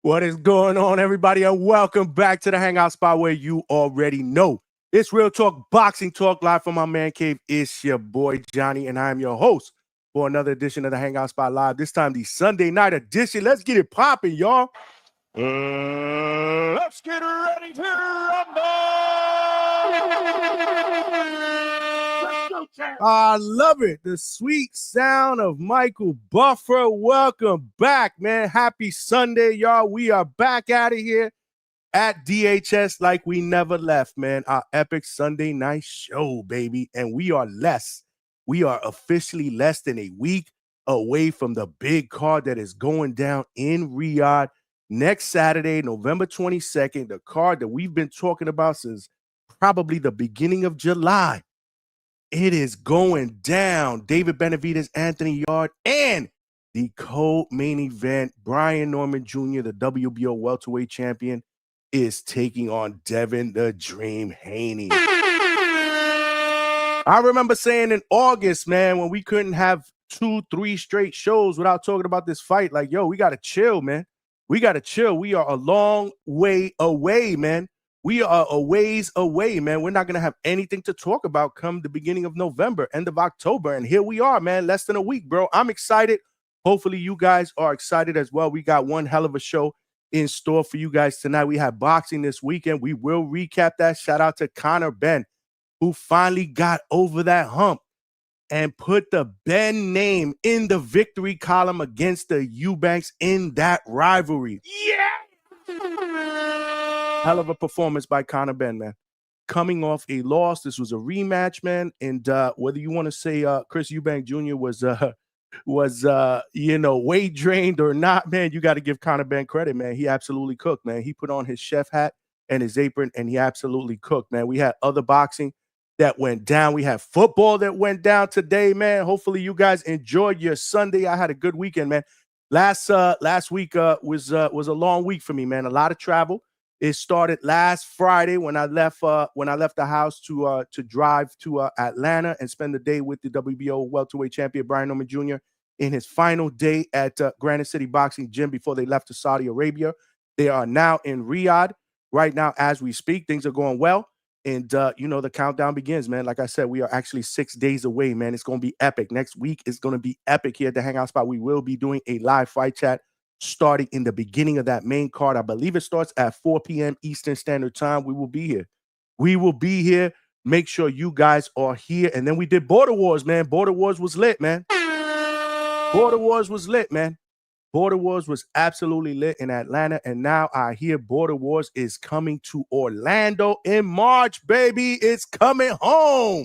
What is going on, everybody, and welcome back to the Hangout spot where you already know it's Real Talk Boxing Talk live from my man cave. It's your boy Johnny, and I am your host for another edition of the Hangout spot live. This time, the Sunday night edition. Let's get it popping, y'all. Let's get ready to rumble. I love it. The sweet sound of Michael Buffer. Welcome back, man. Happy Sunday, y'all. We are back out of here at DHS like we never left, man. Our epic Sunday night show, baby. And we are officially less than a week away from the big card that is going down in Riyadh next Saturday, November 22nd, the card that we've been talking about since probably the beginning of July. It is going down. David Benavidez, Anthony Yarde, and the co-main event, Brian Norman Jr., the WBO welterweight champion, is taking on Devin the Dream Haney. I remember saying in August, man, when we couldn't have 2-3 straight shows without talking about this fight, like, yo, we got to chill, man. We got to chill. We are a long way away, man. We are a ways away, man. We're not going to have anything to talk about come the beginning of November, end of October. And here we are, man, less than a week, bro. I'm excited. Hopefully you guys are excited as well. We got one hell of a show in store for you guys tonight. We have boxing this weekend. We will recap that. Shout out to Conor Benn, who finally got over that hump and put the Benn name in the victory column against the Eubanks in that rivalry. Yeah! Hell of a performance by Conor Benn, man. Coming off a loss, this was a rematch, man. And whether you want to say Chris Eubank Jr. was weight drained or not, man, you got to give Conor Benn credit, man. He absolutely cooked, man. He put on his chef hat and his apron, and he absolutely cooked, man. We had other boxing that went down. We had football that went down today, man. Hopefully you guys enjoyed your Sunday. I had a good weekend, man. Last week was a long week for me, man. A lot of travel. It started last Friday when I left the house to drive to Atlanta and spend the day with the WBO welterweight champion Brian Norman Jr. in his final day at Granite City Boxing Gym before they left to Saudi Arabia. They are now in Riyadh right now as we speak. Things are going well. And, the countdown begins, man. Like I said, we are actually 6 days away, man. It's going to be epic. Next week is going to be epic here at the Hangout spot. We will be doing a live fight chat starting in the beginning of that main card. I believe it starts at 4 p.m. Eastern Standard Time. We will be here. We will be here. Make sure you guys are here. And then we did Border Wars, man. Border Wars was lit, man. Border Wars was lit, man. Border Wars was absolutely lit in Atlanta, and now I hear Border Wars is coming to Orlando in March, baby. It's coming home.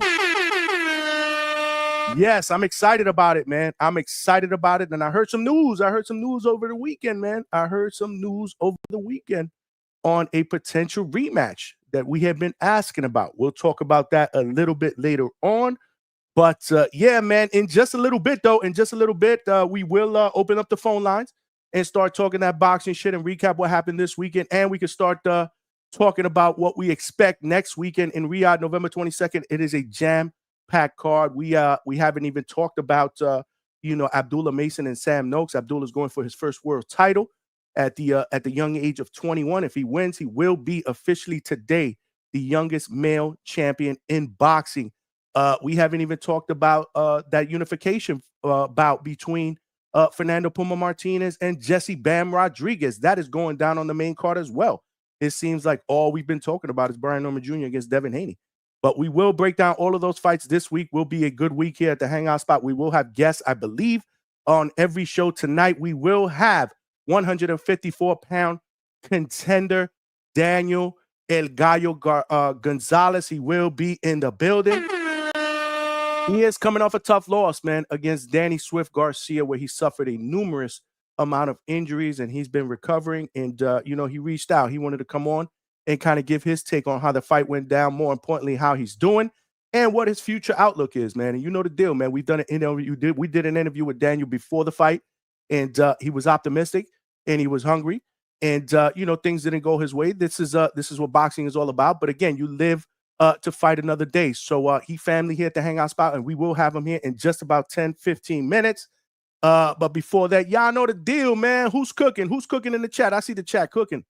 Yes, I'm excited about it, man. I'm excited about it, and I heard some news. Over the weekend, man. On a potential rematch that we have been asking about. We'll talk about that a little bit later on. But, yeah, man, in just a little bit, we will open up the phone lines and start talking that boxing shit and recap what happened this weekend. And we can start talking about what we expect next weekend in Riyadh, November 22nd. It is a jam-packed card. We haven't even talked about, Abdullah Mason and Sam Noakes. Abdullah's going for his first world title at the young age of 21. If he wins, he will be officially today the youngest male champion in boxing. We haven't even talked about that unification bout between Fernando Puma Martinez and Jesse Bam Rodriguez. That is going down on the main card as well. It seems like all we've been talking about is Brian Norman Jr. against Devin Haney. But we will break down all of those fights this week. Will be a good week here at the Hangout spot. We will have guests, I believe, on every show tonight. We will have 154-pound contender Daniel El Gallo Gonzalez. He will be in the building. He is coming off a tough loss, man, against Danny Garcia, where he suffered a numerous amount of injuries, and he's been recovering. And, he reached out. He wanted to come on and kind of give his take on how the fight went down, more importantly, how he's doing and what his future outlook is, man. And you know the deal, man. We've done an interview. We did an interview with Daniel before the fight, and he was optimistic and he was hungry. And, things didn't go his way. This is what boxing is all about. But, again, you live to fight another day. So he family here at the Hangout spot, and we will have him here in just about 10-15 minutes. But before that, y'all know the deal, man. Who's cooking? Who's cooking in the chat? I see the chat cooking.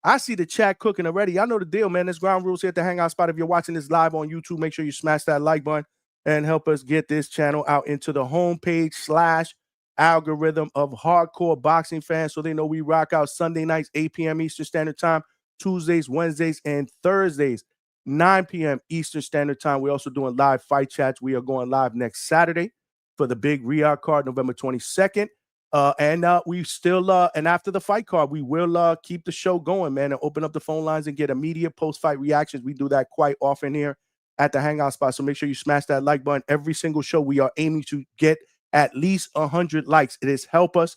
I see the chat cooking already. Y'all know the deal, man. There's ground rules here at the Hangout spot. If you're watching this live on YouTube, make sure you smash that like button and help us get this channel out into the homepage / algorithm of hardcore boxing fans so they know we rock out Sunday nights, 8 p.m. Eastern Standard Time, Tuesdays, Wednesdays, and Thursdays, 9 p.m. Eastern Standard Time. We're also doing live fight chats. We are going live next Saturday for the big RECAP card, November 22nd. And we still, and after the fight card, we will keep the show going, man, and open up the phone lines and get immediate post-fight reactions. We do that quite often here at the Hangout spot. So make sure you smash that like button. Every single show, we are aiming to get at least 100 likes. It is help us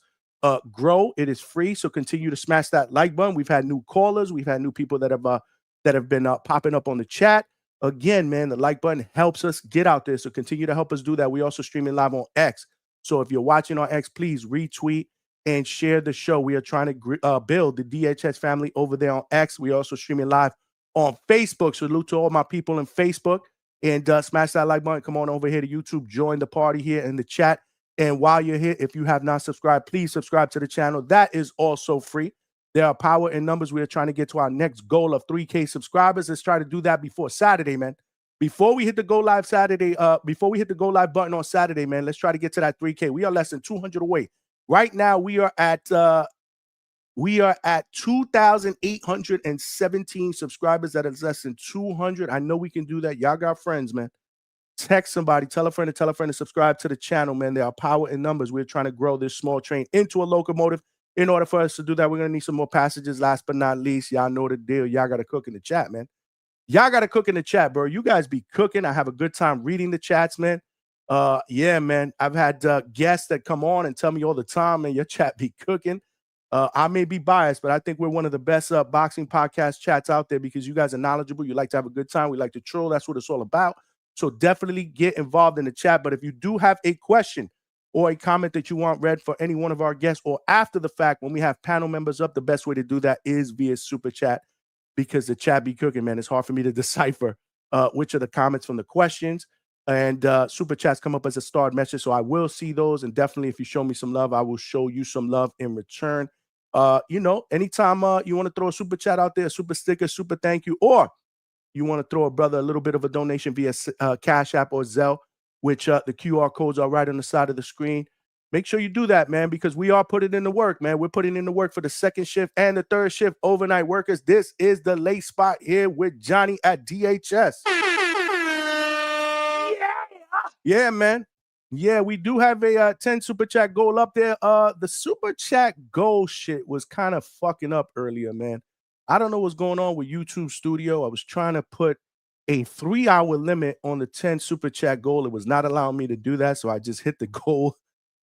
grow. It is free. So continue to smash that like button. We've had new callers. We've had new people that have been popping up on the chat. Again, man, the like button helps us get out there. So continue to help us do that. We also streaming live on X. So if you're watching on X, please retweet and share the show. We are trying to build the DHS family over there on X. We are also streaming live on Facebook. Salute to all my people in Facebook. And smash that like button. Come on over here to YouTube. Join the party here in the chat. And while you're here, if you have not subscribed, please subscribe to the channel. That is also free. There are power in numbers. We are trying to get to our next goal of 3K subscribers. Let's try to do that before Saturday, man. Before we hit the go live Saturday, before we hit the go live button on Saturday, man, let's try to get to that 3K. We are less than 200 away. Right now, we are at 2,817 subscribers. That is less than 200. I know we can do that. Y'all got friends, man. Text somebody, tell a friend to subscribe to the channel, man. There are power in numbers. We're trying to grow this small train into a locomotive. In order for us to do that, we're going to need some more passages. Last but not least, y'all know the deal. Y'all got to cook in the chat, man. Y'all got to cook in the chat, bro. You guys be cooking. I have a good time reading the chats, man. Yeah, man. I've had guests that come on and tell me all the time, man, your chat be cooking. I may be biased, but I think we're one of the best boxing podcast chats out there because you guys are knowledgeable. You like to have a good time. We like to troll. That's what it's all about. So definitely get involved in the chat. But if you do have a question or a comment that you want read for any one of our guests or after the fact, when we have panel members up, the best way to do that is via super chat because the chat be cooking, man. It's hard for me to decipher which are the comments from the questions. And super chats come up as a starred message. So I will see those. And definitely if you show me some love, I will show you some love in return. You know, anytime you want to throw a super chat out there, a super sticker, super thank you, or you want to throw a brother a little bit of a donation via Cash App or Zelle, which the QR codes are right on the side of the screen. Make sure you do that, man, because we are putting in the work, man. We're putting in the work for the second shift and the third shift overnight workers. This is the late spot here with Johnny at DHS. Yeah, man. Yeah, we do have a 10 super chat goal up there. The super chat goal shit was kind of fucking up earlier, man. I don't know what's going on with YouTube Studio. I was trying to put a 3-hour limit on the 10 super chat goal. It was not allowing me to do that, so I just hit the goal,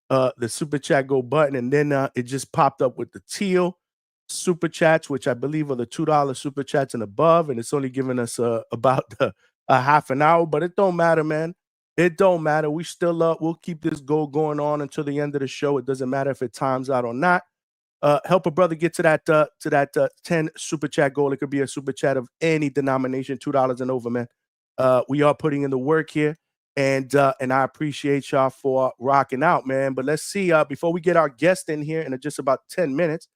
the super chat goal button, and then it just popped up with the teal super chats, which I believe are the $2 super chats and above, and it's only giving us about a half an hour, but it don't matter, man. It don't matter. We still we'll keep this goal going on until the end of the show. It doesn't matter if it times out or not. Help a brother get to that 10 super chat goal. It could be a super chat of any denomination, $2 and over, man. We are putting in the work here, and I appreciate y'all for rocking out, man. But let's see. Before we get our guest in here in just about 10 minutes,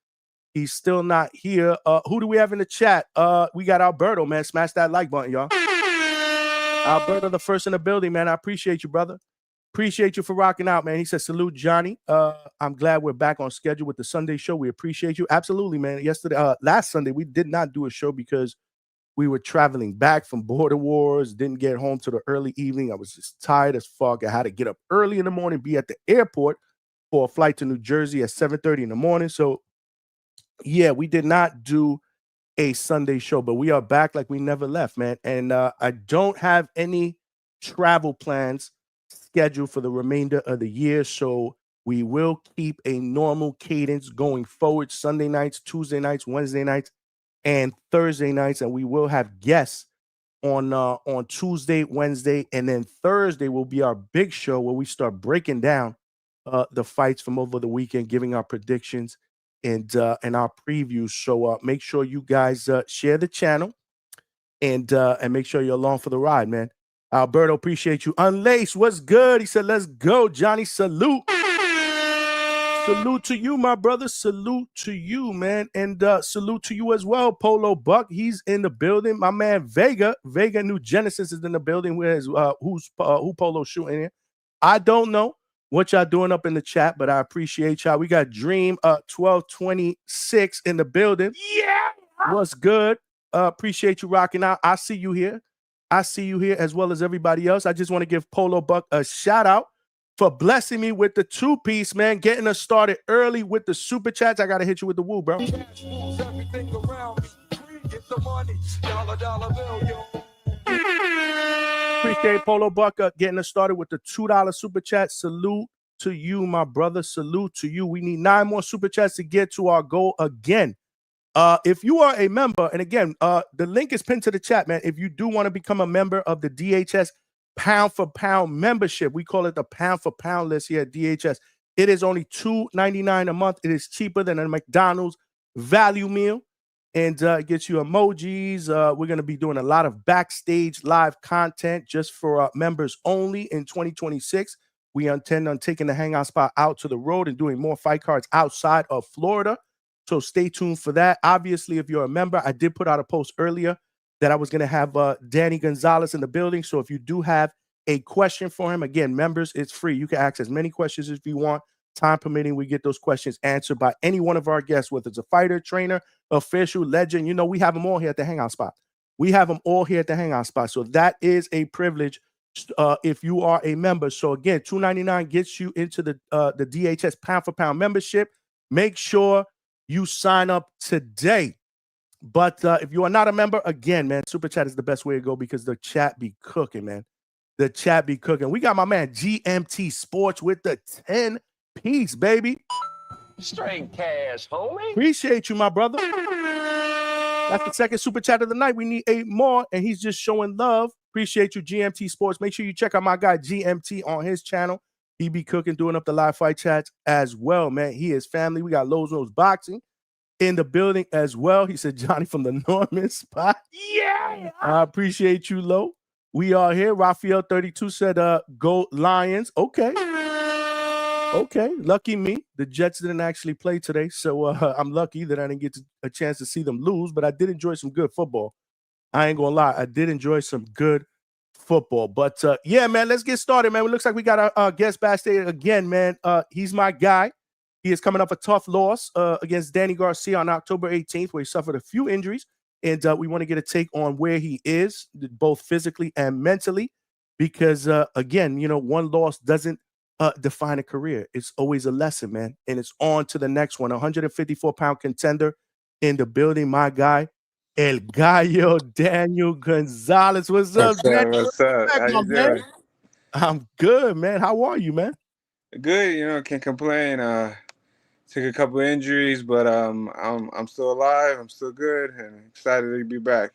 he's still not here. Who do we have in the chat? We got Alberto, man. Smash that like button, y'all. Alberto, the first in the building, man. I appreciate you, brother. Appreciate you for rocking out, man. He said, salute, Johnny. I'm glad we're back on schedule with the Sunday show. We appreciate you. Absolutely, man. Yesterday, last Sunday, we did not do a show because we were traveling back from border wars, didn't get home till the early evening. I was just tired as fuck. I had to get up early in the morning, be at the airport for a flight to New Jersey at 7:30 in the morning. So, yeah, we did not do a Sunday show, but we are back like we never left, man. And I don't have any travel plans scheduled for the remainder of the year, so we will keep a normal cadence going forward. Sunday nights, Tuesday nights, Wednesday nights, and Thursday nights, and we will have guests on Tuesday, Wednesday, and then Thursday will be our big show where we start breaking down the fights from over the weekend, giving our predictions and our previews. So make sure you guys share the channel and make sure you're along for the ride, man. Alberto, appreciate you. Unlace, what's good? He said, let's go, Johnny. Salute. Salute to you, my brother. Salute to you, man. And salute to you as well, Polo Buck. He's in the building. My man Vega New Genesis is in the building. Who Polo shooting in? I don't know what y'all doing up in the chat, but I appreciate y'all. We got Dream 1226 in the building. Yeah. What's good? Appreciate you rocking out. I see you here. I see you here as well as everybody else. I just want to give Polo Buck a shout out for blessing me with the 2-piece, man. Getting us started early with the super chats. I got to hit you with the woo, bro. Appreciate Polo Buck getting us started with the $2 super chat. Salute to you, my brother. Salute to you. We need 9 more super chats to get to our goal again. If you are a member, and again, the link is pinned to the chat, man. If you do want to become a member of the DHS pound for pound membership, we call it the pound for pound list here at DHS. It is only $2.99 a month. It is cheaper than a McDonald's value meal, and it gets you emojis. We're going to be doing a lot of backstage live content just for members only in 2026. We intend on taking the Hangout spot out to the road and doing more fight cards outside of Florida. So stay tuned for that. Obviously, if you're a member, I did put out a post earlier that I was going to have Danny Gonzalez in the building. So if you do have a question for him, again, members, it's free. You can ask as many questions as you want. Time permitting, we get those questions answered by any one of our guests, whether it's a fighter, trainer, official, legend. You know, we have them all here at the Hangout spot. We have them all here at the Hangout spot. So that is a privilege if you are a member. So again, $2.99 gets you into the DHS pound for pound membership. Make sure you sign up today. But if you are not a member, again, man, Super Chat is the best way to go because the chat be cooking, man. The chat be cooking. We got my man GMT Sports with the 10-piece, baby. Straight cash, homie. Appreciate you, my brother. That's the second Super Chat of the night. We need 8 more, and he's just showing love. Appreciate you, GMT Sports. Make sure you check out my guy GMT on his channel. He be cooking, doing up the live fight chats as well, man. He is family. We got Lowe's Rose Boxing in the building as well. He said, Johnny from the Norman spot. Yeah. I appreciate you, Lo. We are here. Raphael 32 said, go Lions. Okay. Okay. Lucky me. The Jets didn't actually play today, so I'm lucky that I didn't get a chance to see them lose, but I did enjoy some good football. I ain't going to lie. I did enjoy some good football. But yeah, man, let's get started, man. It looks like we got our guest backstage again, man. He's my guy. He is coming off a tough loss against Danny Garcia on October 18th, where he suffered a few injuries. And we want to get a take on where he is, both physically and mentally, because, again, you know, one loss doesn't define a career. It's always a lesson, man. And it's on to the next one. 154-pound contender in the building, my guy, El Gallo Daniel Gonzalez. What's up, Daniel? What's up? How you doing? I'm good, man. How are you, man? Good, you know, can't complain. Took a couple injuries, but I'm still alive. I'm still good and excited to be back.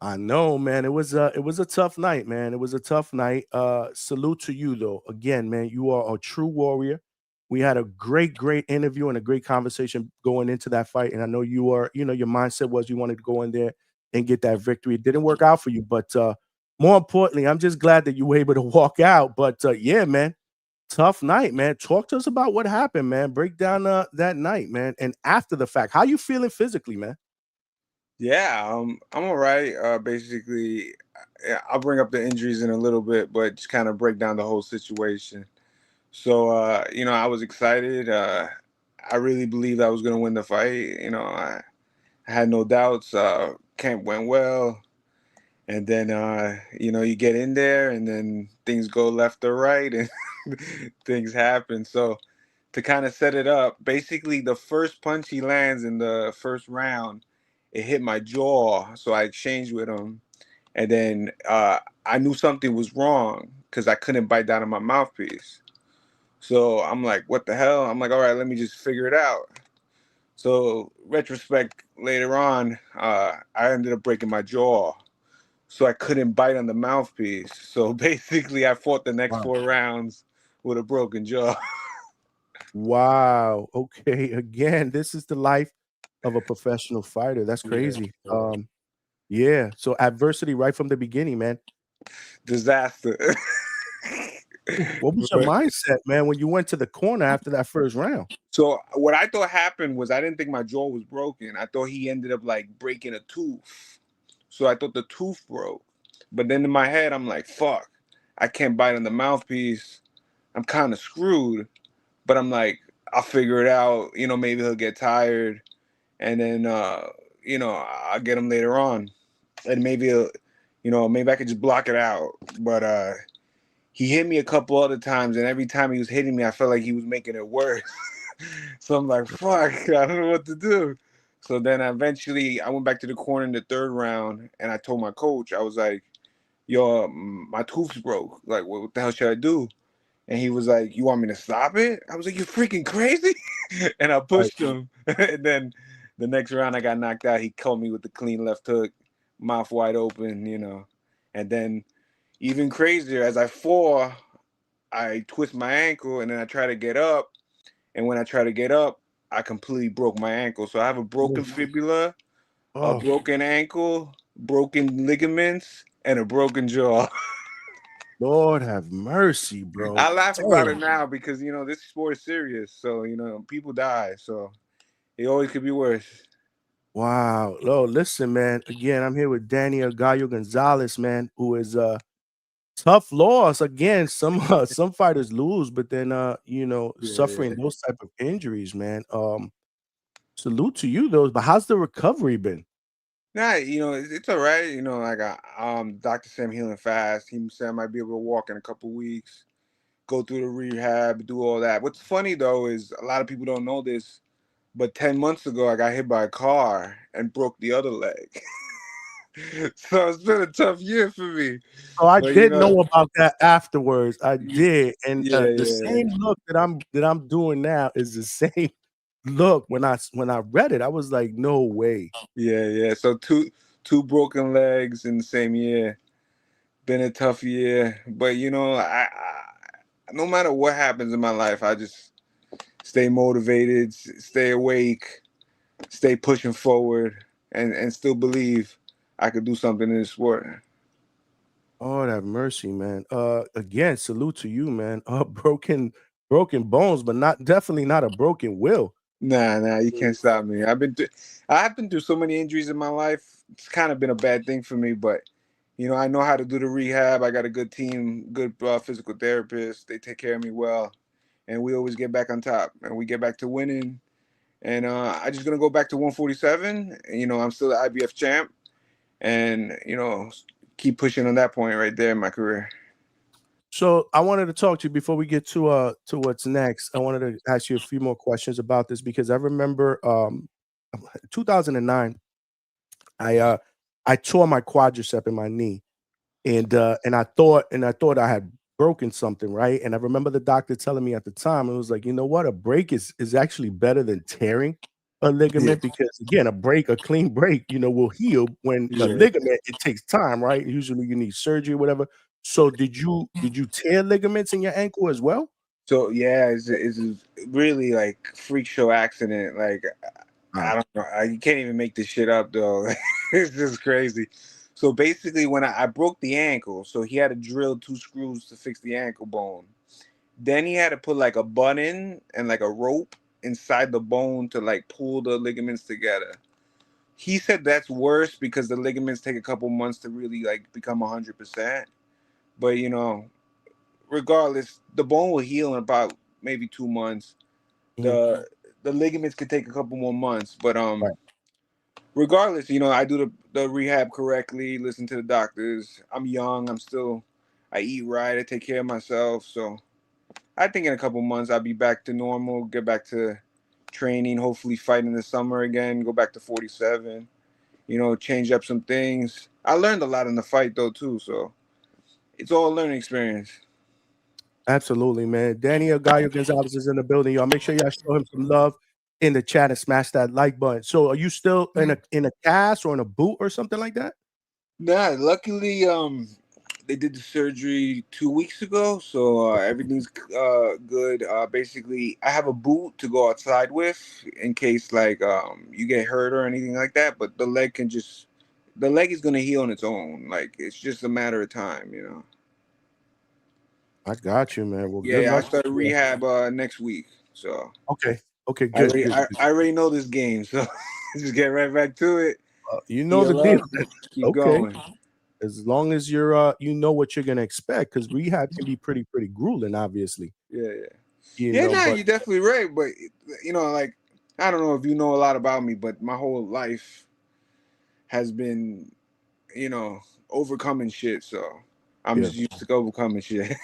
I know, man. It was a tough night, man. It was a tough night. Salute to you, though. Again, man, you are a true warrior. We had a great interview and a great conversation going into that fight. And I know you are, you know, your mindset was you wanted to go in there and get that victory. It didn't work out for you, but more importantly, I'm just glad that you were able to walk out. But yeah, man, tough night, man. Talk to us about what happened, man. Break down that night, man. And after the fact, how you feeling physically, man? Yeah, I'm all right. Basically, I'll bring up the injuries in a little bit, but just kind of break down the whole situation. So, you know, I was excited. I really believed I was going to win the fight. You know, I had no doubts. Camp went well. And then, you know, you get in there and then things go left or right and things happen. So to kind of set it up, basically the first punch he lands in the first round, it hit my jaw. So I exchanged with him. And then I knew something was wrong because I couldn't bite down on my mouthpiece. So I'm like, what the hell? I'm like, all right, let me just figure it out. So retrospect later on, I ended up breaking my jaw. So I couldn't bite on the mouthpiece. So basically I fought the next 4 rounds with a broken jaw. Wow. Okay. Again, this is the life of a professional fighter. That's crazy. Yeah. Yeah. So adversity right from the beginning, man. Disaster. What was your But- mindset, man, when you went to the corner after that first round? So what I thought happened was I didn't think my jaw was broken. I thought he ended up like breaking a tooth. So I thought the tooth broke. But then in my head, I'm like, fuck, I can't bite on the mouthpiece. I'm kind of screwed. But I'm like, I'll figure it out. You know, maybe he'll get tired. And then, you know, I'll get him later on. And maybe, you know, maybe I could just block it out. But he hit me a couple other times. And every time he was hitting me, I felt like he was making it worse. So I'm like, fuck, I don't know what to do. So then eventually I went back to the corner in the third round and I told my coach, I was like, yo, my tooth's broke. Like, what the hell should I do? And he was like, you want me to stop it? I was like, you freaking crazy? And I pushed him. And then the next round I got knocked out. He caught me with the clean left hook, mouth wide open, you know. And then even crazier, as I fall, I twist my ankle and then I try to get up. And when I try to get up, I completely broke my ankle. So I have a broken fibula, a Oh, broken ankle, broken ligaments, and a broken jaw. Lord have mercy, bro. I laugh about it Damn. now because, you know, this sport is serious. So, you know, people die. So it always could be worse. Wow. Oh, listen, man. Again, I'm here with Danny El Gallo Gonzalez, man, who is tough loss. Again, some fighters lose, but then you know, Yeah. suffering those type of injuries, man. Salute to you though. But how's the recovery been? Nah, you know, it's all right. You know, like doctor said I'm healing fast. He said I might be able to walk in a couple weeks, go through the rehab, do all that. What's funny though is a lot of people don't know this, but 10 months ago I got hit by a car and broke the other leg. So it's been a tough year for me. Oh, I But you did know, know about that afterwards. I did, and yeah, the yeah, same look that I'm doing now is the same look when I read it. I was like, no way. yeah. So two broken legs in the same year. Been a tough year, but you know, I no matter what happens in my life, I just stay motivated, stay awake, stay pushing forward, and still believe I could do something in this sport. Oh, have mercy, man. Again, salute to you, man. Broken bones, but not definitely not a broken will. Nah, you can't stop me. I've been through so many injuries in my life. It's kind of been a bad thing for me, but you know, I know how to do the rehab. I got a good team, good physical therapist. They take care of me well, and we always get back on top, and we get back to winning. And I just gonna go back to 147. You know, I'm still the IBF champ, and you know, keep pushing on that point right there in my career. So I wanted to talk to you before we get to what's next. I wanted to ask you a few more questions about this because I remember 2009, I tore my quadricep in my knee. And I thought I had broken something, right? And I remember the doctor telling me at the time, it was like, you know what, a break is actually better than tearing a Yeah, ligament because again, a clean break, you know, will heal. When a yeah. ligament, it takes time, right? Usually you need surgery or whatever. So did you tear ligaments in your ankle as well? So yeah, it's a really like freak show accident. Like I Wow. don't know, you can't even make this shit up though. It's just crazy. So basically, when I broke the ankle, so he had to drill two screws to fix the ankle bone. Then he had to put like a button and like a rope inside the bone to like pull the ligaments together. He said that's worse because the ligaments take a couple months to really like become 100%. But you know, regardless, the bone will heal in about maybe 2 months. Mhm. The ligaments could take a couple more months, but Right. regardless, you know, I do the rehab correctly, listen to the doctors. I'm young, I eat right, I take care of myself. So I think in a couple months I'll be back to normal, get back to training, hopefully fight in the summer again, go back to 47, you know, change up some things. I learned a lot in the fight though too, so it's all a learning experience. Absolutely, man. Daniel Gallo Gonzalez is in the building. Y'all make sure y'all show him some love in the chat and smash that like button. So are you still in a cast or in a boot or something like that? Nah, luckily, they did the surgery 2 weeks ago, so everything's good. Basically, I have a boot to go outside with in case like you get hurt or anything like that. But the leg is gonna heal on its own. Like it's just a matter of time, you know. I got you, man. Well, good Yeah, I luck. started rehab next week. So Okay. Okay. Good. Good. Good. I already know this game, so just get right back to it. You know the Heal deal. up, keep Okay. going. As long as you're you know what you're gonna expect, because rehab can be pretty grueling, obviously. Yeah, But you're definitely right. But like I don't know if you know a lot about me, but my whole life has been, overcoming shit. So I'm yeah, just used to overcoming shit.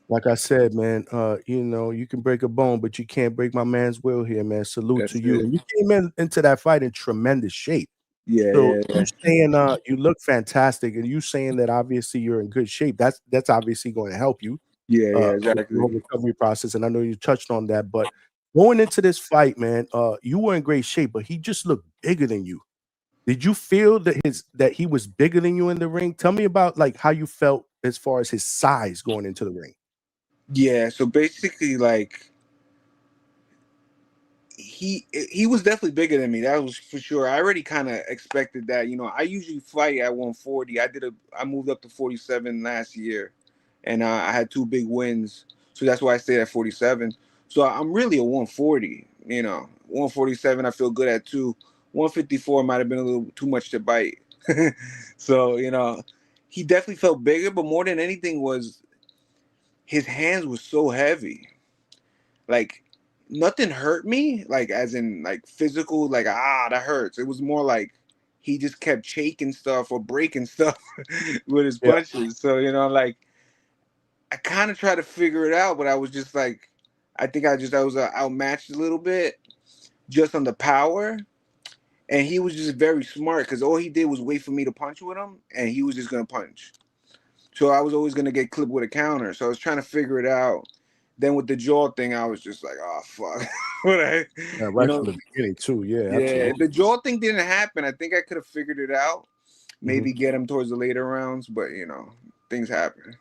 like I said, man, you can break a bone, but you can't break my man's will here, man. Salute That's to you. it. And you came into that fight in tremendous shape. Yeah, So yeah, you saying you look fantastic, and you saying that obviously you're in good shape. That's obviously going to help you yeah, with the exactly. whole recovery process. And I know you touched on that, but going into this fight, man, you were in great shape, but he just looked bigger than you. Did you feel that he was bigger than you in the ring? Tell me about like how you felt as far as his size going into the ring. Yeah. So basically, like he was definitely bigger than me. That was for sure. I already kind of expected that. I usually fight at 140. I moved up to 47 last year, and I had two big wins, so that's why I stayed at 47. So I'm really a 140. 147. I feel good at two. 154 might have been a little too much to bite. So he definitely felt bigger, but more than anything was his hands were so heavy. Like nothing hurt me, like as in like physical, like that hurts. It was more like he just kept shaking stuff or breaking stuff with his Yeah. punches. So like I kind of tried to figure it out, but I was just like, I think I was outmatched a little bit just on the power. And he was just very smart because all he did was wait for me to punch with him, and he was just gonna punch. So I was always gonna get clipped with a counter. So I was trying to figure it out. Then with the jaw thing, I was just like, oh fuck. What Yeah, you right know, from the beginning too. Yeah, yeah, absolutely. the jaw thing didn't happen. I think I could have figured it out. Mhm. Maybe get him towards the later rounds, but things happen.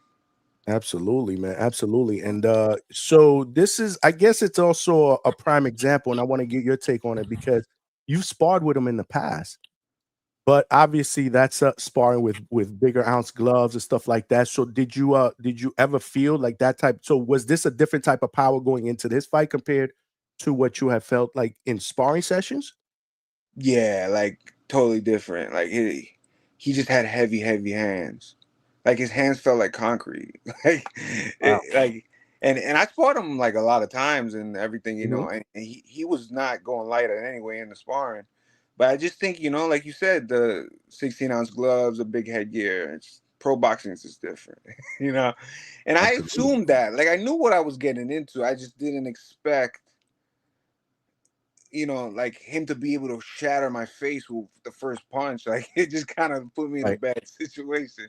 Absolutely, man. Absolutely. And so this is, I guess it's also a prime example, and I want to get your take on it because you've sparred with him in the past. But obviously that's sparring with bigger ounce gloves and stuff like that. So did you ever feel like that type? So was this a different type of power going into this fight compared to what you have felt like in sparring sessions? Yeah, like totally different. Like he just had heavy hands. Like his hands felt like concrete. Like Wow. and I fought him like a lot of times and everything, Mhm. and he was not going light in any way in the sparring. But I just think, like you said, the 16-ounce gloves, a big headgear, pro boxing is just different, you know. And I Absolutely. assumed that. Like I knew what I was getting into. I just didn't expect like him to be able to shatter my face with the first punch. Like it just kind of put me in a Right. bad situation.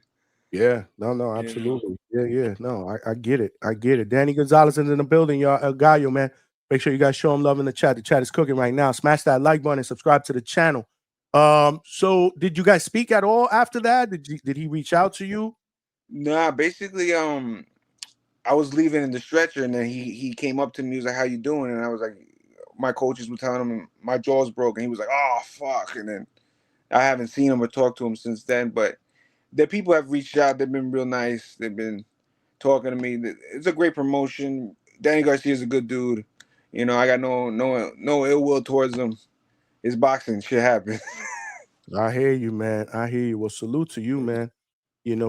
Yeah. No, no, You know. absolutely. Yeah, yeah. No, I get it. I get it. Danny Gonzalez is in the building, y'all. El Gallo, man. Make sure you guys show him love in the chat. The chat is cooking right now. Smash that like button and subscribe to the channel. So did you guys speak at all after that? Did he reach out to you? Nah, basically, I was leaving in the stretcher, and then he came up to me. He was like, "How you doing?" And I was like, my coaches were telling him my jaw's broken. He was like, "Oh fuck!" And then I haven't seen him or talked to him since then. But the people have reached out. They've been real nice. They've been talking to me. It's a great promotion. Danny Garcia is a good dude. I got no ill will towards him. It's boxing. Shit happens. I hear you, man. I hear you. Well, salute to you, man.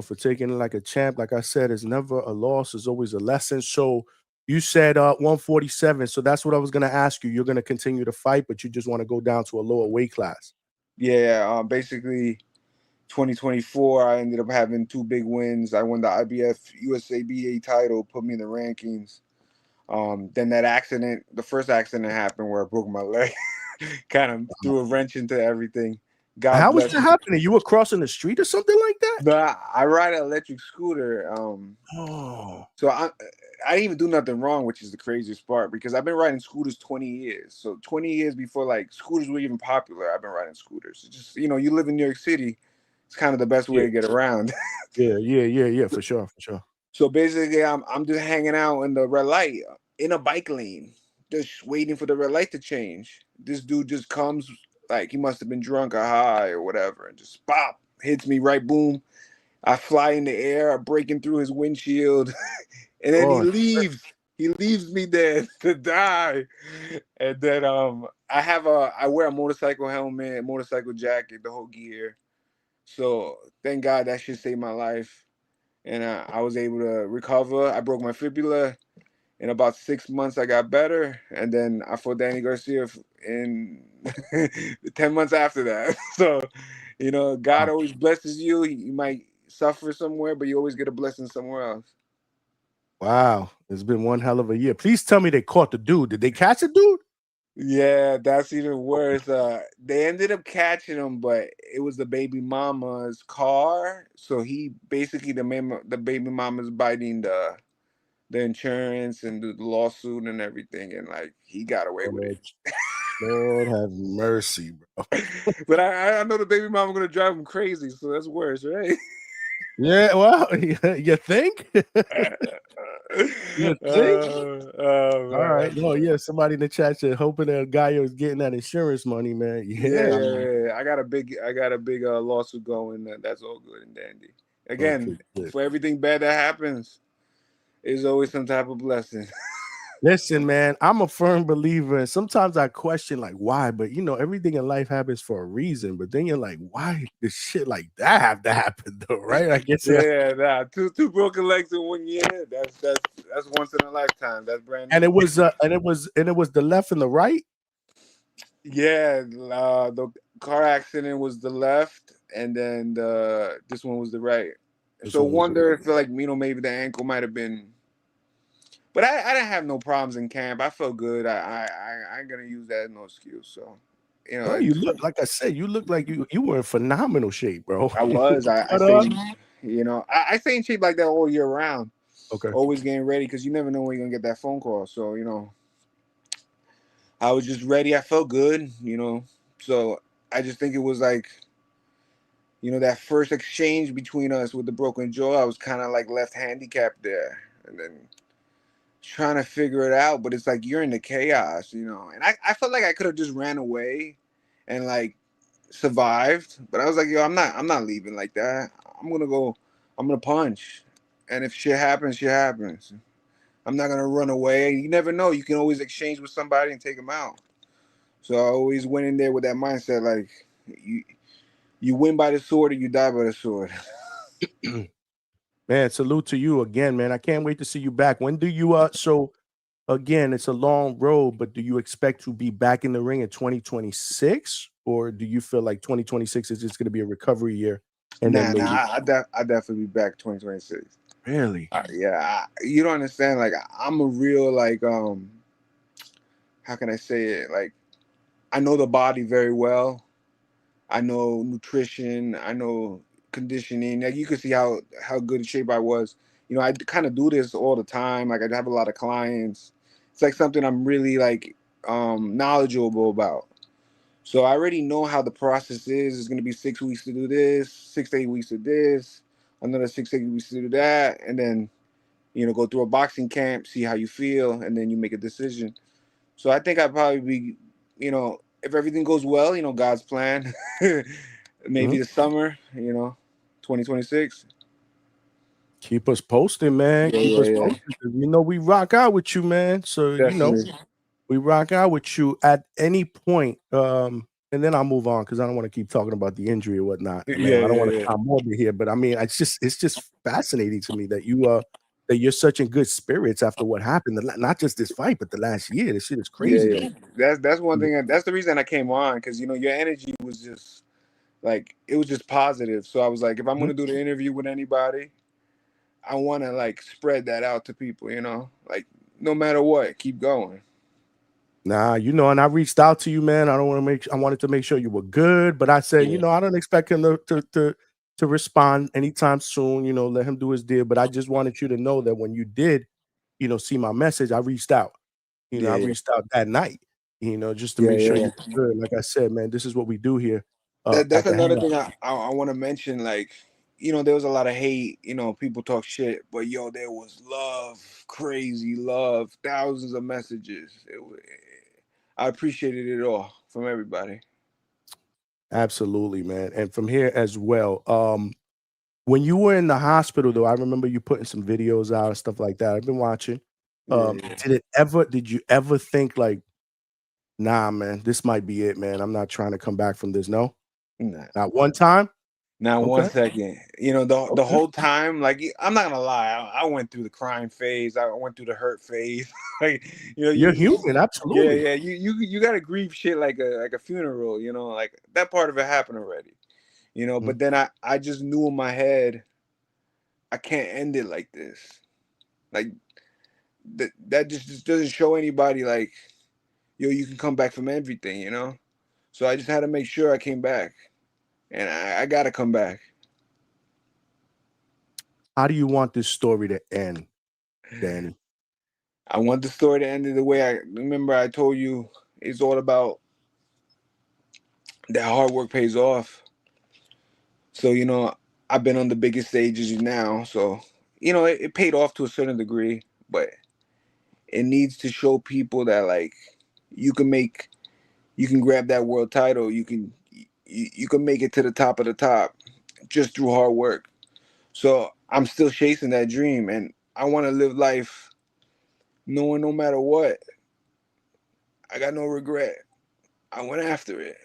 For taking it like a champ. Like I said, it's never a loss, it's always a lesson. So you said 147. So that's what I was gonna ask you. You're gonna continue to fight, but you just want to go down to a lower weight class. Yeah, basically 2024, I ended up having two big wins. I won the IBF USABA title, put me in the rankings. Then that accident, the first accident happened where I broke my leg, kind of threw a wrench into everything. God How was bless that you. happening? You were crossing the street or something like that? But I ride an electric scooter. Oh, So I didn't even do nothing wrong, which is the craziest part because I've been riding scooters 20 years. So 20 years before like scooters were even popular, I've been riding scooters. It's just you live in New York City, it's kind of the best way yeah, to get around. yeah, for sure, for sure. So basically, I'm just hanging out in the red light in a bike lane, just waiting for the red light to change. This dude just comes like he must have been drunk or high or whatever, and just pop hits me right, boom. I fly in the air, I'm breaking through his windshield, and then Oh, he leaves me there to die. And then I wear a motorcycle helmet, motorcycle jacket, the whole gear. So thank God that shit saved my life, and I was able to recover. I broke my fibula. In about 6 months, I got better, and then I fought Danny Garcia in 10 months after that. So, God wow. always blesses you. You might suffer somewhere, but you always get a blessing somewhere else. Wow. It's been one hell of a year. Please tell me they caught the dude. Did they catch the dude? Yeah, that's even worse. They ended up catching him, but it was the baby mama's car. So he basically the baby mama's biting the insurance and the lawsuit and everything, and like he got away with it. Lord, Lord have mercy, bro. But I know the baby mama gonna drive him crazy, so that's worse, right? Yeah, well, you think? You think? Oh All man, right. that's No, funny. yeah, somebody in the chat said hoping that guy is getting that insurance money, man. Yeah, Yeah, I yeah, mean, yeah. I got a big lawsuit going. That's all good and dandy. okay, Again, good. for everything bad that happens, there's always some type of blessing. Listen, man, I'm a firm believer, and sometimes I question like why, but everything in life happens for a reason. But then you're like, why does shit like that have to happen, though? Right? I guess. Yeah, nah, two broken legs in 1 year. That's once in a lifetime. That's brand And new. it was the left and the right. Yeah, the car accident was the left, and then this one was the right. This So one was the wonder right. if like maybe the ankle might have been, but I didn't have no problems in camp. I felt good. I ain't gonna use that as no excuse. So No, you look like I said, you look like you were in phenomenal shape, bro. I But stayed, I stay in shape like that all year round. okay. Always getting ready because you never know when you're gonna get that phone call. So I was just ready. I felt good. So I just think it was like. That first exchange between us with the broken jaw, I was kind of like left handicapped there. And then trying to figure it out, but it's like you're in the chaos, And I felt like I could have just ran away and like survived. But I was like, yo, I'm not leaving like that. I'm gonna punch. And if shit happens, shit happens. I'm not gonna run away. You never know. You can always exchange with somebody and take them out. So I always went in there with that mindset, like you win by the sword or you die by the sword. Man, salute to you again, man. I can't wait to see you back. When do you so again, it's a long road, but do you expect to be back in the ring in 2026? Or do you feel like 2026 is just gonna be a recovery year and then Nah, maybe I definitely be back 2026. really? Yeah, you don't understand. Like, I'm a real like how can I say it? Like, I know the body very well. I know nutrition. I know conditioning. Like, you can see how good in shape I was. I kind of do this all the time. Like, I have a lot of clients. It's like something I'm really like knowledgeable about. So I already know how the process is. It's going to be 6 weeks to do this, 6 to 8 weeks to this, another 6 to 8 weeks to do that, and then go through a boxing camp, see how you feel, and then you make a decision. So I think I'd probably be, if everything goes well, God's plan, maybe Mhm. the summer, 2026. Keep us posted, man. Yeah, Keep yeah, us yeah, posted. 'Cause we rock out with you, man. So definitely. we rock out with you at any point. And then I'll move on because I don't want to keep talking about the injury or whatnot. Yeah, I don't yeah, want to yeah. sound morbid here, but I mean, it's just fascinating to me that you're such in good spirits after what happened. Not just this fight, but the last year. This shit is Yeah, crazy, yeah. That's one thing. That's the reason I came on because your energy was just like it was just positive. So I was like, if I'm man. gonna do the interview with anybody, I want to like spread that out to people. Like no matter what, keep going. Nah, and I reached out to you, man. I wanted to make sure you were good, but I said, Yeah, I don't expect him to respond anytime soon. Let him do his deal. But I just wanted you to know that when you did, see my message, I reached out. I yeah, reached out that night, just to yeah, make yeah, sure yeah. you were good. Like I said, man, this is what we do here That's at the another Hangout. thing I want to mention. Like, there was a lot of hate. People talk shit, but there was love, crazy love, thousands of messages. I appreciated it all from everybody. Absolutely, man. And from here as well. When you were in the hospital, though, I remember you putting some videos out and stuff like that. I've been watching. Yeah. Did you ever think like, nah, man, this might be it, man. I'm not trying to come back from this. No, Nah. not one time. Now, Okay. 1 second. You know, the whole time, like, I'm not gonna lie, I went through the crying phase. I went through the hurt phase. Like, you know, You're human, absolutely. yeah. You gotta grieve shit like a funeral. You know, like that part of it happened already. You know, but then I just knew in my head, I can't end it like this. Like that just doesn't show anybody like, yo, you can come back from everything. You know, so I just had to make sure I came back, and I gotta come back. How do you want this story to end, Danny? I want the story to end the way I remember I told you. It's all about that hard work pays off. So, you know, I've been on the biggest stages now. So, you know, it paid off to a certain degree, but it needs to show people that like you can grab that world title. You can make it to the top of the top just through hard work. So I'm still chasing that dream, and I want to live life knowing no matter what, I got no regret. I went after it.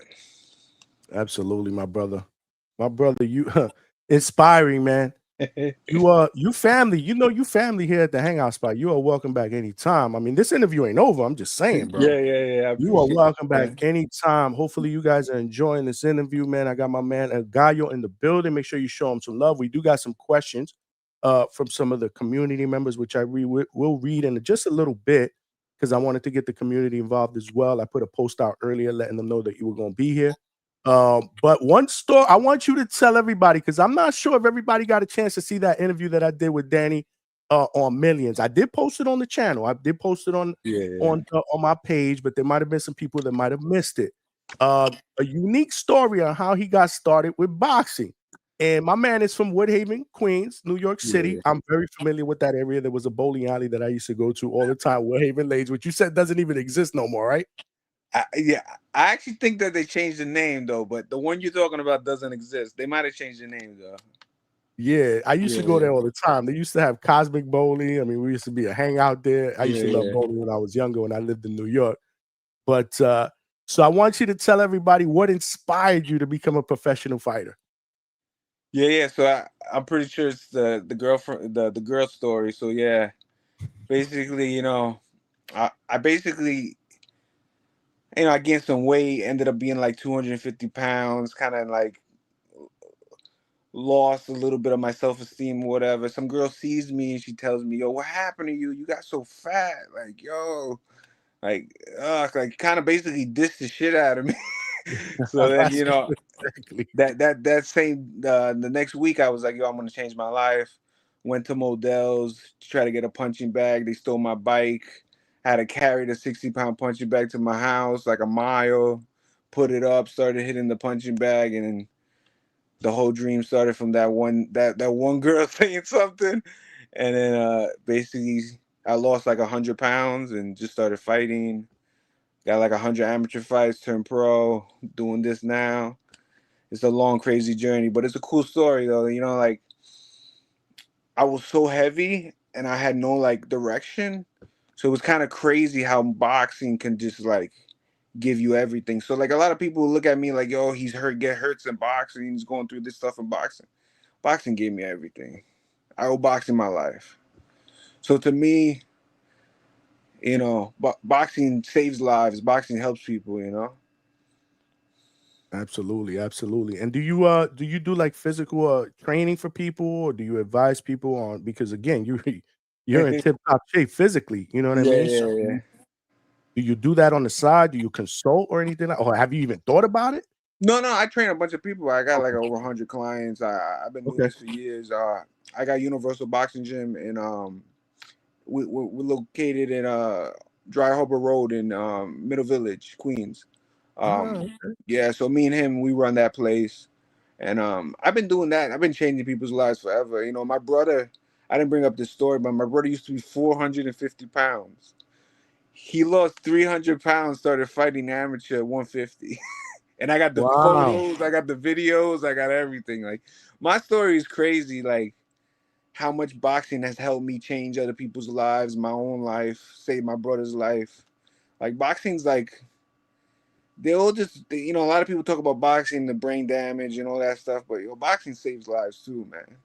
Absolutely, my brother. My brother, you inspiring, man. You family, you family here at the Hangout spot. You are welcome back anytime. I mean, this interview ain't over. I'm just saying, bro. Yeah. You are welcome back anytime. Hopefully, you guys are enjoying this interview, man. I got my man El Gallo in the building. Make sure you show him some love. We do got some questions from some of the community members, which I will read in just a little bit because I wanted to get the community involved as well. I put a post out earlier letting them know that you were going to be here. But one story I want you to tell everybody, because I'm not sure if everybody got a chance to see that interview that I did with Danny on Millions. I did post it on the channel. I did post it on my page, but there might have been some people that might have missed it. A unique story on how he got started with boxing. And my man is from Woodhaven, Queens, New York City. Yeah. I'm very familiar with that area. There was a bowling alley that I used to go to all the time, Woodhaven Lanes, which you said doesn't even exist no more, right? I actually think that they changed the name though, but the one you're talking about doesn't exist. They might have changed the name though. Yeah, I used to go there all the time. They used to have Cosmic Bowling. I mean, we used to be a hangout there. I used to love bowling when I was younger, when I lived in New York. But so I want you to tell everybody what inspired you to become a professional fighter. Yeah. So I'm pretty sure it's the girlfriend, the girl story. So yeah, basically, you know, I basically, you know, I gained some weight, ended up being like 250 pounds, kind of like lost a little bit of my self-esteem or whatever. Some girl sees me and she tells me, yo, what happened to you? You got so fat. Like, yo, like kind of basically dissed the shit out of me. So then, you know, that same the next week I was like, yo, I'm gonna change my life. Went to Modell's to try to get a punching bag. They stole my bike. Had to carry the 60-pound punching bag to my house like a mile, put it up, started hitting the punching bag, and then the whole dream started from that one girl saying something. And then basically I lost like 100 pounds and just started fighting. Got like 100 amateur fights, turned pro, doing this now. It's a long, crazy journey, but it's a cool story though. You know, like I was so heavy and I had no like direction. So it was kind of crazy how boxing can just like give you everything. So like a lot of people look at me like, yo, he's hurt, get hurts in boxing. He's going through this stuff in boxing. Boxing gave me everything. I owe boxing my life. So to me, you know, boxing saves lives. Boxing helps people, you know. Absolutely, absolutely. And do you do like physical training for people, or do you advise people on, because again, you're in tip top shape physically, you know what I mean? So do you do that on the side? Do you consult or anything? Or have you even thought about it? No, I train a bunch of people. I got like over 100 clients. I've been doing this for years. I got Universal Boxing Gym, and we're located in Dry Harbor Road in Middle Village, Queens. Yeah, so me and him, we run that place, and I've been doing that. I've been changing people's lives forever. You know, my brother, I didn't bring up this story, but my brother used to be 450 pounds. He lost 300 pounds, started fighting amateur at 150. And I got the photos, I got the videos, I got everything. Like, my story is crazy. Like, how much boxing has helped me change other people's lives, my own life, save my brother's life. Like, boxing's like, they all just, you know, a lot of people talk about boxing, the brain damage and all that stuff, but boxing saves lives too, man.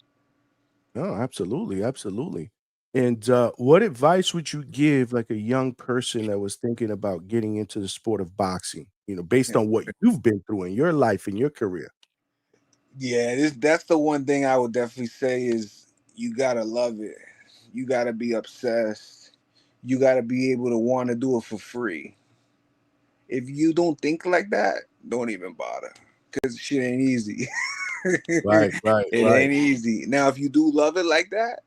No, absolutely, absolutely. And what advice would you give like a young person that was thinking about getting into the sport of boxing, you know, based on what you've been through in your life and your career? Yeah, that's the one thing I would definitely say is you gotta love it. You gotta be obsessed. You gotta be able to want to do it for free. If you don't think like that, don't even bother, because shit ain't easy. Right, right, It right. ain't easy. Now, if you do love it like that,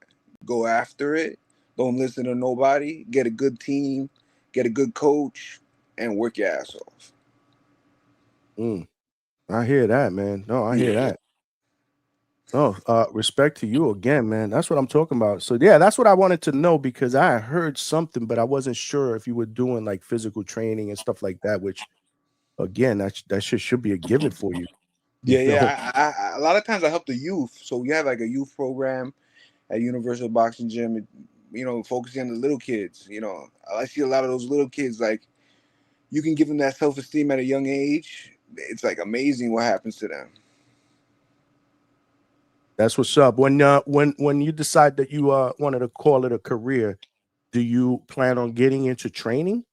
go after it. Don't listen to nobody. Get a good team, get a good coach, and work your ass off. I hear that, man. No, I hear that. Oh, respect to you again, man. That's what I'm talking about. So yeah, that's what I wanted to know because I heard something, but I wasn't sure if you were doing like physical training and stuff like that, which again, that should be a given for you. You Yeah, know? yeah. A lot of times I help the youth. So we have like a youth program at Universal Boxing Gym, focusing on the little kids. I see a lot of those little kids, like, you can give them that self-esteem at a young age. It's like amazing what happens to them. That's what's up. When you decide that you wanted to call it a career, do you plan on getting into training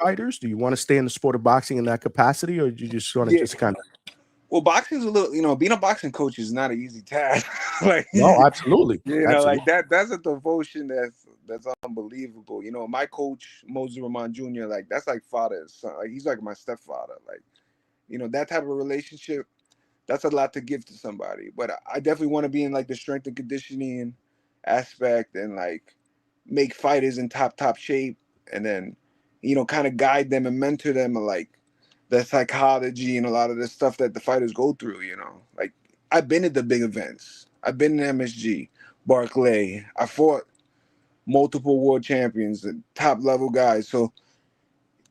fighters? Do you want to stay in the sport of boxing in that capacity, or do you just want to Yeah. just kind of? Well, boxing's a little, being a boxing coach is not an easy task. Like, No, absolutely, absolutely. like that's a devotion that's unbelievable. My coach, Moses Rahman Jr., like, that's like father's son. Like, he's like my stepfather. Like, that type of relationship, that's a lot to give to somebody. But I definitely want to be in like the strength and conditioning aspect and like make fighters in top shape, and then kind of guide them and mentor them, and like the psychology and a lot of the stuff that the fighters go through. Like, I've been at the big events. I've been in MSG, Barclay. I fought multiple world champions, the top level guys. So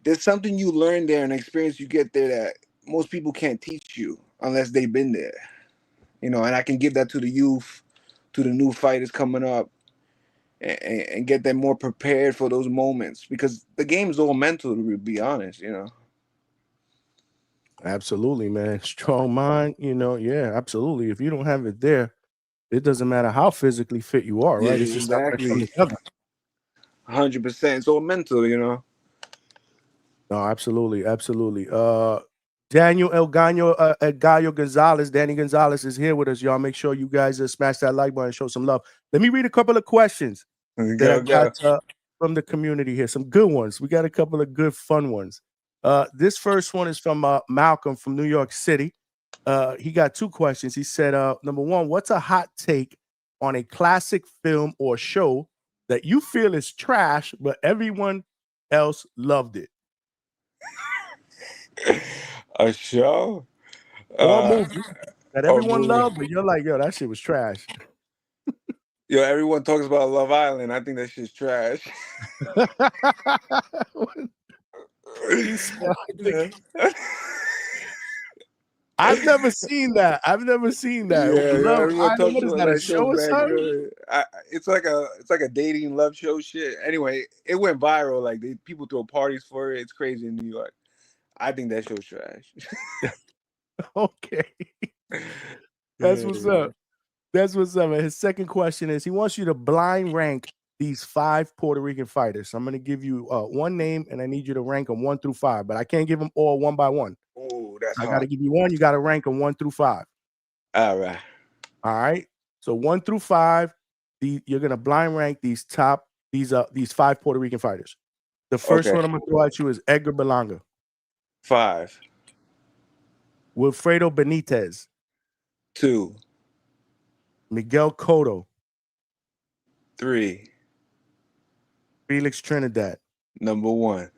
there's something you learn there, an experience you get there that most people can't teach you unless they've been there. And I can give that to the youth, to the new fighters coming up, and get them more prepared for those moments, because the game's all mental, to be honest. Absolutely, man. Strong mind, yeah, absolutely. If you don't have it there, it doesn't matter how physically fit you are, Yeah, right? It's just not going to come exactly. together. 100%. It's all mental. No, absolutely, absolutely. Daniel El Gallo Gonzalez, Danny Gonzalez is here with us. Y'all make sure you guys smash that like button and show some love. Let me read a couple of questions that I got from the community here. Some good ones. We got a couple of good, fun ones. This first one is from Malcolm from New York City. He got two questions. He said, number one, what's a hot take on a classic film or show that you feel is trash, but everyone else loved it? A show? Or a movie that everyone movie. loved, but you're like, yo, that shit was trash. Yo, everyone talks about Love Island. I think that shit's trash. I've never seen that. Yeah, Love everyone Island. talks What is about that? A that show show or back something? good. It's like a dating love show shit. Anyway, it went viral. Like, people throw parties for it. It's crazy in New York. I think that show's trash. Okay. That's what's up. That's what's up. And his second question is he wants you to blind rank these 5 Puerto Rican fighters. I'm going to give you one name and I need you to rank them 1 through 5, but I can't give them all one by one. Oh, that's I got hard. to give you one. You got to rank them 1 through 5. All right. All right. So 1 through 5, you're going to blind rank these 5 Puerto Rican fighters. The first one I'm going to throw at you is Edgar Berlanga. 5. Wilfredo Benitez. 2. Miguel Cotto. 3. Felix Trinidad. Number 1.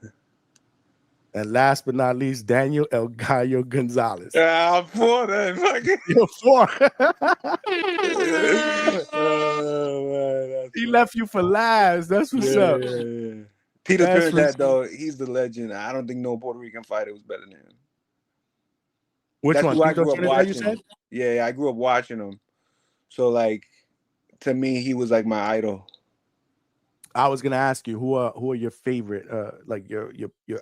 And last but not least, Daniel El Gallo Gonzalez. I'm 4 then. Fucking. You're 4. Oh, man, He left you for last. That's what's up. Yeah. Peter Trinidad, though, he's the legend. I don't think no Puerto Rican fighter was better than him. Which That's one? who I Tito grew up Trinidad, you watching. said? Yeah, I grew up watching him. So like, to me, he was like my idol. I was gonna ask you who are your favorite, like your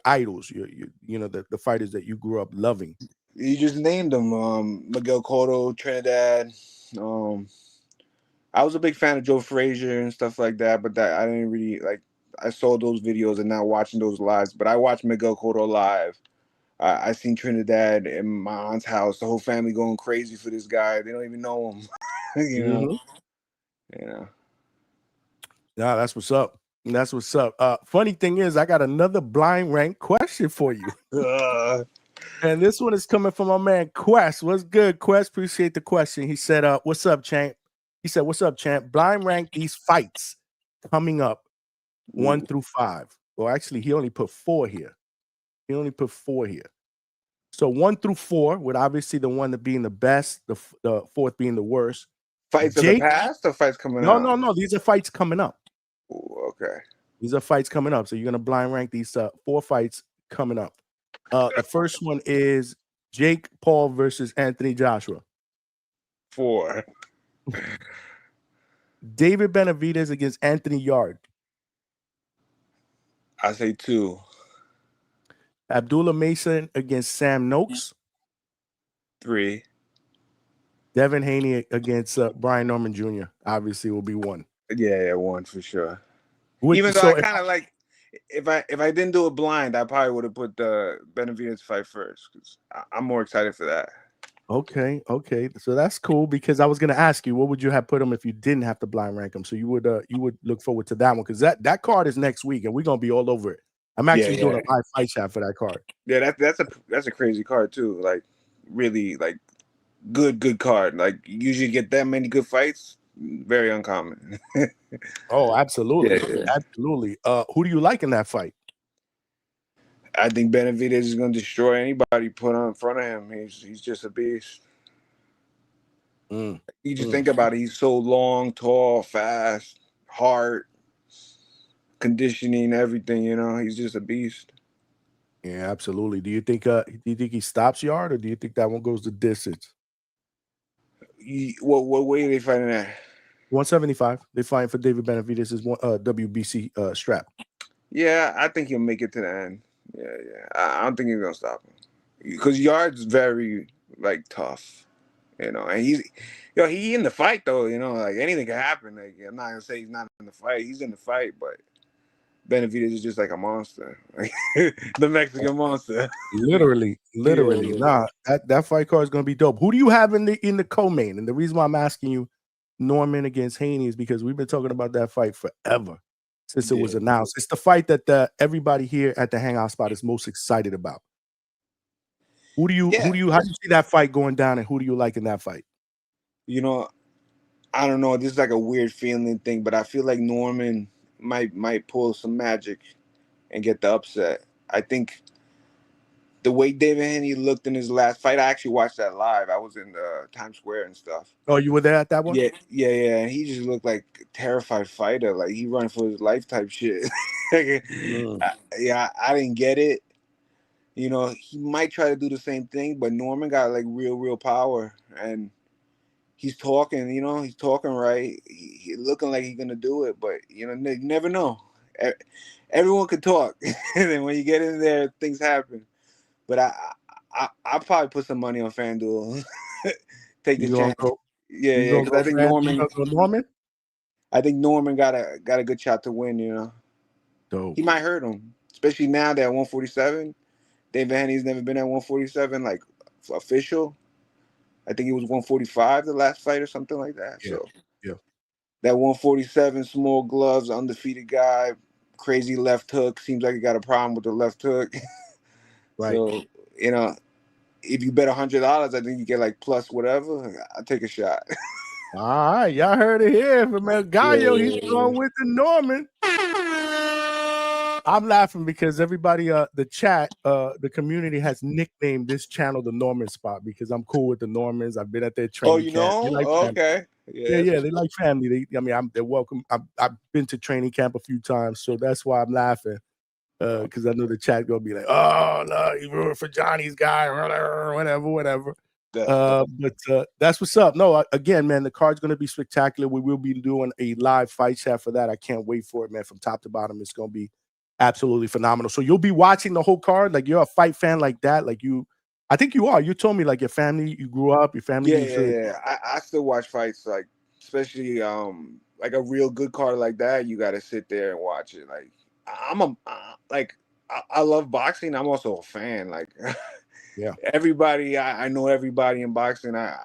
idols, you know the fighters that you grew up loving. You just named them. Miguel Cotto, Trinidad. I was a big fan of Joe Frazier and stuff like that, but that I didn't really like. I saw those videos and not watching those lives, but I watched Miguel Cotto live. I seen Trinidad in my aunt's house. The whole family going crazy for this guy. They don't even know him. you know. Mhm. You know. Nah, that's what's up. That's what's up. Funny thing is, I got another blind rank question for you. And this one is coming from my man Quest. What's good, Quest? Appreciate the question. He said, what's up, champ? He said, what's up, champ? Blind rank these fights coming up 1 through 5. Well, actually, he only put 4 here. He only put 4 here. So 1 through 4, with obviously the one that being the best, the fourth being the worst. Fights Jake, of the past or fights coming no, out? no. These are fights coming up. Ooh, okay. These are fights coming up. So you're gonna blind rank these 4 fights coming up. The first one is Jake Paul versus Anthony Joshua. 4. David Benavidez against Anthony Yard. I say 2. Abdullah Mason against Sam Noakes. 3. Devin Haney against Brian Norman Jr. Obviously will be 1. Yeah, 1 for sure. Even though I kind of like, if I didn't do it blind, I probably would have put the Benavidez fight first because I'm more excited for that. Okay. So that's cool because I was gonna ask you, what would you have put him if you didn't have to blind rank him? So you would look forward to that one because that card is next week and we're gonna be all over it. I'm actually doing a live fight chat for that card. Yeah, that's a crazy card too. Like really like good card. Like usually get that many good fights, very uncommon. Oh, absolutely. Yeah. Absolutely. Who do you like in that fight? I think Benavidez is going to destroy anybody put on in front of him. He's just a beast. You just think about it. He's so long, tall, fast, hard, conditioning, everything. You know, he's just a beast. Yeah, absolutely. Do you think he stops Yard or do you think that one goes the distance? What weight are they fighting at? 175. They're fighting for David Benavidez's WBC strap. Yeah, I think he'll make it to the end. Yeah. I don't think he's gonna stop him because Yard's very like tough, you know. And he in the fight though, you know. Like anything can happen. Like I'm not gonna say he's not in the fight. He's in the fight, but Benavidez is just like a monster, like the Mexican monster. Literally. Yeah. Nah, that fight card is gonna be dope. Who do you have in the co-main? And the reason why I'm asking you Norman against Haney is because we've been talking about that fight forever since it was announced. It's the fight that everybody here at the Hangout spot is most excited about. How do you see that fight going down, and who do you like in that fight? You know, I don't know. This is like a weird feeling thing, but I feel like Norman might pull some magic and get the upset. I think the way David Haney looked in his last fight, I actually watched that live. I was in Times Square and stuff. Oh, you were there at that one? Yeah. And he just looked like a terrified fighter. Like he run for his life type shit. I didn't get it. You know, he might try to do the same thing, but Norman got like real power. And he's talking, you know, he's talking right. He looking like he's going to do it, but, you know, you never know. Everyone can talk. And then when you get in there, things happen. But I'll probably put some money on FanDuel. Take the chance. Yeah, because I think Norman. I think Norman got a good shot to win. You know, dope. He might hurt him, especially now that 147. David Haney's never been at 147 like official. I think he was 145 the last fight or something like that. Yeah. That 147 small gloves, undefeated guy, crazy left hook. Seems like he got a problem with the left hook. Right. So, you know, if you bet $100, I think you get like plus whatever. I'll take a shot. All right, y'all heard it here from El Gallo. He's going with the Norman. I'm laughing because everybody, the chat, the community has nicknamed this channel the Norman Spot because I'm cool with the Normans. I've been at their training camp. Know? Like okay. Yeah, they like family. They're welcome. I've been to training camp a few times, so that's why I'm laughing. Because I know the chat gonna be like, "Oh no, you ruined for Johnny's guy," whatever. But that's what's up. No, again, man, the card's gonna be spectacular. We will be doing a live fight chat for that. I can't wait for it, man. From top to bottom, it's gonna be absolutely phenomenal. So you'll be watching the whole card. Like you're a fight fan like that. Like you, I think you are. You told me like your family, you grew up, your family. Yeah. I still watch fights, like especially like a real good card like that. You got to sit there and watch it. Like I'm a like I love boxing. I'm also a fan. Like Yeah. everybody, I know everybody in boxing. I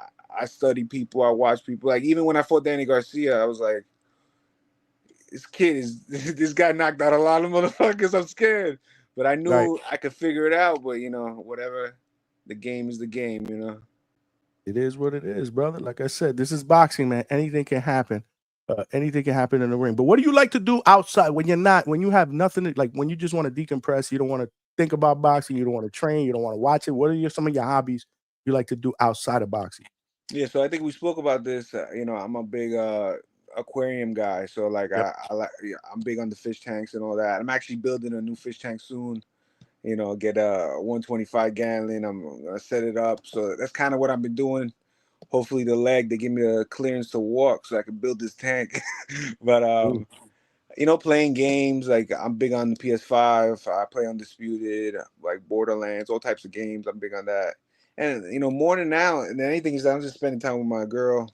study people. I watch people. Like even when I fought Danny Garcia, I was like, this guy knocked out a lot of motherfuckers. I'm scared, but I knew I could figure it out. But whatever, the game is the game. It is what it is, brother. Like I said, this is boxing, man. Anything can happen. Anything can happen in the ring. But what do you like to do outside when you have nothing to, like when you just want to decompress, you don't want to think about boxing, you don't want to train, you don't want to watch it? What are some of your hobbies you like to do outside of boxing? Yeah, so I think we spoke about this. I'm a big aquarium guy, so like Yep. I'm big on the fish tanks and all that. I'm actually building a new fish tank soon. Get a 125 gallon. I'm gonna set it up. So that's kind of what I've been doing. Hopefully the leg, they give me the clearance to walk so I can build this tank. But playing games, like I'm big on the PS5. I play Undisputed, like Borderlands, all types of games. I'm big on that. And more than anything is that I'm just spending time with my girl.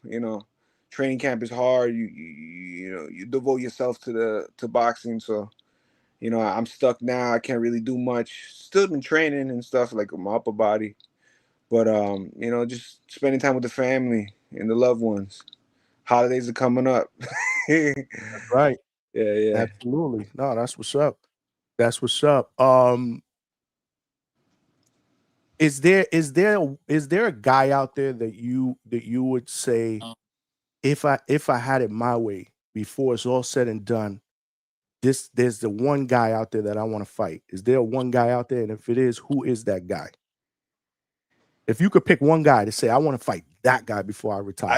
Training camp is hard. You devote yourself to boxing. So I'm stuck now. I can't really do much. Still been training and stuff like my upper body, but just spending time with the family and the loved ones. Holidays are coming up. Right. Yeah. Absolutely. No, that's what's up. That's what's up. Is there a guy out there that you would say, if I had it my way, before it's all said and done, there's the one guy out there that I want to fight? Is there one guy out there? And if it is, who is that guy? If you could pick one guy to say, I want to fight that guy before I retire.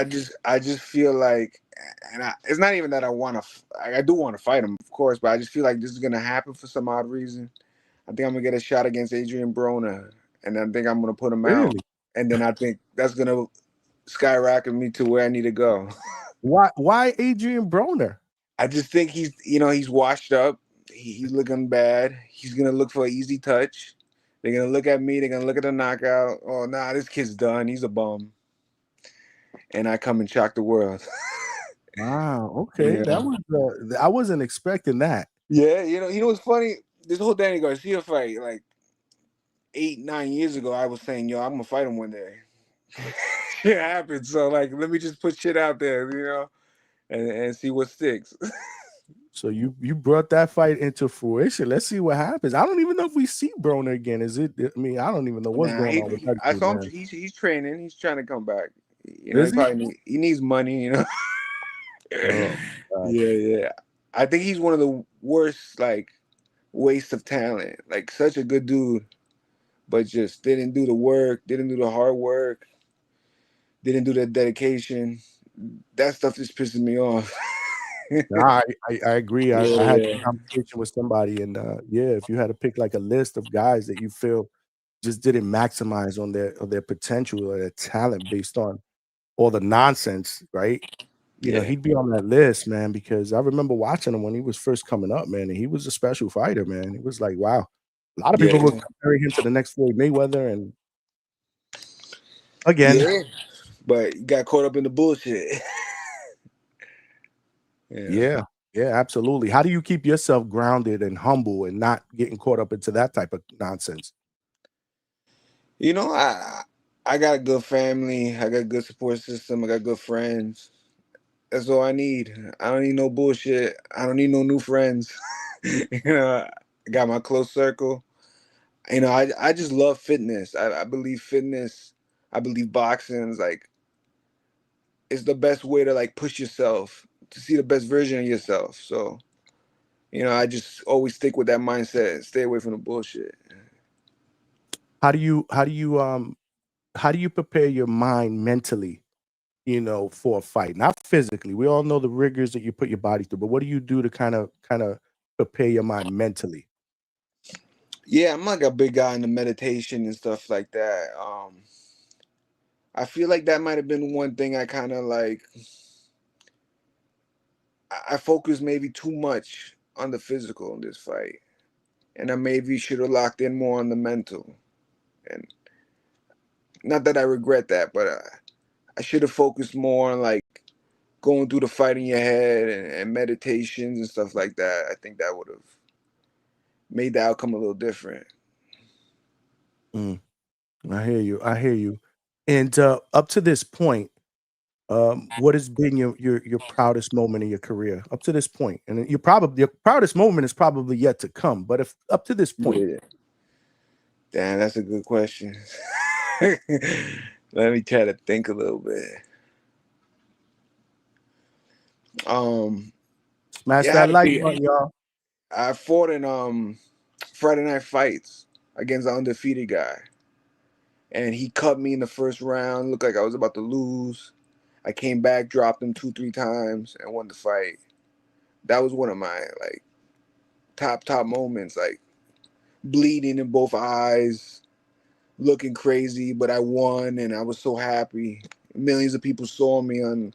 I just feel like, it's not even that I want to. I do want to fight him, of course, but I just feel like this is gonna happen for some odd reason. I think I'm gonna get a shot against Adrian Broner, and I think I'm gonna put him out, Really? and then I think that's gonna skyrocket me to where I need to go. Why Adrian Broner? I just think he's washed up. He's looking bad. He's gonna look for an easy touch. They're gonna look at me. They're gonna look at the knockout. Oh, nah, this kid's done. He's a bum. And I come and shock the world. Wow. Okay. Yeah. That was I wasn't expecting that. Yeah, what's funny? This whole Danny Garcia fight, like 8-9 years ago, I was saying, yo, I'm gonna fight him one day. It happened. So like, let me just put shit out there, and see what sticks. So you brought that fight into fruition. Let's see what happens. I don't even know if we see Broner again. Is it? I mean, I don't even know what's going on with that. I saw him. He's training. He's trying to come back. He needs money. Oh, yeah. I think he's one of the worst waste of talent. Like such a good dude, but just didn't do the work. Didn't do the hard work. Didn't do the dedication. That stuff just pisses me off. I agree. I had a conversation with somebody, and if you had to pick like a list of guys that you feel just didn't maximize on their potential or their talent based on all the nonsense, right? He'd be on that list, man, because I remember watching him when he was first coming up, man, and he was a special fighter, man. It was like, wow. A lot of people would compare him to the next Floyd Mayweather, and again, but you got caught up in the bullshit. Yeah, absolutely. How do you keep yourself grounded and humble and not getting caught up into that type of nonsense? I got a good family. I got a good support system. I got good friends. That's all I need. I don't need no bullshit. I don't need no new friends. I got my close circle. I just love fitness. I believe fitness. I believe boxing is it's the best way to push yourself to see the best version of yourself. So, I just always stick with that mindset and stay away from the bullshit. How do you prepare your mind mentally, for a fight? Not physically. We all know the rigors that you put your body through, but what do you do to kind of prepare your mind mentally? Yeah, I'm like a big guy into meditation and stuff like that. I feel like that might have been one thing I kind of like. I focused maybe too much on the physical in this fight, and I maybe should have locked in more on the mental. And not that I regret that, but I should have focused more on like going through the fight in your head and meditations and stuff like that. I think that would have made the outcome a little different. Mm, I hear you. I hear you. And up to this point, what has been your proudest moment in your career up to this point? And your proudest moment is probably yet to come. But if up to this point, Yeah. Damn, that's a good question. Let me try to think a little bit. smash It that had to like be. button, y'all. I fought in Friday Night Fights against an undefeated guy, and he cut me in the first round. Looked like I was about to lose. I came back, dropped him 2-3 times, and won the fight. That was one of my like top moments. Like bleeding in both eyes, looking crazy, but I won, and I was so happy. Millions of people saw me on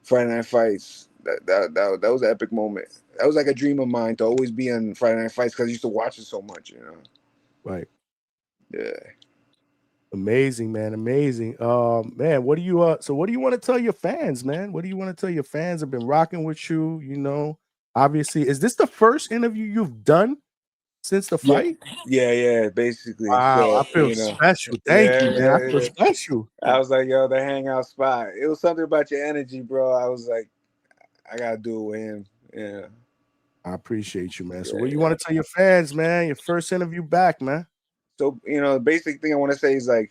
Friday Night Fights. That was an epic moment. That was like a dream of mine to always be on Friday Night Fights because I used to watch it so much, you know. Right. Yeah. Amazing, man. Amazing. Man, what do you so what do you want to tell your fans, man? What do you want to tell your fans have been rocking with you? You know, obviously, is this the first interview you've done since the Yeah. fight? Yeah, basically. Wow, So, I feel you know. special. Thank you, man. I feel Yeah. special. I was like, yo, the hangout spot. It was something about your energy, bro. I was like, I gotta do it with him. Yeah. I appreciate you, man. So what do you Yeah. want to tell your fans, man? Your first interview back, man. So, you know, the basic thing I want to say is like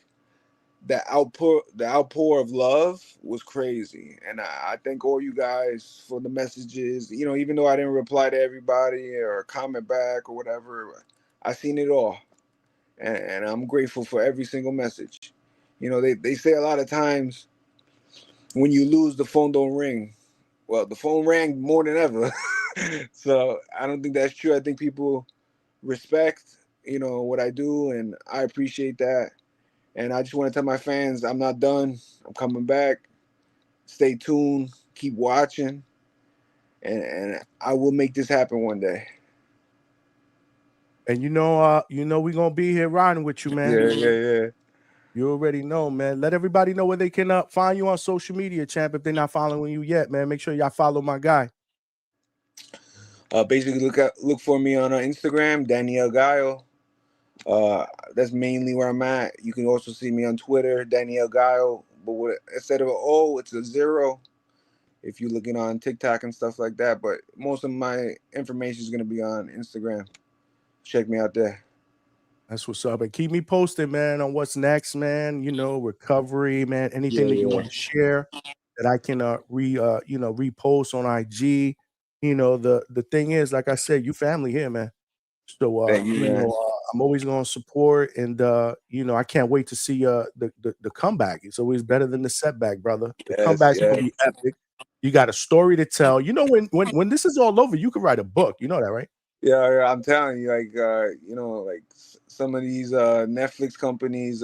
the outpour of love was crazy. And I thank all you guys for the messages. You know, even though I didn't reply to everybody or comment back or whatever, I seen it all. And I'm grateful for every single message. You know, they say a lot of times when you lose, the phone don't ring. Well, the phone rang more than ever. So I don't think that's true. I think people respect, you know, what I do, and I appreciate that. And I just want to tell my fans, I'm not done. I'm coming back. Stay tuned. Keep watching, and I will make this happen one day. And you know we're gonna be here riding with you, man. Yeah. You already know, man. Let everybody know where they can find you on social media, champ. If they're not following you yet, man, make sure y'all follow my guy. Basically, look for me on Instagram, Danny El Gallo. That's mainly where I'm at. You can also see me on Twitter, Danny El Gallo, but instead of an O, it's a 0. If you're looking on TikTok and stuff like that, but most of my information is gonna be on Instagram. Check me out there. That's what's up. And keep me posted, man, on what's next, man. You know, recovery, man. Anything that you want to share that I can repost on IG. You know, the thing is, like I said, you family here, man. So Thank you, man. I'm always gonna support, and I can't wait to see the comeback. It's always better than the setback, brother. The comeback's gonna be epic. You got a story to tell. You know, when this is all over, you could write a book. You know that, right? Yeah, I'm telling you, like, like some of these Netflix companies,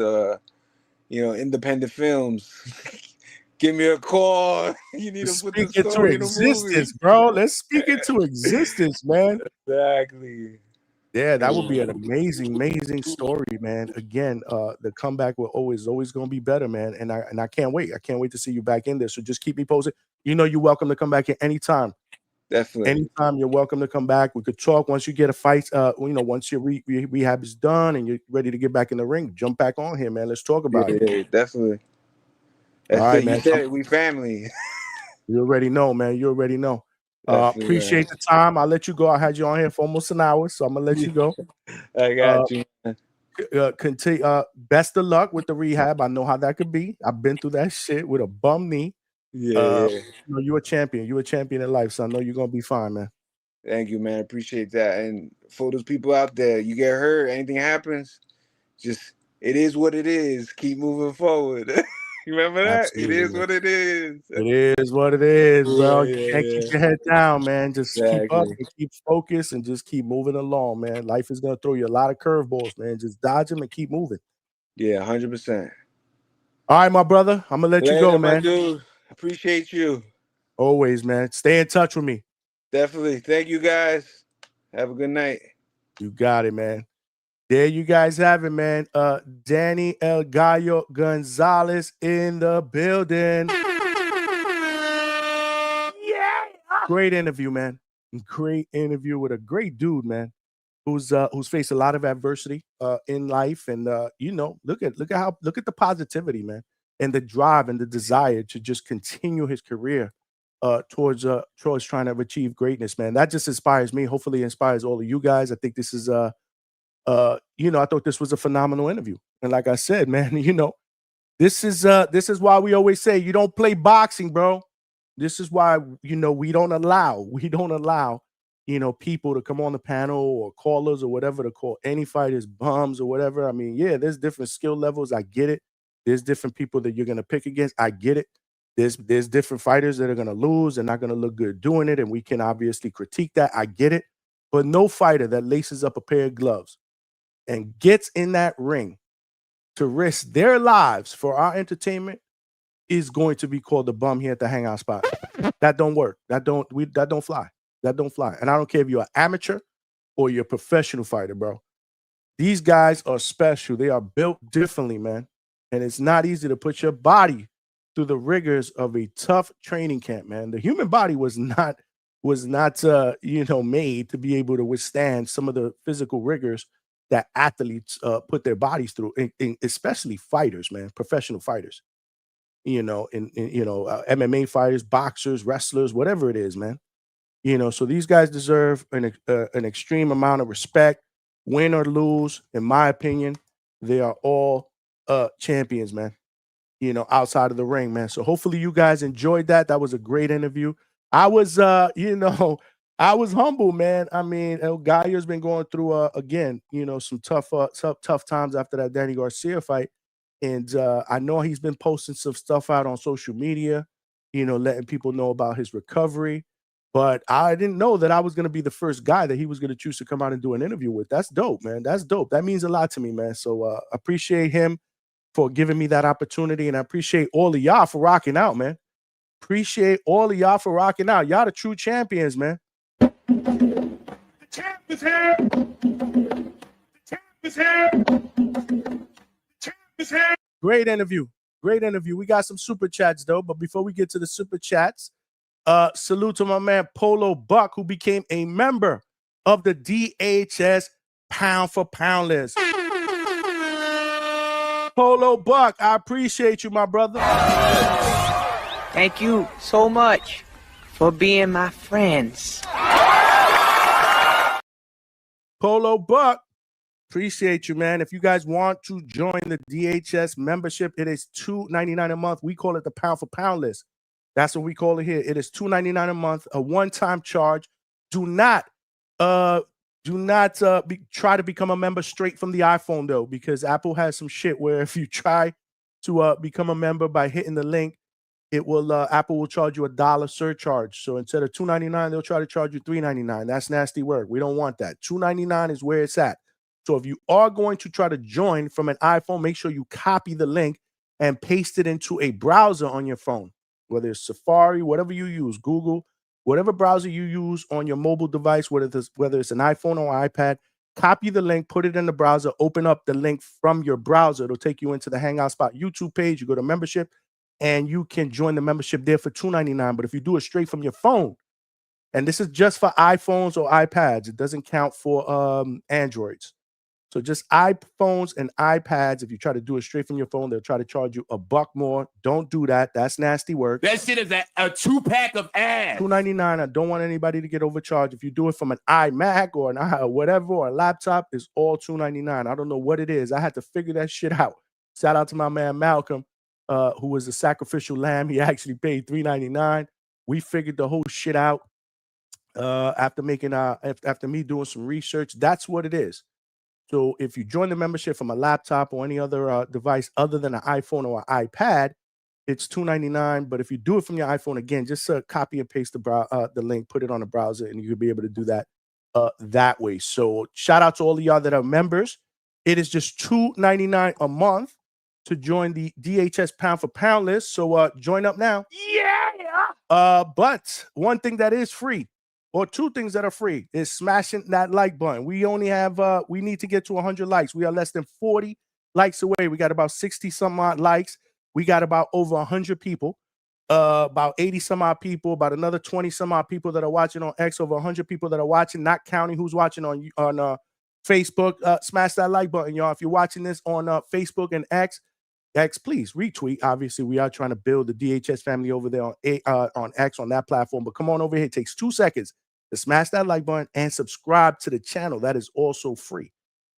independent films, give me a call. You need to put the Speak into story in a movie. existence, bro. Let's speak into existence, man. Exactly. Yeah, that would be an amazing, amazing story, man. Again, the comeback will always gonna be better, man. And I can't wait. I can't wait to see you back in there. So just keep me posted. You know, you're welcome to come back at any time. Definitely. Anytime you're welcome to come back. We could talk once you get a fight. Once your rehab is done and you're ready to get back in the ring, jump back on here, man. Let's talk about it. Yeah, definitely. All That's right, it. You man. said it. We family. You already know, man. You already know. Definitely, Appreciate the time. I'll let you go. I had you on here for almost an hour, so I'm gonna let you go. I got you. Continue. Best of luck with the rehab. I know how that could be. I've been through that shit with a bum knee. Yeah. You're a champion. You're a champion in life, so I know you're gonna be fine, man. Thank you, man. Appreciate that. And for those people out there, you get hurt, anything happens, just it is what it is. Keep moving forward. You remember that? Absolutely, It is man. what it is. It is what it is, bro. Yeah, Can't keep your head down, man. Just keep up Exactly. and keep focused and just keep moving along, man. Life is gonna throw you a lot of curveballs, man. Just dodge them and keep moving. Yeah, 100%. All right, my brother. I'm gonna let you go, Later, my man. dude. Appreciate you. Always, man. Stay in touch with me. Definitely. Thank you, guys. Have a good night. You got it, man. There you guys have it, man. Danny El Gallo Gonzalez in the building. Yeah. Great interview, man. Great interview with a great dude, man. Who's faced a lot of adversity in life, and you know, look at the positivity, man, and the drive and the desire to just continue his career towards trying to achieve greatness, man. That just inspires me. Hopefully, it inspires all of you guys. I think this is you know, I thought this was a phenomenal interview, and like I said, man, you know, this is why we always say you don't play boxing, bro. This is why, you know, we don't allow you know, people to come on the panel or callers or whatever to call any fighters bums or whatever. I mean, yeah, there's different skill levels. I get it. There's different people that you're gonna pick against. I get it. There's different fighters that are gonna lose and not gonna look good doing it, and we can obviously critique that. I get it. But no fighter that laces up a pair of gloves and gets in that ring to risk their lives for our entertainment is going to be called a bum here at the Hangout spot. That don't work. That don't fly. That don't fly. And I don't care if you're an amateur or you're a professional fighter, bro. These guys are special. They are built differently, man. And it's not easy to put your body through the rigors of a tough training camp, man. The human body was not you know, made to be able to withstand some of the physical rigors that athletes put their bodies through, especially fighters, man, professional fighters. You know, in you know, MMA fighters, boxers, wrestlers, whatever it is, man. You know, so these guys deserve an extreme amount of respect, win or lose. In my opinion, they are all champions, man. You know, outside of the ring, man. So hopefully you guys enjoyed that. That was a great interview. I was, you know, I was humble, man. I mean, El Gallo's been going through again, you know, some tough times after that Danny Garcia fight. And I know he's been posting some stuff out on social media, you know, letting people know about his recovery. But I didn't know that I was going to be the first guy that he was going to choose to come out and do an interview with. That's dope, man. That's dope. That means a lot to me, man. So appreciate him for giving me that opportunity. And I appreciate all of y'all for rocking out, man. Appreciate all of y'all for rocking out. Y'all the true champions, man. The champ is here. The champ is here. The champ is here. Great interview. Great interview. We got some super chats, though. But before we get to the super chats, salute to my man Polo Buck, who became a member of the DHS pound for pound list. Polo Buck, I appreciate you, my brother. Thank you so much for being my friends. Polo Buck, appreciate you, man. If you guys want to join the DHS membership, it is $2.99 a month. We call it the pound for pound list. That's what we call it here. It is $2.99 a month, a one-time charge. Do not try to become a member straight from the iPhone, though, because Apple has some shit where if you try to become a member by hitting the link, it will Apple will charge you $1 surcharge. So instead of $2.99, they'll try to charge you $3.99. That's nasty work. We don't want that. $2.99 is where it's at. So if you are going to try to join from an iPhone, make sure you copy the link and paste it into a browser on your phone, whether it's Safari, whatever you use, Google, whatever browser you use on your mobile device, whether it's an iPhone or iPad, copy the link, put it in the browser, open up the link from your browser. It'll take you into the Hangout Spot YouTube page. You go to membership, and you can join the membership there for $2.99. But if you do it straight from your phone, and this is just for iPhones or iPads, it doesn't count for Androids. So just iPhones and iPads, if you try to do it straight from your phone, they'll try to charge you $1 more. Don't do that. That's nasty work. That shit is a 2-pack of ass. $2.99. I don't want anybody to get overcharged. If you do it from an iMac or an whatever or a laptop, it's all $2.99. I don't know what it is. I had to figure that shit out. Shout out to my man Malcolm, who was a sacrificial lamb. He actually paid $3.99. We figured the whole shit out after me doing some research. That's what it is. So if you join the membership from a laptop or any other device other than an iPhone or an iPad, It's $2.99. But if you do it from your iPhone, again, just copy and paste the link, put it on the browser, and you'll be able to do that that way. So shout out to all of y'all that are members. It is just $2.99 a month to join the DHS pound for pound list. So join up now. Yeah. But one thing that is free, or two things that are free, is smashing that like button. We only have we need to get to 100 likes. We are less than 40 likes away. We got about 60 some odd likes. We got about over 100 people, about 80 some odd people, about another 20 some odd people that are watching on X, over 100 people that are watching, not counting who's watching on Facebook. Smash that like button, y'all. If you're watching this on Facebook and X, please retweet. Obviously, we are trying to build the DHS family over there on X, on that platform. But come on over here. It takes 2 seconds to smash that like button and subscribe to the channel. That is also free.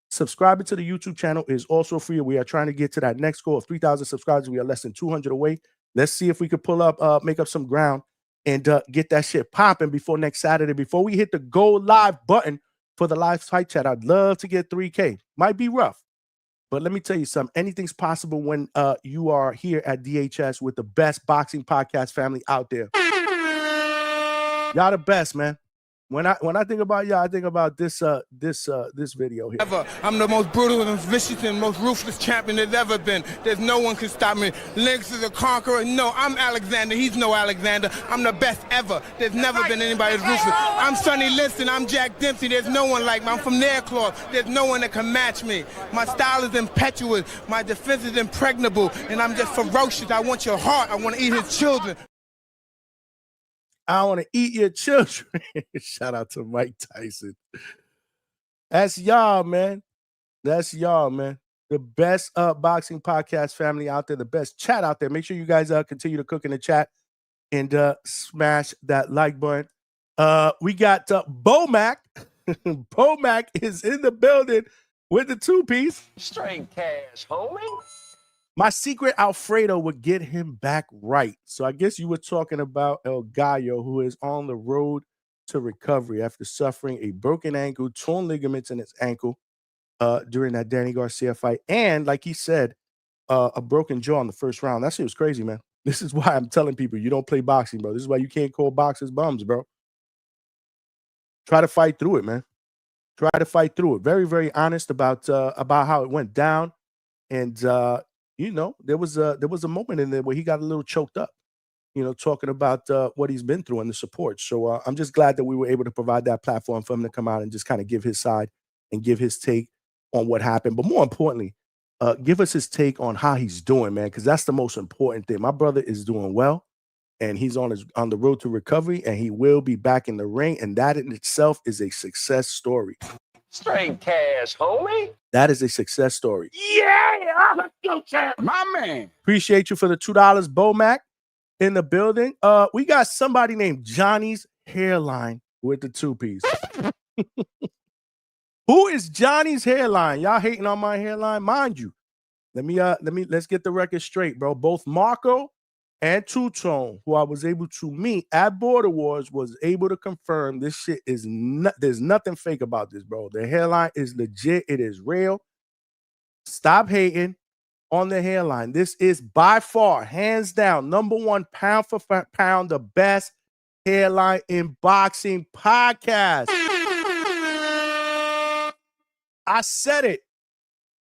Subscribing to the YouTube channel is also free. We are trying to get to that next goal of 3,000 subscribers. We are less than 200 away. Let's see if we could pull up, make up some ground, and get that shit popping before next Saturday. Before we hit the go live button for the live fight chat, I'd love to get 3K. Might be rough, but let me tell you something. Anything's possible when you are here at DHS with the best boxing podcast family out there. Y'all the best, man. When I think about y'all, I think about this video here. I'm the most brutal and vicious and most ruthless champion there's ever been. There's no one can stop me. Lynx is a conqueror. No, I'm Alexander. He's no Alexander. I'm the best ever. There's never been anybody as ruthless. I'm Sonny Liston. I'm Jack Dempsey. There's no one like me. I'm from Nairclaw. There's no one that can match me. My style is impetuous. My defense is impregnable. And I'm just ferocious. I want your heart. I want to eat his children. I want to eat your children. Shout out to Mike Tyson. That's y'all, man. That's y'all, man. The best boxing podcast family out there, the best chat out there. Make sure you guys continue to cook in the chat and smash that like button. We got Bomac. Bomac is in the building with the two-piece. Straight cash, homie. My secret Alfredo would get him back right. So I guess you were talking about El Gallo, who is on the road to recovery after suffering a broken ankle, torn ligaments in his ankle during that Danny Garcia fight. And like he said, a broken jaw in the first round. That shit was crazy, man. This is why I'm telling people you don't play boxing, bro. This is why you can't call boxers bums, bro. Try to fight through it, man. Try to fight through it. Very, very honest about how it went down. And you know, there was a moment in there where he got a little choked up, you know, talking about what he's been through and the support. So I'm just glad that we were able to provide that platform for him to come out and just kind of give his side and give his take on what happened. But more importantly, give us his take on how he's doing, man, because that's the most important thing. My brother is doing well, and he's on the road to recovery, and he will be back in the ring. And that in itself is a success story. Straight cash, homie. That is a success story. Yeah, let's go, champ. My man. Appreciate you for the $2, Bomac, in the building. We got somebody named Johnny's Hairline with the two-piece. Who is Johnny's Hairline? Y'all hating on my hairline? Mind you, let's get the record straight, bro. Both Marco and Two-Tone, who I was able to meet at Border Wars, was able to confirm this shit is there's nothing fake about this, bro. The hairline is legit. It is real. Stop hating on the hairline. This is by far, hands down, #1 pound for pound, the best hairline in boxing podcast. I said it.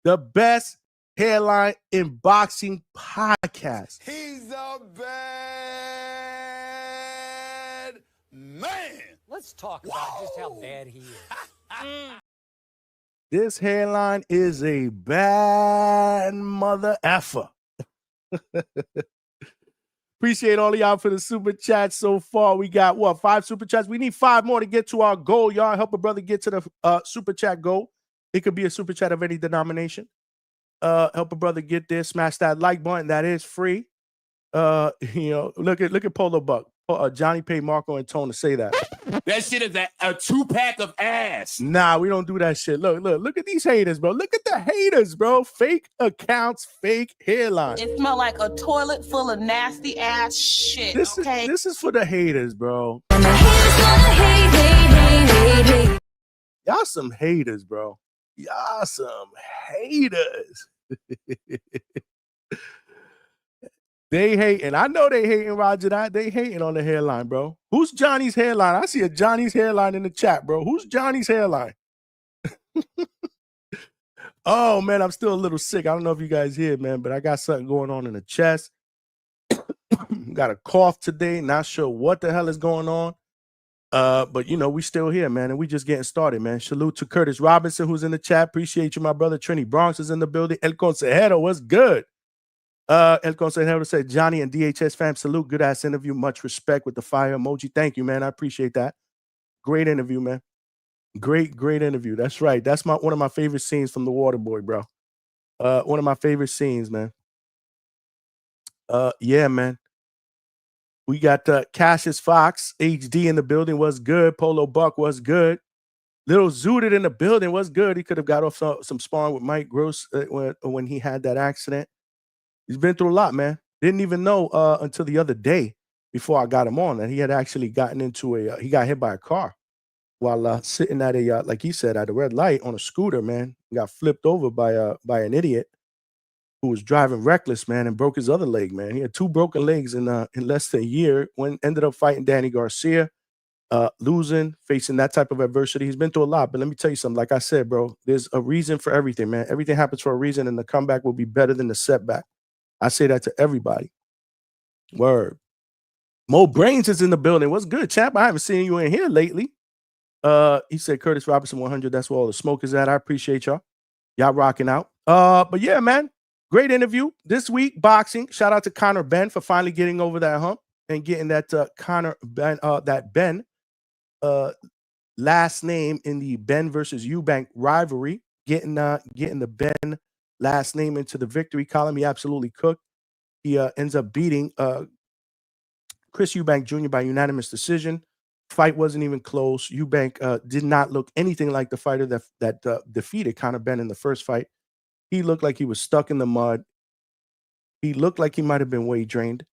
The best hairline in boxing podcast. He's a bad man. Let's talk about just how bad he is. This hairline is a bad mother effer. Appreciate all of y'all for the super chats so far. We got, 5 super chats? We need 5 more to get to our goal. Y'all help a brother get to the super chat goal. It could be a super chat of any denomination. Help a brother get there. Smash that like button. That is free. You know, look at Polo Buck. Johnny paid Marco and Tone to say that. That shit is a 2-pack of ass. Nah, we don't do that shit. Look at these haters, bro. Look at the haters, bro. Fake accounts, fake hairline. It smelled like a toilet full of nasty ass shit. This is for the haters, bro. Y'all some haters, bro. Y'all some haters. They hating. I know they hating, Roger. That they hating on the hairline, bro. Who's Johnny's hairline? I see a Johnny's hairline in the chat, bro. Who's Johnny's hairline? Oh man, I'm still a little sick. I don't know if you guys hear, man, but I got something going on in the chest. Got a cough today. Not sure what the hell is going on. But you know, we still here, man, and we just getting started, man. Salute to Curtis Robinson, who's in the chat. Appreciate you, my brother. Trini Bronx is in the building. El Consejero, what's good? El Consejero said, Johnny and DHS fam, salute. Good ass interview. Much respect with the fire emoji. Thank you, man. I appreciate that. Great interview, man. Great interview. That's right. That's one of my favorite scenes from The Waterboy, bro. One of my favorite scenes, man. Yeah, man. We got Cassius Fox, HD in the building. Was good. Polo Buck was good. Little Zooted in the building was good. He could have got off some sparring with Mike Gross when he had that accident. He's been through a lot, man. Didn't even know until the other day before I got him on that he had actually gotten into he got hit by a car while sitting at a, like he said, at a red light on a scooter, man. He got flipped over by an idiot who was driving reckless, man, and broke his other leg, man. He had 2 broken legs in less than a year. Ended up fighting Danny Garcia, losing, facing that type of adversity. He's been through a lot, but let me tell you something. Like I said, bro, there's a reason for everything, man. Everything happens for a reason, and the comeback will be better than the setback. I say that to everybody. Word. Mo Brains is in the building. What's good, champ? I haven't seen you in here lately. He said Curtis Robinson 100. That's where all the smoke is at. I appreciate y'all. Y'all rocking out. But yeah, man. Great interview this week. Boxing. Shout out to Conor Benn for finally getting over that hump and getting that Conor Benn, that Benn last name in the Benn versus Eubank rivalry. Getting the Benn last name into the victory column. He absolutely cooked. He ends up beating Chris Eubank Jr. by unanimous decision. Fight wasn't even close. Eubank did not look anything like the fighter that defeated Conor Benn in the first fight. He looked like he was stuck in the mud. He looked like he might have been weight drained.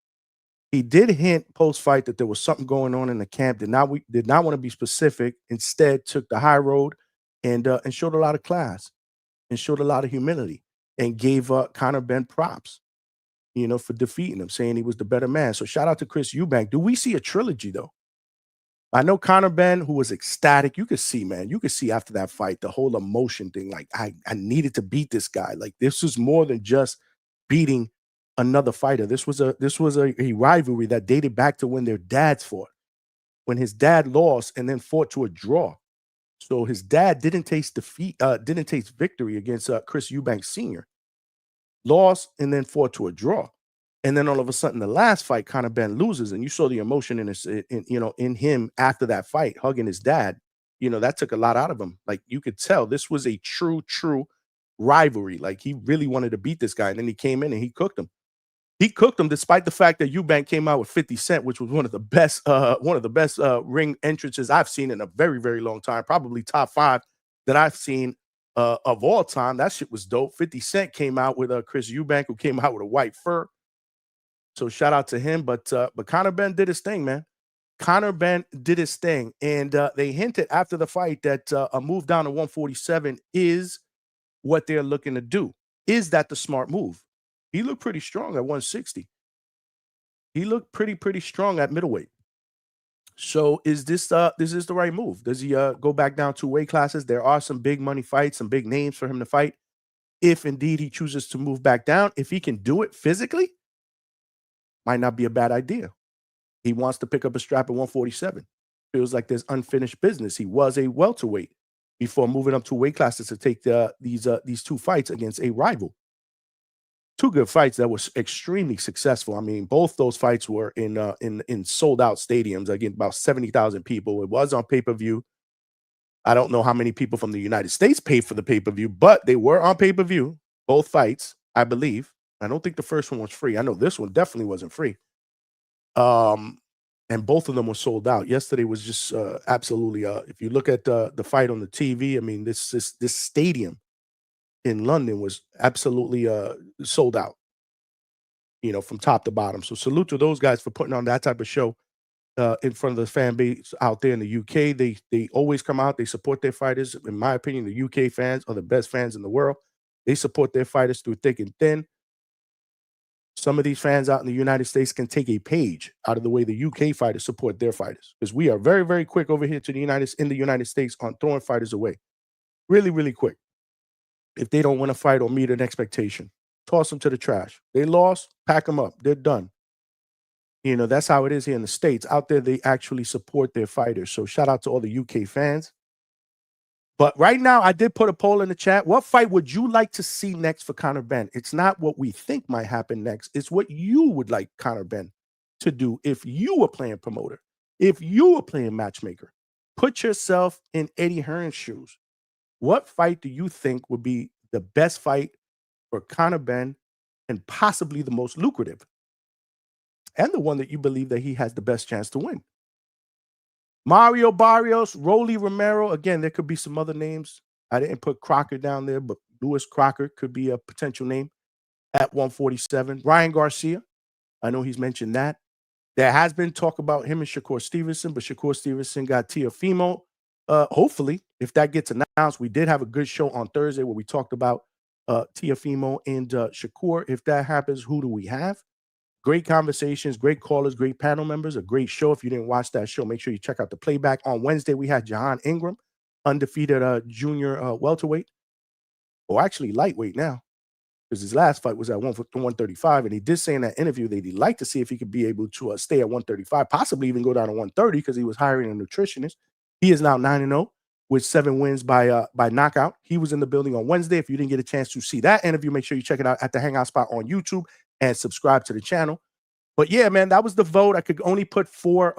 He did hint post-fight that there was something going on in the camp. Did not want to be specific. Instead, took the high road and showed a lot of class and showed a lot of humility and gave Conor Benn props, you know, for defeating him, saying he was the better man. So shout out to Chris Eubank. Do we see a trilogy though? I know Conor Benn, who was ecstatic. You could see, man. You could see after that fight the whole emotion thing. Like I needed to beat this guy. Like this was more than just beating another fighter. This was a rivalry that dated back to when their dads fought. When his dad lost and then fought to a draw. So his dad didn't taste victory against Chris Eubank Sr. Lost and then fought to a draw. And then all of a sudden, the last fight, Conor Benn loses, and you saw the emotion in him after that fight, hugging his dad. You know, that took a lot out of him. Like you could tell, this was a true rivalry. Like he really wanted to beat this guy, and then he came in and he cooked him. He cooked him, despite the fact that Eubank came out with 50 Cent, which was one of the best ring entrances I've seen in a very, very long time. Probably top 5 that I've seen of all time. That shit was dope. 50 Cent came out with Chris Eubank, who came out with a white fur. So shout out to him. But Conor Benn did his thing, man. Conor Benn did his thing. And they hinted after the fight that a move down to 147 is what they're looking to do. Is that the smart move? He looked pretty strong at 160. He looked pretty strong at middleweight. So is this the right move? Does he go back down 2 weight classes? There are some big money fights, some big names for him to fight. If indeed he chooses to move back down, if he can do it physically, might not be a bad idea. He wants to pick up a strap at 147. Feels like there's unfinished business. He was a welterweight before moving up 2 weight classes to take these 2 fights against a rival. 2 good fights that was extremely successful. I mean, both those fights were in sold out stadiums, again, about 70,000 people. It was on pay-per-view. I don't know how many people from the United States paid for the pay-per-view, but they were on pay-per-view, both fights, I believe. I don't think the first one was free. I know this one definitely wasn't free. And both of them were sold out. Yesterday was just absolutely. If you look at the fight on the TV, I mean, this stadium in London was absolutely sold out. You know, from top to bottom. So salute to those guys for putting on that type of show in front of the fan base out there in the UK. They always come out. They support their fighters. In my opinion, the UK fans are the best fans in the world. They support their fighters through thick and thin. some of these fans out in the United States can take a page out of the way the UK fighters support their fighters, because we are very, very quick over here to the United States on throwing fighters away. Really, really quick. If they don't win a fight or meet an expectation, toss them to the trash. They lost, pack them up. They're done. You know, that's how it is here in the States. Out there, they actually support their fighters. So shout out to all the UK fans. But right now, I did put a poll in the chat. What fight would you like to see next for Conor Benn? It's not what we think might happen next. It's what you would like Conor Benn to do if you were playing promoter, if you were playing matchmaker. Put yourself in Eddie Hearn's shoes. What fight do you think would be the best fight for Conor Benn and possibly the most lucrative? And the one that you believe that he has the best chance to win? Mario Barrios, Rolly Romero. Again, there could be some other names. I didn't put Crocker down there, but Lewis Crocker could be a potential name at 147. Ryan Garcia, I know he's mentioned that. There has been talk about him and Shakur Stevenson, but Shakur Stevenson got Teofimo. Hopefully, if that gets announced, we did have a good show on Thursday where we talked about Teofimo and Shakur. If that happens, who do we have? Great conversations, great callers, great panel members, a great show. If you didn't watch that show, make sure you check out the playback. On Wednesday, we had Jahan Ingram, undefeated junior welterweight, or actually lightweight now, because his last fight was at 135, and he did say in that interview that he'd like to see if he could be able to stay at 135, possibly even go down to 130, because he was hiring a nutritionist. He is now 9-0 with 7 wins by knockout. He was in the building on Wednesday. If you didn't get a chance to see that interview, make sure you check it out at the Hangout spot on YouTube and subscribe to the channel. But yeah, man, that was the vote. I could only put four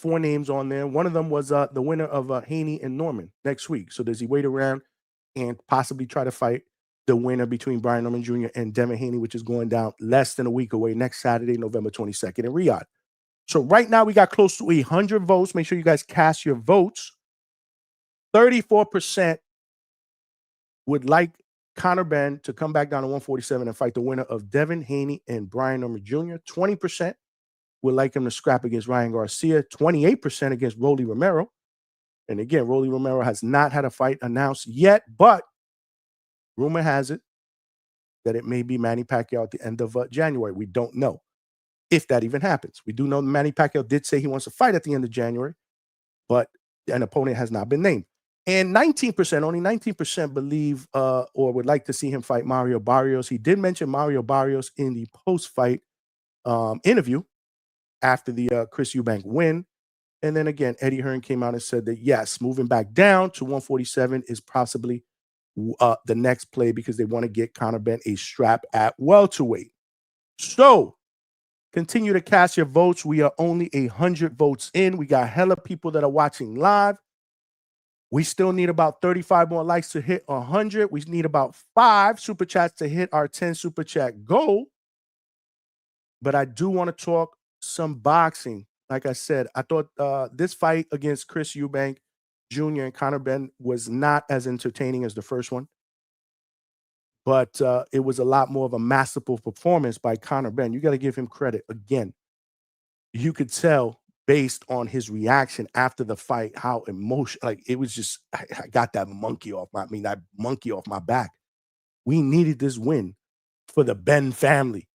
names on there. One of them was the winner of Haney and Norman next week. So does he wait around and possibly try to fight the winner between Brian Norman Jr. and Devin Haney, which is going down less than a week away next Saturday, November 22nd in Riyadh. So right now we got close to 100 votes. Make sure you guys cast your votes. 34% would like Conor Benn to come back down to 147 and fight the winner of Devin Haney and Brian Norman Jr. 20% would like him to scrap against Ryan Garcia. 28% against Rolly Romero. And again, Rolly Romero has not had a fight announced yet, but rumor has it that it may be Manny Pacquiao at the end of January. We don't know if that even happens. We do know Manny Pacquiao did say he wants to fight at the end of January, but an opponent has not been named. And 19%, only 19% believe or would like to see him fight Mario Barrios. He did mention Mario Barrios in the post-fight interview after the Chris Eubank win. And then again, Eddie Hearn came out and said that, yes, moving back down to 147 is possibly the next play because they want to get Conor Benn a strap at welterweight. So continue to cast your votes. We are only 100 votes in. We got hella people that are watching live. We still need about 35 more likes to hit 100. We need about 5 super chats to hit our 10 super chat goal. But I do want to talk some boxing. Like I said, I thought this fight against Chris Eubank Jr. and Conor Benn was not as entertaining as the first one. But it was a lot more of a masterful performance by Conor Benn. You got to give him credit. Again, you could tell based on his reaction after the fight, how emotional, like it was just, I got that monkey off my back. We needed this win for the Benn family.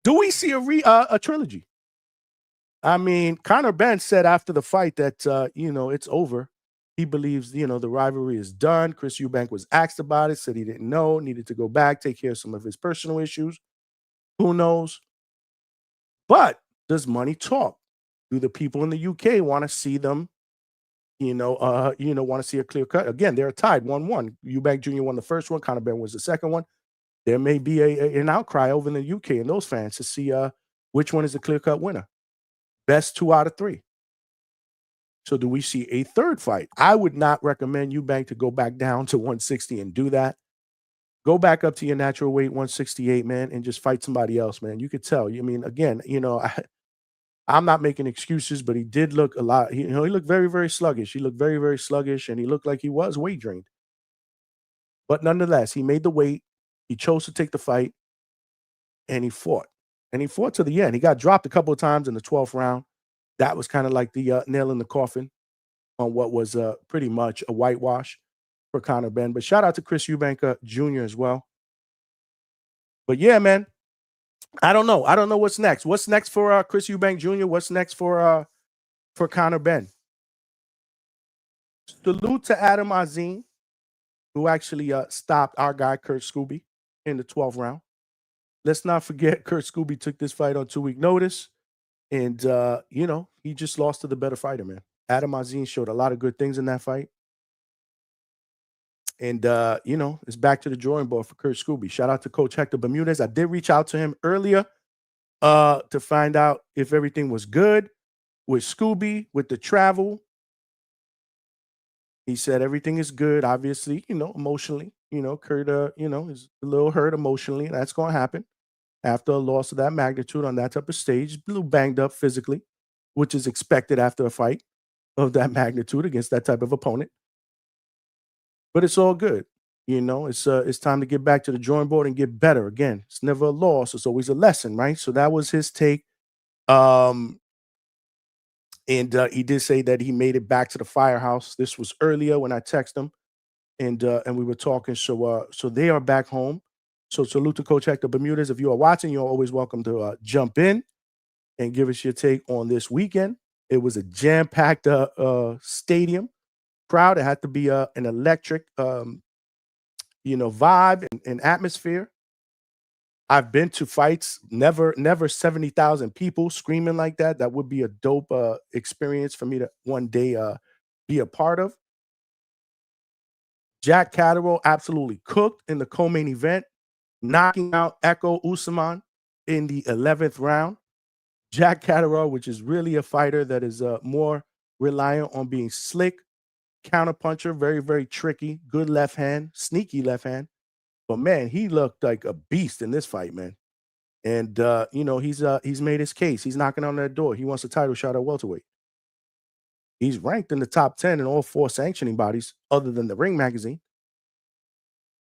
Do we see a trilogy? I mean, Conor Benn said after the fight that, it's over. He believes, the rivalry is done. Chris Eubank was asked about it, said he didn't know, needed to go back, take care of some of his personal issues. Who knows? But does money talk? Do the people in the UK want to see them, want to see a clear cut? Again, they're tied 1-1. Eubank Jr. won the first one. Conor Benn was the second one. There may be an outcry over in the UK and those fans to see which one is the clear-cut winner. Best 2 out of 3. So do we see a third fight? I would not recommend Eubank to go back down to 160 and do that. Go back up to your natural weight, 168, man, and just fight somebody else, man. You could tell. I mean, again, I'm not making excuses, but he did look a lot. He looked very, very sluggish. He looked very, very sluggish, and he looked like he was weight drained. But nonetheless, he made the weight. He chose to take the fight, and he fought. And he fought to the end. He got dropped a couple of times in the 12th round. That was kind of like the nail in the coffin on what was pretty much a whitewash. for Conor Benn. But shout out to Chris Eubank Jr. as well. But yeah, man, I don't know. I don't know what's next. What's next for Chris Eubank Jr.? What's next for Conor Benn? Salute to Adam Azim, who actually stopped our guy Kurt Scooby in the 12th round. Let's not forget Kurt Scooby took this fight on 2-week notice. And, you know, he just lost to the better fighter, man. Adam Azim showed a lot of good things in that fight. And, you know, it's back to the drawing board for Kurt Scooby. Shout out to Coach Hector Bermudez. I did reach out to him earlier to find out if everything was good with Scooby, with the travel. He said everything is good, obviously, you know, emotionally. You know, Kurt, you know, is a little hurt emotionally. That's going to happen after a loss of that magnitude on that type of stage. A little banged up physically, which is expected after a fight of that magnitude against that type of opponent. But it's all good. You know, it's time to get back to the drawing board and get better. Again, it's never a loss. It's always a lesson, right? So that was his take. And he did say that he made it back to the firehouse. This was earlier when I texted him, and we were talking. So they are back home. So salute to Coach Hector Bermudez. If you are watching, you're always welcome to jump in and give us your take on this weekend. It was a jam-packed stadium crowd. It had to be an electric, you know, vibe and atmosphere. I've been to fights, never 70,000 people screaming like that. That would be a dope experience for me to one day be a part of. Jack Catterall absolutely cooked in the co-main event, knocking out Echo Usman in the 11th round. Jack Catterall, which is really a fighter that is more reliant on being slick, counterpuncher, very, very tricky, good left hand, sneaky left hand. But man, he looked like a beast in this fight, man. And you know, he's made his case. He's knocking on that door. He wants a title shot at welterweight. He's ranked in the top 10 in all 4 sanctioning bodies, other than the Ring Magazine.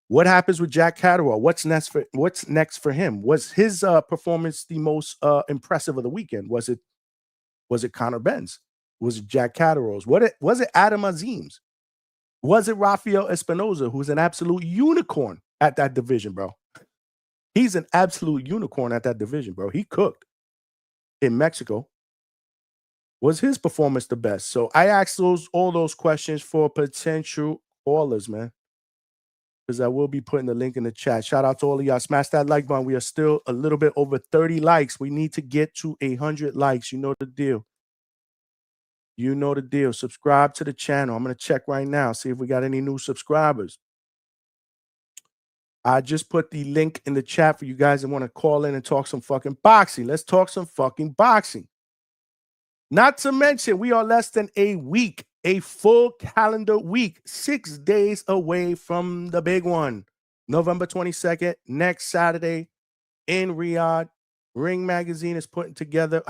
What happens with Jack Catterall? What's next for him? Was his performance the most impressive of the weekend? Was it Conor Benn's? Was it Jack Catterall's? Was it Adam Azim's? Was it Rafael Espinoza, who's an absolute unicorn at that division, bro? He's an absolute unicorn at that division, bro. He cooked in Mexico. Was his performance the best? So I asked all those questions for potential callers, man, because I will be putting the link in the chat. Shout out to all of y'all. Smash that like button. We are still a little bit over 30 likes. We need to get to 100 likes. You know the deal. You know the deal. Subscribe to the channel. I'm going to check right now, see if we got any new subscribers. I just put the link in the chat for you guys that want to call in and talk some fucking boxing. Let's talk some fucking boxing. Not to mention, we are less than a week, a full calendar week, 6 days away from the big one. November 22nd, next Saturday in Riyadh. Ring Magazine has put together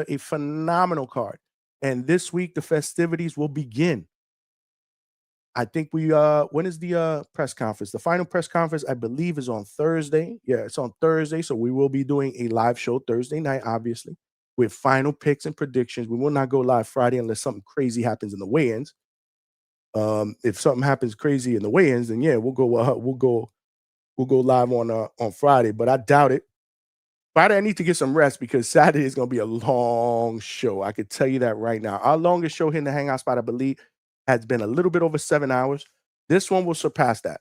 a phenomenal card. And this week, the festivities will begin. I think when is the press conference? The final press conference, I believe, is on Thursday. Yeah, it's on Thursday. So we will be doing a live show Thursday night, obviously, with final picks and predictions. We will not go live Friday unless something crazy happens in the weigh-ins. If something happens crazy in the weigh-ins, then yeah, we'll go live on Friday. But I doubt it. Friday, I need to get some rest because Saturday is going to be a long show. I could tell you that right now. Our longest show here in the Hangout spot, I believe, has been a little bit over 7 hours. This one will surpass that.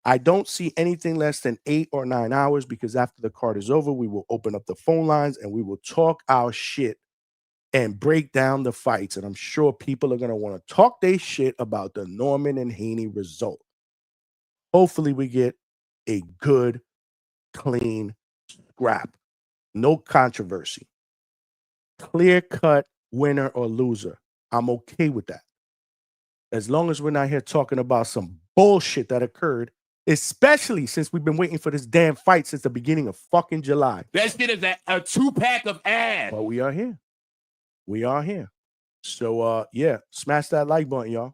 I don't see anything less than 8 or 9 hours because after the card is over, we will open up the phone lines and we will talk our shit and break down the fights. And I'm sure people are going to want to talk their shit about the Norman and Haney result. Hopefully we get a good, clean scrap. No controversy. Clear-cut winner or loser. I'm okay with that. As long as we're not here talking about some bullshit that occurred, especially since we've been waiting for this damn fight since the beginning of fucking July. That shit is a 2-pack of ass. But we are here. We are here. So, yeah, smash that like button, y'all.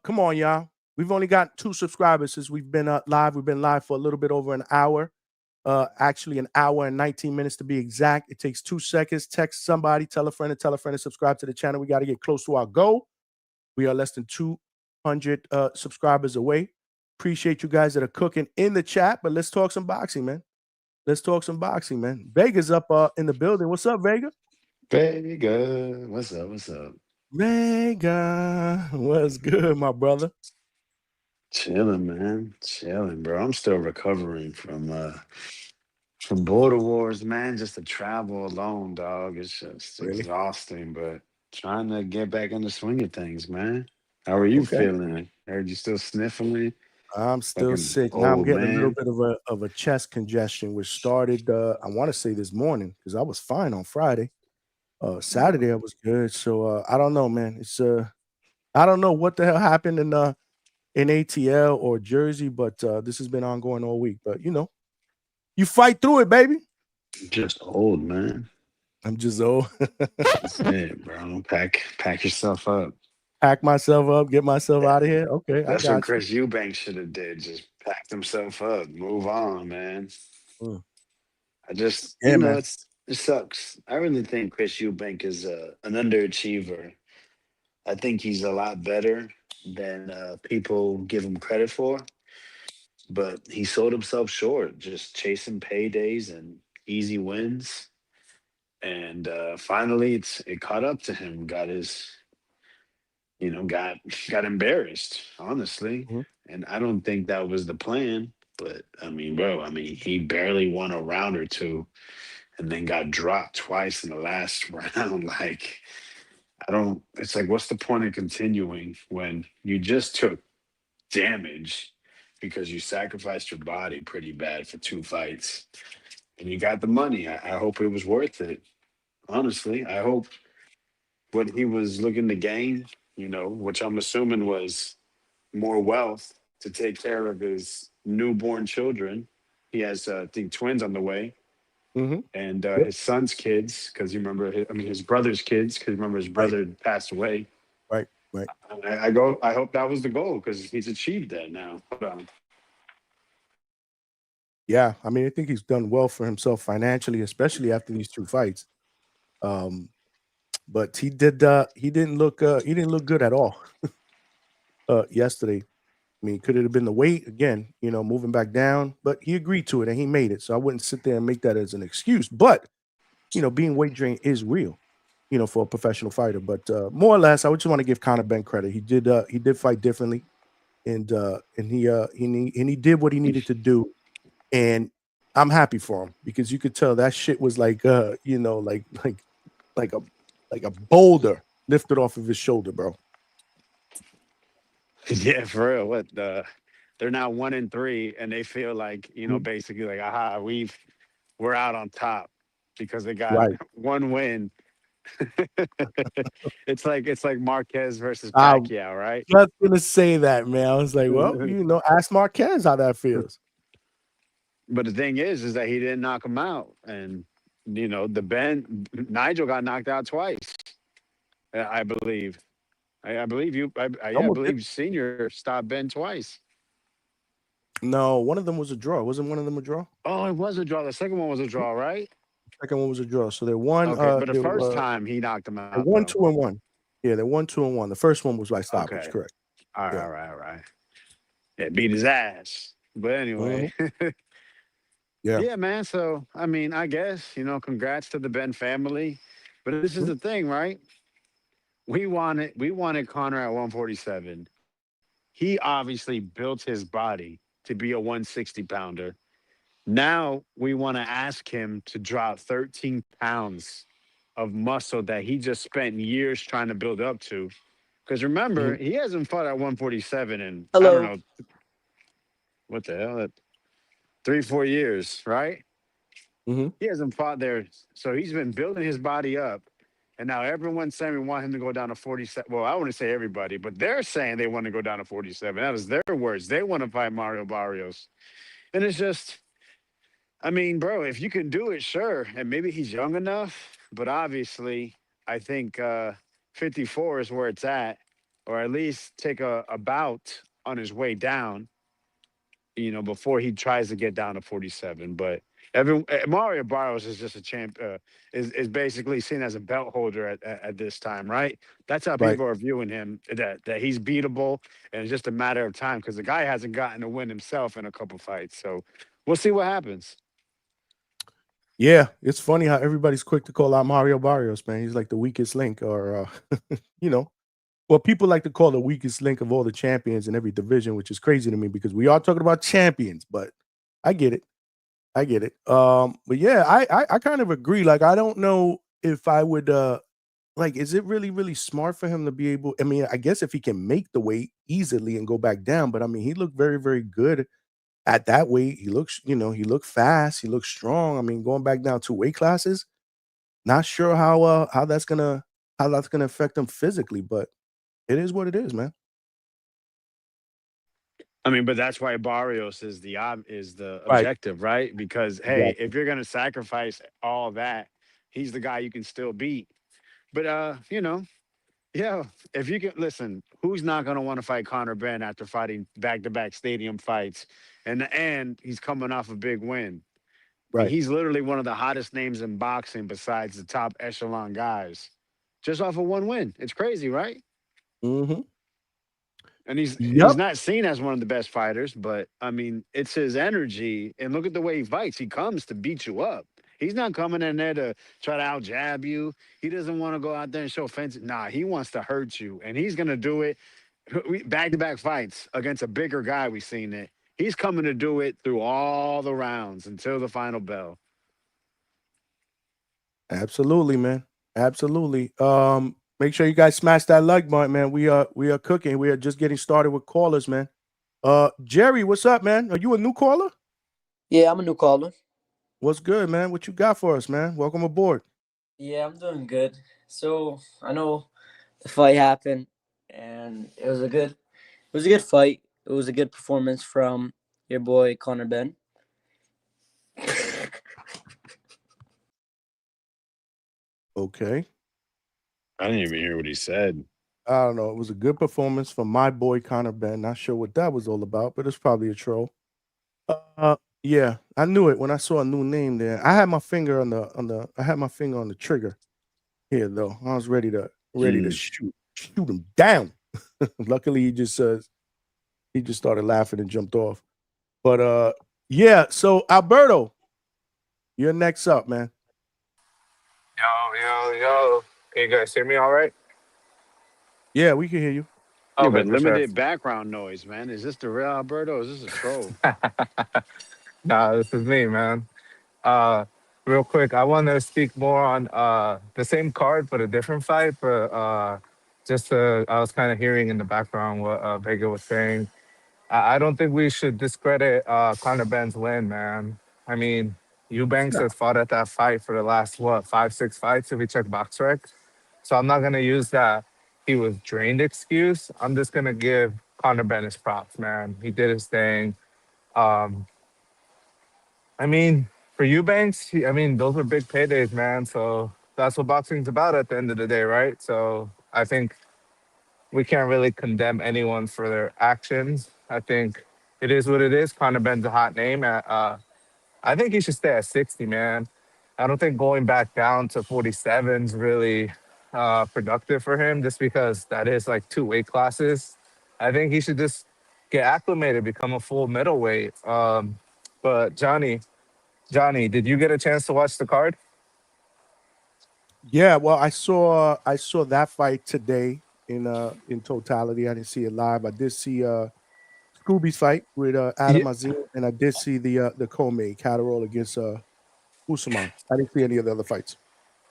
Come on, y'all. We've only got 2 subscribers since we've been live. We've been live for a little bit over an hour. Actually, an hour and 19 minutes to be exact. It takes 2 seconds. Text somebody, tell a friend, and subscribe to the channel. We got to get close to our goal. We are less than 2 100 subscribers away. Appreciate you guys that are cooking in the chat, but let's talk some boxing, man. Let's talk some boxing, man. Vega's up in the building. What's up, Vega? Vega, what's up? What's up? Vega, what's good, my brother? Chilling, man. Chilling, bro. I'm still recovering from border wars, man. Just to travel alone, dog. It's just Really? exhausting, but trying to get back in the swing of things, man. How are you Okay. feeling? Heard you still sniffling? I'm still Fucking sick. Now I'm old getting a little man. bit of a chest congestion, which started I want to say this morning because I was fine on Friday. Saturday I was good. So I don't know, man. It's I don't know what the hell happened in ATL or Jersey, but this has been ongoing all week. But you fight through it, baby. Just old, man. I'm just old. That's it, bro. Pack yourself up. Pack myself up, get myself out of here. Okay, I That's what got you. Chris Eubank should have did. Just packed himself up, move on, man. Mm. I just, Yeah, man. it sucks. I really think Chris Eubank is an underachiever. I think he's a lot better than people give him credit for, but he sold himself short, just chasing paydays and easy wins. And finally, it caught up to him. Got his, got embarrassed, honestly. Mhm. And I don't think that was the plan. But I mean, bro, he barely won a round or two and then got dropped twice in the last round. Like, it's like, what's the point of continuing when you just took damage because you sacrificed your body pretty bad for 2 fights and you got the money? I hope it was worth it. Honestly, I hope what he was looking to gain, which I'm assuming was more wealth to take care of his newborn children. He has, I think, twins on the way. Mm-hmm. And Yep. his son's kids, because you remember, his brother's kids, because remember his brother had passed away. Right. I hope that was the goal because he's achieved that now. Yeah, I mean, I think he's done well for himself financially, especially after these 2 fights. But he didn't look good at all yesterday. I mean, could it have been the weight again, moving back down? But he agreed to it and he made it. So I wouldn't sit there and make that as an excuse. But being weight drained is real, for a professional fighter. But more or less, I would just want to give Conor Benn credit. He did fight differently, and he did what he needed to do. And I'm happy for him because you could tell that shit was like like a boulder lifted off of his shoulder, bro. Yeah, for real. What they're now 1-3, and they feel like basically like, aha, we're out on top because they got one win. It's like Marquez versus Pacquiao, right? Just gonna say that, man. I was like, well, ask Marquez how that feels. But the thing is that he didn't knock him out, and Nigel got knocked out twice. I believe. I believe Senior stopped Ben twice. No, one of them was a draw. Wasn't one of them a draw? Oh, it was a draw. The second one was a draw, right? Second one was a draw. So they won. Okay, but the first time he knocked him out. They won 2-1. Yeah, they won 2-1. The first one was by stoppage, Okay. correct? All right. Yeah, beat his ass. But anyway. Yeah. Yeah, man. So I mean, I guess, congrats to the Ben family. But this is the thing, right? We wanted Conor at 147. He obviously built his body to be a 160 pounder. Now we want to ask him to drop 13 pounds of muscle that he just spent years trying to build up to. Because remember, he hasn't fought at 147 in, I don't know, what the hell, 3-4 years, right? Mm-hmm. He hasn't fought there. So he's been building his body up. And now everyone's saying we want him to go down to 47. Well, I wouldn't say everybody, but they're saying they want to go down to 47. That was their words. They want to fight Mario Barrios. And it's just, I mean, bro, if you can do it, sure. And maybe he's young enough. But obviously, I think 54 is where it's at. Or at least take a bout on his way down, before he tries to get down to 47. But Mario Barrios is just a champ. Is basically seen as a belt holder at this time, right? That's how Right. people are viewing him. That he's beatable, and it's just a matter of time because the guy hasn't gotten a win himself in a couple fights. So we'll see what happens. Yeah, it's funny how everybody's quick to call out Mario Barrios, man. He's like the weakest link, or you know, well, people like to call the weakest link of all the champions in every division, which is crazy to me because we are talking about champions. But I get it. I get it. But yeah, I kind of agree. Like, I don't know if I would like, is it really, really smart for him to be able? I mean, I guess if he can make the weight easily and go back down, but I mean, he looked very, very good at that weight. He looks, he looked fast, he looked strong. I mean, going back down 2 weight classes, not sure how that's gonna affect him physically, but it is what it is, man. I mean, but that's why Barrios is the Right. objective, right? Because hey, Exactly. if you're gonna sacrifice all that, he's the guy you can still beat. But yeah, if you can listen, who's not gonna want to fight Conor Benn after fighting back-to-back stadium fights? And he's coming off a big win. I mean, Right. he's literally one of the hottest names in boxing besides the top echelon guys. Just off of one win. It's crazy, right? Hmm. And he's Yep. not seen as one of the best fighters, but I mean, it's his energy. And look at the way he fights. He comes to beat you up. He's not coming in there to try to out jab you. He doesn't want to go out there and show offensive. Nah, he wants to hurt you, and he's gonna do it. Back to back fights against a bigger guy. We've seen it. He's coming to do it through all the rounds until the final bell. Absolutely, man. Absolutely. Make sure you guys smash that like button, man. We are cooking. We are just getting started with callers, man. Jerry, what's up, man? Are you a new caller? Yeah, I'm a new caller. What's good, man? What you got for us, man? Welcome aboard. Yeah, I'm doing good. So I know the fight happened, and it was a good fight. It was a good performance from your boy Conor Benn. Okay. I didn't even hear what he said. I don't know. It was a good performance from my boy Conor Benn. Not sure what that was all about, but it's probably a troll. Yeah, I knew it when I saw a new name there. I had my finger on the trigger here though. I was ready to Mm. shoot him down. Luckily he just started laughing and jumped off. But yeah, so Alberto, you're next up, man. Yo. Can you guys hear me all right? Yeah, we can hear you. Yeah, Okay, but for sure. limited background noise, man. Is this the real Alberto? Or is this a troll? Nah, this is me, man. Uh, Real quick, I want to speak more on the same card but a different fight. But I was kind of hearing in the background what Vega was saying. I don't think we should discredit Conor Benn's win, man. I mean, Eubanks has fought at that fight for the last, what, 5, 6 fights if we check BoxRec. So I'm not going to use that he was drained excuse. I'm just going to give Conor Benn his props, man. He did his thing. Um, I mean, for Eubanks, I mean, those were big paydays, man. So that's what boxing's about at the end of the day, right? So I think we can't really condemn anyone for their actions. I think it is what it is. Conor Benn's a hot name. I think he should stay at 60, man. I don't think going back down to 47 is really productive for him just because that is like 2 weight classes. I think he should just get acclimated, become a full middleweight. But Johnny, did you get a chance to watch the card? Yeah, well, I saw that fight today in totality. I didn't see it live. I did see Scooby's fight with Adam Yeah. Azim, and I did see the co-main Catterall against Usman. I didn't see any of the other fights.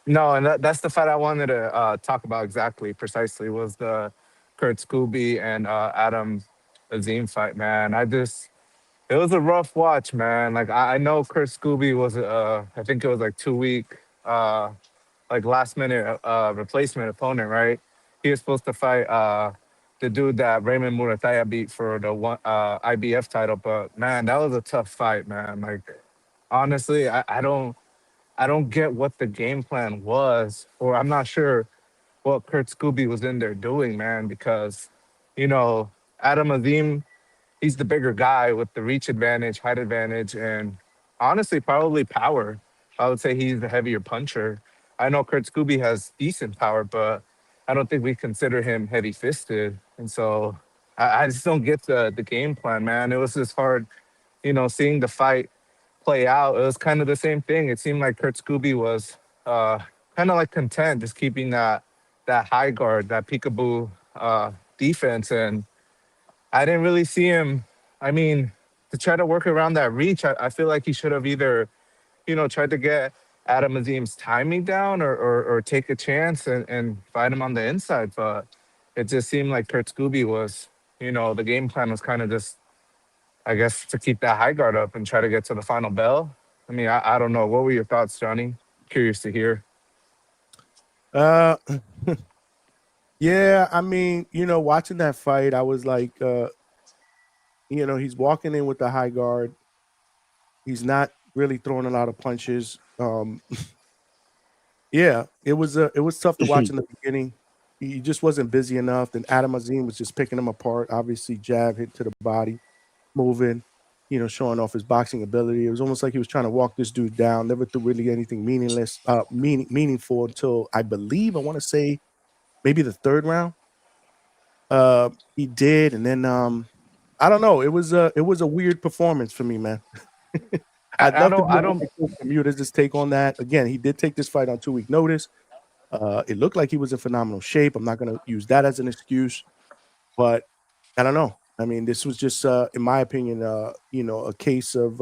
No, and that's the fight I wanted to talk about precisely was the Kurt Scooby and Adam Azim fight, man. It was a rough watch, man. Like I know Kurt Scooby was I think it was like 2 week like last minute replacement opponent, right? He was supposed to fight the dude that Raymond Murataya beat for the IBF title, but man, that was a tough fight, man. Like honestly, I don't get what the game plan was, or I'm not sure what Kurt Scooby was in there doing, man, because you know, Adam Azim, he's the bigger guy with the reach advantage, height advantage, and honestly probably power. I would say he's the heavier puncher. I know Kurt Scooby has decent power, but I don't think we consider him heavy fisted. And so I just don't get the game plan, man. It was just hard, seeing the fight play out. It was kind of the same thing. It seemed like Kurt Scooby was uh, kind of like content, just keeping that high guard, that peekaboo defense. And I didn't really see him. I mean, to try to work around that reach, I feel like he should have either, tried to get Adam Azim's timing down or take a chance and fight him on the inside. But it just seemed like Kurt Scooby was, the game plan was kind of just, I guess, to keep that high guard up and try to get to the final bell. I mean, I don't know. What were your thoughts, Johnny? Curious to hear. Uh, yeah, I mean, watching that fight, I was like, he's walking in with the high guard. He's not really throwing a lot of punches. Yeah, it was tough to watch in the beginning. He just wasn't busy enough. Then Adam Azim was just picking him apart. Obviously, jab hit to the body, moving, showing off his boxing ability. It was almost like he was trying to walk this dude down. Never threw really anything meaningful until I want to say maybe the third round. He did, and then I don't know. It was a weird performance for me, man. I'd love to Bermuda's just take on that. Again, he did take this fight on 2-week notice. It looked like he was in phenomenal shape. I'm not going to use that as an excuse, but I don't know. I mean, this was just, in my opinion, a case of,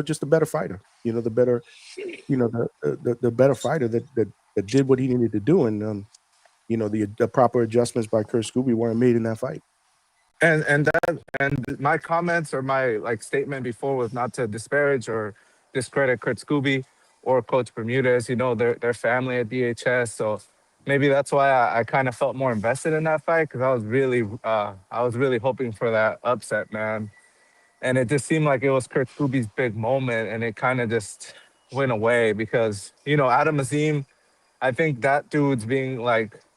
just a better fighter. The better, the better fighter that did what he needed to do, and the proper adjustments by Kurt Scooby weren't made in that fight. And my comments or my statement before was not to disparage or discredit Kurt Scooby or Coach Bermudez. Their family at DHS, so maybe that's why I kind of felt more invested in that fight, because I was really hoping for that upset, man. And it just seemed like it was Kurt Scooby's big moment, and it kind of just went away because Adam Azim, I think that dude's being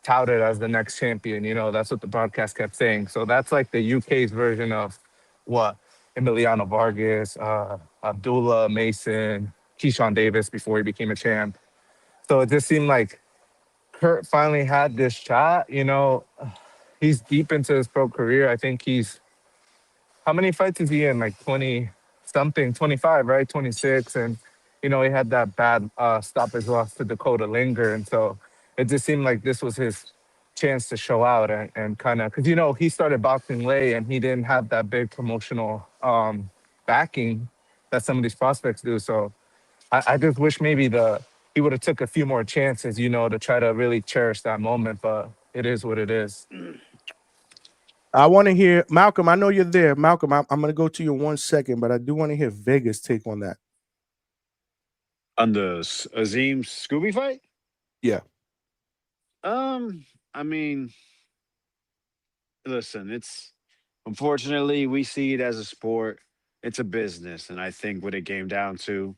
touted as the next champion. That's what the broadcast kept saying. So that's like the UK's version of what Emiliano Vargas, Abdullah Mason, Keyshawn Davis before he became a champ. So it just seemed like Kurt finally had this shot. He's deep into his pro career. I think how many fights is he in? 20 something, 25, right? 26. And, he had that bad stoppage loss to Dakota Linger. And so it just seemed like this was his chance to show out and kind of, because, he started boxing late and he didn't have that big promotional backing that some of these prospects do. So I just wish maybe he would have took a few more chances, to try to really cherish that moment. But it is what it is. I want to hear Malcolm. I know you're there, Malcolm. I'm going to go to you in 1 second, but I do want to hear Vegas' take on that. On the Azim Scooby fight? Yeah. I mean, listen, unfortunately we see it as a sport. It's a business, and I think what it came down to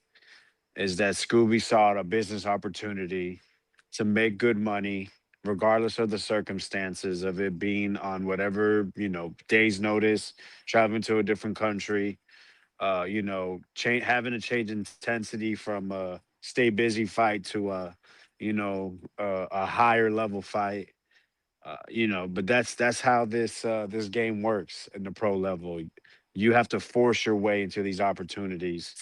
is that Scooby saw a business opportunity to make good money, regardless of the circumstances of it being on whatever, day's notice, traveling to a different country, having to change intensity from a stay busy fight to a higher level fight. But that's how this game works in the pro level. You have to force your way into these opportunities,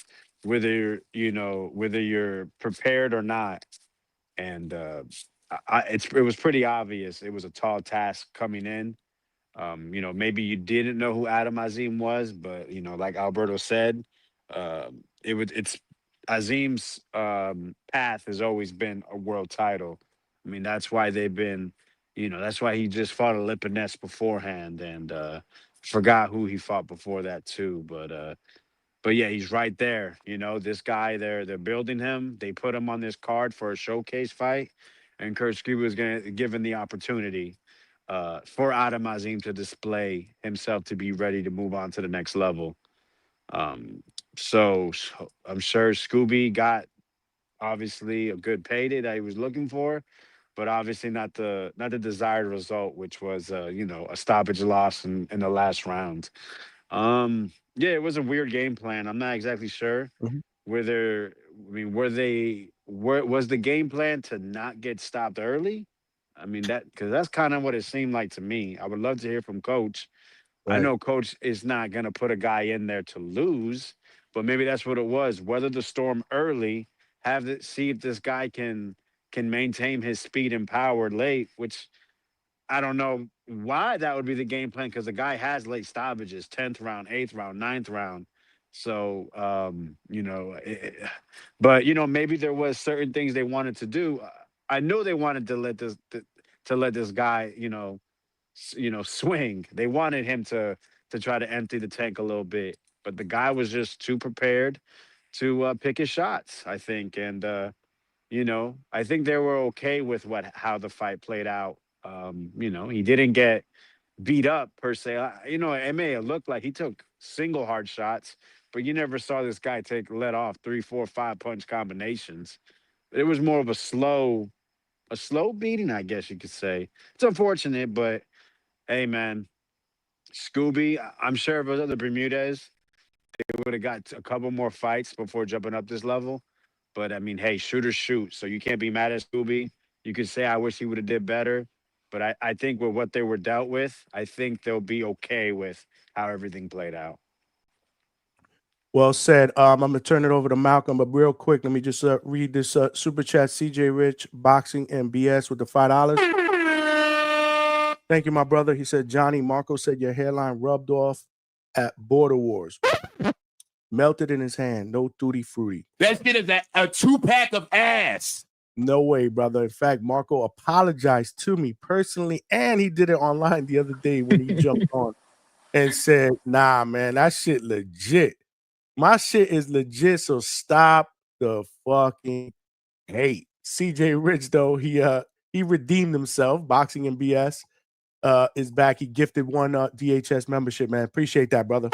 whether you're prepared or not. And it was pretty obvious. It was a tall task coming in. Maybe you didn't know who Adam Azim was, but like Alberto said, it's Azim's path has always been a world title. I mean, that's why that's why he just fought a Lipinets beforehand, and forgot who he fought before that too. But yeah, he's right there. This guy, they're building him. They put him on this card for a showcase fight, and Kurt Scooby was given the opportunity for Adam Azim to display himself to be ready to move on to the next level. So I'm sure Scooby got obviously a good payday that he was looking for, but obviously not the desired result, which was a stoppage loss in the last round. Yeah, it was a weird game plan. I'm not exactly sure were there? I mean, was the game plan to not get stopped early? I mean, because that's kind of what it seemed like to me. I would love to hear from Coach. I Right. know Coach is not going to put a guy in there to lose, but maybe that's what it was. Weather the storm early, see if this guy can maintain his speed and power late, which I don't know why that would be the game plan because the guy has late stoppages, 10th round, 8th round, 9th round. So, but maybe there was certain things they wanted to do. I know they wanted to let this guy, swing. They wanted him to try to empty the tank a little bit, but the guy was just too prepared to pick his shots, I think. And I think they were okay with how the fight played out. He didn't get beat up per se. It may have looked like he took single hard shots, but you never saw this guy let off 3, 4, 5 punch combinations. It was more of a slow beating, I guess you could say. It's unfortunate, but hey, man, Scooby, I'm sure if it was other Bermudez, they would have got a couple more fights before jumping up this level. But I mean, hey, shooters shoot. So you can't be mad at Scooby. You could say, I wish he would have did better. But I think with what they were dealt with, I think they'll be okay with how everything played out. Well said. I'm gonna turn it over to Malcolm, but real quick, let me just read this super chat. CJ Rich, boxing and BS with the $5. Thank you, my brother. He said, Johnny Marco said your hairline rubbed off at Border Wars. Melted in his hand. No tutti frutti. That shit is a 2-pack of ass. No way, brother. In fact, Marco apologized to me personally, and he did it online the other day when he jumped on and said, nah, man, that shit legit. My shit is legit, so stop the fucking hate. CJ Rich, though, he redeemed himself. Boxing and BS is back. He gifted one DHS membership, man. Appreciate that, brother.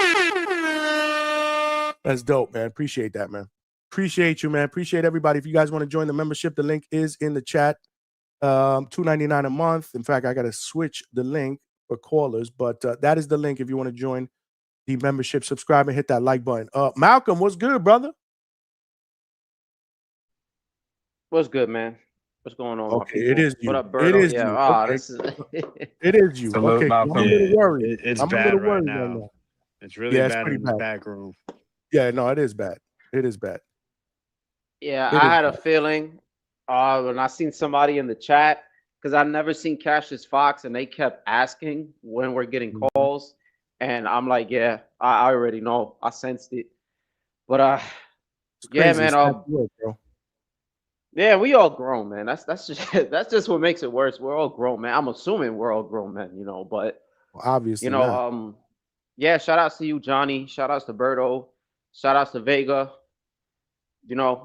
That's dope, man. Appreciate that, man. Appreciate you, man. Appreciate everybody. If you guys want to join the membership, the link is in the chat. $2.99 a month. In fact, I got to switch the link for callers, but that is the link if you want to join the membership. Subscribe and hit that like button. Malcolm, what's good, brother? What's good, man? What's going on? Okay, it is you. What up, Berto? It is yeah. you. Oh, Okay. this is It is you. Salute, Okay, Malcolm. I'm a little worried. It's I'm a bad little right worried now. It's really Yeah, it's bad pretty in the bad. back room. Yeah, no, it is bad. It is bad. yeah. It I is had a bad. feeling when I seen somebody in the chat because I've never seen Cassius Fox, and they kept asking when we're getting calls, and I'm like, yeah, I already know. I sensed it, but It's yeah, crazy. man. It's not good, bro. Yeah, we all grown, man. That's just that's just what makes it worse. We're all grown, man. I'm assuming we're all grown men, but Well, obviously you not. know, yeah. Shout outs to you, Johnny. Shout outs to Berto. Shout outs to Vega. Yeah.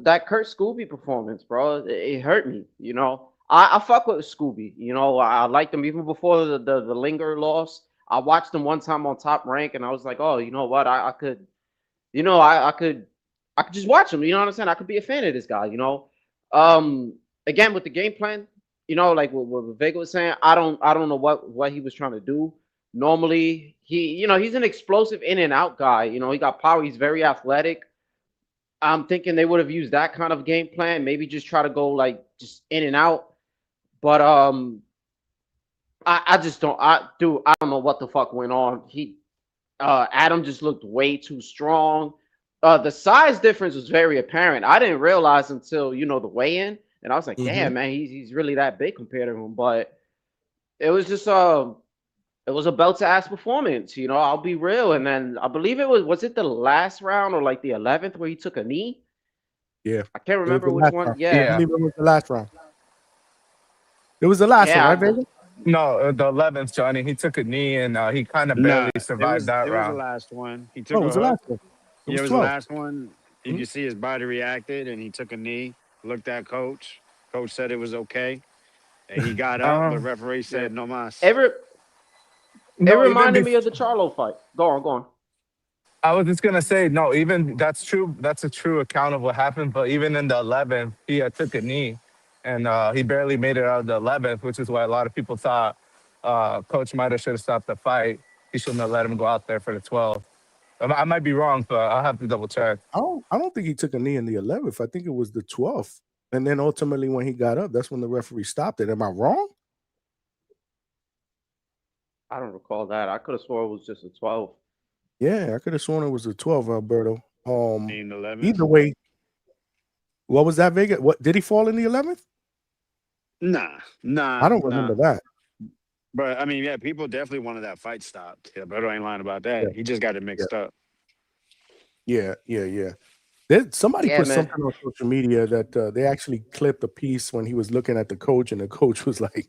That Kurt Scooby performance, bro. It hurt me. I fuck with Scooby. I liked him even before the Linger loss. I watched him one time on Top Rank, and I was like, oh, you know what? I could, I could just watch him. You know what I'm saying? I could be a fan of this guy. Again with the game plan, like what Vega was saying, I don't know what he was trying to do. Normally, he's an explosive in and out guy. He got power. He's very athletic. I'm thinking they would have used that kind of game plan. Maybe just try to go like just in and out. But I just don't. I don't know what the fuck went on. Adam just looked way too strong. The size difference was very apparent. I didn't realize until the weigh-in, and I was like, damn, man, he's really that big compared to him. But it was just it was a belt-to-ass performance. I'll be real. And then I believe was it the last round or like the 11th where he took a knee? Yeah, I can't remember the which last one. round. Yeah. I believe it was the last round. It was the last one, right, Vega? No, the 11th, Johnny. He took a knee and he kind of barely survived that It was round. the last one. He Oh, took it a was the hook. last one. It Yeah, was it was 12. the last one. You could see his body reacted, and he took a knee, looked at Coach. Coach said it was okay. And he got up, but referee said no mas. It reminded me of the Charlo fight. Go on. I was just gonna say, no, even that's true. That's a true account of what happened. But even in the 11th, he took a knee, and he barely made it out of the 11th, which is why a lot of people thought Coach might have should have stopped the fight. He shouldn't have let him go out there for the 12th. I might be wrong, but I'll have to double check. I don't think he took a knee in the 11th. I think it was the 12th. And then ultimately when he got up, that's when the referee stopped it. Am I wrong? I don't recall that. I could have sworn it was just a 12. Yeah, I could have sworn it was a 12, Alberto. In 11th? Either way, what was that, Vega? What did he fall in the 11th? Nah. I don't remember that. But I mean, yeah, people definitely wanted that fight stopped. Yeah, Alberto ain't lying about that. Yeah. He just got it mixed up. Yeah. Somebody put something on social media that they actually clipped a piece when he was looking at the coach, and the coach was like,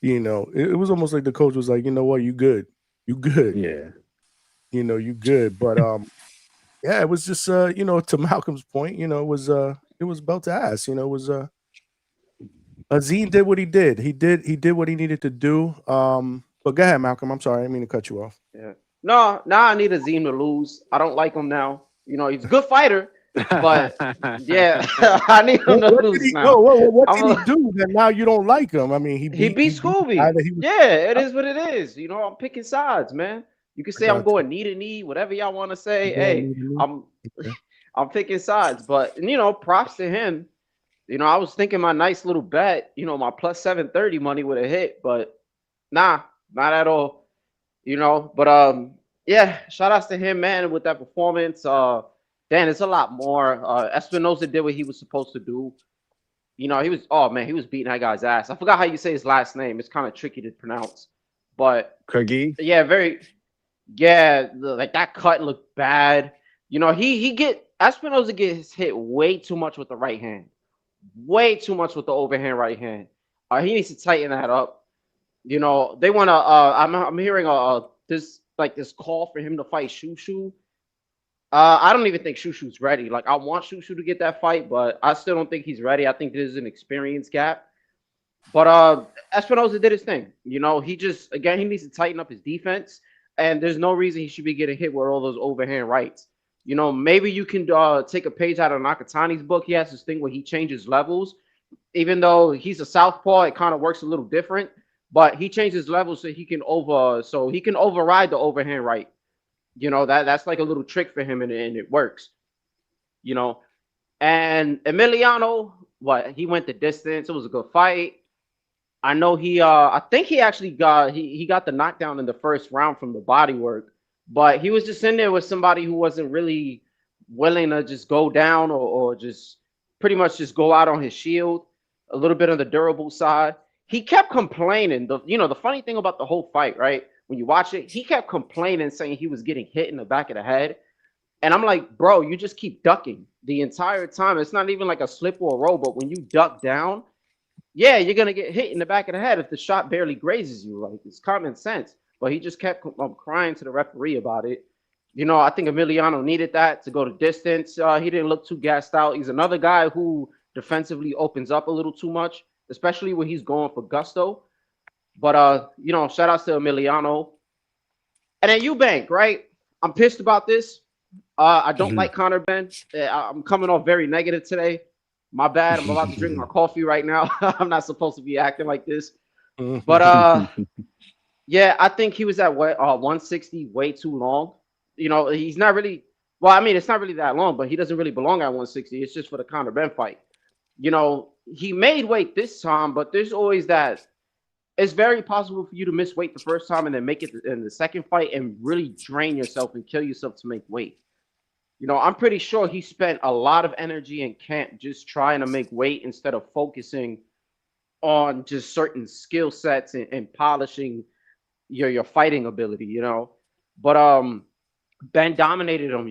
it was almost like the coach was like, you know what, you good. Yeah. You good. But yeah, it was just to Malcolm's point, it was belt to ass. It was Azim did what he did. He did what he needed to do. But go ahead, Malcolm. I'm sorry, I didn't mean to cut you off. Yeah. No, now I need Azim to lose. I don't like him now. He's a good fighter, but yeah, I need him to lose now. What did he do that now you don't like him? I mean, he beat Scooby. Yeah, it is what it is. I'm picking sides, man. You can say I'm going knee to knee, whatever y'all want to say. Hey, I'm picking sides, but props to him. I was thinking my nice little bet, my plus 730 money would have hit, but nah, not at all. But yeah, shout outs to him, man, with that performance. Dan, it's a lot more. Espinosa did what he was supposed to do. He was beating that guy's ass. I forgot how you say his last name. It's kind of tricky to pronounce. But Cookie? Yeah, like that cut looked bad. Espinosa gets hit way too much with the right hand. Way too much with the overhand right hand. He needs to tighten that up. They want to I'm hearing this call for him to fight Shushu. I don't even think Shushu's ready. Like, I want Shushu to get that fight, but I still don't think he's ready. I think there's an experience gap. But Espinosa did his thing. He needs to tighten up his defense, and there's no reason he should be getting hit with all those overhand rights. Maybe you can take a page out of Nakatani's book. He has this thing where he changes levels. Even though he's a southpaw, it kind of works a little different. But he changes levels so he can override the overhand right. That's like a little trick for him, and it works. And Emiliano, he went the distance. It was a good fight. I know I think he actually got the knockdown in the first round from the body work, but he was just in there with somebody who wasn't really willing to just go down or just pretty much just go out on his shield, a little bit on the durable side. He kept complaining. The funny thing about the whole fight, right? When you watch it, he kept complaining, saying he was getting hit in the back of the head. And I'm like, bro, you just keep ducking the entire time. It's not even like a slip or a roll, but when you duck down, yeah, you're going to get hit in the back of the head if the shot barely grazes you. Like, it's common sense. But he just kept crying to the referee about it. I think Emiliano needed that to go the distance. He didn't look too gassed out. He's another guy who defensively opens up a little too much, especially when he's going for gusto. But, shout outs to Emiliano. And then Eubank, right? I'm pissed about this. I don't like Conor Benn. I'm coming off very negative today. My bad. I'm about to drink my coffee right now. I'm not supposed to be acting like this. But, yeah, I think he was at 160 way too long. He's not really – well, I mean, it's not really that long, but he doesn't really belong at 160. It's just for the Conor Benn fight. He made weight this time, but there's always that – it's very possible for you to miss weight the first time and then make it in the second fight and really drain yourself and kill yourself to make weight. I'm pretty sure he spent a lot of energy in camp just trying to make weight instead of focusing on just certain skill sets and polishing your fighting ability, But Ben dominated him,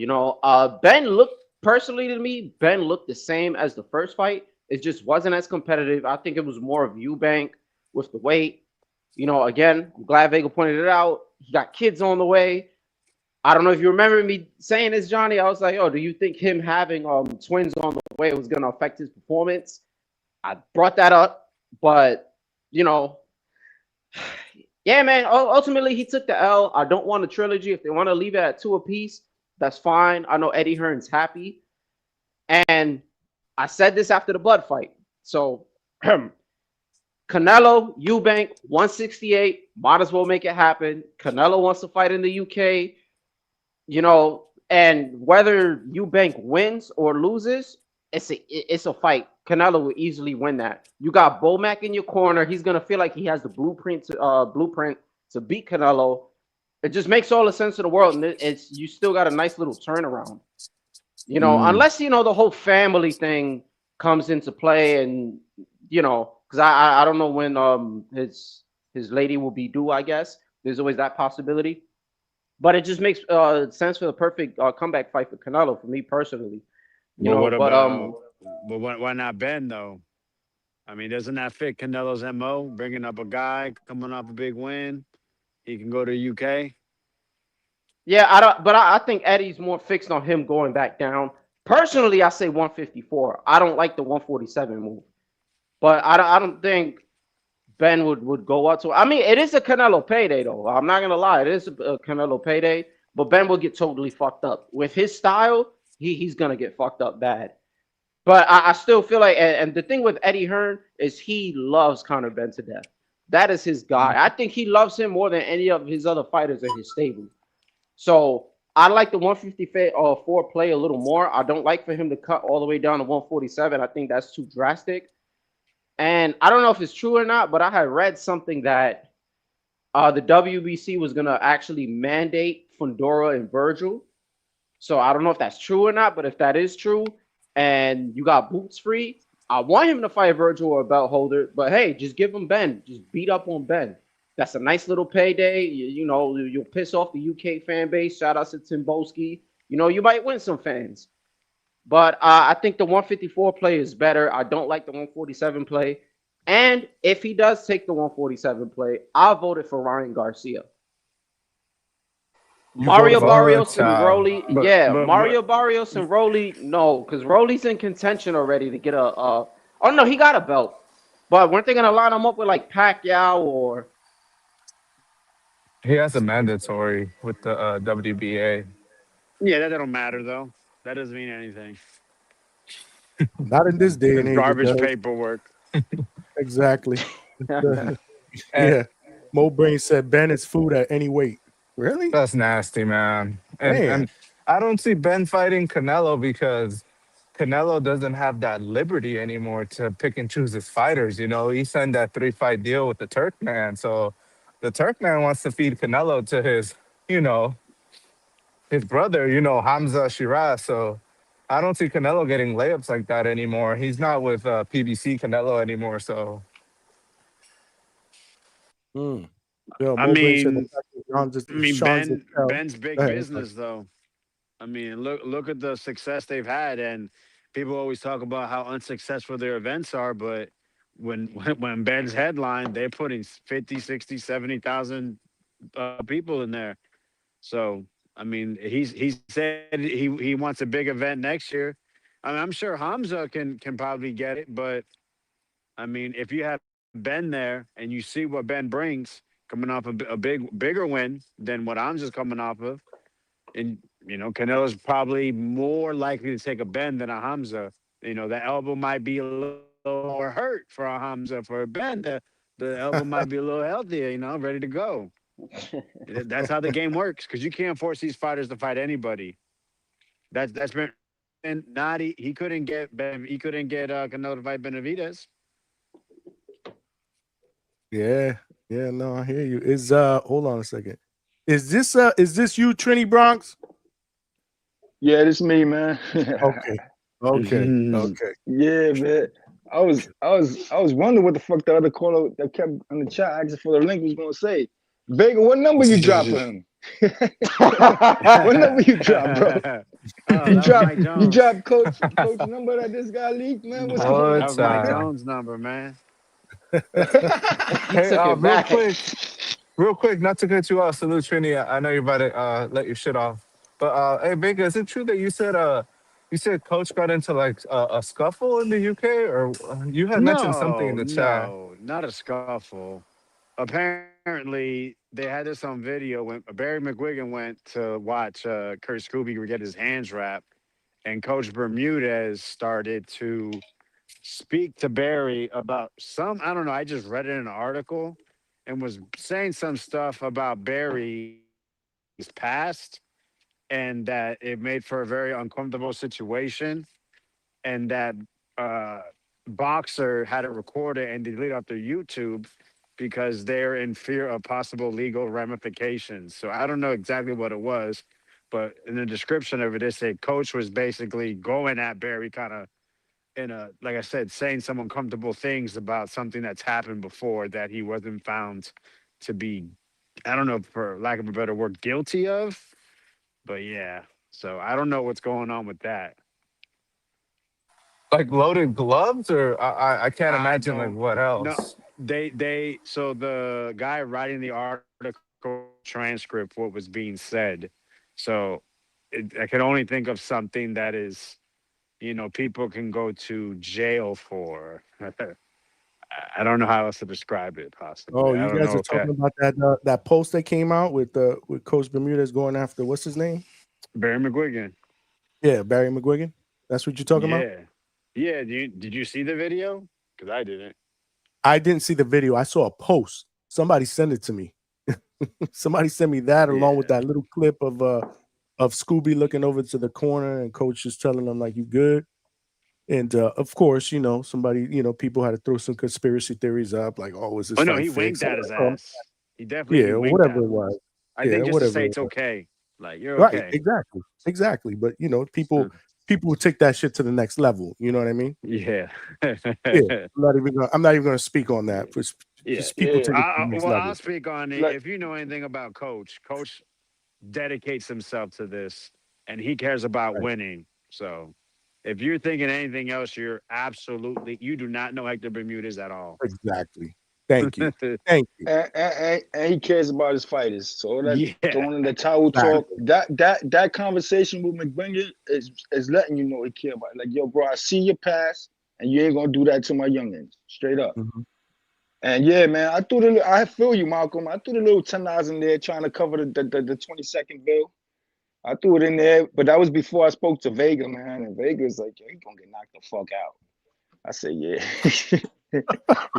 Ben looked, personally to me, Ben looked the same as the first fight. It just wasn't as competitive. I think it was more of Eubank with the weight. Again, I'm glad Vega pointed it out. He got kids on the way. I don't know if you remember me saying this, Johnny. I was like, do you think him having twins on the way was going to affect his performance? I brought that up, but, yeah, man, ultimately he took the L. I don't want a trilogy. If they want to leave it at 2 apiece, that's fine. I know Eddie Hearn's happy. And I said this after the blood fight. So, Canelo, Eubank, 168, might as well make it happen. Canelo wants to fight in the UK. you know, and whether Eubank wins or loses, it's a fight. Canelo will easily win that. You got Bomac in your corner. He's gonna feel like he has the blueprint to beat Canelo. It just makes all the sense in the world, and it's you still got a nice little turnaround. You know, unless you know the whole family thing comes into play, and you know, because I don't know when his lady will be due. I guess there's always that possibility. But it just makes sense for the perfect comeback fight for Canelo for me personally. You But know, what but about? But why not Ben though? I mean, doesn't that fit Canelo's mo? Bringing up a guy coming off a big win, he can go to UK. yeah, I don't. But I think Eddie's more fixed on him going back down. Personally, I say 154. I don't like the 147 move, but I don't think Ben would go up to. I mean, it is a Canelo payday though. I'm not gonna lie, it is a Canelo payday. But Ben will get totally fucked up with his style. He's gonna get fucked up bad. But I still feel like, and the thing with Eddie Hearn is he loves Conor Benn to death. That is his guy. I think he loves him more than any of his other fighters in his stable. So I like the 154 play a little more. I don't like for him to cut all the way down to 147. I think that's too drastic. And I don't know if it's true or not, but I had read something that the WBC was gonna actually mandate Fundora and Virgil. So I don't know if that's true or not, but if that is true, and you got boots free, I want him to fight Virgil or a belt holder. But hey, just give him Ben. Just beat up on Ben. That's a nice little payday. You know, you'll piss off the UK fan base. Shout out to Timboski. You know, you might win some fans. But I think the 154 play is better. I don't like the 147 play. And if he does take the 147 play, I'll vote it for Ryan Garcia. Mario Barrios and Rolly, yeah, Mario Barrios and Rolly, no, because Rolly's in contention already to get a. Oh no, he got a belt, but weren't they gonna line him up with like Pacquiao or? He has a mandatory with the WBA. Yeah, that don't matter though. That doesn't mean anything. Not in this day and It's age. garbage paperwork. Exactly. Yeah. Mo Brain said Ben is food at any weight. Really? That's nasty, man. And I don't see Ben fighting Canelo because Canelo doesn't have that liberty anymore to pick and choose his fighters. You know, he signed that 3-fight deal with the Turkman. So the Turkman wants to feed Canelo to his, you know, his brother, you know, Hamza Shiraz. So I don't see Canelo getting layups like that anymore. He's not with PBC Canelo anymore. So. Yeah, I mean, Ben's big business though. I mean, look at the success they've had, and people always talk about how unsuccessful their events are, but when Ben's headline, they're putting 50, 60, 70,000 people in there. So I mean, he said he wants a big event next year. I mean, I'm sure Hamza can probably get it, but I mean, if you have Ben there and you see what Ben brings coming off a bigger win than what I'm just coming off of, and you know, Canelo's probably more likely to take a Ben than a Hamza. You know, the elbow might be a little more hurt for a Hamza. For a Ben, the elbow might be a little healthier. You know, ready to go. That's how the game works, because you can't force these fighters to fight anybody. That's been and not he couldn't get Canelo to fight Benavidez. Yeah, no, I hear you. Is hold on a second. Is this you, Trini Bronx? Yeah, this me, man. Okay. Yeah, man. I was wondering what the fuck the other caller that kept on the chat asking for the link was gonna say. Vega, what number you dropping? What number you drop, bro? You drop coach number that this guy leaked, man. What's that was Mike Jones' number, man. Hey, real quick, not to cut you off. Salute, Trini. I know you're about to let your shit off, but hey, Vega, is it true that you said Coach got into like a scuffle in the UK, or you had mentioned something in the chat? No, not a scuffle. Apparently, they had this on video when Barry McGuigan went to watch Kurt Scooby get his hands wrapped, and Coach Bermudez started to speak to Barry about I don't know, I just read it in an article and was saying some stuff about Barry's past. and that it made for a very uncomfortable situation, and that Boxer had it recorded and deleted off their YouTube because they're in fear of possible legal ramifications. So I don't know exactly what it was, but in the description of it, it said Coach was basically going at Barry kind of in a, like I said, saying some uncomfortable things about something that's happened before that he wasn't found to be, I don't know, for lack of a better word, guilty of. But yeah, so I don't know what's going on with that. Like loaded gloves, or I can't imagine like what No, else. so the guy writing the article transcript what was being said. So I can only think of something that is, people can go to jail for. I don't know how else to describe it. Possibly. Oh, I you don't guys know are if that talking about that post that came out with Coach Bermudez going after what's his name? Barry McGuigan. Yeah, Barry McGuigan. That's what you're talking about? Yeah. Did you see the video? Because I didn't. I didn't see the video. I saw a post. Somebody sent it to me. Somebody sent me that along with that little clip of Scooby looking over to the corner and Coach just telling him like, "You good?" And of course, somebody, people had to throw some conspiracy theories up, like, "Oh, is this Oh no, fight he fixed?" winked at his ass. He definitely winked whatever at it him. was. I think just to say it's okay. Like you're Right, okay. exactly. But people will take that shit to the next level. You know what I mean? Yeah. Yeah. I'm not even gonna speak on that. Just people take it to the next level. I'll speak on it. If you know anything about Coach dedicates himself to this, and he cares about winning. So, if you're thinking anything else, you do not know Hector Bermudez at all. Exactly. Thank you. Thank you. And he cares about his fighters. So all that Yeah. throwing in the towel talk, that conversation with McGuigan is letting you know he care about it. Like, yo, bro, I see your past, and you ain't gonna do that to my youngins. Straight up. Mm-hmm. And yeah, man, I feel you, Malcolm. I threw the little $10 in there trying to cover the 20-second bill. I threw it in there, but that was before I spoke to Vega, man. And Vega's like, yo, he gonna get knocked the fuck out. I said, yeah.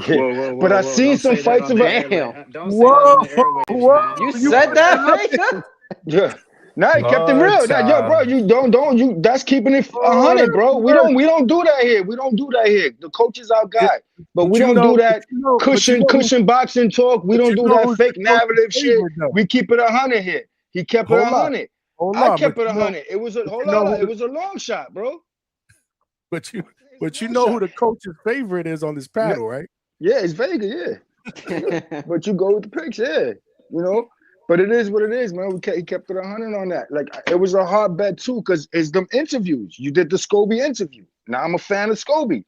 Whoa, but I seen some fights about. Don't say that on the airwaves, man. You said that, Vega? Yeah. Nah, he kept it real. Nah, yo, bro, you don't that's keeping it 100, bro. We don't do that here. We don't do that here. The coach is our guy. But we don't do that cushion boxing talk. We don't do that fake narrative shit. We keep it 100 here. He kept it 100. I kept it 100. It was a it was a long shot, bro. But you know who the coach's favorite is on this panel, right? Yeah, it's Vega, yeah. But you go with the picks, yeah. But it is what it is, man. He kept it 100 on that. Like, it was a hard bet too, because it's them interviews. You did the Scobie interview. Now I'm a fan of Scobie.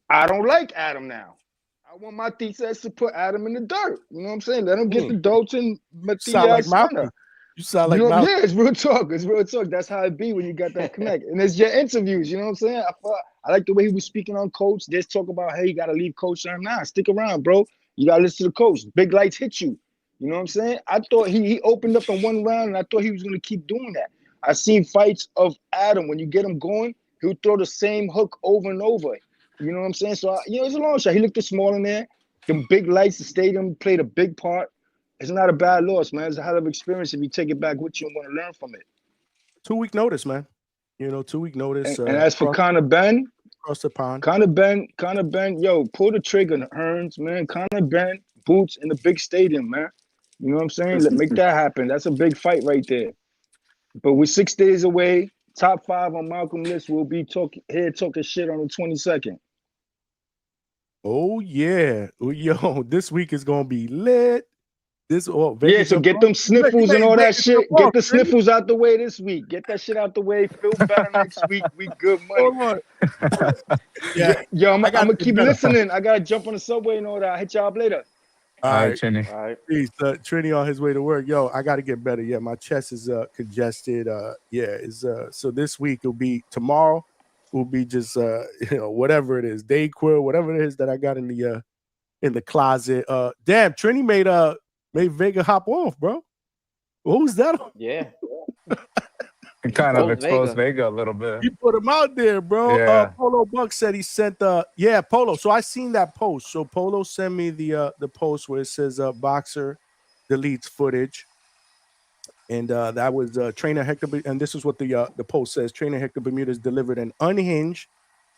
I don't like Adam now. I want my thesis to put Adam in the dirt. You know what I'm saying? Let him get the Dalton Matias winner. You sound like Malcolm. Yeah, it's real talk. It's real talk. That's how it be when you got that connect. And it's your interviews. You know what I'm saying? I like the way he was speaking on Coach. There's talk about, hey, you got to leave Coach on. Nah, stick around, bro. You got to listen to the coach. Big lights hit you. You know what I'm saying? I thought he opened up in one round, and I thought he was going to keep doing that. I seen fights of Adam. When you get him going, he'll throw the same hook over and over. You know what I'm saying? So, it's a long shot. He looked small in there. Them big lights, the stadium played a big part. It's not a bad loss, man. It's a hell of an experience if you take it back with you and want to learn from it. 2-week notice, man. 2-week notice. And as for Conor Benn, across the pond. Conor Benn, yo, pull the trigger, Hearns, man. Conor Benn, boots in the big stadium, man. You know what I'm saying? Make that happen. That's a big fight right there. But we're 6 days away. Top 5 on Malcolm list. We'll be talking shit on the 22nd. Oh yeah, yo, this week is gonna be lit. So get them sniffles and all that shit. Get the sniffles out the way this week. Get that shit out the way. Feel better next week. We good money. Yo, I'm gonna keep listening. I gotta jump on the subway and all that. I'll hit y'all up later. All right, Trini. All right. Peace. Trini on his way to work. Yo, I gotta get better. Yeah, my chest is congested. So this week it'll be tomorrow. Will be just whatever it is, Dayquil, whatever it is that I got in the closet. Damn, Trini made Vega hop off, bro. What was that? Yeah. It kind of exposed Vega a little bit. You put him out there, bro. Yeah. Polo Buck said he sent Polo. So I seen that post. So Polo sent me the post where it says Boxer deletes footage. And that was trainer Hector, and this is what the post says. Trainer Hector Bermudez delivered an unhinged,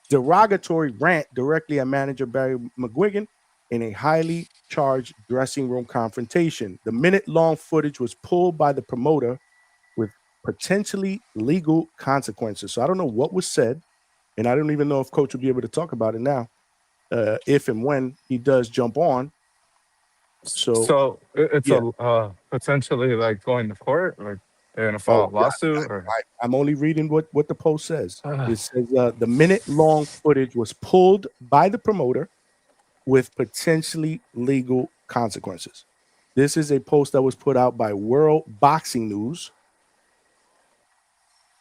derogatory rant directly at manager Barry McGuigan in a highly charged dressing room confrontation. The minute-long footage was pulled by the promoter with potentially legal consequences. So I don't know what was said, and I don't even know if Coach will be able to talk about it now, if and when he does jump on. So it's a potentially like going to court, like they're gonna file a lawsuit. I'm only reading what the post says. It says the minute-long footage was pulled by the promoter with potentially legal consequences. This is a post that was put out by World Boxing News,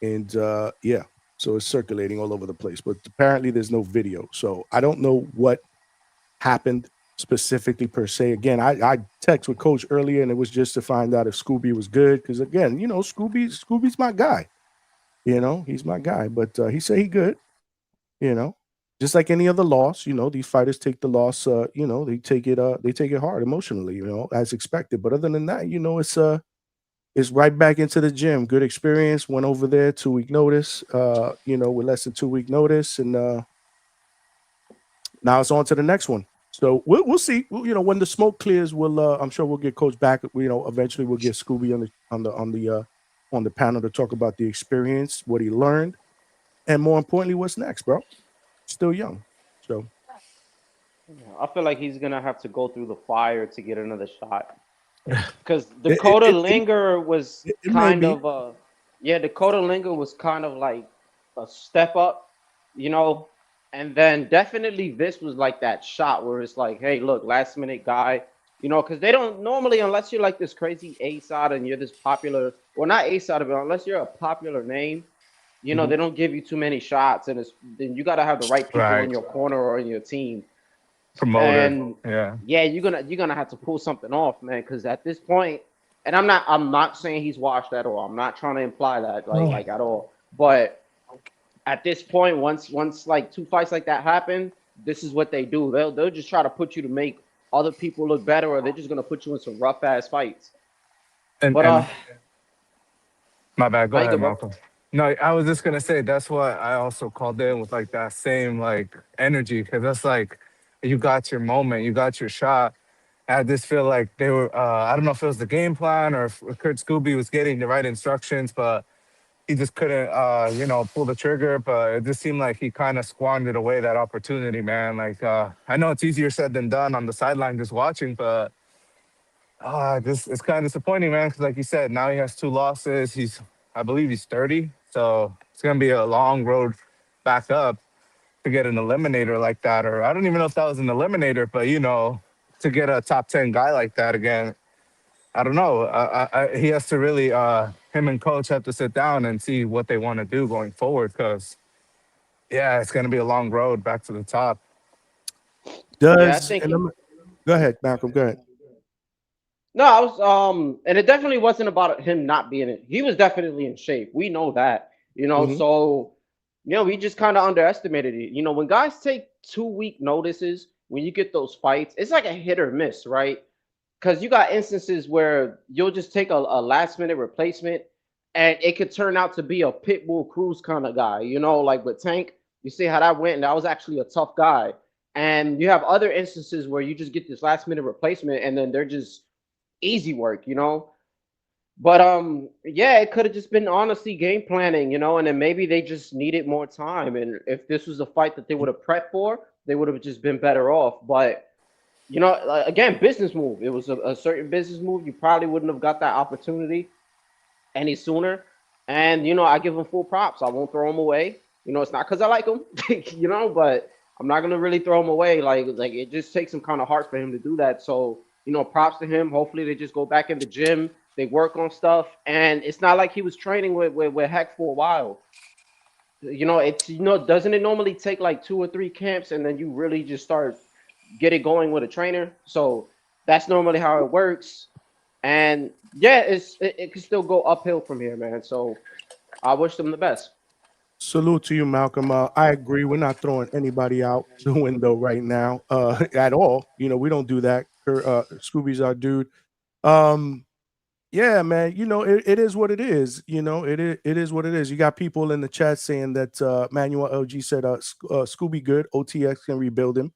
and so it's circulating all over the place. But apparently, there's no video, so I don't know what happened specifically per se. Again, I texted with Coach earlier, and it was just to find out if Scooby was good, because again, Scooby's my guy. He's my guy, but he said he good. Just like any other loss, these fighters take the loss. They take it hard emotionally, as expected. But other than that, it's right back into the gym. Good experience. Went over there 2-week notice. With less than 2-week notice, and now it's on to the next one. So we'll see. When the smoke clears, I'm sure we'll get Coach back. Eventually we'll get Scooby on the panel to talk about the experience, what he learned, and more importantly, what's next, bro. Still young, so I feel like he's gonna have to go through the fire to get another shot. Because Dakota Linger was kind of Dakota Linger was kind of like a step up, and then definitely this was like that shot where it's like, hey, look, last minute guy, because they don't normally, unless you're like this crazy A-side and you're this popular, well, not A-side, but unless you're a popular name, they don't give you too many shots, and then you got to have the right people in your corner or in your team. Promoter, and you're gonna have to pull something off, man, because at this point, and I'm not saying he's washed at all. I'm not trying to imply that like at all, but at this point, once like 2 fights like that happen, this is what they do. They'll just try to put you to make other people look better, or they're just gonna put you in some rough ass fights. And my bad. Go ahead, Malcolm. No, I was just gonna say that's why I also called in with like that same like energy, because that's like you got your moment, you got your shot. I just feel like they were. I don't know if it was the game plan or if Kurt Scooby was getting the right instructions, but he just couldn't, pull the trigger. But it just seemed like he kind of squandered away that opportunity, man. Like, I know it's easier said than done on the sideline just watching, but it's kind of disappointing, man. Because like you said, now he has 2 losses. I believe he's 30. So it's going to be a long road back up to get an eliminator like that. Or I don't even know if that was an eliminator, but, to get a top 10 guy like that again, I don't know. He has to really, him and Coach have to sit down and see what they want to do going forward, because, it's going to be a long road back to the top. Go ahead, Malcolm. Go ahead. No, I was and it definitely wasn't about him not being in. He was definitely in shape. We know that, So, we just kind of underestimated it. When guys take 2-week notices, when you get those fights, it's like a hit or miss, right? Because you got instances where you'll just take a last minute replacement, and it could turn out to be a Pitbull Cruz kind of guy. Like with Tank, you see how that went, and that was actually a tough guy. And you have other instances where you just get this last minute replacement, and then they're just easy work, But it could have just been honestly game planning, and then maybe they just needed more time. And if this was a fight that they would have prepped for, they would have just been better off. But again, business move. It was a certain business move. You probably wouldn't have got that opportunity any sooner. And I give him full props. I won't throw him away. It's not because I like him, but I'm not gonna really throw him away. Like it just takes some kind of heart for him to do that. So props to him. Hopefully they just go back in the gym, they work on stuff, and it's not like he was training with Heck for a while. It's doesn't it normally take like 2 or 3 camps, and then you really just start get it going with a trainer? So that's normally how it works. And it can still go uphill from here, man. So I wish them the best. Salute to you, Malcolm. I agree. We're not throwing anybody out the window right now at all. We don't do that. Scooby's our dude. Yeah, man. It is what it is. It is what it is. You got people in the chat saying that Manuel LG said Scooby good, OTX can rebuild him.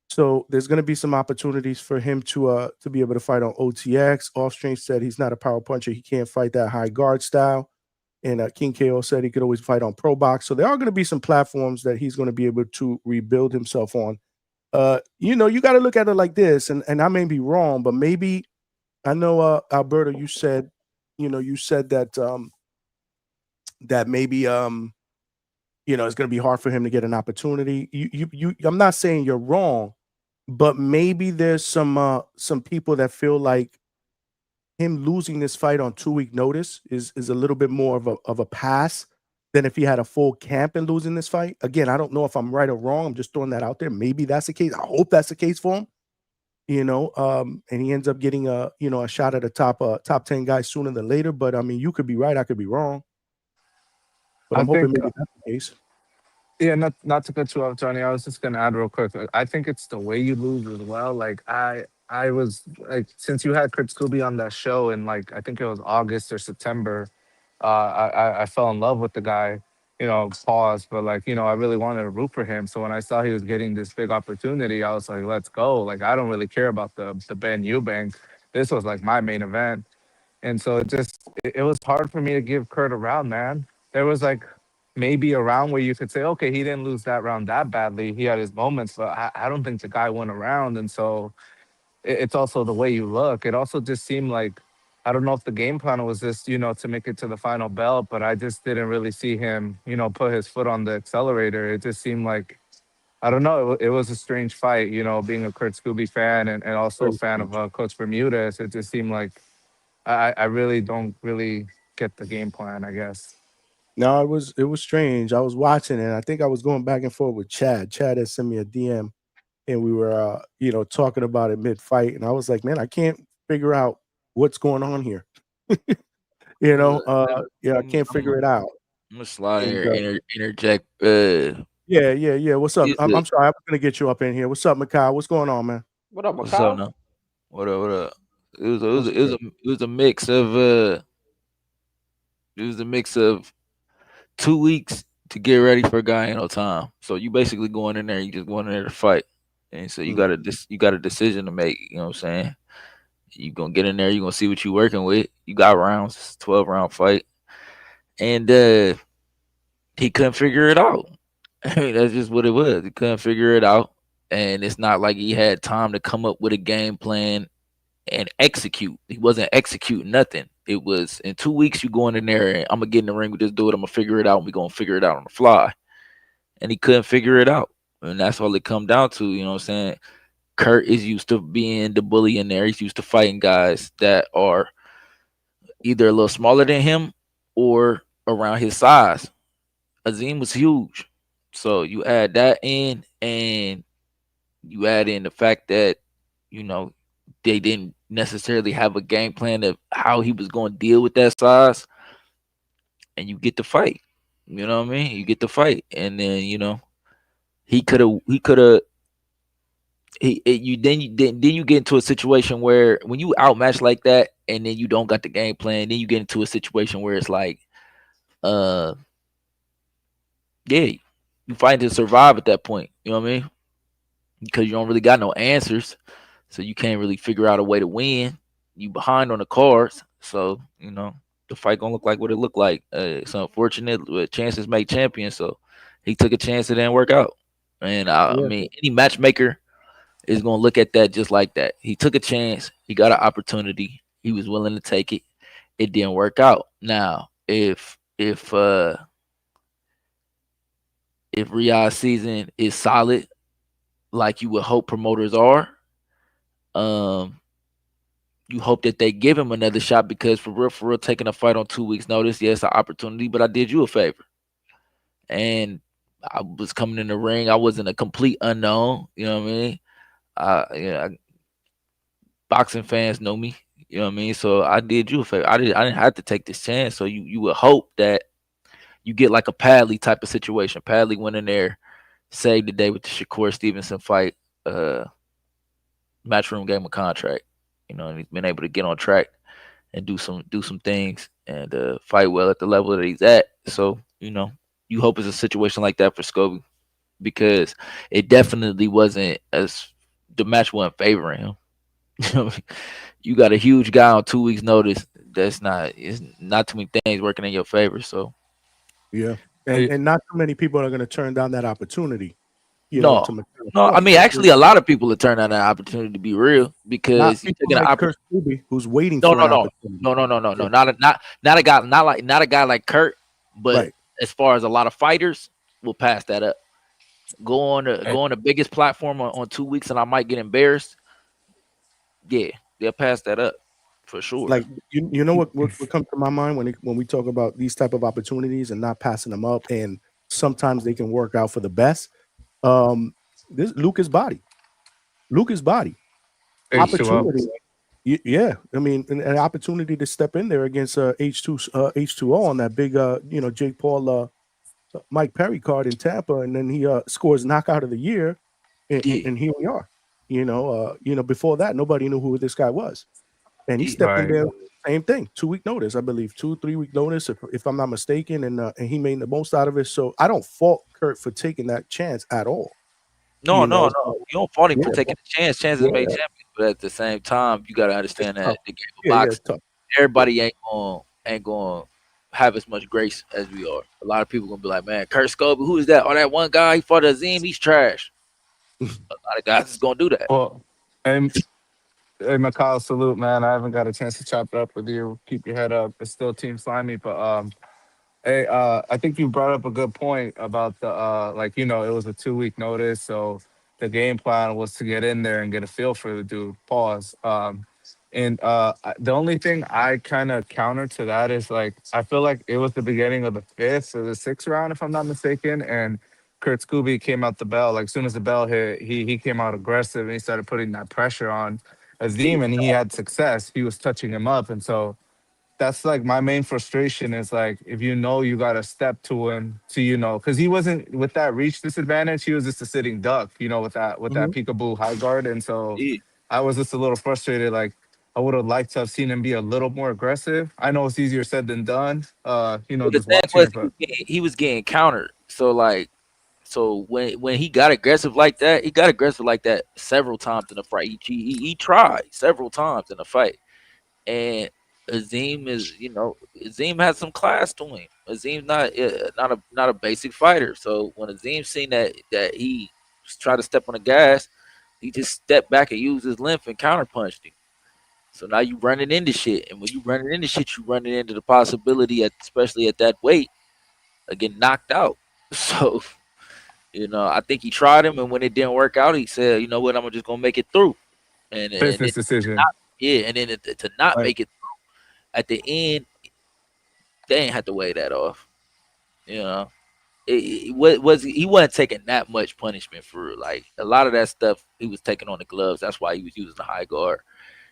So there's going to be some opportunities for him to be able to fight on OTX. Offstream said he's not a power puncher. He can't fight that high guard style. And King KO said he could always fight on Pro Box. So there are going to be some platforms that he's going to be able to rebuild himself on. You got to look at it like this, and I may be wrong, but maybe I know, Alberto, you said that that maybe it's going to be hard for him to get an opportunity. I'm not saying you're wrong, but maybe there's some people that feel like him losing this fight on 2-week notice is a little bit more of a pass than if he had a full camp and losing this fight. Again, I don't know if I'm right or wrong. I'm just throwing that out there. Maybe that's the case. I hope that's the case for him. And he ends up getting a shot at a top 10 guy sooner than later. But I mean, you could be right, I could be wrong. But I I'm hoping think, maybe that's the case. Yeah, not to cut you off, Tony. I was just gonna add real quick. I think it's the way you lose as well. Like I was like, since you had Kurt Scooby on that show in like I think it was August or September, I fell in love with the guy. Pause, but like I really wanted to root for him. So when I saw he was getting this big opportunity, I was like, let's go. Like I don't really care about the Ben Eubank. This was like my main event. And so it was hard for me to give Kurt a round, man. There was like maybe a round where you could say, okay, he didn't lose that round that badly. He had his moments, but I don't think the guy won a round. And so it's also the way you look. It also just seemed like, I don't know if the game plan was just, to make it to the final belt, but I just didn't really see him, put his foot on the accelerator. It just seemed like, I don't know, it was a strange fight, being a Kurt Scooby fan and also a fan of Coach Bermudez. It just seemed like I really don't really get the game plan, I guess. No, it was strange. I was watching and I think I was going back and forth with Chad. Chad had sent me a DM and we were talking about it mid-fight. And I was like, man, I can't figure out what's going on here. I can't figure it out. I'm gonna slide And, here, interject. Yeah. What's up? I'm sorry, I was gonna get you up in here. What's up, Mikhail? What's going on, man? What up, What's up, now? What up? It was a mix of 2 weeks to get ready for a guy in no time. So you basically going in there, you just going in there to fight. And so you got a decision to make, you know what I'm saying? You gonna get in there, you gonna see what you working with. You got rounds, it's a 12-round fight. And he couldn't figure it out. I mean, that's just what it was. He couldn't figure it out. And it's not like he had time to come up with a game plan and execute. He wasn't executing nothing. It was in 2 weeks you going in there and I'm gonna get in the ring with this dude. I'm gonna figure it out. We're gonna figure it out on the fly. And he couldn't figure it out. And that's all it come down to, you know what I'm saying? Kurt is used to being the bully in there. He's used to fighting guys that are either a little smaller than him or around his size. Azim was huge. So you add that in and you add in the fact that, they didn't necessarily have a game plan of how he was going to deal with that size. And you get the fight. You know what I mean? You get the fight. And then, then you get into a situation where when you outmatch like that and then you don't got the game plan, then you get into a situation where it's like, you fight to survive at that point. You know what I mean? Because you don't really got no answers. So you can't really figure out a way to win. You behind on the cards. So, the fight gonna look like what it looked like. It's unfortunate, but chances make champions. So he took a chance, it didn't work out. And I mean, any matchmaker is gonna look at that just like that. He took a chance, he got an opportunity, he was willing to take it. It didn't work out. Now, if Riyad's season is solid, like you would hope promoters are, you hope that they give him another shot because for real, taking a fight on 2 weeks' notice, yes, an opportunity, but I did you a favor. And I was coming in the ring. I wasn't a complete unknown. You know what I mean? Boxing fans know me. You know what I mean? So I did you a favor. I didn't have to take this chance. So you would hope that you get like a Padley type of situation. Padley went in there, saved the day with the Shakur Stevenson fight. Matchroom gave him a contract. And he's been able to get on track and do some things and fight well at the level that he's at. So you hope it's a situation like that for Scobie, because it definitely wasn't as the match wasn't favoring him. You got a huge guy on 2 weeks' notice. It's not too many things working in your favor. So yeah, and not too many people are going to turn down that opportunity. No, I mean, actually, a lot of people have turned down that opportunity, to be real, because not people like Kurt Scooby, who's waiting no, for an opportunity. No, not a guy like Kurt, but as far as a lot of fighters, we'll pass that up. Go on the biggest platform on 2 weeks, and I might get embarrassed. Yeah, they'll pass that up for sure. Like you know what comes to my mind when we talk about these type of opportunities and not passing them up, and sometimes they can work out for the best. This Lucas Body opportunity. Yeah, I mean, an opportunity to step in there against H2O on that big Jake Paul Mike Perry card in Tampa, and then he scores knockout of the year, and here we are. Before that, nobody knew who this guy was, and he stepped in there. Same thing, 2 week notice, I believe, 2-3 week notice, if I'm not mistaken, and he made the most out of it. So I don't fault Kurt for taking that chance at all. No, you don't fault him for taking a chance. Chances make champions, but at the same time, you got to understand that the game of boxing, everybody ain't going to have as much grace as we are. A lot of people gonna be like, man, Kurt Scobie, who is that? Oh, that one guy, he fought Azim, he's trash. A lot of guys is gonna do that. Well, and hey, Mikhail, salute, man. I haven't got a chance to chop it up with you. Keep your head up. It's still Team Slimy, but hey, I think you brought up a good point about the it was a 2 week notice, so the game plan was to get in there and get a feel for the dude. Pause. The only thing I kind of counter to that is, like, I feel like it was the beginning of the 5th or the 6th round, if I'm not mistaken, and Kurt Scooby came out the bell. Like, as soon as the bell hit, he came out aggressive and he started putting that pressure on Azim, and he had success. He was touching him up, and so that's like my main frustration is, like, if you got to step to him to, because he wasn't with that reach disadvantage. He was just a sitting duck, with that peekaboo high guard. And so I was just a little frustrated. Like, I would have liked to have seen him be a little more aggressive. I know it's easier said than done, Well, just watching it. But he was getting countered. So when he got aggressive like that, several times in the fight. He tried several times in the fight. And Azim has some class to him. Azim's not a basic fighter. So when Azim seen that he tried to step on the gas, he just stepped back and used his length and counterpunched him. So now you running into shit, and when you running into shit, you running into the possibility, especially at that weight, of getting knocked out. So I think he tried him, and when it didn't work out, he said, "You know what? I'm just gonna make it through." Business decision. And then to not make it at the end, they ain't have to weigh that off. He wasn't taking that much punishment for, like, a lot of that stuff. He was taking on the gloves. That's why he was using the high guard.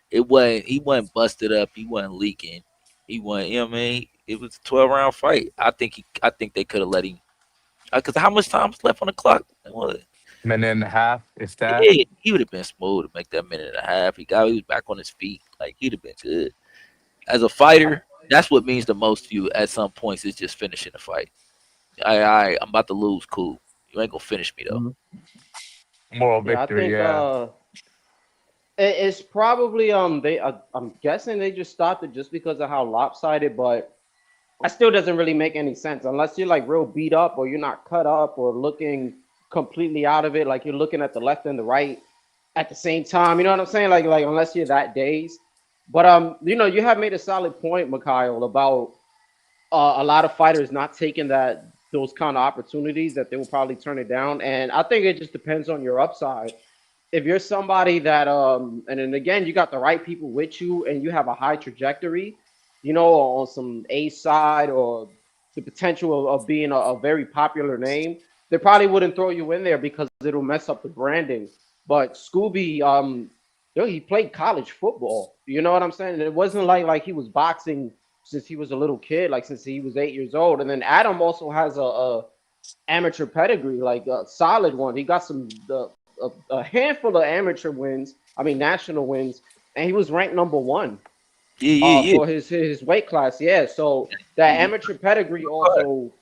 He wasn't busted up. He wasn't leaking. He wasn't. It was a 12-round fight. I think they could have let him. Because how much time was left on the clock? Minute and a half, if that. Yeah, he would have been smooth to make that minute and a half. He was back on his feet. Like, he'd have been good. As a fighter, that's what means the most to you at some points, is just finishing the fight. I'm about to lose. Cool. You ain't gonna finish me though. Moral victory. I think, it's probably I'm guessing they just stopped it just because of how lopsided, but that still doesn't really make any sense unless you're, like, real beat up, or you're not cut up, or looking completely out of it, like you're looking at the left and the right at the same time. You know what I'm saying? Like unless you're that dazed. But you have made a solid point, Mikhail, about a lot of fighters not taking those kind of opportunities, that they will probably turn it down. And I think it just depends on your upside. If you're somebody that and then again, you got the right people with you, and you have a high trajectory, on some A side, or the potential of being a very popular name, they probably wouldn't throw you in there because it'll mess up the branding. But Scooby, he played college football. You know what I'm saying? And it wasn't like he was boxing since he was a little kid, like since he was 8 years old. And then Adam also has a amateur pedigree, like a solid one. He got a handful of amateur wins, national wins, and he was ranked #1. for his weight class. Yeah, so that amateur pedigree also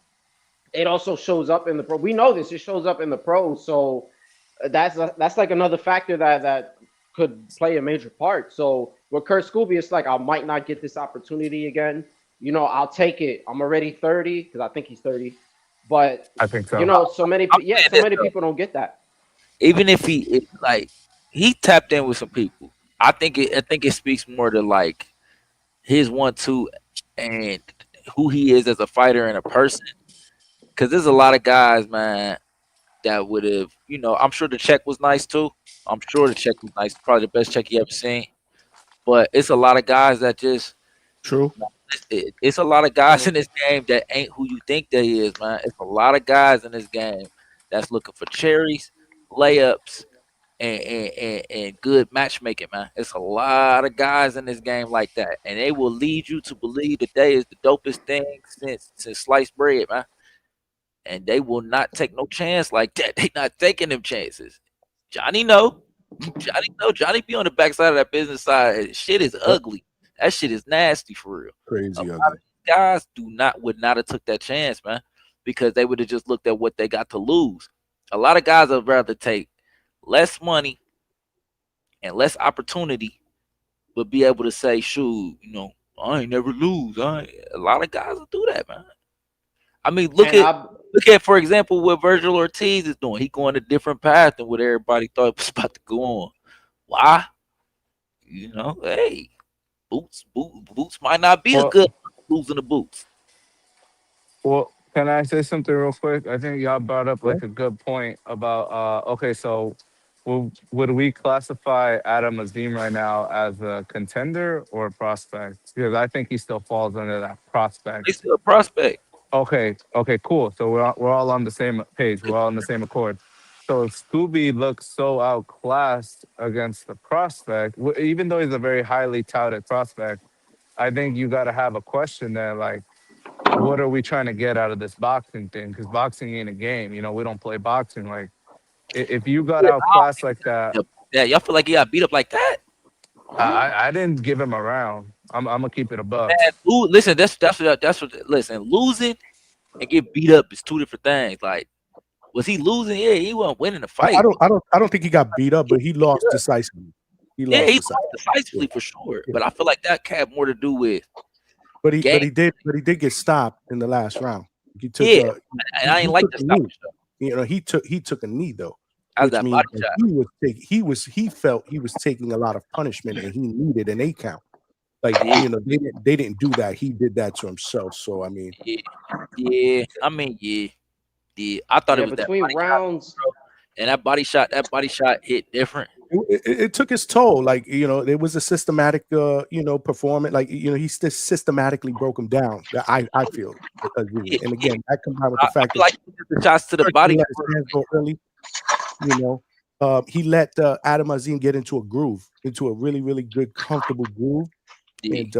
shows up in the pro. We know this; it shows up in the pros. So that's like another factor that could play a major part. So with Kurt Scooby, it's like I might not get this opportunity again. You know, I'll take it. I'm already 30 because I think he's 30, but I think so. You know, so many people don't get that. Even if he tapped in with some people, I think it speaks more to like his 1-2 and who he is as a fighter and a person. Because there's a lot of guys, man, that would have, you know, I'm sure the check was nice too. I'm sure the check was nice, probably the best check you ever seen. But it's a lot of guys that just true. It's a lot of guys in this game that ain't who you think they is, man. It's a lot of guys in this game that's looking for cherries, layups, and good matchmaking, man. It's a lot of guys in this game like that, and they will lead you to believe that they is the dopest thing since sliced bread, man. And they will not take no chance like that. They not taking them chances. Johnny know. Johnny be on the backside of that business side. Shit is ugly. That shit is nasty for real. Crazy ugly. Guys would not have took that chance, man, because they would have just looked at what they got to lose. A lot of guys would rather take less money and less opportunity, but be able to say, shoot, you know, I ain't never lose. A lot of guys will do that, man. I mean, look at, for example, what Virgil Ortiz is doing. He going a different path than what everybody thought was about to go on. Why? You know, hey, boots might not be as good as losing the boots. Well, can I say something real quick? I think y'all brought up like a good point about okay, so would we classify Adam Azim right now as a contender or a prospect? Because I think he still falls under that prospect. He's still a prospect. Okay, cool. So we're all on the same page. We're all on the same accord. So if Scooby looks so outclassed against the prospect, even though he's a very highly touted prospect, I think you got to have a question there, like, what are we trying to get out of this boxing thing? Because boxing ain't a game. You know, we don't play boxing. Like, if you got outclassed like that, yeah, y'all feel like he got beat up like that? I didn't give him a round. I'm gonna keep it above. Listen, that's what. Listen, losing and get beat up is two different things. Like, was he losing? Yeah, he wasn't winning the fight. I don't think he got beat up, but he lost decisively. He lost decisively for sure. Yeah. But I feel like that had more to do with. But he did get stopped in the last round. He took, and I ain't like the stoppage though. You know, he took a knee though. As that body shot. He felt he was taking a lot of punishment and he needed an 8 count. Like, you know, they didn't do that. He did that to himself. So I mean, yeah. I thought it was between that rounds, shot, and that body shot hit different. It took his toll. Like, you know, it was a systematic, performance. Like, you know, he still systematically broke him down. I feel, and again, that combined with the fact that the shots to the body go early. You know, he let Adam Azim get into a groove, into a really, really good, comfortable groove. Yeah. And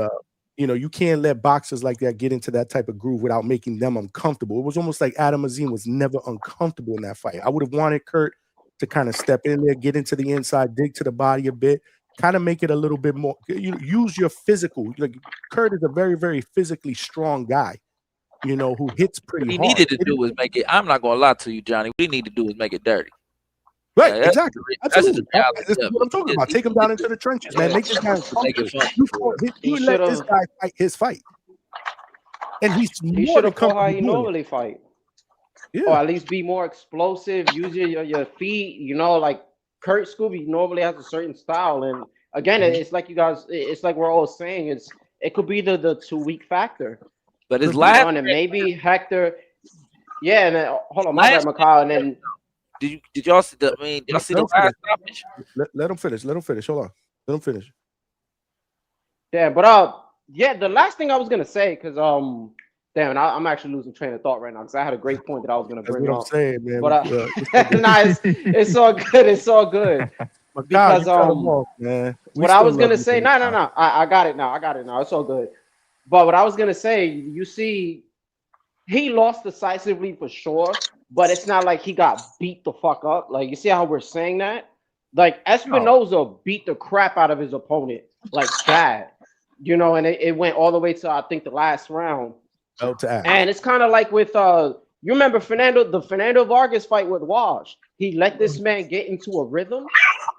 you know, you can't let boxers like that get into that type of groove without making them uncomfortable. It was almost like Adam Azim was never uncomfortable in that fight. I would have wanted Kurt to kind of step in there, get into the inside, dig to the body a bit, kind of make it a little bit more. You know, use your physical. Like, Kurt is a very, very physically strong guy. You know, who hits pretty hard. What he needed to do was make it. I'm not gonna lie to you, Johnny. What he need to do is make it dirty. Right, exactly. That's what I'm talking about. Take him down into the trenches, man. Make this guy you let this guy fight his fight. And he should have fought how he normally fight. Yeah. Or at least be more explosive, use your feet, you know, like Kurt Scooby normally has a certain style. And again, it's like you guys, it's like we're all saying, it could be the 2 week factor. But his last and maybe Hector, yeah, and then hold on, my bad, Mikhail, and then did y'all see the? I mean, did y'all see the last stoppage? Let him finish. Let him finish. Hold on. Let him finish. Yeah, but yeah, the last thing I was gonna say, because damn, I'm actually losing train of thought right now because I had a great point that I was gonna bring up. I'm saying, man. But it's all good. It's all good. Because what I was gonna say, no, I got it now. It's all good. But what I was gonna say, you see, he lost decisively for sure. But it's not like he got beat the fuck up. Like, you see how we're saying that? Like, Espinoza beat the crap out of his opponent, like bad. you know, and it went all the way to I think the last round. Bell to ass. And it's kind of like with you remember the Fernando Vargas fight with Wash. He let this man get into a rhythm,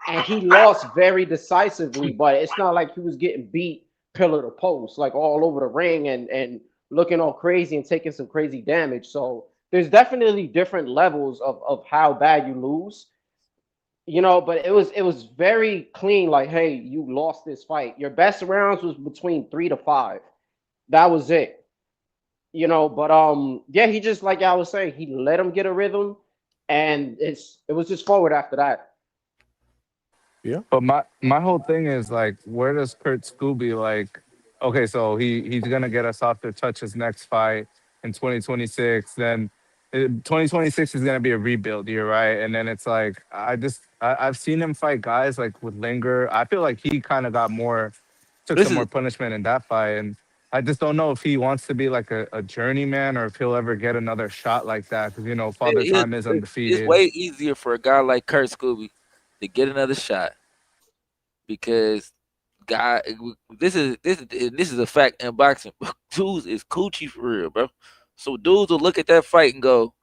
and he lost very decisively. But it's not like he was getting beat pillar to post, like all over the ring and looking all crazy and taking some crazy damage. So there's definitely different levels of how bad you lose. You know, but it was very clean. Like, hey, you lost this fight. Your best rounds was between 3 to 5. That was it. You know, but yeah, he just like I was saying, he let him get a rhythm, and it was just forward after that. Yeah. But my whole thing is like, where does Kurt Scooby like? Okay, so he's gonna get us off to touch his next fight in 2026. Then 2026 is gonna be a rebuild year, right? And then it's like I've seen him fight guys like with Linger. I feel like he kind of took some more punishment in that fight, and I just don't know if he wants to be like a journeyman or if he'll ever get another shot like that. Because, you know, Father Time is undefeated. It's way easier for a guy like Kurt Scooby to get another shot because this is a fact in boxing. Dudes is coochie for real, bro. So dudes will look at that fight and go,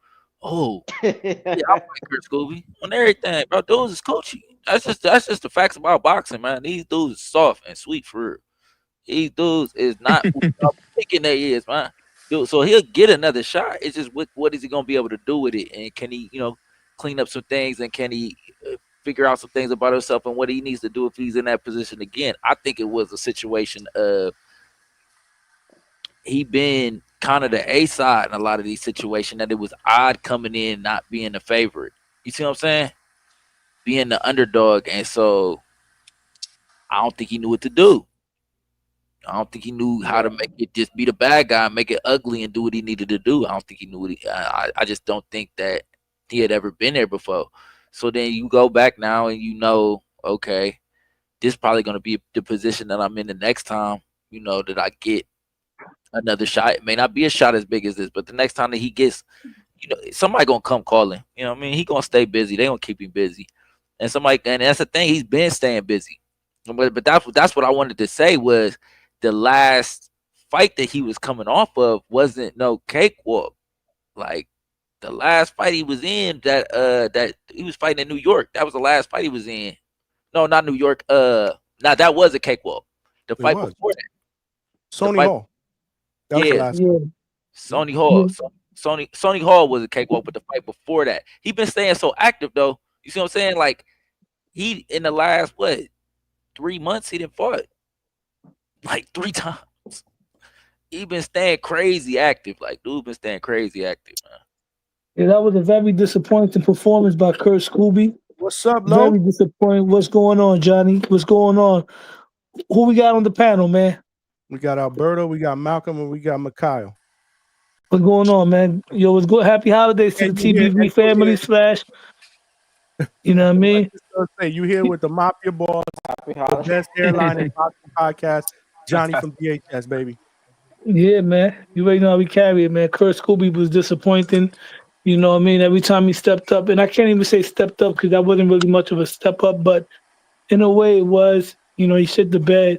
"Oh, yeah, I like Kurt Scooby on everything, bro. Dudes is coochie. That's just the facts about boxing, man. These dudes is soft and sweet for real. These dudes is not thinking they is, man. Dude, so he'll get another shot. It's just what is he gonna be able to do with it, and can he, you know, clean up some things, and can he figure out some things about himself and what he needs to do if he's in that position again? I think it was a situation of he been kind of the A side in a lot of these situations, that it was odd coming in not being the favorite. You see what I'm saying? Being the underdog, and so I don't think he knew what to do. I don't think he knew how to make it just be the bad guy, make it ugly, and do what he needed to do. I don't think he knew what I just don't think that he had ever been there before. So then you go back now and you know, okay, this is probably going to be the position that I'm in the next time, you know, that I get another shot. It may not be a shot as big as this, but the next time that he gets, you know, somebody going to come calling. You know what I mean? He going to stay busy. They going to keep him busy. And that's the thing, he's been staying busy. But that's what I wanted to say was, the last fight that he was coming off of wasn't no cakewalk. Like the last fight he was in, that he was fighting in New York. That was the last fight he was in. No, not New York. Now that was a cakewalk. The fight before that, Sony Hall. That was the last one. Sony Hall. Sony Hall was a cakewalk, but the fight before that, he been staying so active though. You see what I'm saying? Like he in the last 3 months he didn't fought like 3 times. He been staying crazy active. Like, dude been staying crazy active, man. Yeah, that was a very disappointing performance by Kurt Scooby. What's up, Lo? Very disappointing. What's going on, Johnny? What's going on? Who we got on the panel, man? We got Alberto, we got Malcolm, and we got Mikhail. What's going on, man? Yo, what's good? Happy holidays to the TBV family / you know what I mean? Hey, you here with the Mafia Boss, the best airline and boxing podcast, Johnny from DHS, baby. Yeah, man. You already know how we carry it, man. Kurt Scooby was disappointing. You know what I mean? Every time he stepped up, and I can't even say stepped up because that wasn't really much of a step up, but in a way it was. You know, he shit the bed.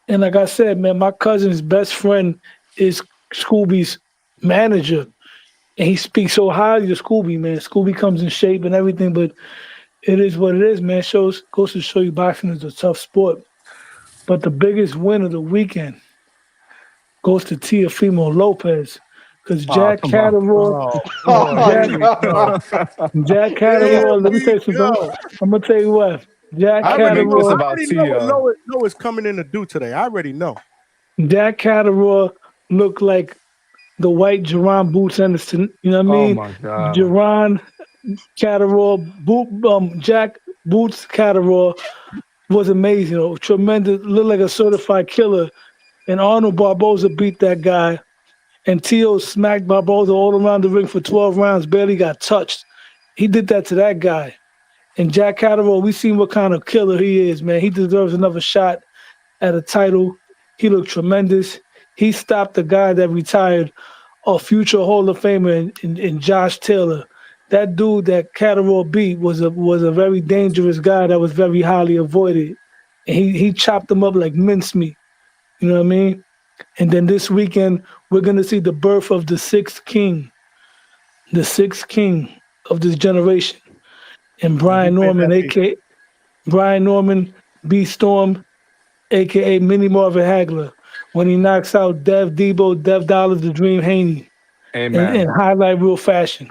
And like I said, man, my cousin's best friend is Scooby's manager. And he speaks so highly of Scooby, man. Scooby comes in shape and everything, but it is what it is, man. Goes to show you boxing is a tough sport. But the biggest win of the weekend goes to Teofimo Lopez. Because Jack Catterall, Jack Catterall, let me tell you something. I'm going to tell you what. Jack Catterall. I already know it's coming in to do today. I already know. Jack Catterall looked like the white Jerron Boots Anderson. You know what I mean? Oh, my God. Jerron Catterall, Jack Boots Catterall was amazing. Tremendous, looked like a certified killer. And Arnold Barboza beat that guy. And Tio smacked Barboza all around the ring for 12 rounds, barely got touched. He did that to that guy. And Jack Catterall, we seen what kind of killer he is, man. He deserves another shot at a title. He looked tremendous. He stopped the guy that retired, a future Hall of Famer in Josh Taylor. That dude that Catterall beat was a very dangerous guy that was very highly avoided. And he chopped him up like mincemeat. You know what I mean? And then this weekend, we're going to see the birth of the sixth king of this generation. And Brian Norman, a.k.a. Brian Norman, B. Storm, a.k.a. Mini Marvin Hagler, when he knocks out Dev Debo, Dev Dollars, the Dream Haney in highlight real fashion.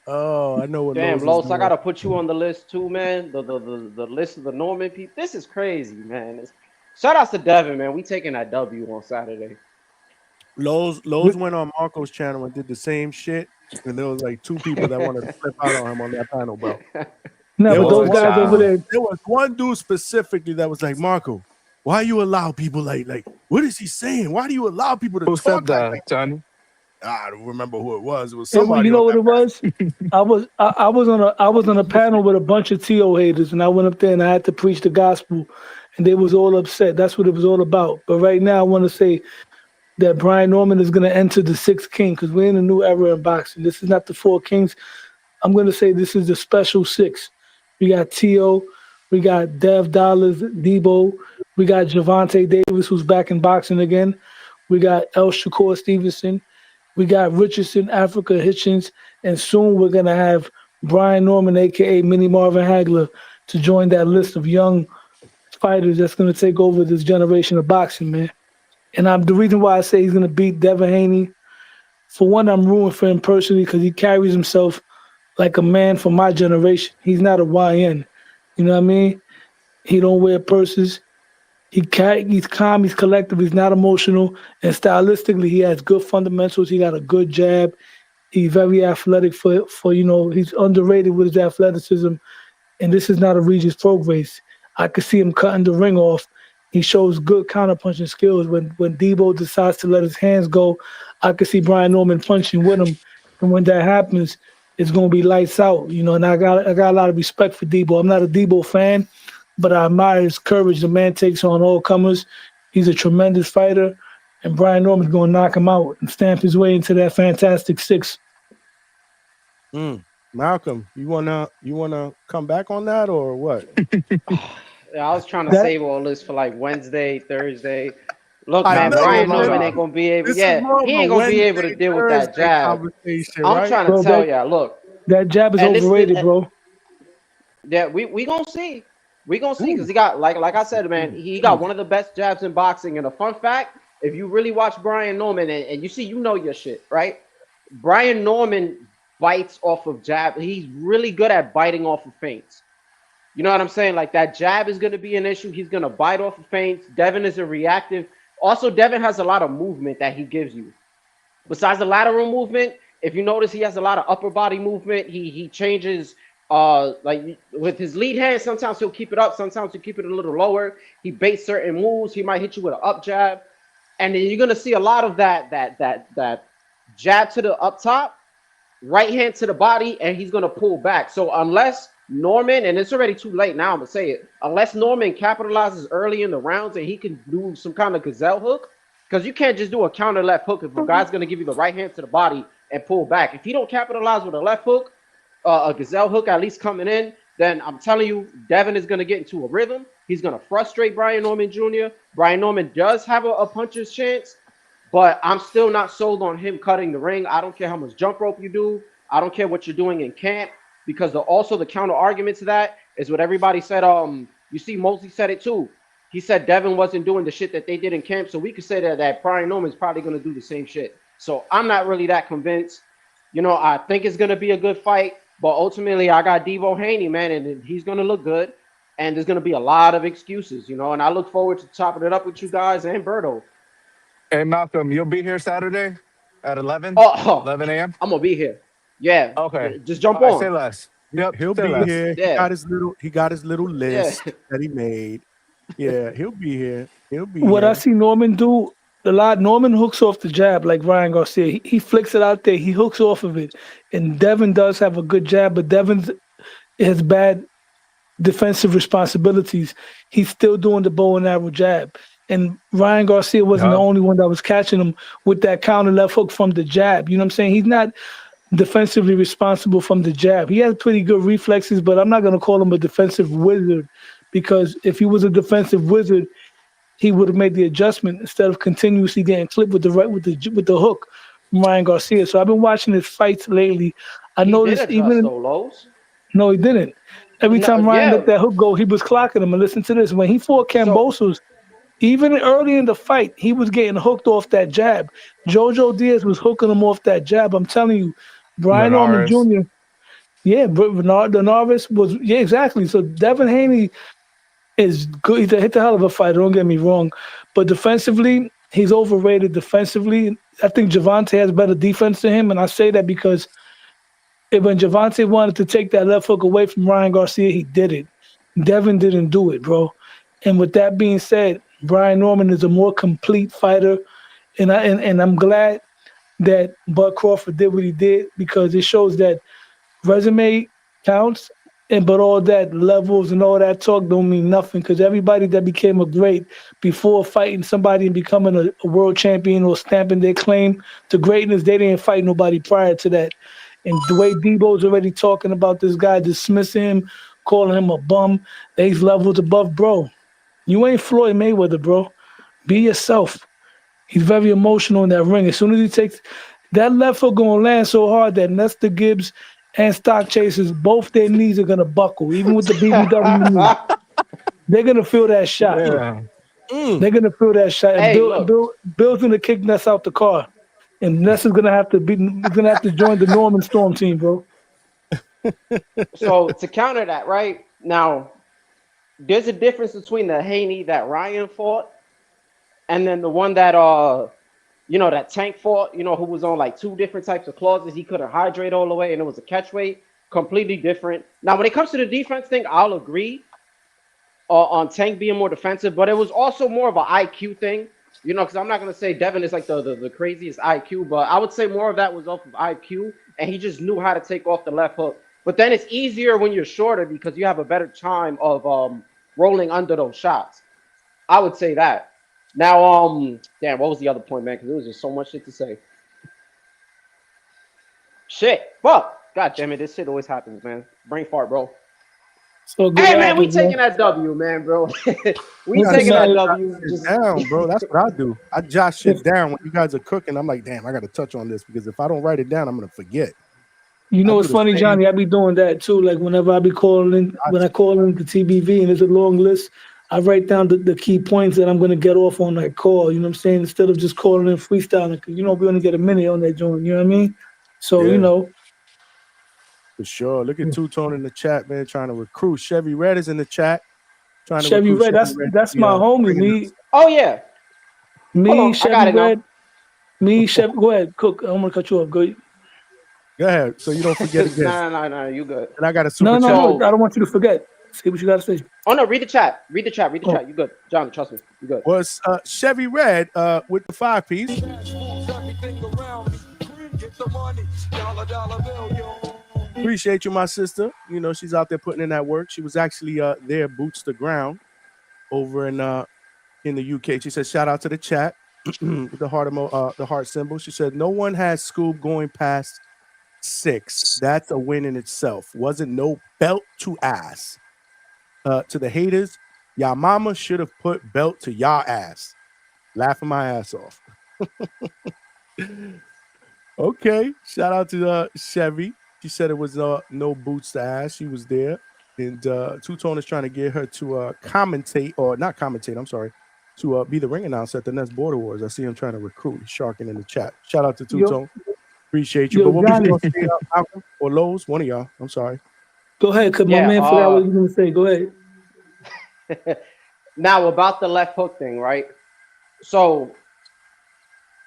Oh, I know what. Damn, Los Los, I gotta put you on the list too, man. The list of the Norman people. This is crazy, man. Shout outs to Devin, man. We taking that W on Saturday. Lowe's went on Marco's channel and did the same shit, and there was like 2 people that wanted to flip out on him on that panel, bro. No, but those guys over there. There was one dude specifically that was like, Marco, why you allow people like what is he saying? Why do you allow people to Who talk said that, like Johnny? I don't remember who it was. It was somebody. You know what it was? I was on a panel with a bunch of TO haters, and I went up there and I had to preach the gospel, and they was all upset. That's what it was all about. But right now, I want to say that Brian Norman is going to enter the sixth king because we're in a new era in boxing. This is not the 4 kings. I'm going to say this is the special 6. We got T.O., we got Dev Dollars, Debo, we got Javante Davis, who's back in boxing again. We got El Shakur Stevenson. We got Richardson, Africa Hitchens, and soon we're going to have Brian Norman, a.k.a. Mini Marvin Hagler, to join that list of young fighters that's going to take over this generation of boxing, man. And the reason why I say he's going to beat Devin Haney, for one, I'm rooting for him personally because he carries himself like a man from my generation. He's not a YN. You know what I mean? He don't wear purses. He's calm, he's collective, he's not emotional. And stylistically, he has good fundamentals. He got a good jab. He's very athletic for he's underrated with his athleticism. And this is not a Regis Pro race. I could see him cutting the ring off. He shows good counterpunching skills. When Debo decides to let his hands go, I could see Brian Norman punching with him. And when that happens, it's going to be lights out, and I got a lot of respect for Debo. I'm not a Debo fan, but I admire his courage. The man takes on all comers. He's a tremendous fighter, and Brian Norman's going to knock him out and stamp his way into that fantastic 6. Malcolm, you wanna come back on that or what? Yeah, I was trying to save all this for like Wednesday, Thursday. Look, man, Brian Norman ain't gonna be able. Yeah, he ain't gonna be able to deal with that jab. I'm trying to tell y'all. Look, that jab is overrated, bro. Yeah, we gonna see. We gonna see because he got like I said, man. He got one of the best jabs in boxing. And a fun fact: if you really watch Brian Norman and you see, your shit, right? Brian Norman bites off of jab. He's really good at biting off of feints. You know what I'm saying? Like that jab is gonna be an issue. He's gonna bite off of feints. Devin is a reactive. Also, Devin has a lot of movement that he gives you. Besides the lateral movement, if you notice, he has a lot of upper body movement. He changes, like with his lead hand, sometimes he'll keep it up, sometimes he'll keep it a little lower. He baits certain moves. He might hit you with an up jab. And then you're going to see a lot of that jab to the up top, right hand to the body, and he's going to pull back. So unless Norman, and it's already too late now, I'm going to say it, unless Norman capitalizes early in the rounds and he can do some kind of gazelle hook, because you can't just do a counter left hook if a guy's going to give you the right hand to the body and pull back. If he don't capitalize with a left hook, a gazelle hook at least coming in, then I'm telling you, Devin is going to get into a rhythm. He's going to frustrate Brian Norman Jr. Brian Norman does have a puncher's chance, but I'm still not sold on him cutting the ring. I don't care how much jump rope you do. I don't care what you're doing in camp. Because also the counter argument to that is what everybody said. You see, Mosley said it too. He said Devin wasn't doing the shit that they did in camp, so we could say that Brian Norman's probably going to do the same shit. So I'm not really that convinced. I think it's going to be a good fight, but ultimately I got Devo Haney, man, and he's going to look good. And there's going to be a lot of excuses, and I look forward to chopping it up with you guys and Berto. Hey, Malcolm, you'll be here Saturday at 11? 11 a.m.? I'm going to be here. Yeah. Okay. Just jump on. Say less. Yep. He'll be here. Yeah. He got his little list that he made. Yeah, he'll be here. What I see Norman do a lot, Norman hooks off the jab like Ryan Garcia. He flicks it out there. He hooks off of it. And Devin does have a good jab, but Devin has bad defensive responsibilities. He's still doing the bow and arrow jab. And Ryan Garcia wasn't the only one that was catching him with that counter left hook from the jab. You know what I'm saying? He's not defensively responsible from the jab. He has pretty good reflexes, but I'm not going to call him a defensive wizard, because if he was a defensive wizard, he would have made the adjustment instead of continuously getting clipped with the hook from Ryan Garcia. So I've been watching his fights lately. I He did noticed adjust even though, Lowe's. no, he didn't. Every No, time Ryan yeah. let that hook go, he was clocking him. And listen to this: when he fought Kambosos, even early in the fight, he was getting hooked off that jab. Jojo Diaz was hooking him off that jab. I'm telling you, Brian Norman Linares. Jr. Yeah, the Narvis was exactly. So Devin Haney is good. He's a hell of a fighter. Don't get me wrong, but defensively, he's overrated. Defensively, I think Javante has better defense than him, and I say that because when Javante wanted to take that left hook away from Ryan Garcia, he did it. Devin didn't do it, bro. And with that being said, Brian Norman is a more complete fighter, and I'm glad that Bud Crawford did what he did because it shows that resume counts, but all that levels and all that talk don't mean nothing because everybody that became a great before fighting somebody and becoming a world champion or stamping their claim to greatness, they didn't fight nobody prior to that. And the way Debo's already talking about this guy, dismissing him, calling him a bum, he's levels above, bro. You ain't Floyd Mayweather, bro. Be yourself. He's very emotional in that ring. As soon as he takes that left hook, gonna land so hard that Nestor Gibbs and Stock Chasers, both their knees are gonna buckle, even with the BBW knee. They're gonna feel that shot. Yeah. They're gonna feel that shot. And Hey, Bill's gonna kick Ness out the car, and Ness is gonna have to join the Norman Storm team, bro. So to counter that, right now, there's a difference between the Haney that Ryan fought, and then the one that that Tank fought. Who was on like two different types of clauses. He couldn't hydrate all the way, and it was a catch weight. Completely different. Now, when it comes to the defense thing, I'll agree on Tank being more defensive, but it was also more of an IQ thing. Because I'm not gonna say Devin is like the craziest IQ, but I would say more of that was off of IQ, and he just knew how to take off the left hook. But then it's easier when you're shorter because you have a better time of rolling under those shots. I would say that. Now, damn, what was the other point, man? Because there was just so much shit to say. Shit, fuck, god damn it, this shit always happens, man. Brain fart, bro. So good. Hey, man, we taking that W, man, bro. we taking that W. Just down, bro. That's what I do. I jot shit down when you guys are cooking. I'm like, damn, I got to touch on this because if I don't write it down, I'm gonna forget. You know what's funny, Johnny? I be doing that too. Like whenever I be calling, when I call in the TBV and there's a long list, I write down the key points that I'm gonna get off on that call. You know what I'm saying? Instead of just calling in freestyling, because we only get a minute on that joint. You know what I mean? So for sure. Look at Two Tone in the chat, man, trying to recruit. Chevy Red is in the chat. Trying to Chevy recruit Red, that's my homie. Me. Oh yeah. Me, Chevy Red. Now. Me, Chevy. Go ahead, Cook. I'm gonna cut you off. Go ahead, so you don't forget again. No, you good. And I got a super chat. No, I don't want you to forget. Say what you gotta say. Oh no, read the chat. Read the chat. You good, John? Trust me, you good. Was Chevy Red with the 5-piece? Appreciate you, my sister. She's out there putting in that work. She was actually there, boots to ground, over in the UK. She said, "Shout out to the chat with the heart symbol." She said, "No one has Scoob going past 6. That's a win in itself. Wasn't no belt to ass. To the haters, y'all mama should have put belt to y'all ass." Laughing my ass off. Okay, shout out to Chevy. She said it was no boots to ass. She was there, and Two Tone is trying to get her to commentate, or not commentate. I'm sorry, to be the ring announcer at the next Border Wars. I see him trying to recruit. He's sharking in the chat. Shout out to Two Tone. Appreciate you. But what was you gonna say, Malcolm or Lowe's? One of y'all. I'm sorry. Go ahead, cause my man forgot what he was gonna say. Go ahead. Now about the left hook thing, right? So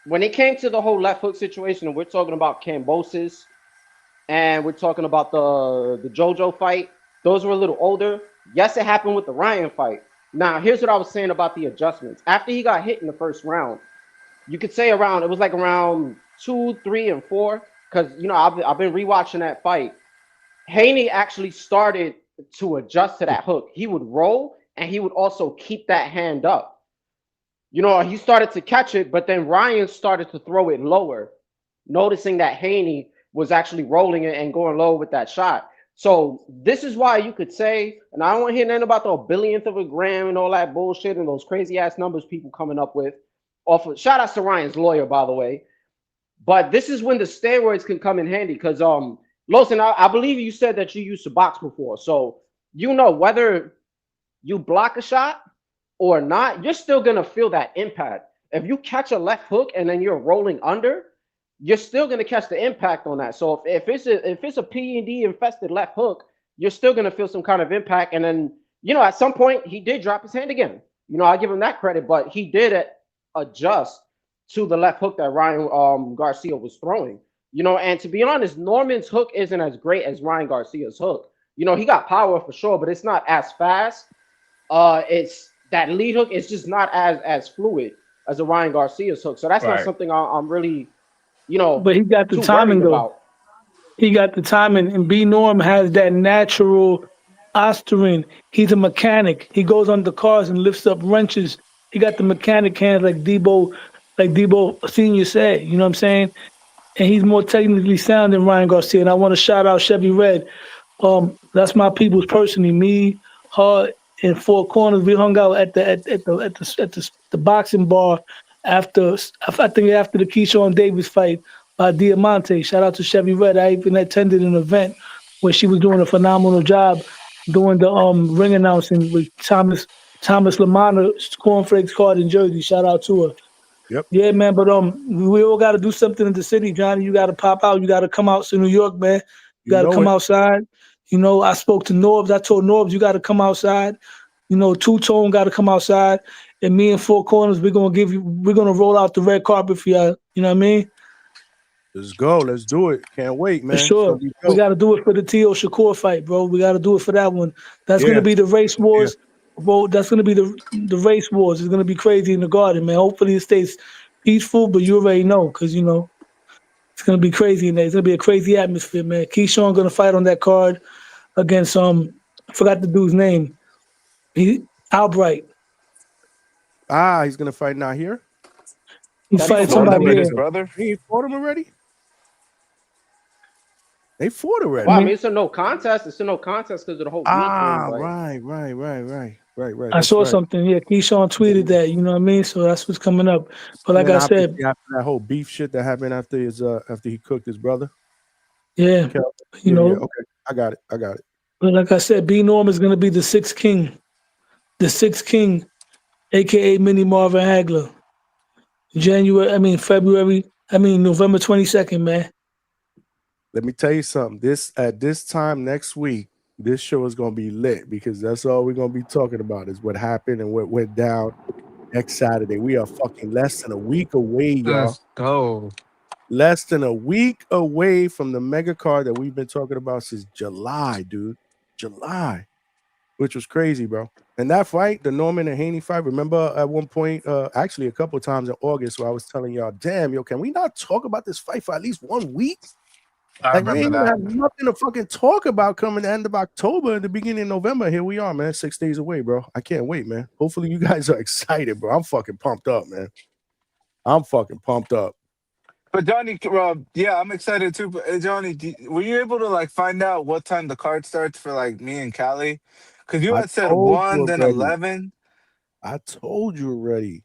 when it came to the whole left hook situation, and we're talking about Kambosos, and we're talking about the JoJo fight, those were a little older. Yes, it happened with the Ryan fight. Now, here's what I was saying about the adjustments. After he got hit in the first round, you could say it was like around 2, 3, and 4, because I've been rewatching that fight. Haney actually started to adjust to that hook. He would roll, and he would also keep that hand up. He started to catch it, but then Ryan started to throw it lower, noticing that Haney was actually rolling it and going low with that shot. So this is why you could say, and I don't want to hear nothing about the billionth of a gram and all that bullshit and those crazy ass numbers people coming up with. Shout out to Ryan's lawyer, by the way. But this is when the steroids can come in handy because Lawson, I believe you said that you used to box before, so you know whether you block a shot or not, you're still gonna feel that impact. If you catch a left hook and then you're rolling under, you're still gonna catch the impact on that. So if it's a P&D infested left hook, you're still gonna feel some kind of impact. And then at some point he did drop his hand again. I give him that credit, but he did adjust to the left hook that Ryan Garcia was throwing. And to be honest, Norman's hook isn't as great as Ryan Garcia's hook. He got power for sure, but it's not as fast. It's that lead hook is just not as fluid as a Ryan Garcia's hook. So that's not something I'm really, But he got the timing though. About. He got the timing, and B Norm has that natural ostarine. He's a mechanic. He goes under cars and lifts up wrenches. He got the mechanic hands like Debo Senior said. You know what I'm saying? And he's more technically sound than Ryan Garcia. And I want to shout out Chevy Red. That's my people's personally. Me, her, in Four Corners. We hung out at the boxing bar after the Keyshawn Davis fight by Diamante. Shout out to Chevy Red. I even attended an event where she was doing a phenomenal job doing the ring announcing with Thomas Lamana, Cornflakes card in Jersey. Shout out to her. Yep. Yeah, man. But we all got to do something in the city, Johnny. You got to pop out. You got to come out to New York, man. You got to come outside. I spoke to Norbs. I told Norbs, you got to come outside. Two-Tone got to come outside. And me and Four Corners, we're going to roll out the red carpet for y'all. You know what I mean? Let's go. Let's do it. Can't wait, man. For sure. We got to do it for the T.O. Shakur fight, bro. We got to do it for that one. That's going to be the race wars. Yeah. Bro, that's going to be the race wars. It's going to be crazy in the Garden, man. Hopefully it stays peaceful, but you already know because, it's going to be crazy in there. It's going to be a crazy atmosphere, man. Keyshawn going to fight on that card against, I forgot the dude's name. Albright. He's going to fight now here? He's fighting somebody here. His brother? He fought him already? They fought already. Well, I mean, it's a no contest. It's a no contest because of the whole right. I saw something. Yeah, Keyshawn tweeted that. You know what I mean? So that's what's coming up. But like I said, after that whole beef shit that happened after he cooked his brother. Yeah, okay, I got it. But like I said, B Norm is gonna be the sixth king, aka Mini Marvin Hagler. November 22nd, man. Let me tell you something. At this time next week, this show is going to be lit because that's all we're going to be talking about is what happened and what went down next Saturday. We are fucking less than a week away, y'all. Let's go. Less than a week away from the mega card that we've been talking about since July, dude. July, which was crazy, bro. And that fight, the Norman and Haney fight, remember at one point, actually a couple of times in August where I was telling y'all, damn, yo, can we not talk about this fight for at least 1 week? Like we ain't even have nothing to fucking talk about coming the end of October and the beginning of November. Here we are, man. 6 days away, bro. I can't wait, man. Hopefully you guys are excited, bro. I'm fucking pumped up, man. I'm fucking pumped up. But Johnny, yeah, I'm excited too. But Johnny, were you able to find out what time the card starts for me and Callie? Because you had said 1, then 11. I told you already.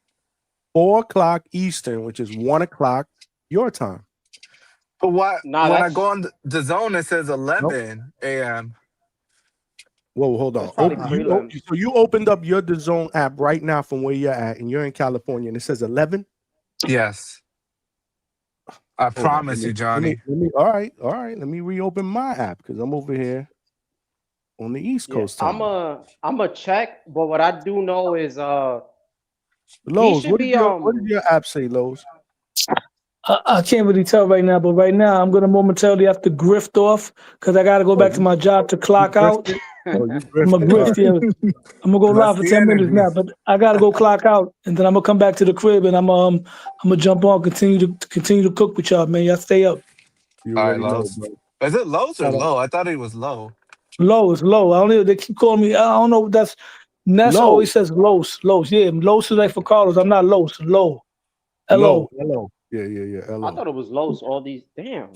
4 o'clock Eastern, which is 1 o'clock your time. But when I go on the zone, it says 11 a.m. Whoa, hold on. So you opened up your DAZN app right now from where you're at, and you're in California, and it says 11? Yes. I promise you, Johnny. All right. Let me reopen my app because I'm over here on the East Coast time. I'm a check, but what I do know is Lowe's, what did your app say, Lowe's? I can't really tell right now, but right now I'm gonna momentarily have to grift off because I gotta go back to my job to clock out. I'm gonna grift, yeah. I'm gonna go live for 10 minutes now, but I gotta go clock out, and then I'm gonna come back to the crib and I'm gonna jump on, continue to cook with y'all, man. Y'all stay up. All right, Lowe's. Is it Lowe's or low? I thought it was low. Low is low. I don't know. They keep calling me. I don't know. That's always says Lowe's. Lowe's. Yeah, Lowe's is like for Carlos. I'm not Lowe's. Low. Hello. Hello. Yeah. Hello. I thought it was Lowe's. All these. Damn.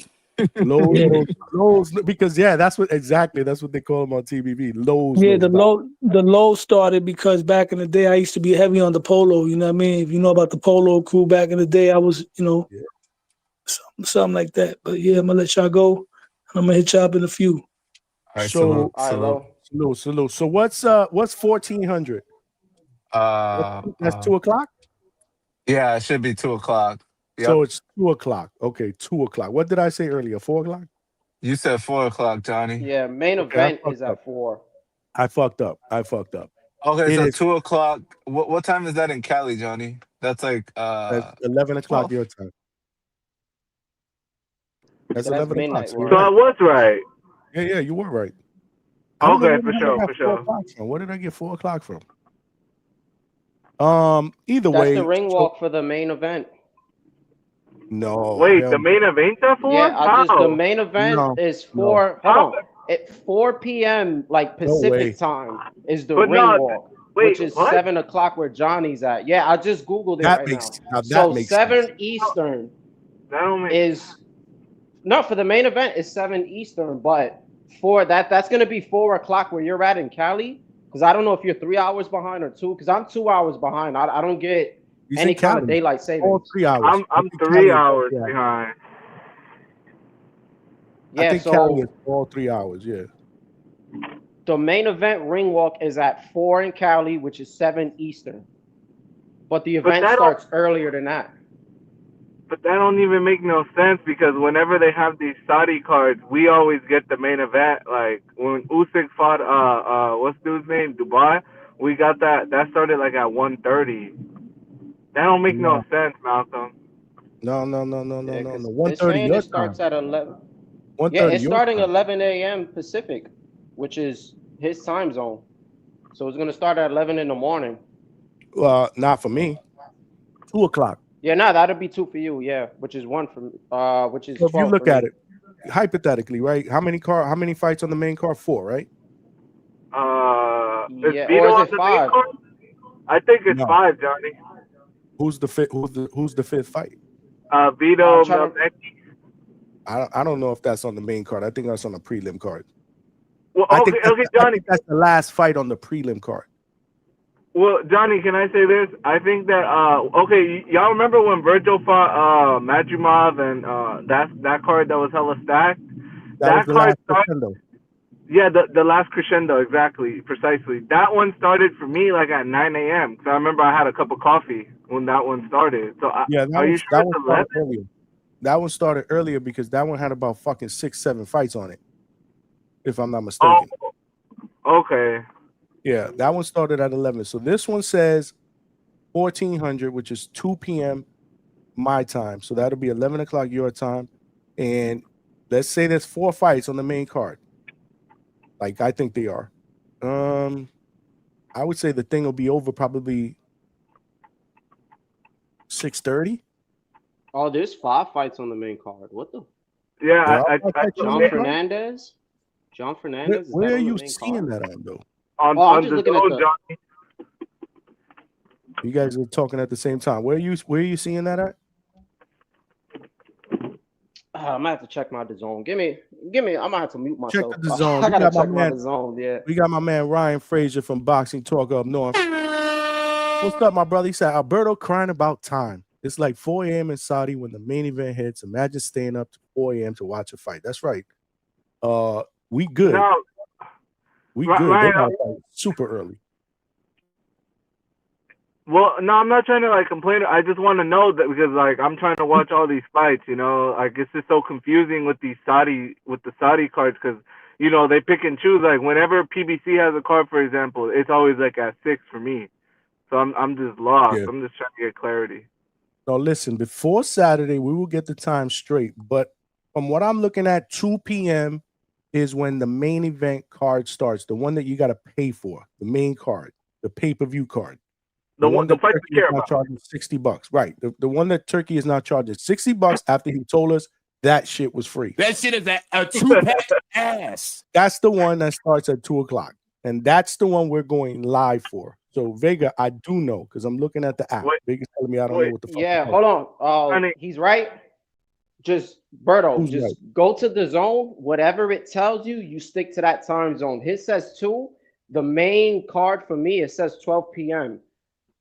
Lowe's, because that's what they call them on TBV. Lowe's. Yeah, the low started because back in the day I used to be heavy on the polo. You know what I mean? If you know about the polo crew back in the day, I was, something like that. But yeah, I'm gonna let y'all go. And I'm gonna hit y'all up in a few. All right, So salute. So what's 1400? That's 2 o'clock. Yeah, it should be 2 o'clock. Yep. So it's 2 o'clock. Okay, 2 o'clock. What did I say earlier? 4 o'clock? You said 4 o'clock, Johnny. Yeah, main event is at 4. I fucked up. Okay, so 2 o'clock. What time is that in Cali, Johnny? That's like that's 11 o'clock your time. That's 11 o'clock. So I was right. Yeah, you were right. Okay, for sure. Where did I get 4 o'clock from? Either That's way, the ring walk for the main event. No. Wait, the main event's at 4? Yeah, the main event is 4. Hold on. At 4 p.m. like Pacific time is the ring walk, which is 7 o'clock where Johnny's at. Yeah, I just Googled it now. So 7 Eastern is for the main event is 7 Eastern, but that's gonna be 4 o'clock where you're at in Cali. Because I don't know if you're 3 hours behind or 2. Because I'm 2 hours behind. I don't get any kind of daylight savings. All 3 hours. I'm 3 hours behind. Yeah, I think Cali is all 3 hours. Yeah. The main event ring walk is at 4 in Cali, which is 7 Eastern. But the event starts earlier than that. But that don't even make no sense because whenever they have these Saudi cards, we always get the main event. Like when Usyk fought what's dude's name? Dubai, we got that started like at 1:30. That don't make no sense, Malcolm. No. 1:30 it starts at 11. Yeah, it's starting 11 a.m. Pacific, which is his time zone. So it's gonna start at 11 in the morning. Not for me. 2 o'clock. Yeah, that'll be 2 for you. Yeah, which is 1 for which is. So if you look at it hypothetically, right? How many fights on the main card? 4, right? Yeah, or is it 5? I think it's 5, Johnny. Who's the fifth? Who's the 5th fight? Vito. I don't know if that's on the main card. I think that's on the prelim card. Well, I okay, think Johnny. That's the last fight on the prelim card. Well, Johnny, can I say this? I think that y'all remember when Virgil fought Majumov and that card that was hella stacked? That card started. Yeah, the last crescendo, exactly, precisely. That one started for me like at 9 a.m. because I remember I had a cup of coffee when that one started. So are you sure it's 11? Earlier. That one started earlier because that one had about fucking 6-7 fights on it, if I'm not mistaken. Oh, okay. Yeah, that one started at 11. So this one says 1400, which is 2 p.m. my time. So that'll be 11 o'clock your time. And let's say there's 4 fights on the main card. Like I think they are. I would say the thing will be over probably 6:30. Oh, there's 5 fights on the main card. What the? Yeah, John Fernandez. John Fernandez. Where are you seeing that on though? I'm just looking at Johnny. You guys are talking at the same time. Where are you seeing that at? I'm gonna have to check my DAZN. Give me. I'm gonna have to mute myself. Check the DAZN. I gotta check my DAZN. Yeah. We got my man Ryan Frazier from Boxing Talk up north. What's up, my brother? He said Alberto crying about time. It's like 4 a.m. in Saudi when the main event hits. Imagine staying up to 4 a.m. to watch a fight. That's right. We good. No. We good. They got super early. Well, no, I'm not trying to like complain. I just want to know that because like I'm trying to watch all these fights, you know, like it's just so confusing with the Saudi cards because you know they pick and choose. Like whenever PBC has a card, for example, it's always like at 6 for me. So I'm just lost. Yeah. I'm just trying to get clarity. No, listen. Before Saturday, we will get the time straight. But from what I'm looking at, 2 p.m. is when the main event card starts. The one that you got to pay for, the main card, the pay-per-view card. The one that Turkey is not charging $60, right? The one that Turkey is not charging $60 after he told us that shit was free. That shit is a 2-pack of ass. That's the one that starts at 2 o'clock, and that's the one we're going live for. So Vega, I do know because I'm looking at the app. Vega's telling me I don't know what the fuck. Yeah, hold on. He's right. Just Berto, Who's just right? go to the zone. Whatever it tells you, you stick to that time zone. His says 2. The main card for me, it says 12 p.m.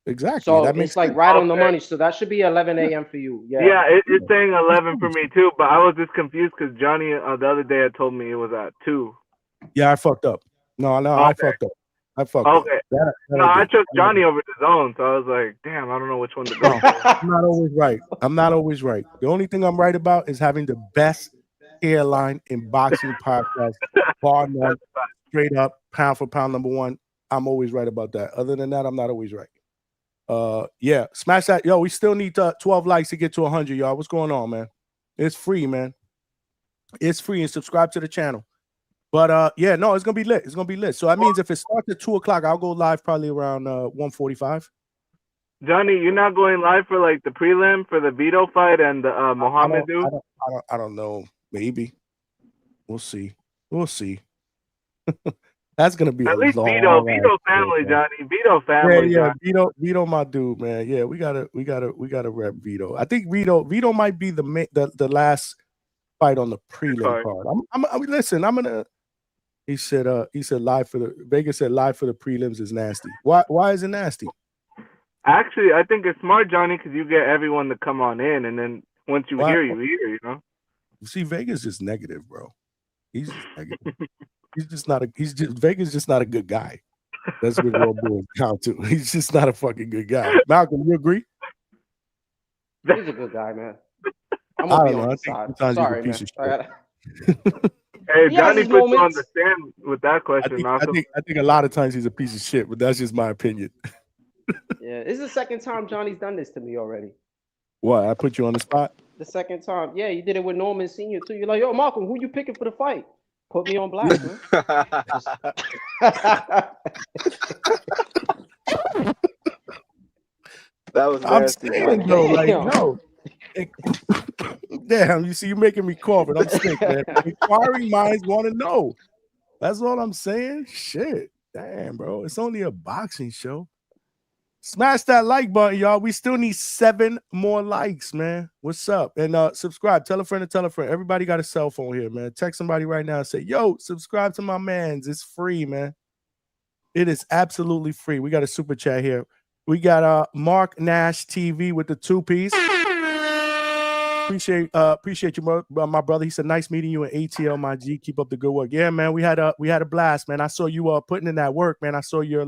Exactly. So That makes it's like sense. right on the Okay. money. So that should be 11 a.m. for you. Yeah. Yeah, it's saying 11 for me too, but I was just confused because Johnny the other day had told me it was at 2. Yeah, I fucked up. No, Okay. I fucked up. I fucked up. Okay. That No, I I did. chose Johnny over the zone, so I was like, damn, I don't know which one to go No, for. I'm not always right. I'm not always right. The only thing I'm right about is having the best hairline in boxing podcast, bar none, straight up, pound for pound, number one. I'm always right about that. Other than that, I'm not always right. Yeah, smash that. Yo, we still need 12 likes to get to 100, y'all. What's going on, man? It's free, man. It's free, and subscribe to the channel. But yeah, no, it's gonna be lit. It's gonna be lit. So that means if it starts at 2 o'clock, I'll go live probably around 1:45. Johnny, you're not going live for like the prelim for the Vito fight and the Muhammad dude? I don't know. Maybe. We'll see. We'll see. That's gonna be at a least long Vito family, Johnny. Vito family, yeah, Johnny. Vito, my dude, man. Yeah, we gotta rep Vito. I think Vito might be the last fight on the prelim card. Listen. I'm gonna. He said live for the Vegas said live for the prelims is nasty. Why is it nasty? Actually, I think it's smart, Johnny, because you get everyone to come on in, and then once you hear, you know. See, Vegas is negative, bro. He's just negative. Vegas just not a good guy. That's what we're doing count to. He's just not a fucking good guy. Malcolm, you agree? He's a good guy, man. I'm I gonna be don't on know. I his think side. sometimes Sorry, he's a piece man. of shit. Hey, He has Johnny his put you on moments. the stand with that question, Malcolm. I think a lot of times he's a piece of shit, but that's just my opinion. Yeah, this is the second time Johnny's done this to me already. What? I put you on the spot? The second time. Yeah, you did it with Norman Sr. too. You're like, yo, Malcolm, who you picking for the fight? Put me on blast, man. That was I'm nasty. saying though, like, no. Damn, you see, you're making me cough, and I'm sick, man. Inquiring minds want to know. That's all I'm saying. Shit. Damn, bro. It's only a boxing show. Smash that like button, y'all. We still need 7 more likes, man. What's up? And subscribe. Tell a friend to tell a friend. Everybody got a cell phone here, man. Text somebody right now and say, yo, subscribe to my mans. It's free, man. It is absolutely free. We got a super chat here. We got Mark Nash TV with the 2-piece. Appreciate you, my brother. He said, nice meeting you in ATL, my G. Keep up the good work. Yeah, man. We had a blast, man. I saw you putting in that work, man. I saw your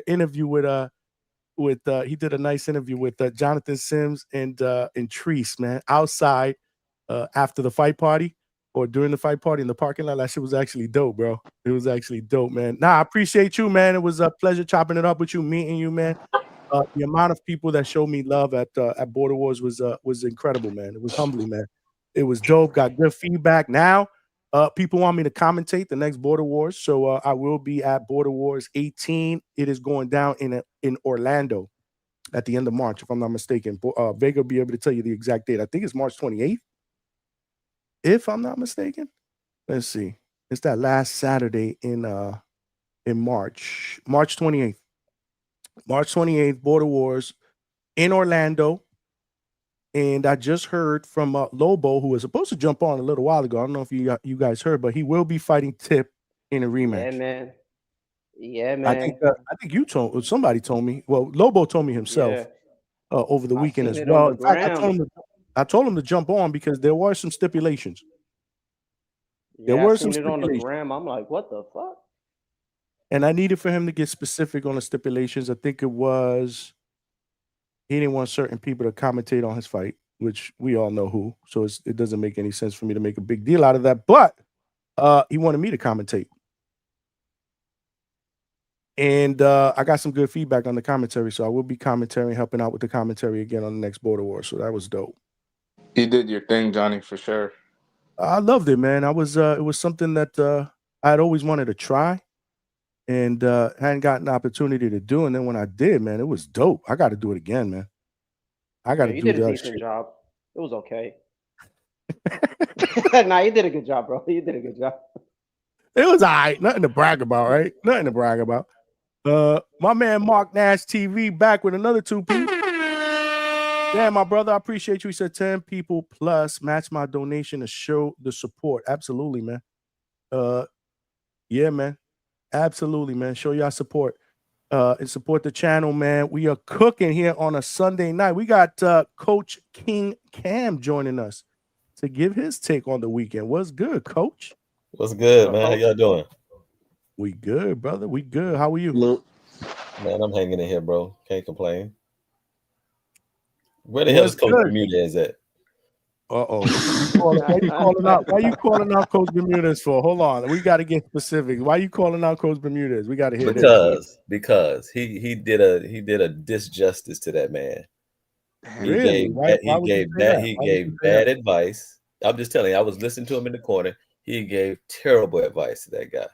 interview with he did a nice interview with Jonathan Sims and Treese, man, outside after the fight party or during the fight party in the parking lot. That shit was actually dope, bro. It was actually dope, man. Nah, I appreciate you, man. It was a pleasure chopping it up with you, meeting you, man. The amount of people that showed me love at Border Wars was incredible, man. It was humbling, man. It was dope. Got good feedback. Now, people want me to commentate the next Border Wars, so I will be at Border Wars 18. It is going down in Orlando at the end of March, if I'm not mistaken. Vega will be able to tell you the exact date. I think it's March 28th, if I'm not mistaken. Let's see. It's that last Saturday in March 28th. March 28th, Border Wars in Orlando. And I just heard from Lobo, who was supposed to jump on a little while ago. I don't know if you guys heard, but he will be fighting Tip in a rematch. Yeah, man. Yeah, man. I think somebody told me. Well, Lobo told me himself over the weekend as well. In fact, I told him to jump on because there were some stipulations. Yeah, I seen it on the gram. I'm like, what the fuck? And I needed for him to get specific on the stipulations. I think it was he didn't want certain people to commentate on his fight, which we all know who. So it doesn't make any sense for me to make a big deal out of that. But he wanted me to commentate. And I got some good feedback on the commentary. So I will be commentating, helping out with the commentary again on the next Border War. So that was dope. You did your thing, Johnny, for sure. I loved it, man. It was something that I'd always wanted to try. And hadn't gotten the opportunity to do. And then when I did, man, it was dope. I got to do it again, man. I got to do the other shit. You did a decent job. It was okay. Nah, you did a good job, bro. You did a good job. It was all right. Nothing to brag about, right? Nothing to brag about. My man Mark Nash TV back with another 2-piece. Yeah, my brother, I appreciate you. He said 10 people plus match my donation to show the support. Absolutely, man. Yeah, man. Absolutely, man. Show y'all support. And support the channel, man. We are cooking here on a Sunday night. We got Coach King Cam joining us to give his take on the weekend. What's good, Coach? What's good, man? How y'all doing? We good, brother. We good. How are you? Man, I'm hanging in here, bro. Can't complain. Where the hell is Coach Bermudez at? Why you calling out? Why you calling out Coach Bermudez for? Hold on, we got to get specific. Why you calling out Coach Bermudez? We got to hear because he did a disjustice to that man. He gave bad advice. I'm just telling you, I was listening to him in the corner. He gave terrible advice to that guy.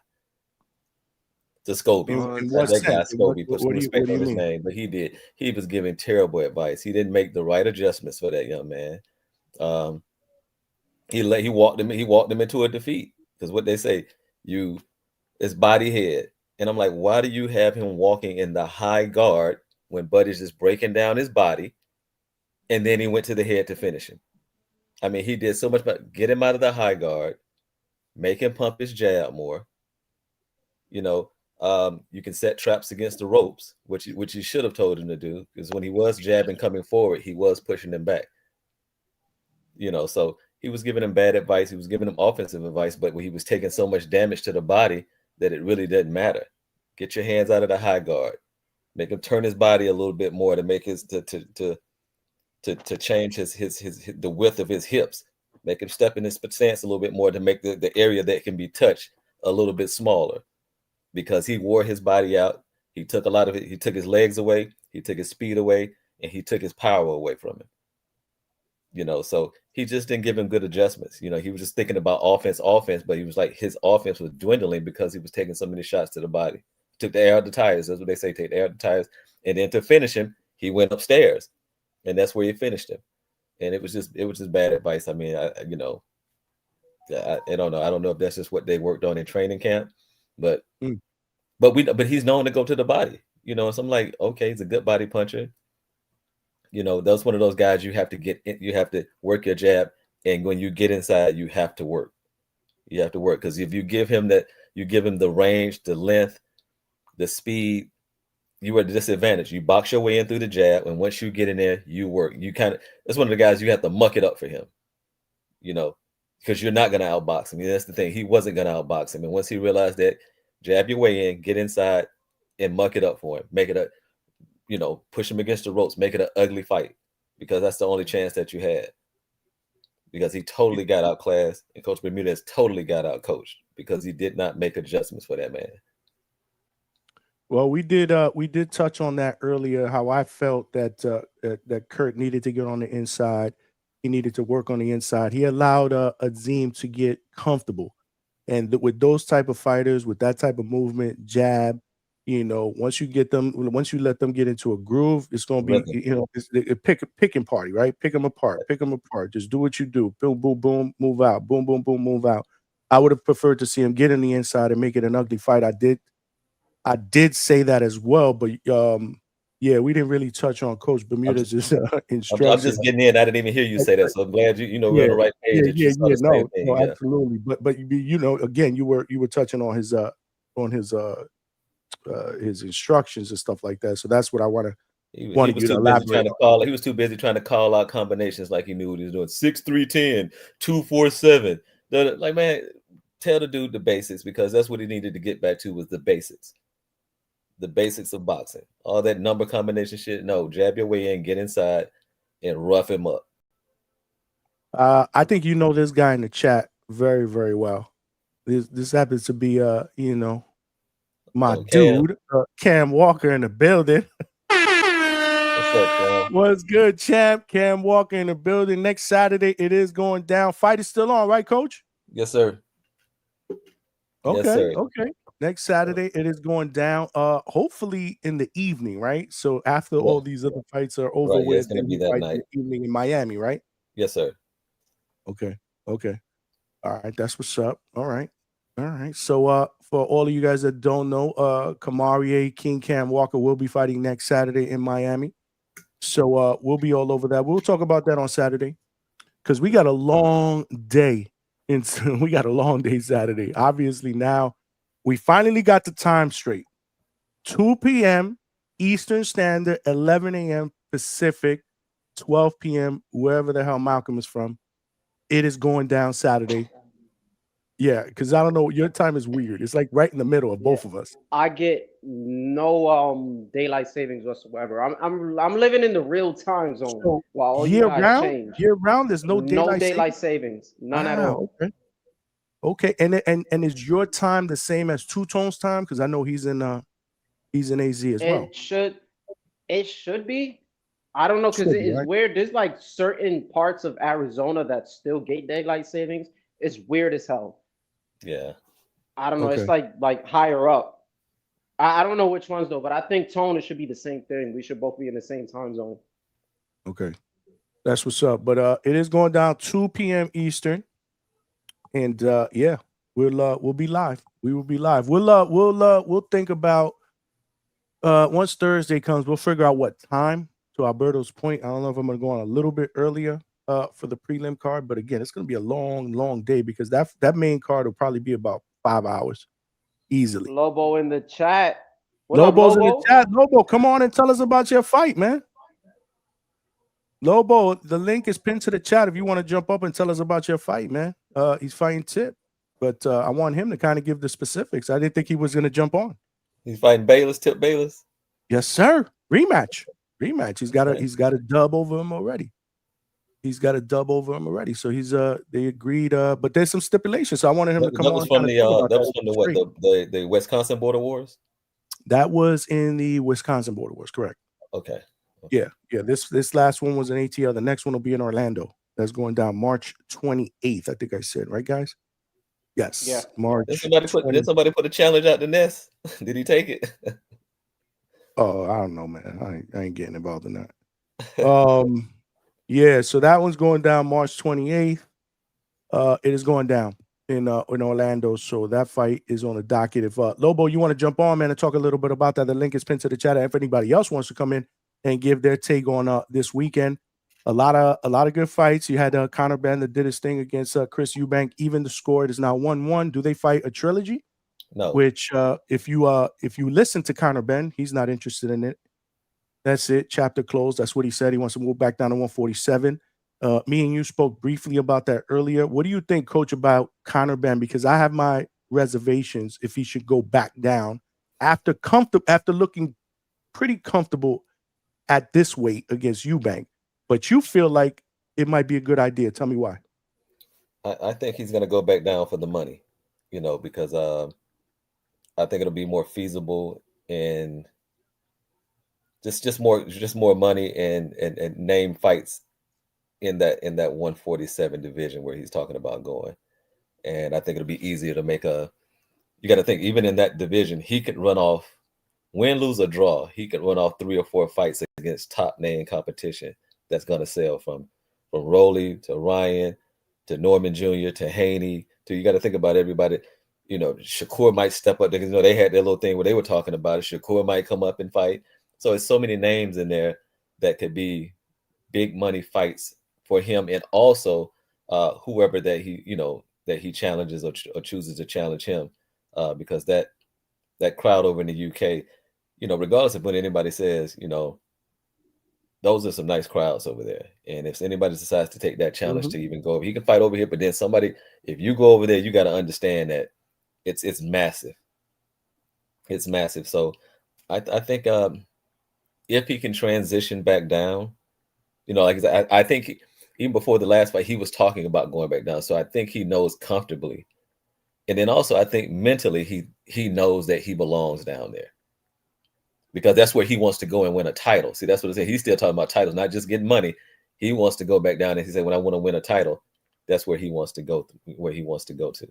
To Scobie. That guy Scobie, put some respect on his name, but he was giving terrible advice. He didn't make the right adjustments for that young man. He walked him into a defeat, because what they say, it's body head. And I'm like, why do you have him walking in the high guard when Buddy's just breaking down his body, and then he went to the head to finish him? I mean, he did so much, but get him out of the high guard, make him pump his jab more. You know, you can set traps against the ropes, which you should have told him to do, because when he was jabbing coming forward, he was pushing him back. You know, so he was giving him bad advice. He was giving him offensive advice, but he was taking so much damage to the body that it really didn't matter. Get your hands out of the high guard. Make him turn his body a little bit more to make his to change his the width of his hips. Make him step in his stance a little bit more to make the area that can be touched a little bit smaller, because he wore his body out. He took a lot of it. He took his legs away. He took his speed away, and he took his power away from him. You know, so he just didn't give him good adjustments. You know, he was just thinking about offense, but he was like, his offense was dwindling because he was taking so many shots to the body. Took the air out the tires. That's what they say, take the air out the tires. And then to finish him, he went upstairs, and that's where he finished him. And it was just bad advice. I mean, I don't know. I don't know if that's just what they worked on in training camp, but he's known to go to the body. You know, so I'm like, okay, he's a good body puncher. You know, that's one of those guys you have to get in, you have to work your jab, and when you get inside, you have to work. You have to work, because if you give him the range, the length, the speed, you are at a disadvantage. You box your way in through the jab, and once you get in there, you work. That's one of the guys you have to muck it up for him. You know, because you're not going to outbox him. That's the thing. He wasn't going to outbox him, and once he realized that, jab your way in, get inside, and muck it up for him. Make it a push him against the ropes, make it an ugly fight, because that's the only chance that you had. Because he totally got outclassed, and Coach Bermudez totally got outcoached because he did not make adjustments for that man. Well, we did touch on that earlier, how I felt that that Kurt needed to get on the inside. He needed to work on the inside. He allowed Azim to get comfortable. And with those type of fighters, with that type of movement, jab, you know, once you let them get into a groove, it's going to be, you know, it's a picking party, right? Pick them apart. Just do what you do. Boom, boom, boom, move out. Boom, boom, boom, move out. I would have preferred to see him get in the inside and make it an ugly fight. I did say that as well, but yeah, we didn't really touch on Coach Bermudez's instructions. I'm just getting in. I didn't even hear you say that, so I'm glad we're on the right page. No, absolutely. But you know, again, you were touching on his instructions and stuff like that. So that's what I wanted you to elaborate on. He was too busy trying to call out combinations like he knew what he was doing. 6-3-10, 2-4-7. Like, man, tell the dude the basics, because that's what he needed to get back to, was the basics. The basics of boxing. All that number combination shit. No, jab your way in, get inside, and rough him up. I think you know this guy in the chat very, very well. This happens to be you know, my dude, Cam Walker in the building. What's up, Cam? What's good, champ? Cam Walker in the building. Next Saturday, it is going down. Fight is still on, right, Coach? Yes, sir. Okay, yes, sir. Okay. Next Saturday, it is going down. Hopefully in the evening, right? So after all these other fights are over, right, it's going to be that night. Evening in Miami, right? Yes, sir. Okay. All right, that's what's up. All right. So for all of you guys that don't know, Kamarie King Cam Walker will be fighting next Saturday in Miami. So we'll be all over that. We'll talk about that on Saturday because we got a long day. We got a long day Saturday. Obviously, now we finally got the time straight. 2 p.m. Eastern Standard, 11 a.m. Pacific, 12 p.m. wherever the hell Malcolm is from. It is going down Saturday. Yeah, because I don't know. Your time is weird. It's like right in the middle of both of us. I get no daylight savings whatsoever. I'm living in the real time zone So while all you year guys round, change. there's no daylight savings. None at Wow, all. okay. Okay, and is your time the same as Two Tone's time? Because I know he's in AZ as well. It should be. I don't know because Should be, it's right? weird. There's like certain parts of Arizona that still get daylight savings. It's weird as hell. Yeah. I don't know. Okay. It's like higher up. I don't know which ones though, but I think Tone it should be the same thing. We should both be in the same time zone. Okay, that's what's up. But it is going down 2 p.m. Eastern, and yeah, we'll be live. We will be live. We'll think about once Thursday comes, we'll figure out what time. To Alberto's point, I don't know if I'm going to go on a little bit earlier for the prelim card, but again, it's going to be a long day because that main card will probably be about 5 hours easily. Lobo in the chat. What Lobo's up, Lobo? in the chat. Lobo, come on and tell us about your fight, man. Lobo, the link is pinned to the chat if you want to jump up and tell us about your fight, man. He's fighting Tip, but I want him to kind of give the specifics. I didn't think he was going to jump on. He's fighting Bayless, Tip Bayless. Yes, sir. Rematch. He's got a dub over him already. So he's they agreed, but there's some stipulations. So I wanted him to come on. That was from the Wisconsin Border Wars. That was in the Wisconsin Border Wars, correct? Okay. Yeah. This last one was in ATL. The next one will be in Orlando. That's going down March 28th. I think I said, right, guys? Yes. Yeah. March. Did somebody put a challenge out the nest? Did he take it? Oh, I don't know, man. I ain't getting involved in that. Yeah, so that one's going down March 28th. It is going down in Orlando. So that fight is on the docket. If Lobo, you want to jump on, man, and talk a little bit about that, the link is pinned to the chat. If anybody else wants to come in and give their take on this weekend, a lot of good fights. You had Conor Benn that did his thing against Chris Eubank. Even the score, it is now 1-1. Do they fight a trilogy? No. Which if you listen to Conor Benn, he's not interested in it. That's it. Chapter closed. That's what he said. He wants to move back down to 147. Me and you spoke briefly about that earlier. What do you think, Coach, about Conor Benn? Because I have my reservations if he should go back down after looking pretty comfortable at this weight against Eubank. But you feel like it might be a good idea. Tell me why. I think he's going to go back down for the money, because I think it'll be more feasible and just more money and name fights in that 147 division where he's talking about going. And I think it'll be easier to make you got to think, even in that division, he could run off, win, lose, or draw. He could run off 3 or 4 fights against top name competition that's going to sell from Rolly to Ryan to Norman Jr. to Haney to, you got to think about everybody. Shakur might step up because they had their little thing where they were talking about it. Shakur might come up and fight. So it's so many names in there that could be big money fights for him, and also whoever that he challenges or chooses to challenge him, because that crowd over in the UK, regardless of what anybody says, those are some nice crowds over there. And if anybody decides to take that challenge to even go over, he can fight over here. But then if you go over there, you got to understand that it's massive. It's massive. So I think if he can transition back down, like I think even before the last fight, he was talking about going back down. So I think he knows comfortably. And then also I think mentally he knows that he belongs down there, because that's where he wants to go and win a title. See, that's what I said. He's still talking about titles, not just getting money. He wants to go back down, and he said, when I want to win a title, that's where he wants to go, to.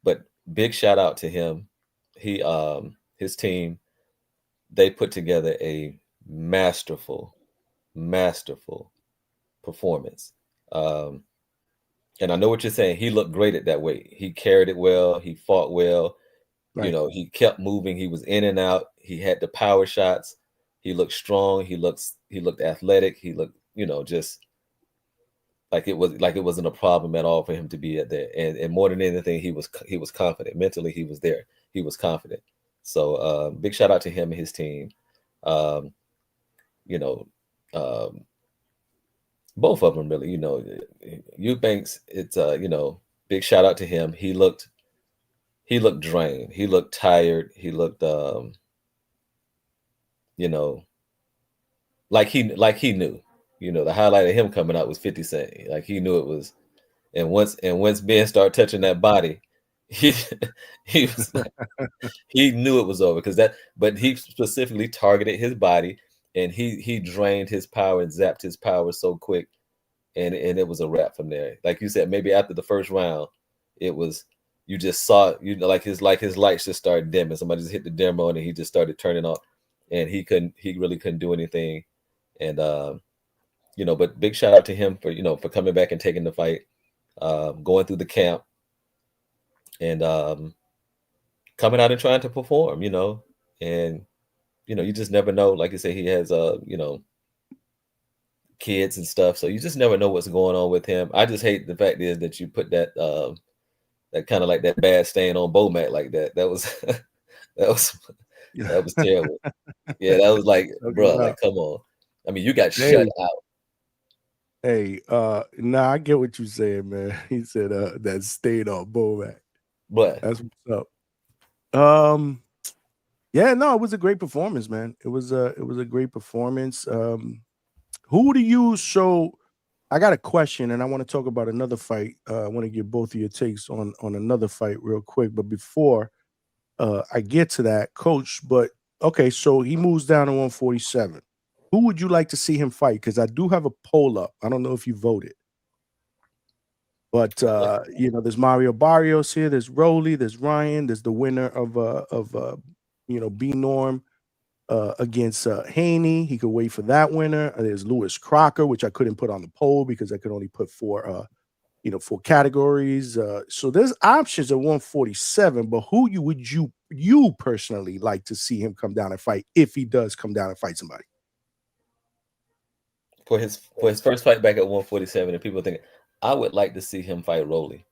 But big shout out to him. His team, they put together a masterful performance. And I know what you're saying. He looked great at that weight. He carried it well. He fought well. Right. He kept moving. He was in and out. He had the power shots. He looked strong. He looked athletic. He looked, just like it wasn't a problem at all for him to be at there. And more than anything, he was confident. Mentally, he was there. He was confident. So big shout out to him and his team. Both of them really, Eubanks, it's big shout out to him. He looked drained. He looked tired. He looked like he knew. The highlight of him coming out was 50 Cent. Like he knew it was, and once Ben started touching that body, he was like, he knew it was over but he specifically targeted his body, and he drained his power and zapped his power so quick, and it was a wrap from there. Like you said, maybe after the first round, it was, you just saw, like his lights just started dimming. Somebody just hit the dimmer on, and he just started turning off, and he really couldn't do anything. And but big shout out to him for coming back and taking the fight, going through the camp, and coming out and trying to perform, and you just never know. Like you say, he has kids and stuff, so you just never know what's going on with him. I just hate the fact is that you put that that kind of like that bad stain on Bomac like that. That was that was terrible. Yeah, that was like, bro, like come on. I mean, you got shut out. Hey, nah, I get what you're saying, man. He said that stain on Bomac. But that's what's up. Yeah, no, it was a great performance, man. It was a great performance. Who do you show? I got a question, and I want to talk about another fight. I want to get both of your takes on another fight real quick. But before I get to that, Coach, but okay, so he moves down to 147. Who would you like to see him fight? Because I do have a poll up. I don't know if you voted. But there's Mario Barrios here, there's Rolly, there's Ryan, there's the winner of B Norm against Haney. He could wait for that winner. There's Lewis Crocker, which I couldn't put on the poll because I could only put four categories. So there's options at 147, but who would you personally like to see him come down and fight if he does come down and fight somebody? For his first fight back at 147, and people think I would like to see him fight Rolly.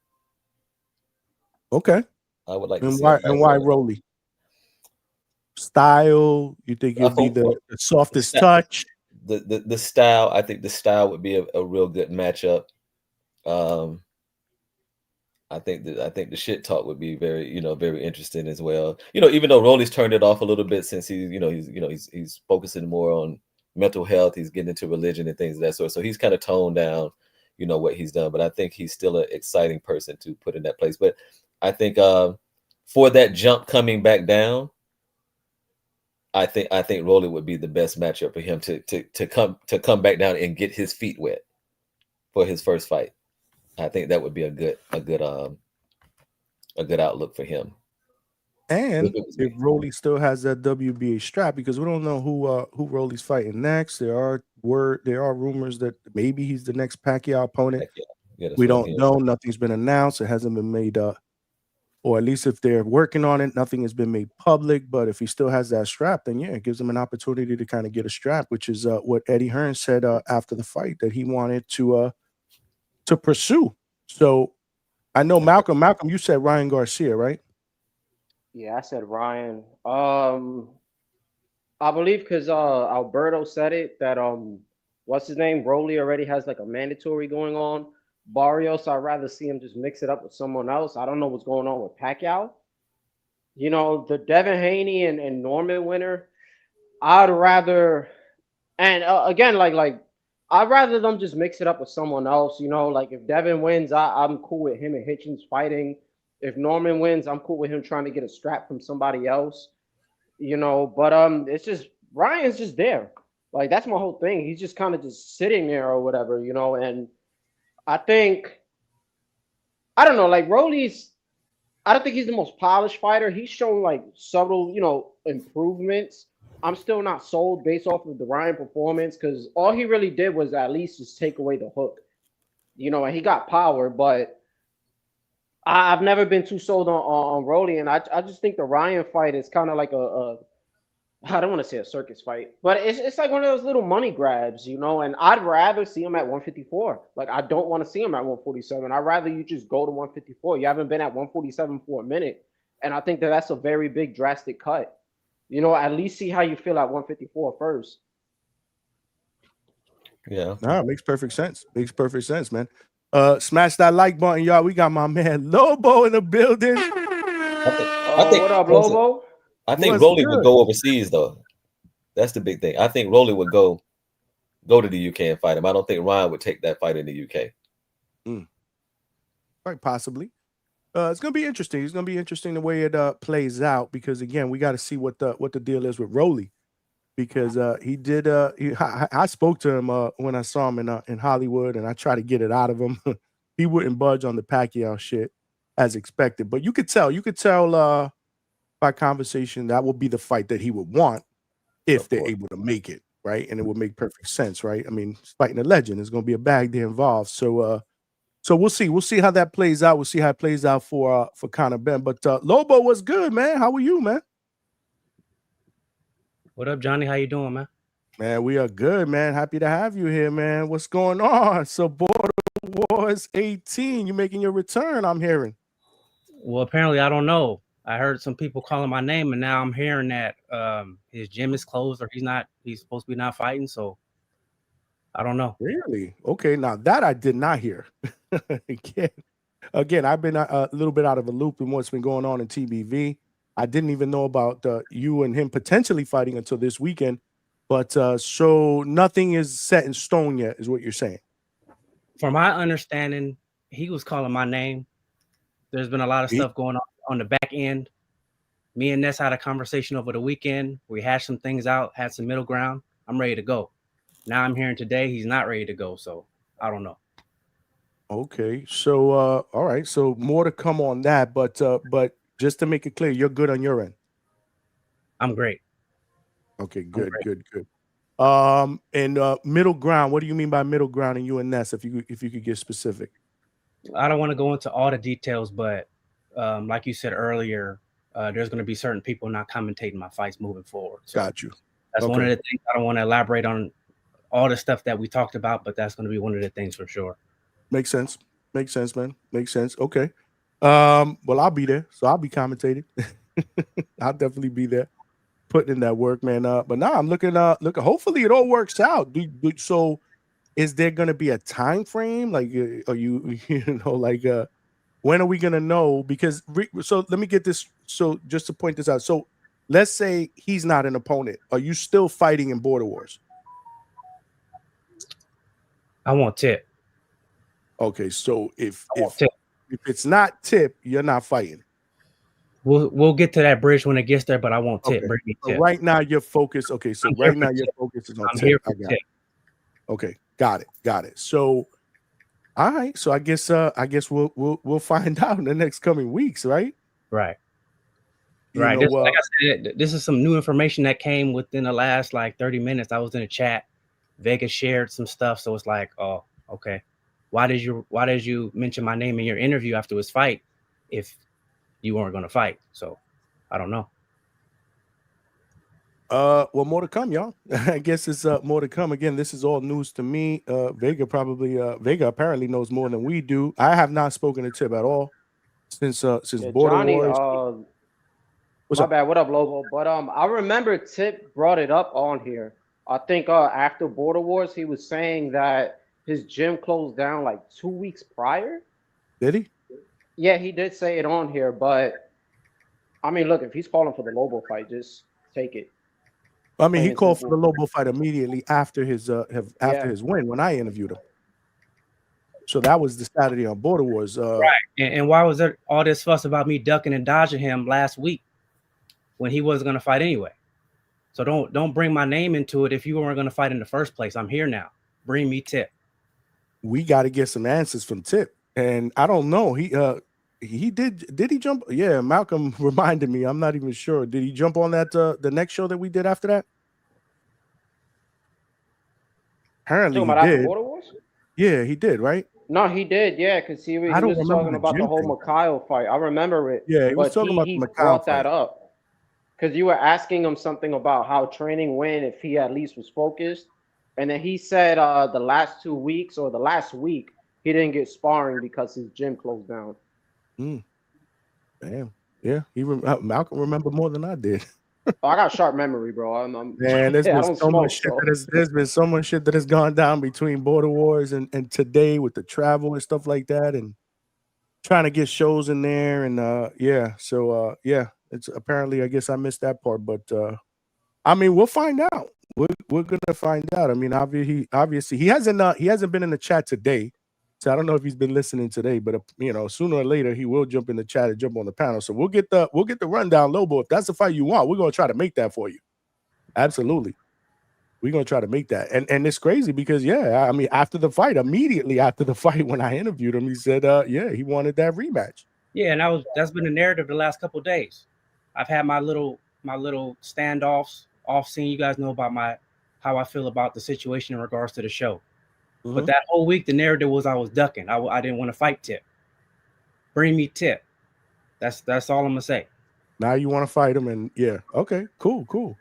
Okay. I would like to see why Rolly? Style, you think it'd be the softest touch? The style, I think the style would be a real good matchup. I think the shit talk would be very, very interesting as well. Even though Rolly's turned it off a little bit since he's focusing more on mental health, he's getting into religion and things of that sort. So he's kind of toned down, what he's done. But I think he's still an exciting person to put in that place. But I think for that jump coming back down, I think Rolly would be the best matchup for him to come back down and get his feet wet for his first fight. I think that would be a good outlook for him. And if Rolly still has that WBA strap, because we don't know who Rolly's fighting next. There are rumors that maybe he's the next Pacquiao opponent. Yeah, we don't know. Nothing's been announced. It hasn't been made or at least if they're working on it, nothing has been made public. But if he still has that strap, then yeah, it gives him an opportunity to kind of get a strap, which is what Eddie Hearn said after the fight that he wanted to pursue. So I know Malcolm, you said Ryan Garcia, right? Yeah, I said Ryan. I believe because Alberto said it that what's his name? Rolly already has like a mandatory going on. Barrios, I'd rather see him just mix it up with someone else. I don't know what's going on with Pacquiao. The Devin Haney and Norman winner, I'd rather, and again, like I'd rather them just mix it up with someone else. Like if Devin wins, I'm cool with him and Hitchens fighting. If Norman wins, I'm cool with him trying to get a strap from somebody else. But it's just Ryan's just there. Like that's my whole thing. He's just kind of just sitting there or whatever, and I think, I don't know, like Rolly's, I don't think he's the most polished fighter. He's shown like subtle, improvements. I'm still not sold based off of the Ryan performance because all he really did was at least just take away the hook, and he got power, but I've never been too sold on Rolly. And I just think the Ryan fight is kind of like a I don't want to say a circus fight, but it's like one of those little money grabs, you know. And I'd rather see him at 154. Like I don't want to see him at 147. I'd rather you just go to 154. You haven't been at 147 for a minute, and I think that that's a very big drastic cut. You know, at least see how you feel at 154 first. Yeah, no, it makes perfect sense. Makes perfect sense, man. Smash that like button, y'all. We got my man Lobo in the building. I think what up, Lobo? I think What's Rolly would good? go overseas though. That's the big thing. I think Rolly would go to the UK and fight him. I don't think Ryan would take that fight in the UK. Quite possibly. It's gonna be interesting. It's gonna be interesting the way it plays out because again, we got to see what the deal is with Rolly because he did. I spoke to him when I saw him in Hollywood, and I tried to get it out of him. He wouldn't budge on the Pacquiao shit as expected, but you could tell by conversation that would be the fight that he would want if they're able to make it, right? And it would make perfect sense, right? I mean, fighting a legend is going to be a bag there involved. So we'll see. We'll see how that plays out. We'll see how it plays out for Conor Benn. But Lobo, what's good, man? How are you, man? What up, Johnny? How you doing, man? Man, we are good, man. Happy to have you here, man. What's going on? So Border Wars 18, you making your return, I'm hearing. Well, apparently, I don't know. I heard some people calling my name, and now I'm hearing that his gym is closed or he's supposed to be not fighting. So I don't know. Really? Okay, now that I did not hear. Again, I've been a little bit out of a loop in what's been going on in TBV. I didn't even know about you and him potentially fighting until this weekend. But so nothing is set in stone yet, is what you're saying. From my understanding, he was calling my name. There's been a lot of stuff going on the back end. Me and Ness had a conversation over the weekend. We hashed some things out, had some middle ground. I'm ready to go. Now I'm hearing today he's not ready to go, so I don't know. Okay, so all right, so more to come on that, but just to make it clear, you're good on your end. I'm great. Okay, good. And middle ground. What do you mean by middle ground in you and Ness? If you could get specific. I don't want to go into all the details, but like you said earlier, there's going to be certain people not commentating my fights moving forward. So got you. That's one of the things. I don't want to elaborate on all the stuff that we talked about, but that's going to be one of the things for sure. Makes sense, man. Makes sense. Okay. Well, I'll be there, so I'll be commentating. I'll definitely be there, putting in that work, man. But now I'm looking. Hopefully, it all works out. So, is there going to be a time frame? Like, are you when are we going to know? Because so let me get this. So just to point this out. So let's say he's not an opponent. Are you still fighting in Border Wars? I want Tip. Okay, so if it's not Tip, you're not fighting. We'll get to that bridge when it gets there, but I want Tip. Okay. Bring me So Tip. right now your focus. Okay, so right now your focus is on I'm Tip. here for I got Tip. it. Okay, got it. So, all right. So I guess we'll find out in the next coming weeks, right? Right. You Right. know, Like I said, this is some new information that came within the last 30 minutes. I was in a chat. Vegas shared some stuff, so it's like, oh, okay. Why did you mention my name in your interview after his fight if you weren't going to fight? So I don't know. Well, more to come, y'all. I guess it's more to come. Again, this is all news to me. Vega apparently knows more than we do. I have not spoken to Tip at all since Border Johnny, Wars. my bad. What up, Lobo? But I remember Tip brought it up on here. I think after Border Wars, he was saying that his gym closed down like 2 weeks prior. Did he? Yeah, he did say it on here. But I mean, look, if he's calling for the Lobo fight, just take it. I mean, he called for the Lobo fight immediately after his his win when I interviewed him. So that was the Saturday on Border Wars. Right. And why was there all this fuss about me ducking and dodging him last week when he wasn't going to fight anyway? So don't bring my name into it if you weren't going to fight in the first place. I'm here now. Bring me Tip. We got to get some answers from Tip. And I don't know. He did he jump? Yeah, Malcolm reminded me. I'm not even sure. Did he jump on that the next show that we did after that? Apparently he did. Yeah, he did, right? No, he did. Yeah, because he was talking about the whole Mikhail fight. I remember it. Yeah, he was talking about the he Mikhail brought fight. that up. because you were asking him something about how training went, if he at least was focused, and then he said the last 2 weeks or the last week he didn't get sparring because his gym closed down. Damn. Yeah, Malcolm remember more than I did. Oh, I got sharp memory, bro. Man, there's I been don't so smoke, much shit so. there's been so much shit that has gone down between Border Wars and today with the travel and stuff like that, and trying to get shows in there, and yeah, it's apparently, I guess I missed that part, but I mean, we'll find out. We're gonna find out. I mean, obviously he hasn't been in the chat today, so I don't know if he's been listening today, but sooner or later he will jump in the chat and jump on the panel. So we'll get the rundown, Lobo. If that's the fight you want, we're gonna try to make that for you. Absolutely, we're gonna try to make that. And it's crazy because I mean, immediately after the fight, when I interviewed him, he said, he wanted that rematch. Yeah, and that's been the narrative the last couple of days. I've had my little standoffs off scene. You guys know about how I feel about the situation in regards to the show. But that whole week, the narrative was I was ducking. I didn't want to fight Tip. Bring me Tip. That's all I'm gonna say. Now you want to fight him, and okay, cool.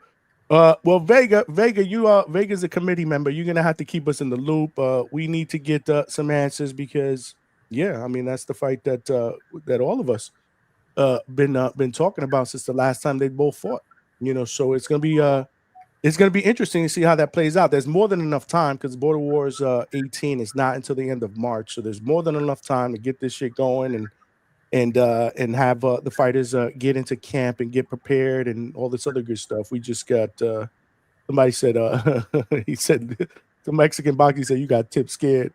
Well, Vega, Vega's a committee member. You're gonna have to keep us in the loop. We need to get some answers because, I mean, that's the fight that all of us been talking about since the last time they both fought. So it's gonna be interesting to see how that plays out. There's more than enough time because Border Wars 18 is not until the end of March, so there's more than enough time to get this shit going and have the fighters get into camp and get prepared and all this other good stuff. We just got somebody said he said the Mexican boxer said you got Tip scared.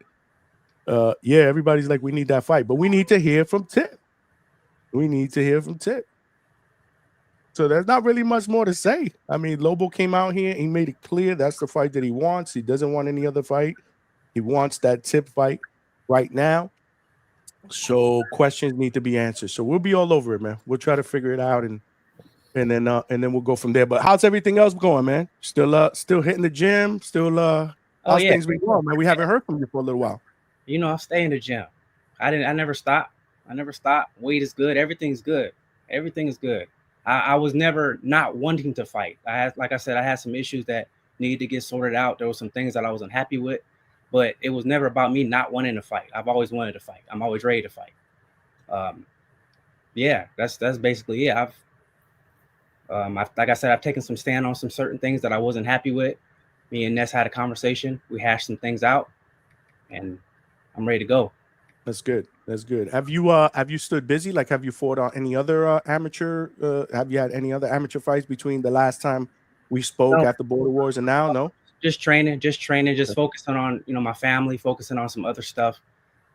Everybody's like, we need that fight, but we need to hear from Tip. So there's not really much more to say. I mean, Lobo came out here, he made it clear that's the fight that he wants. He doesn't want any other fight. He wants that Tip fight right now. So questions need to be answered. So we'll be all over it, man. We'll try to figure it out and then we'll go from there. But how's everything else going, man? Still hitting the gym? How's things been going, man? We haven't heard from you for a little while. I stay in the gym. I never stop. Weight is good. Everything's good. Everything is good. I was never not wanting to fight. Like I said, I had some issues that needed to get sorted out. There were some things that I wasn't happy with, but it was never about me not wanting to fight. I've always wanted to fight. I'm always ready to fight. That's basically it. Like I said, I've taken some stand on some certain things that I wasn't happy with. Me and Ness had a conversation. We hashed some things out, and I'm ready to go. That's good. Have you stood busy? Like, have you fought on any other amateur? Have you had any other amateur fights between the last time we spoke after Border Wars and now? No. Just training, focusing on my family, focusing on some other stuff.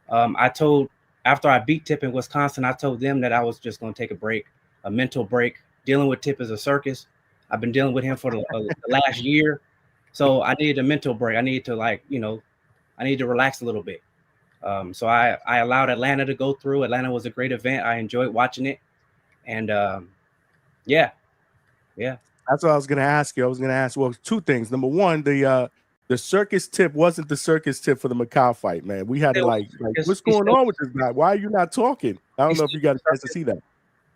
After I beat Tip in Wisconsin, I told them that I was just going to take a break, a mental break. Dealing with Tip is a circus. I've been dealing with him for the last year, so I needed a mental break. I needed to I need to relax a little bit. So I allowed Atlanta to go through. Atlanta was a great event. I enjoyed watching it. And yeah. That's what I was going to ask you. I was going to ask, well, two things. Number one, the circus Tip wasn't the circus Tip for the Macau fight, man. We had to what's going on with this guy? Why are you not talking? I don't know if you got a chance to see that.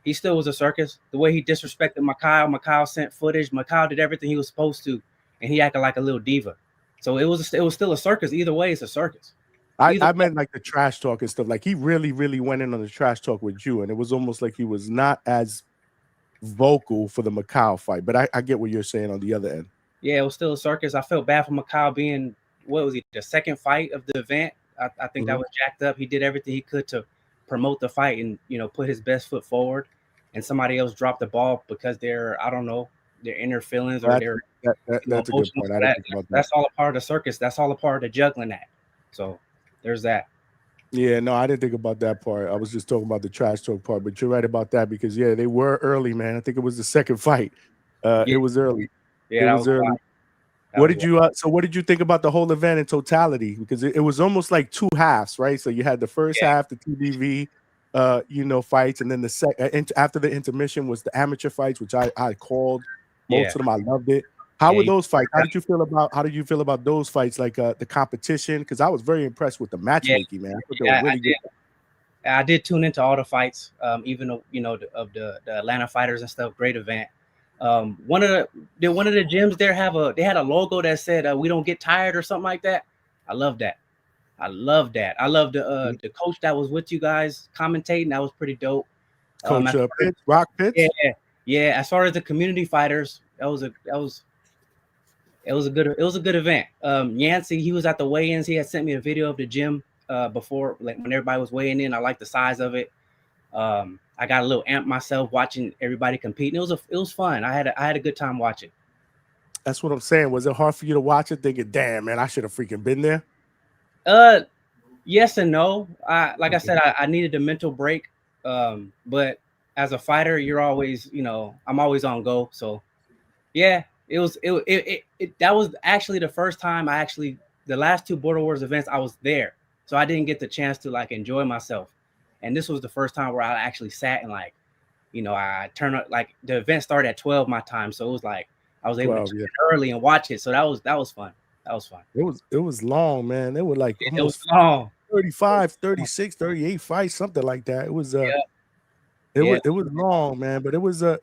He still was a circus. The way he disrespected Macau sent footage. Macau did everything he was supposed to, and he acted like a little diva. So it was still a circus. Either way, it's a circus. I meant like the trash talk and stuff. Like he really, really went in on the trash talk with you, and it was almost like he was not as vocal for the Macau fight. But I get what you're saying on the other end. Yeah, it was still a circus. I felt bad for Macau being the second fight of the event. I think that was jacked up. He did everything he could to promote the fight and put his best foot forward. And somebody else dropped the ball because their inner feelings or that's a good point. I didn't think about that. That's all a part of the circus. That's all a part of the juggling act. So there's that. Yeah, no, I didn't think about that part. I was just talking about the trash talk part, but you're right about that because they were early, man. I think it was the second fight. It was early. Yeah, it was early. What did you think about the whole event in totality? Because it was almost like two halves, right? So you had the first half, the TBV, fights, and then the second after the intermission was the amateur fights, which I called most of them. I loved it. How were those fights? How did you feel about those fights? Like the competition? Because I was very impressed with the matchmaking, man. I thought they were really good. I did tune into all the fights, even though of the Atlanta fighters and stuff. Great event. One of the gyms there had a logo that said "We don't get tired" or something like that. I love that. I love the coach that was with you guys commentating. That was pretty dope. Coach Pitts, Rock Pitts. Yeah. As far as the community fighters, it was a good event. Yancey, he was at the weigh-ins. He had sent me a video of the gym before, like when everybody was weighing in. I liked the size of it. I got a little amped myself watching everybody compete. And it was fun. I had a good time watching. That's what I'm saying. Was it hard for you to watch it, thinking, "Damn, man, I should have freaking been there"? Yes and no. Like I said, I needed a mental break. But as a fighter, you're always, I'm always on go. So yeah, that was actually the first time the last two Border Wars events I was there. So I didn't get the chance to like enjoy myself. And this was the first time where I actually sat and like, I turned up, like the event started at 12 my time. So it was like I was able to get early and watch it. So that was fun. That was fun. It was long, man. They were like almost long. 35, 36, 38 fights, something like that. It was it was long, man, but it was a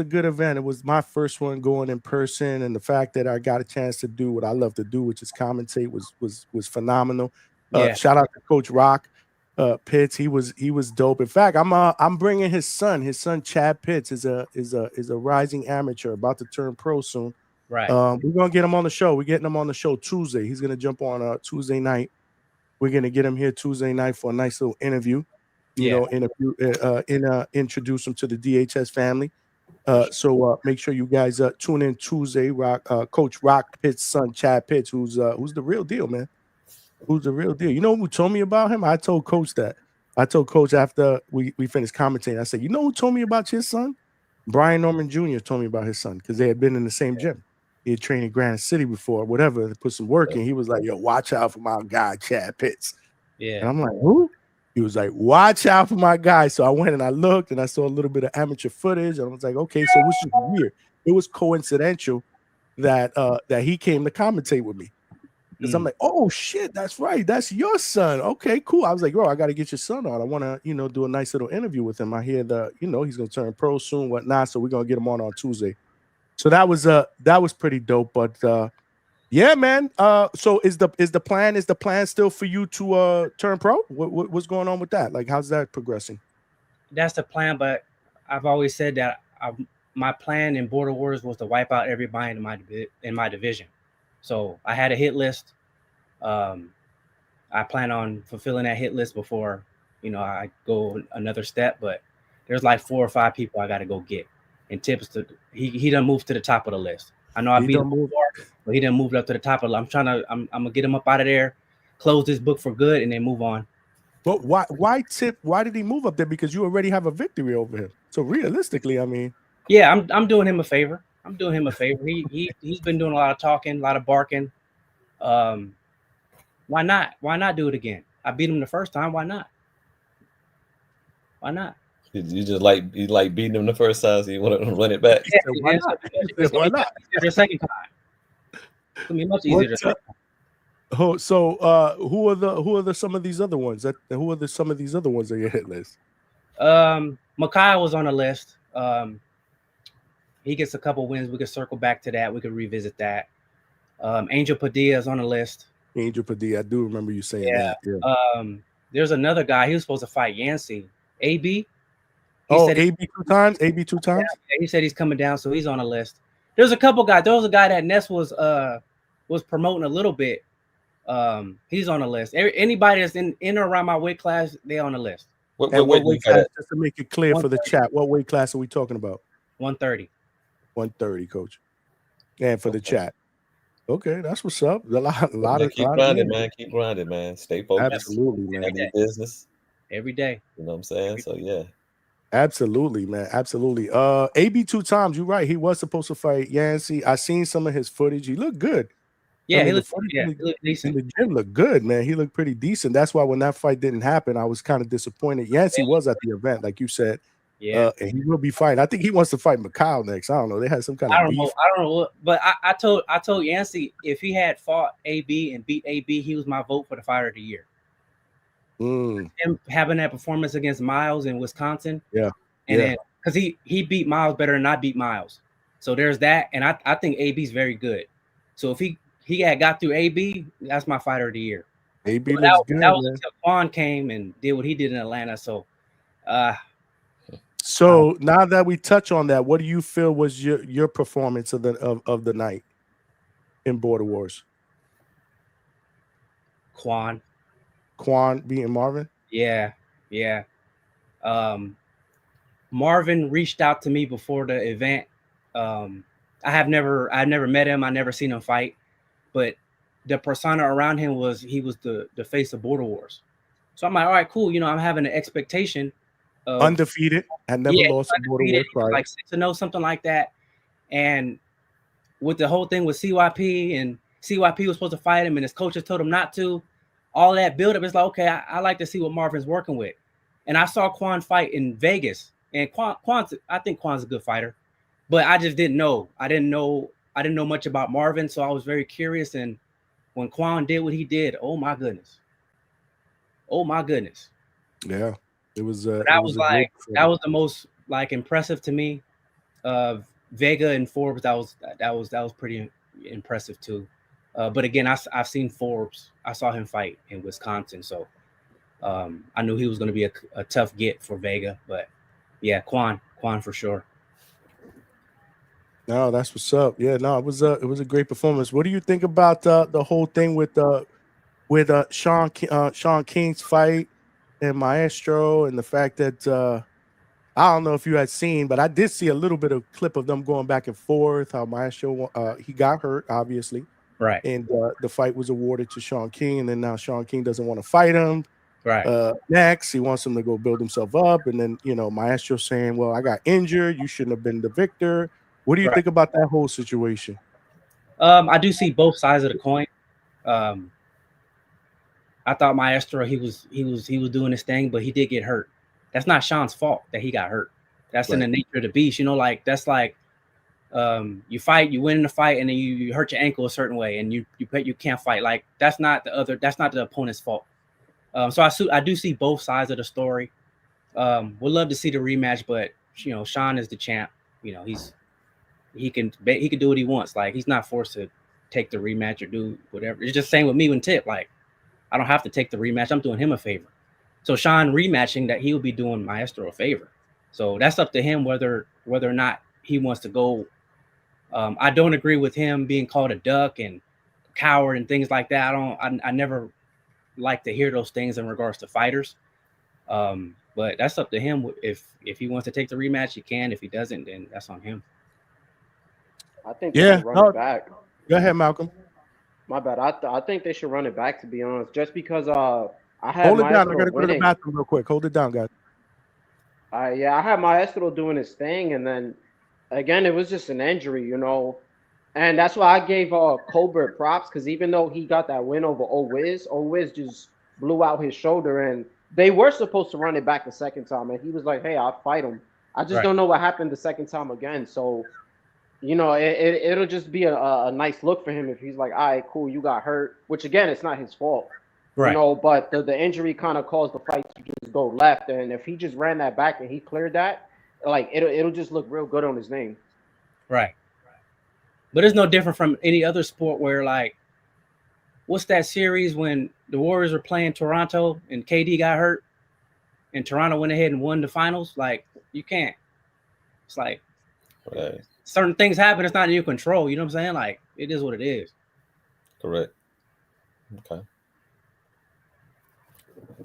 good event. It was my first one going in person, and the fact that I got a chance to do what I love to do, which is commentate, was phenomenal. Shout out to Coach Rock Pitts. He was dope. In fact, I'm bringing his son. His son Chad Pitts is a rising amateur about to turn pro soon. Right. We're gonna get him on the show. We're getting him on the show Tuesday. He's gonna jump on Tuesday night. We're gonna get him here Tuesday night for a nice little interview. Introduce him to the DHS family. So make sure you guys tune in Tuesday. Coach Rock Pitts' son Chad Pitts, who's the real deal, man. Who's the real deal? You know who told me about him? I told Coach that. I told Coach after we finished commentating. I said, "You know who told me about your son?" Brian Norman Jr. told me about his son because they had been in the same gym. He had trained in Granite City before, whatever, to put some work in. He was like, "Yo, watch out for my guy, Chad Pitts." Yeah. And I'm like, "Who?" He was like, "Watch out for my guy." So I went and I looked and I saw a little bit of amateur footage. And I was like, okay, so which is weird. It was coincidental that he came to commentate with me. Because I'm like, "Oh shit, that's right. That's your son." Okay, cool. I was like, "Bro, I got to get your son on. I want to, do a nice little interview with him. I hear he's gonna turn pro soon, whatnot. So we're gonna get him on Tuesday." So that was pretty dope. But yeah, man. So is the plan still for you to turn pro? What's going on with that? Like, how's that progressing? That's the plan, but I've always said that my plan in Border Wars was to wipe out everybody in my division. So I had a hit list. I plan on fulfilling that hit list before, I go another step. But there's like 4 or 5 people I got to go get. And Tips, he done moved to the top of the list. I know I beat him before, but he done moved up to the top of the list. I'm gonna get him up out of there, close this book for good, and then move on. But why Tip? Why did he move up there? Because you already have a victory over him. So realistically, I mean, yeah, I'm doing him a favor. He's been doing a lot of talking, a lot of barking. Why not? Why not do it again? I beat him the first time. Why not? Why not? You just like beating him the first time, so you want to run it back. Yeah, why not? Why not? The second time. It's gonna be much easier. So who are some of these other ones that some of these other ones on your hit list? Makai was on the list. He gets a couple wins. We could circle back to that. We could revisit that. Angel Padilla is on the list. Angel Padilla, I do remember you saying that. Yeah. There's another guy. He was supposed to fight Yancey. AB. AB 2 times. AB 2 times. Yeah, he said he's coming down, so he's on the list. There's a couple guys. There was a guy that Ness was promoting a little bit. He's on the list. Anybody that's in or around my weight class, they on the list. What weight class? Just to make it clear for the chat, what weight class are we talking about? 130. 130, coach. And for the chat. Okay, that's what's up. A lot of keep grinding, man. Keep grinding, man. Stay focused. Absolutely, man. Business every day. You know what I'm saying? So yeah. Absolutely, man. Absolutely. AB 2 times. You're right. He was supposed to fight Yancey. I seen some of his footage. He looked good. Yeah, he looked decent. The gym looked good, man. He looked pretty decent. That's why when that fight didn't happen, I was kind of disappointed. Yancey was at the event, like you said. Yeah, and he will be fighting. I think he wants to fight Mikhail next. I don't know. They had some kind of beef. I don't know. But I told Yancey if he had fought AB and beat AB, he was my vote for the fighter of the year. Him having that performance against Miles in Wisconsin. Yeah. And then because he beat Miles better than I beat Miles. So there's that, and I think AB's very good. So if he had got through AB, that's my fighter of the year. AB But looks good, that was man. until Quan came and did what he did in Atlanta. So, So now that we touch on that, what do you feel was your performance of the night in Border Wars? Quan beating Marvin? Yeah. Marvin reached out to me before the event. I never met him. I never seen him fight, but the persona around him was the face of Border Wars. So I'm like, all right, cool. I'm having an expectation of Undefeated, had never lost in Border Wars prior. Like 6-0, something like that. And with the whole thing with CYP, and CYP was supposed to fight him, and his coaches told him not to. All that buildup is like, okay, I like to see what Marvin's working with. And I saw Quan fight in Vegas, and I think Quan's a good fighter, but I just didn't know. I didn't know much about Marvin, so I was very curious. And when Quan did what he did, oh my goodness. Yeah, it was. That was the most like impressive to me. Vega and Forbes, that was pretty impressive too. But again, I've seen Forbes. I saw him fight in Wisconsin, so I knew he was going to be a tough get for Vega. But yeah, Quan for sure. No, that's what's up. Yeah, no, it was a great performance. What do you think about the whole thing with Sean King's fight and Maestro, and the fact that I don't know if you had seen, but I did see a little bit of clip of them going back and forth. How Maestro he got hurt, obviously, right, and the fight was awarded to Sean King, and then now Sean King doesn't want to fight him. Right. Next, he wants him to go build himself up, and then Maestro saying, "Well, I got injured. You shouldn't have been the victor." What do you think about that whole situation? I do see both sides of the coin. I thought Maestro he was doing his thing, but he did get hurt. That's not Sean's fault that he got hurt. That's in the nature of the beast. Like that's like you fight, you win in the fight, and then you hurt your ankle a certain way, and you can't fight. Like that's not the opponent's fault. So I do see both sides of the story. Would love to see the rematch, but Sean is the champ. He can do what he wants. Like he's not forced to take the rematch or do whatever. It's just the same with me and Tip. Like I don't have to take the rematch. I'm doing him a favor. So Sean rematching that, he will be doing Maestro a favor. So that's up to him whether or not he wants to go. I don't agree with him being called a duck and coward and things like that. I never like to hear those things in regards to fighters. But that's up to him. If he wants to take the rematch, he can. If he doesn't, then that's on him. I think they should run it back. Go ahead, Malcolm. My bad. I think they should run it back, to be honest, just because I had Hold it down. I Maestro gotta go to the winning. bathroom real quick. Hold it down, guys. Yeah, I had Maestro doing his thing, and then again, it was just an injury, and that's why I gave Colbert props, because even though he got that win over Owiz just blew out his shoulder, and they were supposed to run it back the second time, and he was like, "Hey, I'll fight him." I just don't know what happened the second time again, so. It'll just be a nice look for him if he's like, all right, cool, you got hurt, which again, it's not his fault, right? But the injury kind of caused the fight to just go left, and if he just ran that back and he cleared that, like it'll just look real good on his name, right? But it's no different from any other sport where, like, what's that series when the Warriors were playing Toronto and KD got hurt, and Toronto went ahead and won the finals? Like, you can't. It's like. Right. Certain things happen. It's not in your control. You know what I'm saying? Like it is what it is. Correct. Okay.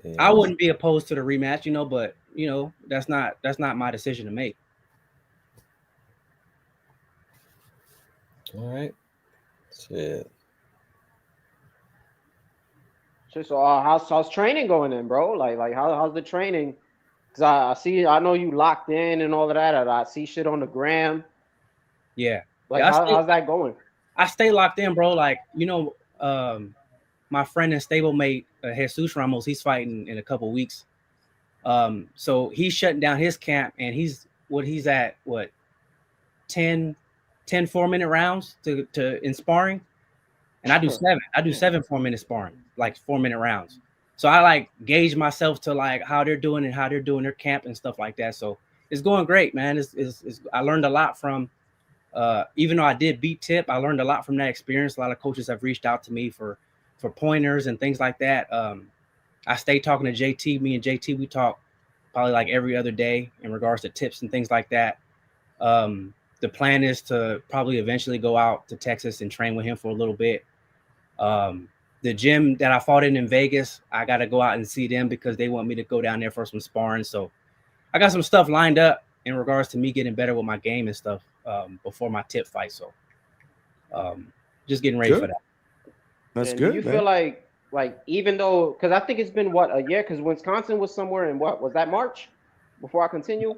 Yeah. I wouldn't be opposed to the rematch, but that's not my decision to make. All right. Shit. So how's training going in, bro? Like how's the training? Because I know you locked in and all of that. I see shit on the gram. Yeah. Like how's that going? I stay locked in, bro. Like, my friend and stablemate, Jesus Ramos, he's fighting in a couple weeks. So he's shutting down his camp, and he's at 10 4-minute rounds to in sparring. And I do 7. I do 7 4-minute sparring, like 4-minute rounds. So I like gauge myself to like how they're doing and how they're doing their camp and stuff like that. So it's going great, man. I learned a lot from Even though I did beat Tip, I learned a lot from that experience. A lot of coaches have reached out to me for pointers and things like that. I stayed talking to JT. Me and JT, we talk probably like every other day in regards to tips and things like that. The plan is to probably eventually go out to Texas and train with him for a little bit. The gym that I fought in Vegas, I got to go out and see them because they want me to go down there for some sparring. So I got some stuff lined up in regards to me getting better with my game and stuff before my Tip fight. So just getting ready for that. That's and good. Do you man. feel like even though, because I think it's been a year, because Wisconsin was somewhere in what was that, March? Before I continue.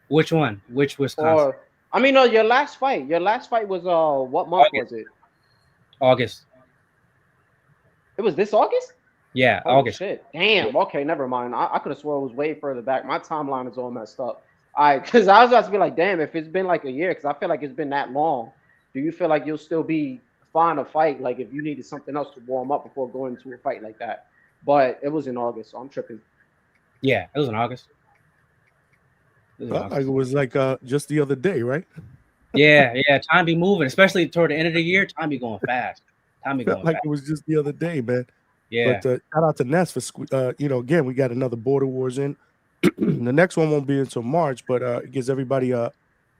Which one? Which Wisconsin? Or I mean, no, your last fight. Your last fight was what month was it? August. It was this August? Yeah, Holy August. Shit. Damn. Okay, never mind. I could have swore it was way further back. My timeline is all messed up. All right, because I was about to be like, damn, if it's been like a year, because I feel like it's been that long. Do you feel like you'll still be fine to fight? Like if you needed something else to warm up before going into a fight like that? But it was in August, so I'm tripping. Yeah, it was in August. Felt like it was like just the other day, right? Yeah. Time be moving, especially toward the end of the year. Time be going fast. Time be Felt going like fast. it was just the other day, man. Yeah. But shout out to Ness for again, we got another Border Wars in. The next one won't be until March, but it gives everybody a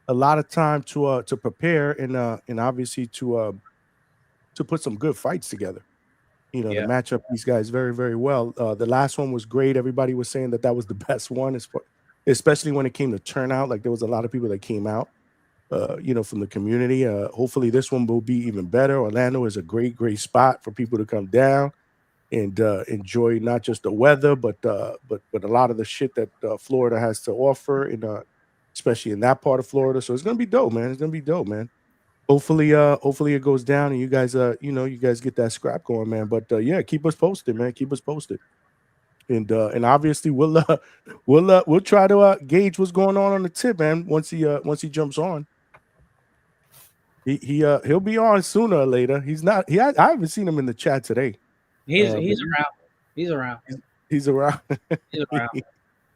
lot of time to prepare and obviously to put some good fights together. To match up these guys very, very well. The last one was great. Everybody was saying that was the best one, especially when it came to turnout. Like there was a lot of people that came out, from the community. Hopefully this one will be even better. Orlando is a great, great spot for people to come down and enjoy not just the weather, but a lot of the shit that Florida has to offer, and especially in that part of Florida. So it's gonna be dope, man. It's gonna be dope, man. Hopefully it goes down and you guys you guys get that scrap going, man. But yeah, keep us posted, man. Keep us posted. And obviously we'll try to gauge what's going on the Tip, man. Once he jumps on, he'll be on sooner or later. I haven't seen him in the chat today. He's around. He's around. He's around. He's around.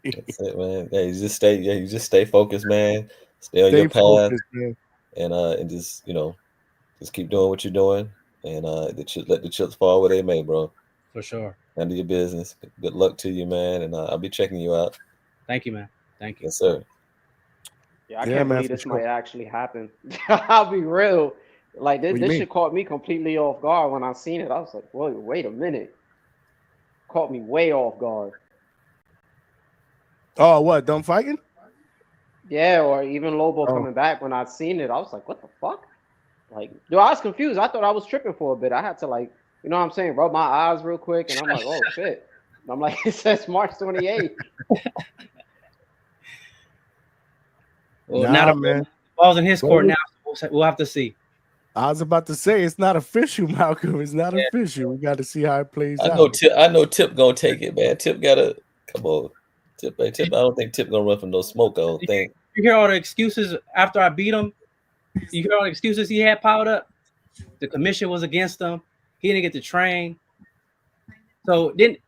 That's it, man. Yeah, you just stay focused, man. Stay on your path, focused, man. And just just keep doing what you're doing, and let the chips fall where they may, bro. For sure. Handle your business. Good luck to you, man, and I'll be checking you out. Thank you, man. Thank you. Yes, sir. Yeah, I can't believe this might actually happen. I'll be real. Like this shit caught me completely off guard when I seen it. I was like, wait a minute. Caught me way off guard. Oh, what? Done fighting? Yeah, or even Lobo coming back. When I seen it, I was like, what the fuck? Like, dude, I was confused. I thought I was tripping for a bit. I had to, like, you know what I'm saying, rub my eyes real quick, and I'm like, oh shit. And I'm like, it says March 28th. Well, now the ball's in his court now. So we'll have to see. I was about to say it's not official, Malcolm. It's not official. We got to see how it plays out. I know Tip gonna take it, man. Tip gotta come on. Tip. I don't think Tip gonna run from no smoke. I don't think. You hear all the excuses after I beat him. You hear all the excuses he had piled up. The commission was against him. He didn't get to train. So didn't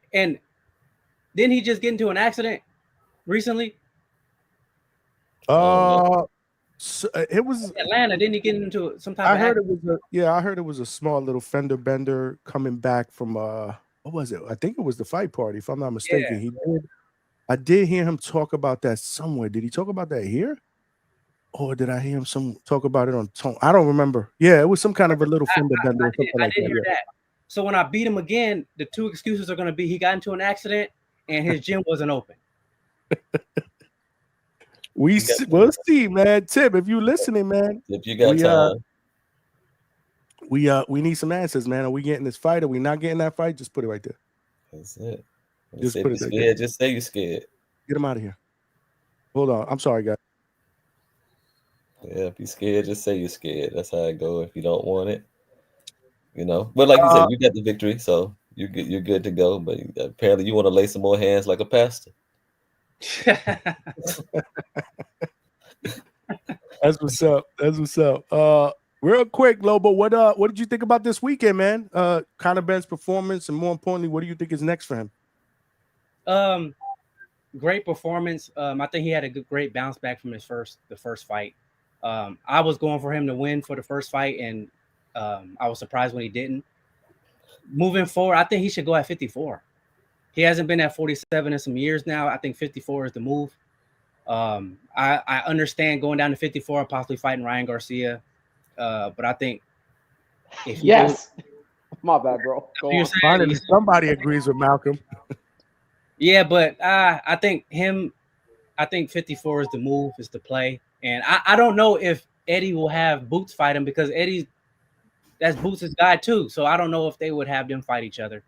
he just get into an accident recently? So it was Atlanta. Didn't he get into some type? I heard it was a small little fender bender coming back from what was it? I think it was the fight party, if I'm not mistaken. Yeah. I did hear him talk about that somewhere. Did he talk about that here? Or did I hear him talk about it on tone? I don't remember. Yeah, it was some kind of a little fender bender or something like that. Hear that. So when I beat him again, the two excuses are going to be he got into an accident and his gym wasn't open. We'll see, man. Tip, if you listening, man. If you got time. We need some answers, man. Are we getting this fight? Are we not getting that fight? Just put it right there. That's it. Just put it scared. there. Just say you're scared. Get him out of here. Hold on. I'm sorry, guys. Yeah, if you're scared, just say you're scared. That's how it go. If you don't want it, But like you said, you got the victory, so you're good to go. But apparently, you want to lay some more hands like a pastor. That's what's up. That's what's up. Real quick, Lobo, what did you think about this weekend, man? Conor Benn's performance, and more importantly, what do you think is next for him? Great performance. I think he had a great bounce back from the first fight. I was going for him to win for the first fight, and I was surprised when he didn't. Moving forward, I think he should go at 54. He hasn't been at 47 in some years now. I think 54 is the move. I understand going down to 54 and possibly fighting Ryan Garcia, but I think if yes, my bad, bro. Go on. Finally, somebody agrees with Malcolm. Yeah, but I think 54 is the move, is the play, and I don't know if Eddie will have Boots fight him because that's Boots' guy too. So I don't know if they would have them fight each other.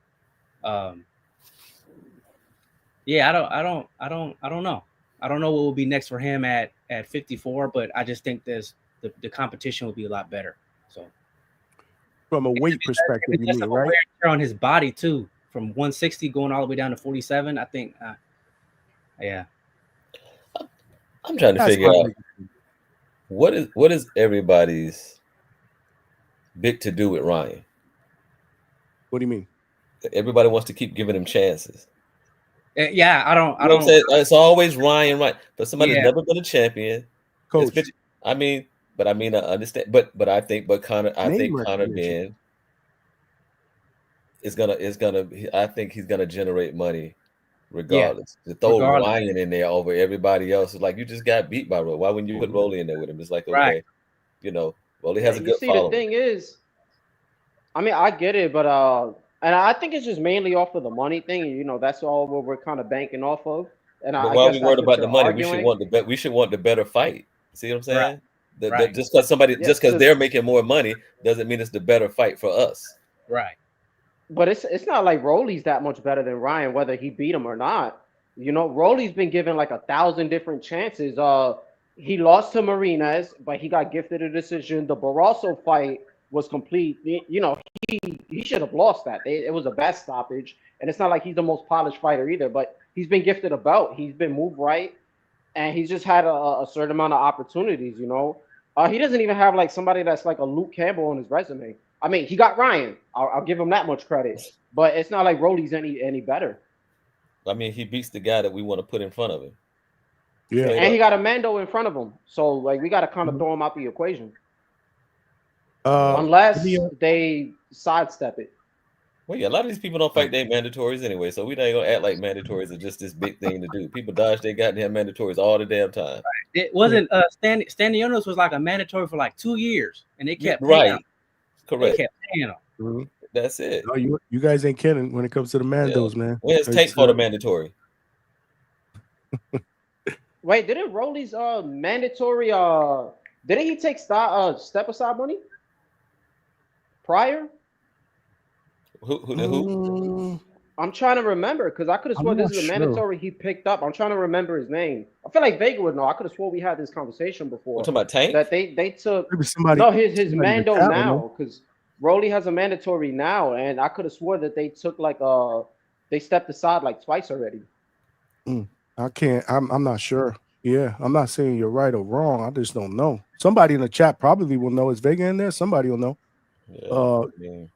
Yeah, I don't know. I don't know what will be next for him at 54, but I just think the competition will be a lot better. So from a weight perspective, you mean, right? On his body too, from 160 going all the way down to 47. I think, yeah. I'm trying to figure out what is everybody's big to do with Ryan. What do you mean? Everybody wants to keep giving him chances. Yeah, I don't. It's always Ryan, right? But somebody that's never been a champion, coach. I understand, but I think Conor Benn is gonna. I think he's gonna generate money, regardless. To throw Ryan in there over everybody else is like you just got beat by Rolly. Why wouldn't you put Rolly in there with him? It's like okay, Rolly has a good following. The thing is, I mean, I get it, but and I think it's just mainly off of the money thing. You know, that's all what we're kind of banking off of. And but why are we worried about the money? We should want the better fight. See what I'm saying? Right. Just because they're making more money doesn't mean it's the better fight for us. Right. But it's not like Rolly's that much better than Ryan, whether he beat him or not. You know, Rolly's been given like 1,000 different chances. He lost to Martinez, but he got gifted a decision. The Barroso fight was complete. You know, he should have lost that. It was a bad stoppage, and it's not like he's the most polished fighter either. But he's been gifted a belt. He's been moved right, and he's just had a certain amount of opportunities. You know, he doesn't even have like somebody that's like a Luke Campbell on his resume. I mean, he got Ryan. I'll give him that much credit, but it's not like Rolly's any better. I mean, he beats the guy that we want to put in front of him. Yeah, and he got a Mando in front of him, so like we got to kind of throw him out the equation. Unless they sidestep it. Well, yeah, a lot of these people don't fight their mandatories anyway, so we not gonna act like mandatories are just this big thing to do. People dodge their goddamn mandatories all the damn time. It wasn't Stanionis was like a mandatory for like 2 years, and they kept right. Correct. They kept paying him. Mm-hmm. That's it. No, you guys ain't kidding when it comes to the Mandos, man. Where's Tank for the mandatory? Wait, didn't Rolly's mandatory didn't he take step aside money prior? Who? I'm trying to remember because I could have sworn this is a mandatory he picked up. I'm trying to remember his name. I feel like Vega would know. I could have sworn we had this conversation before. We're talking about Tank? That they took his Mando now because Rolly has a mandatory now, and I could have sworn that they took like they stepped aside like twice already. I can't. I'm not sure. Yeah, I'm not saying you're right or wrong. I just don't know. Somebody in the chat probably will know. Is Vega in there? Somebody will know.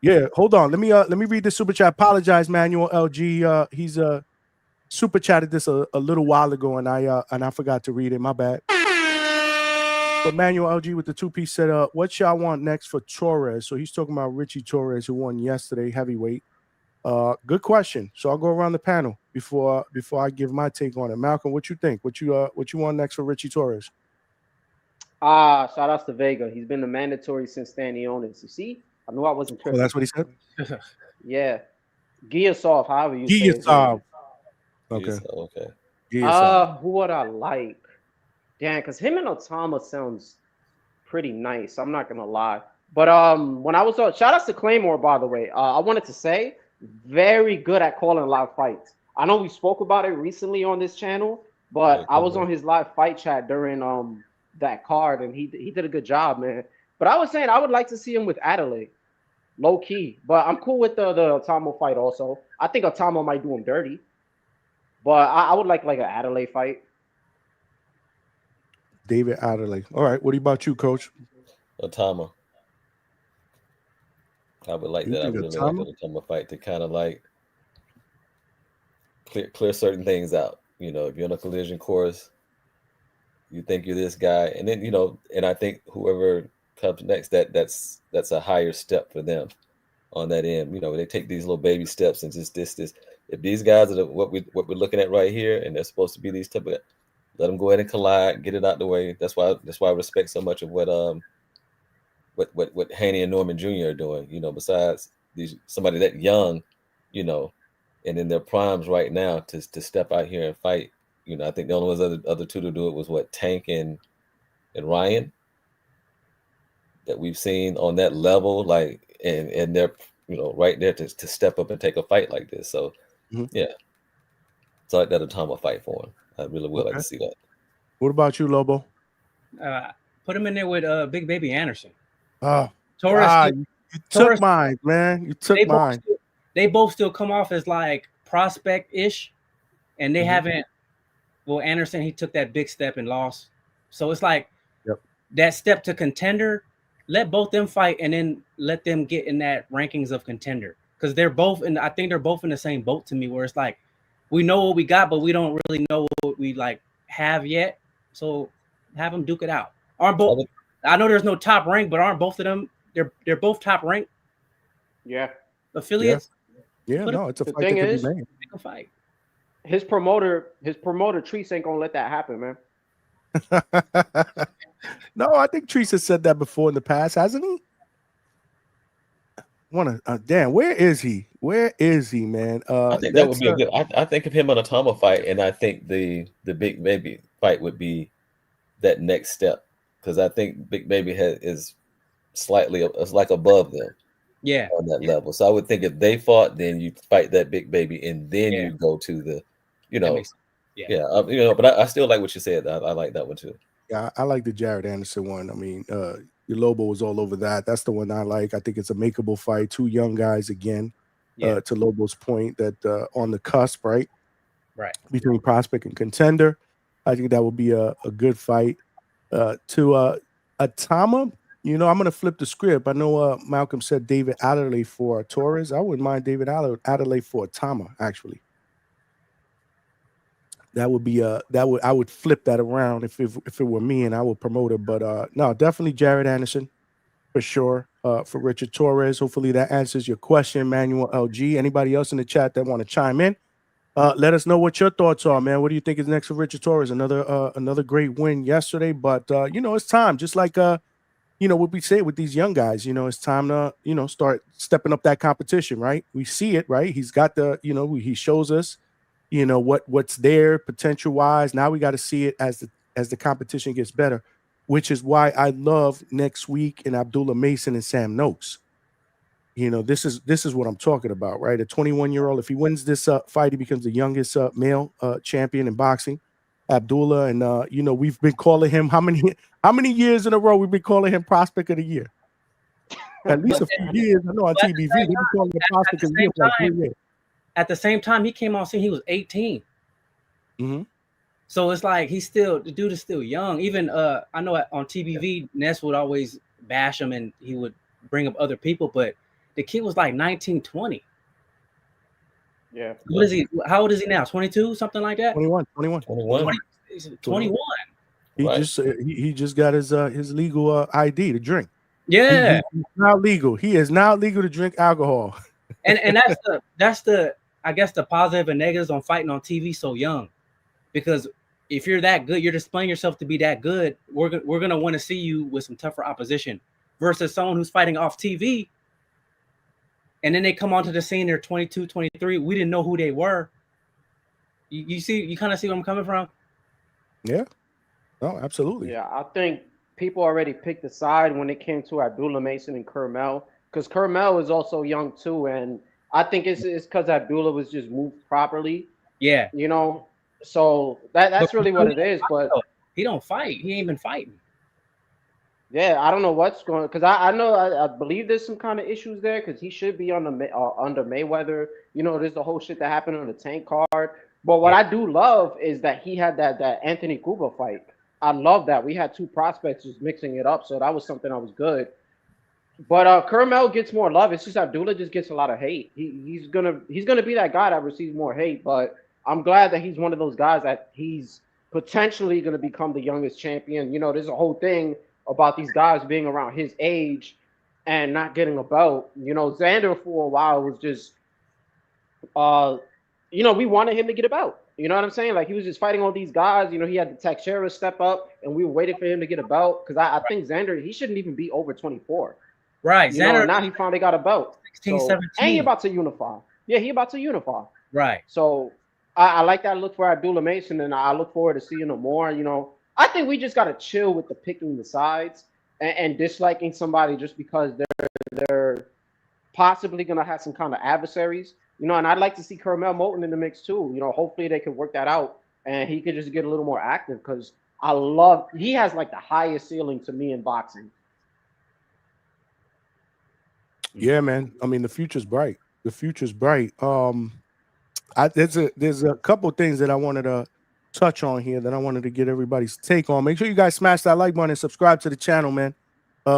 Yeah. Hold on. Let me read the super chat. Apologize, Manuel LG. He's super chatted this a little while ago, and I forgot to read it. My bad. But Manuel LG with the 2-piece said, what y'all want next for Torres? So he's talking about Richie Torres, who won yesterday, heavyweight. Good question. So I'll go around the panel before I give my take on it. Malcolm, what you think? What you want next for Richie Torres? Shout outs to Vega. He's been the mandatory since Stanionis. You see? I knew I wasn't tripping. Oh, that's what he said? Yeah. Giasov, however you say it. Giasov. Okay. Who would I like? Damn, because him and Otama sounds pretty nice. I'm not gonna lie. But when I was shout outs to Claymore, by the way. I wanted to say very good at calling live fights. I know we spoke about it recently on this channel, but I was on his live fight chat during that card, and he did a good job, man. But I was saying I would like to see him with Adelaide, low key. But I'm cool with the Otamo fight also. I think Otamo might do him dirty, but I would like an Adelaide fight. David Adelaide. All right. What about you, Coach? Otamo. I would like that. I really like the Otamo fight to kind of like clear certain things out. You know, if you're on a collision course, You think you're this guy, and then and I think whoever comes next, that's a higher step for them on that end. They take these little baby steps and just this. If these guys are what we're looking at right here, and they're supposed to be these type of, let them go ahead and collide, get it out the way. That's why I respect so much of what Haney and Norman Jr. are doing. Besides somebody that young, and in their primes right now to step out here and fight. I think the only ones other two to do it was Tank and Ryan that we've seen on that level, like and they're right there to step up and take a fight like this. So yeah, it's like that Atama fight for him. I really would like to see that. What about you, Lobo? Put him in there with Big Baby Anderson. Oh, Torres, you took mine, man. You took mine. They both still come off as like prospect-ish, and they haven't. Well, Anderson, he took that big step and lost. So it's like that step to contender. Let both them fight, and then let them get in that rankings of contender, because they're both I think they're both in the same boat to me, where it's like we know what we got, but we don't really know what we like have yet. So have them duke it out. Aren't both? I know there's no top rank, but aren't both of them? They're both top rank. Yeah. Affiliates. Yeah, no, it's a fight. The thing is, a fight. His promoter, Treese ain't gonna let that happen, man. No, I think Treese has said that before in the past, hasn't he? Damn, where is he? Where is he, man? I think that would be a good. I think of him on a Tama fight, and I think the Big Baby fight would be that next step, because I think Big Baby is slightly like above them. Yeah, on that level. So I would think if they fought, then you fight that Big Baby, and then you go to the, but I still like what you said. I like that one too. Yeah, I like the Jared Anderson one. I mean, your Lobo was all over that. That's the one I like. I think it's a makeable fight. Two young guys again. To Lobo's point, that on the cusp, right between prospect and contender. I think that would be a good fight. To Atama. I'm going to flip the script. I know Malcolm said David Adderley for Torres. I wouldn't mind David Adderley for Atama, actually. That would be I would flip that around if it were me, and I would promote it. But no, definitely Jared Anderson for sure. For Richard Torres. Hopefully that answers your question, Manuel LG. Anybody else in the chat that want to chime in? Let us know what your thoughts are, man. What do you think is next for Richard Torres? Another great win yesterday, but it's time. Just like what we say with these young guys, it's time to, start stepping up that competition, right? We see it, right? He's got he shows us, what's there potential wise. Now we got to see it as the competition gets better, which is why I love next week in Abdullah Mason and Sam Noakes. This is what I'm talking about, right? A 21-year-old, if he wins this fight, he becomes the youngest male champion in boxing. Abdullah, and we've been calling him how many years in a row we've been calling him prospect of the year? At least a few years. I know on TBV they've been calling him prospect of the year for like 3 years. At the same time, he came on scene, he was 18. So it's like the dude is still young. Even I know on TBV, Ness would always bash him and he would bring up other people, but the kid was like 19, 20. Yeah. What is he? How old is he now? 22, something like that? 21. 21. He just got his legal ID to drink. Yeah. He's now legal. He is now legal to drink alcohol. And that's the I guess the positive and negatives on fighting on TV so young. Because if you're that good, you're displaying yourself to be that good, we're going to want to see you with some tougher opposition versus someone who's fighting off TV. And then they come onto the scene, they're 22, 23. We didn't know who they were. You kind of see where I'm coming from? Yeah. Oh, absolutely. Yeah, I think people already picked a side when it came to Abdullah Mason and Kermel, because Kermel is also young too. And I think it's because Abdullah was just moved properly. Yeah. So that's really what it is. But he don't fight. He ain't been fighting. Yeah, I don't know what's going on, because I believe there's some kind of issues there, because he should be on the under Mayweather. There's the whole shit that happened on the Tank card. But what I do love is that he had that Anthony Cuba fight. I love that. We had two prospects just mixing it up, so that was something that was good. But Kermel gets more love. It's just Abdullah just gets a lot of hate. He's gonna be that guy that receives more hate. But I'm glad that he's one of those guys that he's potentially going to become the youngest champion. You know, there's a whole thing about these guys being around his age and not getting a belt. You know, Xander for a while was just, you know, we wanted him to get a belt. You know what I'm saying? Like, he was just fighting all these guys. You know, he had the Teixeira step up, and we were waiting for him to get a belt because I think Xander, he shouldn't even be over 24. Right. You Xander, know, now he finally got a belt. 16, So, 17. and he about to unify. Yeah, he about to unify. Right. So I like that look for Abdullah Mason, and I look forward to seeing him more. You know, I think we just got to chill with the picking the sides and disliking somebody just because they're possibly going to have some kind of adversaries. You know, and I'd like to see Carmel Moulton in the mix too. You know, hopefully they can work that out and he could just get a little more active because he has like the highest ceiling to me in boxing. Yeah, man. I mean, the future's bright. The future's bright. There's a couple things that I wanted to touch on here that I wanted to get everybody's take on. Make sure you guys smash that like button and subscribe to the channel, man.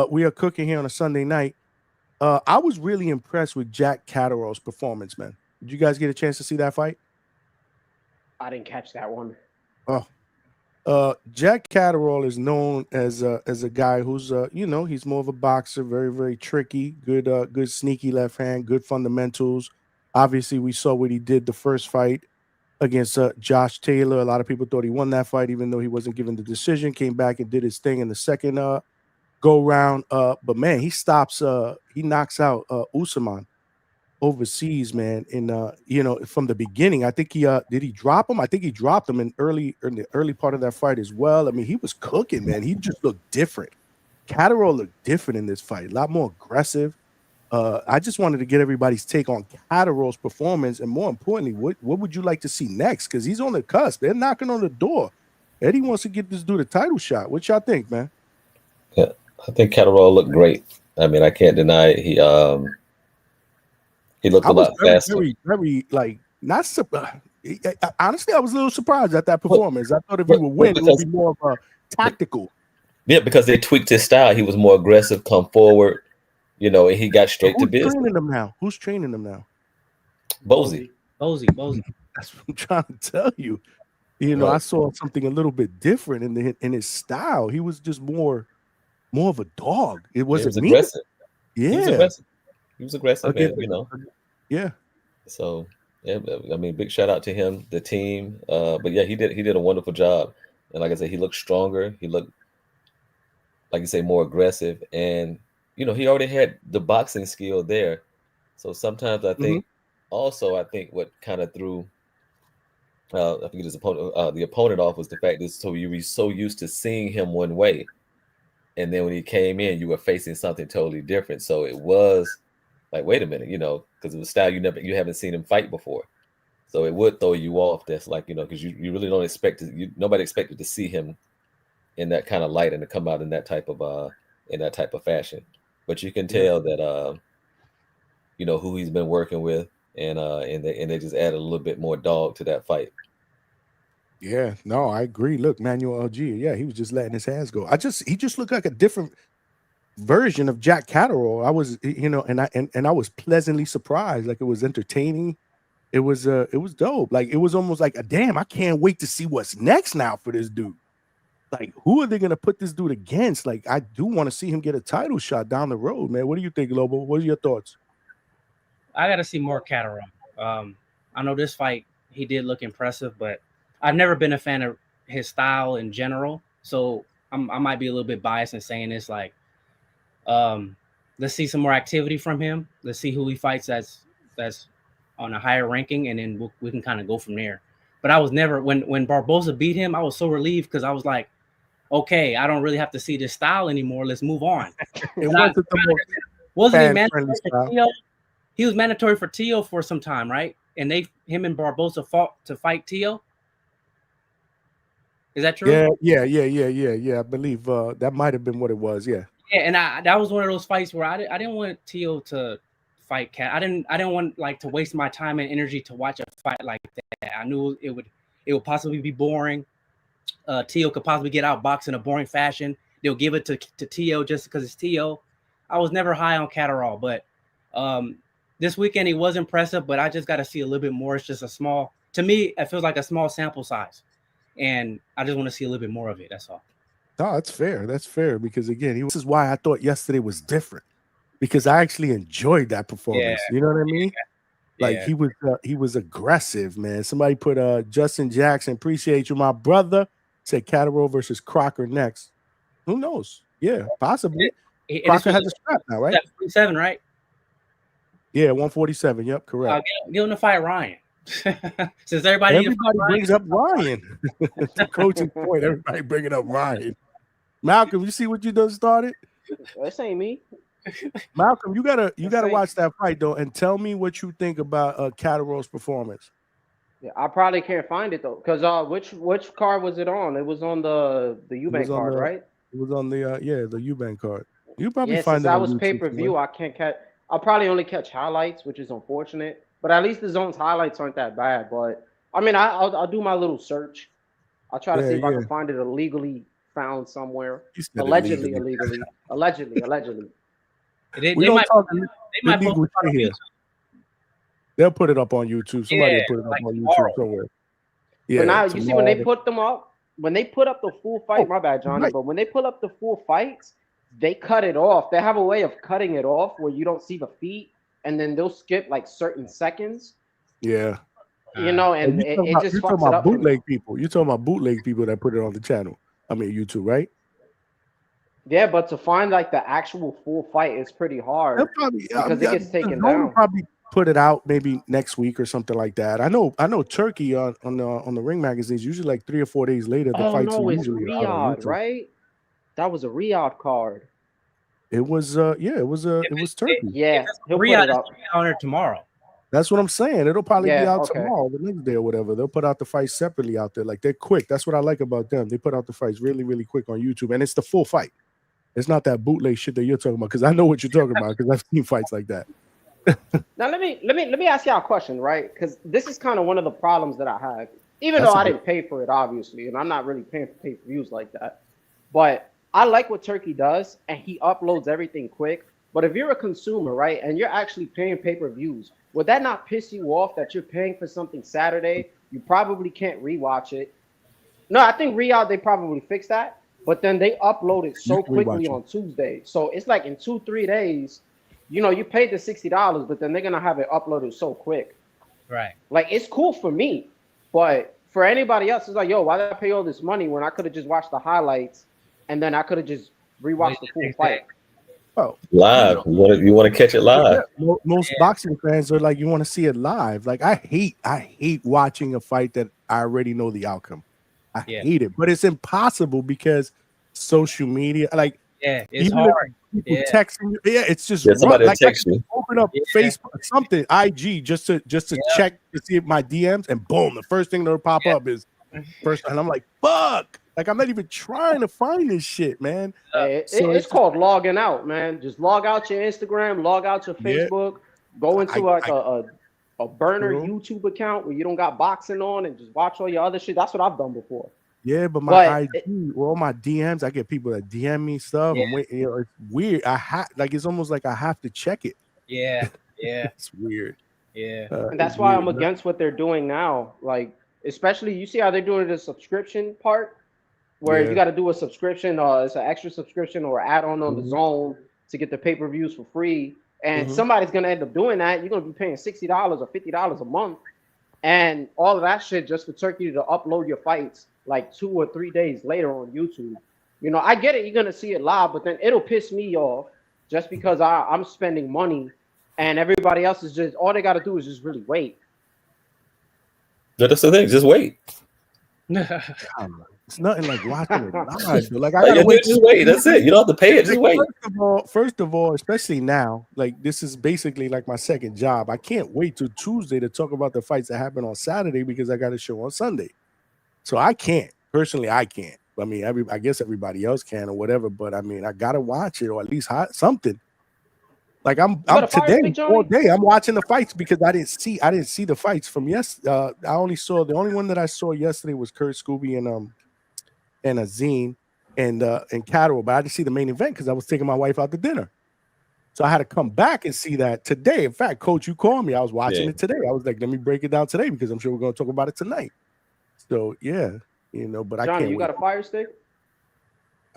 We are cooking here on a Sunday night. I was really impressed with Jack Catterall's performance, man. Did you guys get a chance to see that fight? I didn't catch that one. Oh, Jack Catterall is known as a guy who's you know, he's more of a boxer, very, very tricky, good sneaky left hand, good fundamentals. Obviously, we saw what he did the first fight against Josh Taylor. A lot of people thought he won that fight, even though he wasn't given the decision. Came back and did his thing in the second go round. But man, he knocks out Usman overseas, man. And you know, from the beginning, I think did he drop him? I think he dropped him in the early part of that fight as well. I mean, he was cooking, man. He just looked different. Catterall looked different in this fight, a lot more aggressive. I just wanted to get everybody's take on Catterall's performance, and more importantly, what would you like to see next? Because he's on the cusp. They're knocking on the door. Eddie wants to get this dude a title shot. What y'all think, man? Yeah, I think Catterall looked great. I mean, I can't deny it. He looked a lot faster. Very like not surprised. Honestly, I was a little surprised at that performance. I thought if he would win, it would be more of a tactical. Yeah, because they tweaked his style. He was more aggressive, come forward. You know, and he got straight to business. Who's training him now? Bosey. Bosey. That's what I'm trying to tell you. You know, I saw something a little bit different in his style. He was just more of a dog. It wasn't aggressive. Yeah, he was aggressive, man. You know. Yeah. So yeah, I mean, big shout out to him, the team. But yeah, he did a wonderful job. And like I said, he looked stronger. He looked, like you say, more aggressive, and you know, he already had the boxing skill there. So sometimes I think I think what kind of threw I think his opponent the opponent off was the fact that you were so used to seeing him one way. And then when he came in, you were facing something totally different. So it was like, wait a minute, you know, because it was style you haven't seen him fight before. So it would throw you off. That's like, you know, because you really don't expect nobody expected to see him in that kind of light and to come out in that type of fashion. But you can tell that you know who he's been working with, and they just added a little bit more dog to that fight. Yeah, no, I agree. Look, Manuel Algier, yeah, he was just letting his hands go. He just looked like a different version of Jack Catterall. I was, you know, and I was pleasantly surprised. Like, it was entertaining. It was dope. Like, it was almost like, damn, I can't wait to see what's next now for this dude. Like, who are they gonna put this dude against? Like, I do want to see him get a title shot down the road, man. What do you think, Lobo? What are your thoughts? I got to see more Catterall. I know this fight he did look impressive, but I've never been a fan of his style in general. So I might be a little bit biased in saying this. Like, let's see some more activity from him. Let's see who he fights that's on a higher ranking, and then we can kind of go from there. But I was never when Barboza beat him, I was so relieved because I was like, okay, I don't really have to see this style anymore. Let's move on. Wasn't he mandatory for Tio? He was mandatory for Tio for some time, right? And him and Barboza fought to fight Tio. Is that true? Yeah. I believe that might have been what it was. Yeah. Yeah, and that was one of those fights where I didn't want Tio to fight Cat. I didn't want like to waste my time and energy to watch a fight like that. I knew it would possibly be boring. Tio could possibly get outboxed in a boring fashion. They'll give it to Tio just because it's Tio. I was never high on Catterall, but this weekend he was impressive. But I just got to see a little bit more. It's just to me, it feels like a small sample size. and I just want to see a little bit more of it. That's all. No, that's fair. That's fair because again, this is why I thought yesterday was different because I actually enjoyed that performance. You know what I mean? Like he was aggressive, man. Somebody put Justin Jackson, appreciate you, my brother. Said Catterall versus Crocker next. Who knows? Yeah, possibly. Crocker has a strap now, right? 47, right? Yeah, 147. Yep, correct. Give him to fight Ryan. Since everybody brings up Ryan. The coaching point, everybody bringing up Ryan. Malcolm, you see what you done started? This ain't me. Malcolm, you gotta watch that fight though, and tell me what you think about Catterall's performance. Yeah, I probably can't find it though, because which card was it on? It was on the Eubank card, right? It was on the the Eubank card. You probably Yeah, find since it. that on was YouTube pay-per-view, somewhere. I can't catch. I'll probably only catch highlights, which is unfortunate. But at least the zone's highlights aren't that bad. But I mean, I'll do my little search. I'll try to see if I can find it illegally found somewhere. Allegedly. They We don't might, talk they might illegal post it on shit here. YouTube. They'll put it up on YouTube. Somebody will put it up like on tomorrow. YouTube somewhere. But now you see when they tomorrow. put them up, when they put up the full fight, my bad, Johnny, right. but when they put up the full fights, they cut it off. They have a way of cutting it off where you don't see the feet, and then they'll skip like certain seconds. Yeah. You know, and you talking it about, just you're fucks talking it about up for me. bootleg people. You're talking about bootleg people that put it on the channel. I mean YouTube, right? Yeah, but to find like the actual full fight is pretty hard They'll probably, because it gets taken the Zone will down. probably put it out maybe next week or something like that. I know Turkey on the Ring magazines usually like 3 or 4 days later. The Oh fights no, are it's usually out on Riyadh, YouTube. right? That was a Riyadh card. It was it was Turkey. Yeah, he'll put Riyadh it is up. on there tomorrow. That's what I'm saying. It'll probably be Yeah, out okay. tomorrow, the next day or whatever. They'll put out the fights separately out there. Like they're quick. That's what I like about them. They put out the fights really, really quick on YouTube, and it's the full fight. It's not that bootleg shit that you're talking about because I know what you're talking about because I've seen fights like that. Now let me ask y'all a question, right? Because this is kind of one of the problems that I have. Even though I didn't pay for it, obviously, and I'm not really paying for pay-per-views like that. But I like what Turkey does, and he uploads everything quick. But if you're a consumer, right, and you're actually paying pay-per-views, would that not piss you off that you're paying for something Saturday? You probably can't rewatch it. No, I think Riyadh, they probably fixed that. But then they upload it so quickly on Tuesday. So it's like in 2-3 days, you know, you paid the $60, but then they're going to have it uploaded so quick. Right. Like, it's cool for me. But for anybody else, it's like, yo, why did I pay all this money when I could have just watched the highlights and then I could have just rewatched the full fight? Oh, Live. You want to catch it live. Yeah, most boxing fans are like, you want to see it live. Like I hate watching a fight that I already know the outcome. I hate it, but it's impossible because social media, like it's even hard. if people texting you, it's just somebody like text you. open up Facebook, something, IG, just to check to see if my DMs, and boom, the first thing that'll pop up is first, and I'm like, fuck, like I'm not even trying to find this shit, man. It's called logging out, man. Just log out your Instagram, log out your Facebook, go into a burner YouTube account where you don't got boxing on and just watch all your other shit. That's what I've done before. Yeah, but my IG, all my DMs, I get people that DM me stuff. I'm waiting, you know, it's weird. It's almost like I have to check it. Yeah. It's weird. Yeah. And that's why I'm against what they're doing now. Like, especially, you see how they're doing the subscription part, where you got to do a subscription, it's an extra subscription or add-on the Zone to get the pay-per-views for free. And somebody's going to end up doing that. You're going to be paying $60 or $50 a month. And all of that shit just for Turkey to upload your fights like 2 or 3 days later on YouTube. You know, I get it. You're going to see it live, but then it'll piss me off just because I'm spending money and everybody else is just, all they got to do is just really wait. That's the thing. Just wait. It's nothing like watching it live. Like I gotta wait. Just wait. That's it. You don't have to pay it. Just wait. First of all, especially now, like this is basically like my second job. I can't wait till Tuesday to talk about the fights that happen on Saturday because I got a show on Sunday. So I can't. Personally, I can't. I mean, I guess everybody else can or whatever, but I mean, I gotta watch it or at least something. Like I'm today all day. I'm watching the fights because I didn't see the fights from yesterday. I only saw the only one that I saw yesterday was Kurt Scooby and Azine and Catterall, but I didn't see the main event because I was taking my wife out to dinner. So I had to come back and see that today. In fact, Coach, you called me. I was watching it today. I was like, let me break it down today because I'm sure we're going to talk about it tonight. So yeah, You know, but I Johnny, can't you wait. got a fire stick?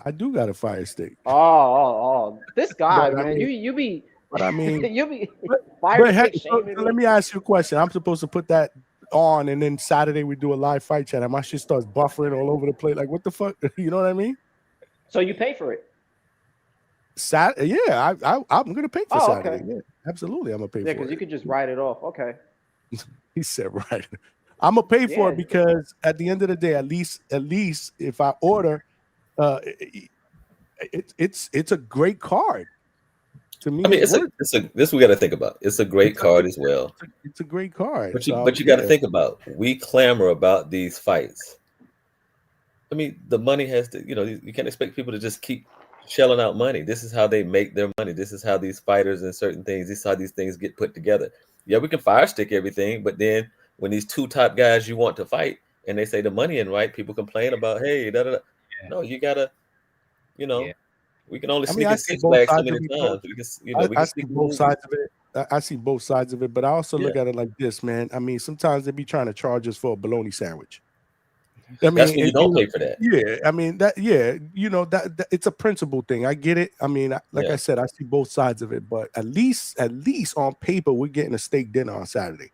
I do got a fire stick. Oh, this guy, But I man. mean- you be But I mean, you be but fire heck, stick so shaming let me. me ask you a question. I'm supposed to put that on, and then Saturday we do a live fight chat, and my shit starts buffering all over the place. Like, what the fuck? You know what I mean? So you pay for it? Yeah, I'm gonna pay for Oh, Saturday. okay. Yeah, absolutely, I'm gonna pay Yeah, for because it. you could just write it off. Okay. He said, right. I'm gonna pay for Yeah. it because at the end of the day, at least if I order, it's a great card. To me, I mean, it's this we got to think about. It's a great card as well. It's a great card. But you So, but you got to yeah. think about. We clamor about these fights. I mean, the money has to. You can't expect people to just keep shelling out money. This is how they make their money. This is how these fighters and certain things. This is how these things get put together. Yeah, we can fire stick everything, but then when these two top guys you want to fight and they say the money ain't right, people complain about, hey, da da da. No, you gotta. We can only I sneak mean, I in see Six both Flags so sides many of it, times. Coach. We can, we I can see sneak both movies. sides of it. I see both sides of it, but I also look Yeah. at it like this, man. I mean, sometimes they be trying to charge us for a bologna sandwich. I mean, That's when you don't know, pay for that. Yeah, I mean that. Yeah, that it's a principle thing. I get it. I mean, like Yeah. I said, I see both sides of it, but at least on paper, we're getting a steak dinner on Saturday.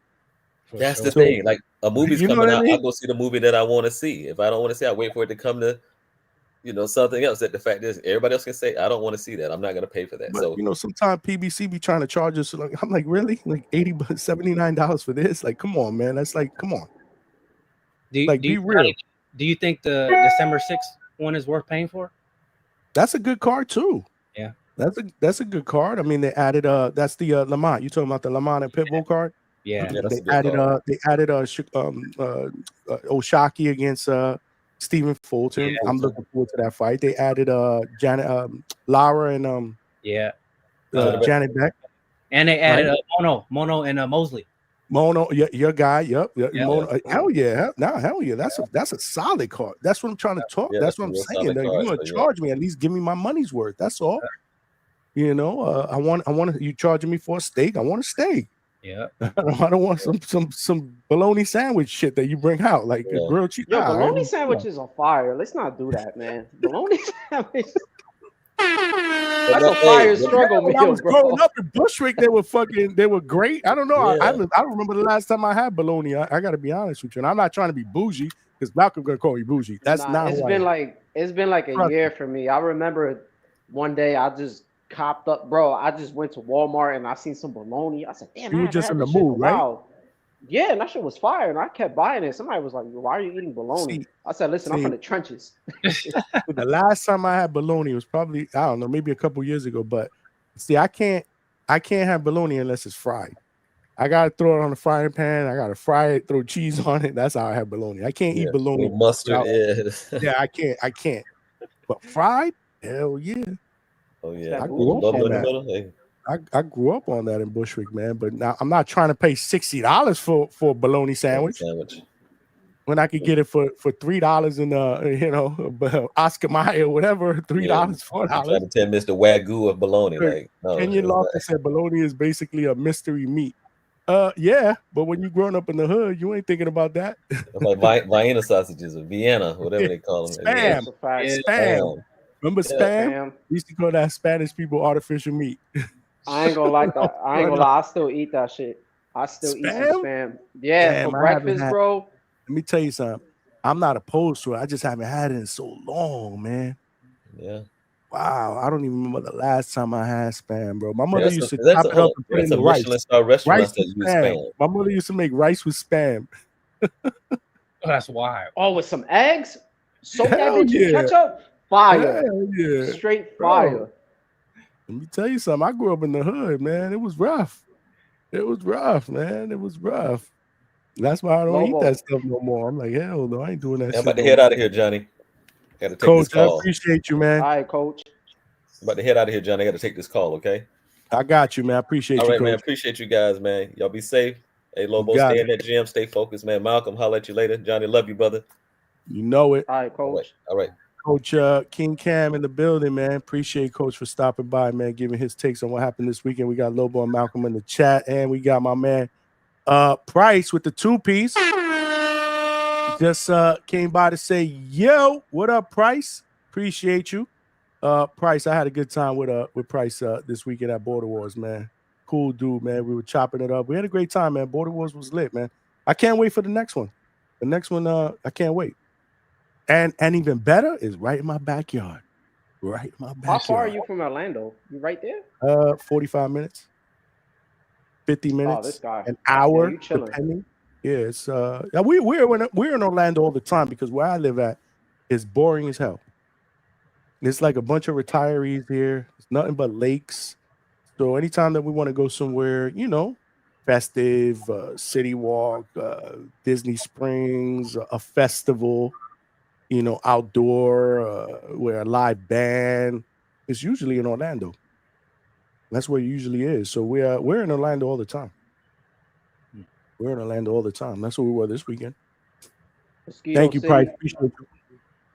That's the So, thing. Like a movie's you know coming what I out, mean? I'll go see the movie that I want to see. If I don't want to see, I wait for it to come to, something else. That the fact is, everybody else can say, I don't want to see that. I'm not going to pay for that. But So sometimes PBC be trying to charge us. Like, I'm like, really? Like $79 for this? Like, come on, man. That's like, come on. Be real. Do you think the December 6th one is worth paying for? That's a good card too. Yeah. That's a good card. I mean, they added that's the Lamont. You talking about the Lamont and Pitbull card? Yeah. that's They added Oshaki against Stephen Fulton. Yeah. I'm looking forward to that fight. They added Janet Lara and Janet Beck. And they added Right. Mono and Mosley. Mono, your guy, yep. Mono, Yeah. hell yeah. That's a solid card. That's what I'm trying to talk. Yeah, that's that's what a I'm real saying. solid That card, you want to so, yeah. charge me, at least give me my money's worth. That's all. I want you charging me for a steak. I want a steak. Yeah. I don't want some bologna sandwich shit that you bring out, like a grilled cheese. Yo, Nah, bologna sandwiches on fire. Let's not do that, man. Bologna sandwich. That's a fire struggle when I meal, was bro. growing up in Bushwick, they were great. I don't know. Yeah. I don't remember the last time I had bologna. I got to be honest with you, and I'm not trying to be bougie because Malcolm gonna call me bougie. That's not. It's who I been am. it's been like a Trust year for me. I remember one day I just copped up, bro. I just went to Walmart and I seen some bologna. I said, damn, You I were haven't just had in the this shit in a mood, right? while. Yeah, and that shit was fire, and I kept buying it. Somebody was like, why are you eating bologna? I said, listen, I'm from the trenches. The last time I had bologna was probably, I don't know, maybe a couple years ago. But see, I can't have bologna unless it's fried. I gotta throw it on the frying pan. I gotta fry it, throw cheese on it. That's how I have bologna. I can't eat bologna. Little mustard. without- Yeah. I can't. But fried, hell yeah. Oh yeah. I grew up on that. Hey. I grew up on that in Bushwick, man. But now I'm not trying to pay $60 for a bologna sandwich. When I could get it for $3 in Oscar Mayer or whatever, $3, $4. Trying to tell Mr. Wagyu of bologna, like no. Kenyon Lofton said bologna is basically a mystery meat. Yeah, but when you growing up in the hood, you ain't thinking about that. Like Vienna sausages or Vienna, whatever they call them. Spam. Spam. Remember Yeah, spam? We used to call that Spanish people artificial meat. I ain't gonna like that. I ain't gonna lie. I still eat that shit. I still eat some spam. Yeah, Damn, for I haven't breakfast, had- bro. Let me tell you something. I'm not opposed to it. I just haven't had it in so long, man. Yeah. Wow, I don't even remember the last time I had spam, bro. My mother That's used a- to that's chop a- it up and put it that's in a the rice. Michelin-star restaurant Rice that with use spam. spam. My mother used to make rice with spam. That's wild. Oh, with some eggs, soak that Hell bitch in yeah. ketchup, fire, Hell yeah. straight Bro, fire. let me tell you something. I grew up in the hood, man. It was rough. It was rough, man. It was rough. That's why I don't eat Lobo. that stuff no more. I'm like, hell no, I ain't doing that I'm shit. about to no head more. out of here, Johnny. Got to take this Coach, I call. appreciate you, man. All right, coach. I'm about to head out of here, Johnny. I got to take this call, okay? I got you, man. I appreciate All you, right, Coach. man. Appreciate you guys, man. Y'all be safe. Hey, Lobo, got stay it. in that gym. Stay focused, man. Malcolm, holler at you later. Johnny, love you, brother. You know it. All right, coach. All right. Coach King Cam in the building, man. Appreciate Coach for stopping by, man, giving his takes on what happened this weekend. We got Lobo and Malcolm in the chat, and we got my man Price with the 2-piece. Just came by to say, yo, what up, Price? Appreciate you. Price, I had a good time with Price this weekend at Border Wars, man. Cool dude, man. We were chopping it up. We had a great time, man. Border Wars was lit, man. I can't wait for the next one. The next one, I can't wait. And even better is right in my backyard. Right in my backyard. How far are you from Orlando? You right there? 45 minutes. 50 minutes. Oh, this guy. An hour, you chilling. depending. Yeah, it's we're in Orlando all the time because where I live at is boring as hell. It's like a bunch of retirees here. It's nothing but lakes. So anytime that we want to go somewhere, you know, festive, city walk, Disney Springs, a festival, you know, outdoor, where a live band, it's usually in Orlando. That's where it usually is. So we're in Orlando all the time. We're in Orlando all the time. That's where we were this weekend. Mosquito Thank you, City. Price. Appreciate you.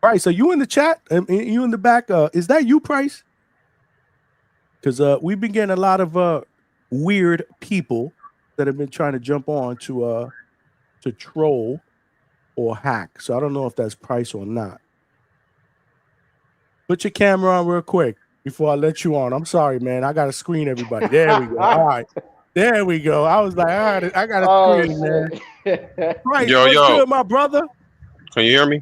Price, are you in the chat? You in the back? Is that you, Price? Because we've been getting a lot of weird people that have been trying to jump on to troll or hack. So I don't know if that's Price or not. Put your camera on real quick before I let you on. I'm sorry, man. I got to screen everybody. There we go. All right. There we go. I was like, all right, I got to screen, man. Price, Yo, what's yo. good, my brother? Can you hear me?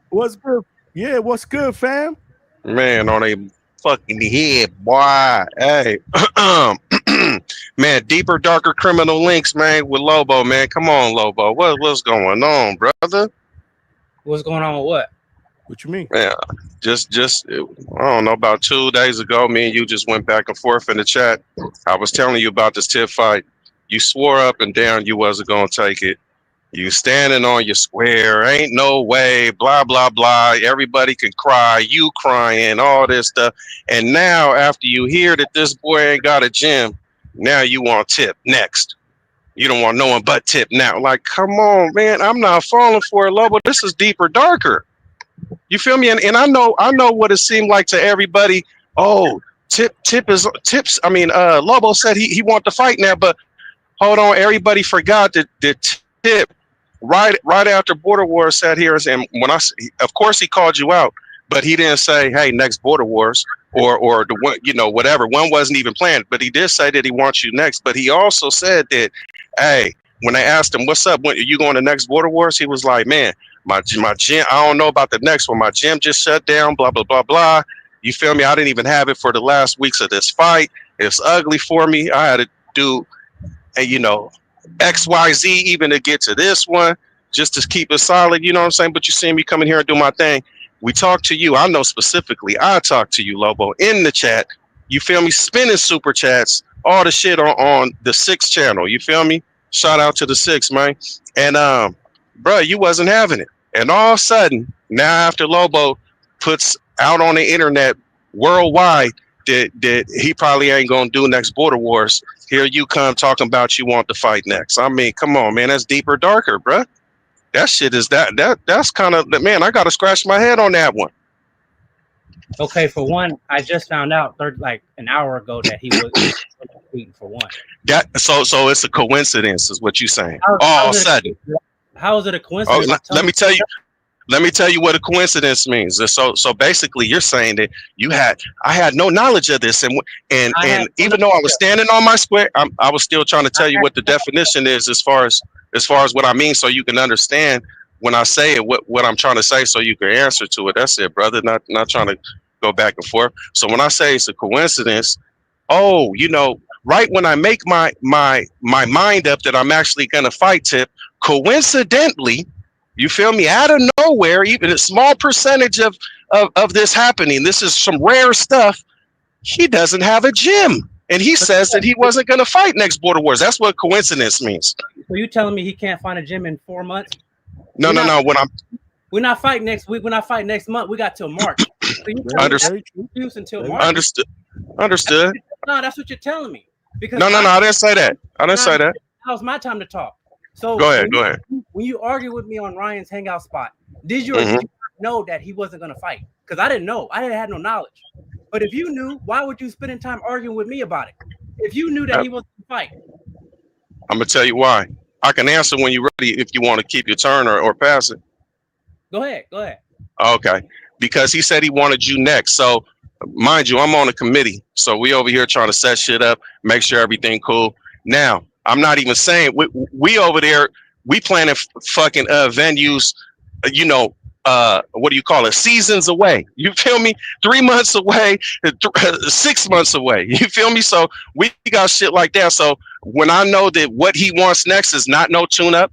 What's good? Yeah, what's good, fam? Man, on a fucking head, boy. Hey. Man, deeper, darker criminal links, man, with Lobo, man. Come on, Lobo. What's going on, brother? What's going on with what? What you mean? Yeah, just I don't know, about 2 days ago, me and you just went back and forth in the chat. I was telling you about this tip fight. You swore up and down you wasn't gonna take it. You standing on your square, ain't no way, blah, blah, blah. Everybody can cry, you crying, all this stuff. And now after you hear that this boy ain't got a gym, now you want Tip next. You don't want no one but Tip now. Like, come on, man, I'm not falling for it, Lobo. This is deeper, darker. You feel me? And I know what it seemed like to everybody. Oh, Lobo said he want to fight now, but hold on, everybody forgot that Tip right after Border Wars sat here and of course he called you out, but he didn't say, hey, next Border Wars or the one, you know, whatever. One wasn't even planned, but he did say that he wants you next. But he also said that, hey, when they asked him, what's up, when are you going to next Border Wars? He was like, man, my gym, I don't know about the next one. My gym just shut down, blah, blah, blah, blah. You feel me? I didn't even have it for the last weeks of this fight. It's ugly for me. I had to do, you know, XYZ even to get to this one, just to keep it solid, you know what I'm saying? But you see me coming here and do my thing. We talk to you. I know specifically, I talk to you, Lobo, in the chat. You feel me? Spinning super chats, all the shit on the 6 channel. You feel me? Shout out to the 6, man. And bro, you wasn't having it. And all of a sudden, now after Lobo puts out on the internet worldwide that he probably ain't gonna do next Border Wars, here you come talking about you want to fight next. I mean, come on, man, that's deeper, darker, bruh. That shit is that's kind of, man, I gotta scratch my head on that one. Okay, for one, I just found out like an hour ago that he was tweeting for one. So it's a coincidence, is what you saying? All of a sudden. How is it a coincidence? Oh, let me tell you. Let me tell you what a coincidence means. So basically, you're saying that I had no knowledge of this, and even though I was standing on my square, I was still trying to tell you what the definition is as far as what I mean, so you can understand when I say it what I'm trying to say, so you can answer to it. That's it, brother. Not trying to go back and forth. So when I say it's a coincidence, oh, you know, right when I make my mind up that I'm actually gonna fight Tip, coincidentally. You feel me? Out of nowhere, even a small percentage of this happening. This is some rare stuff. He doesn't have a gym, and he says that he wasn't going to fight next Border Wars. That's what coincidence means. So you telling me he can't find a gym in 4 months? No. We're not fighting next week. We're not fighting next month. We got till March. So you Understood. Until March. Understood. No, that's what you're telling me. Because No. I didn't say that. I didn't say that. Now's my time to talk. So go ahead. When you argue with me on Ryan's hangout spot, did you know that he wasn't going to fight? Because I didn't know. I didn't have no knowledge. But if you knew, why would you spend time arguing with me about it? If you knew that he wasn't going to fight. I'm going to tell you why. I can answer when you're ready if you want to keep your turn or pass it. Go ahead. Go ahead. Okay, because he said he wanted you next. So, mind you, I'm on a committee, so we over here trying to set shit up, make sure everything cool. Now, I'm not even saying we over there. We planning fucking venues. You know, what do you call it? Seasons away. You feel me? 3 months away, 6 months away. You feel me? So we got shit like that. So when I know that what he wants next is not no tune up,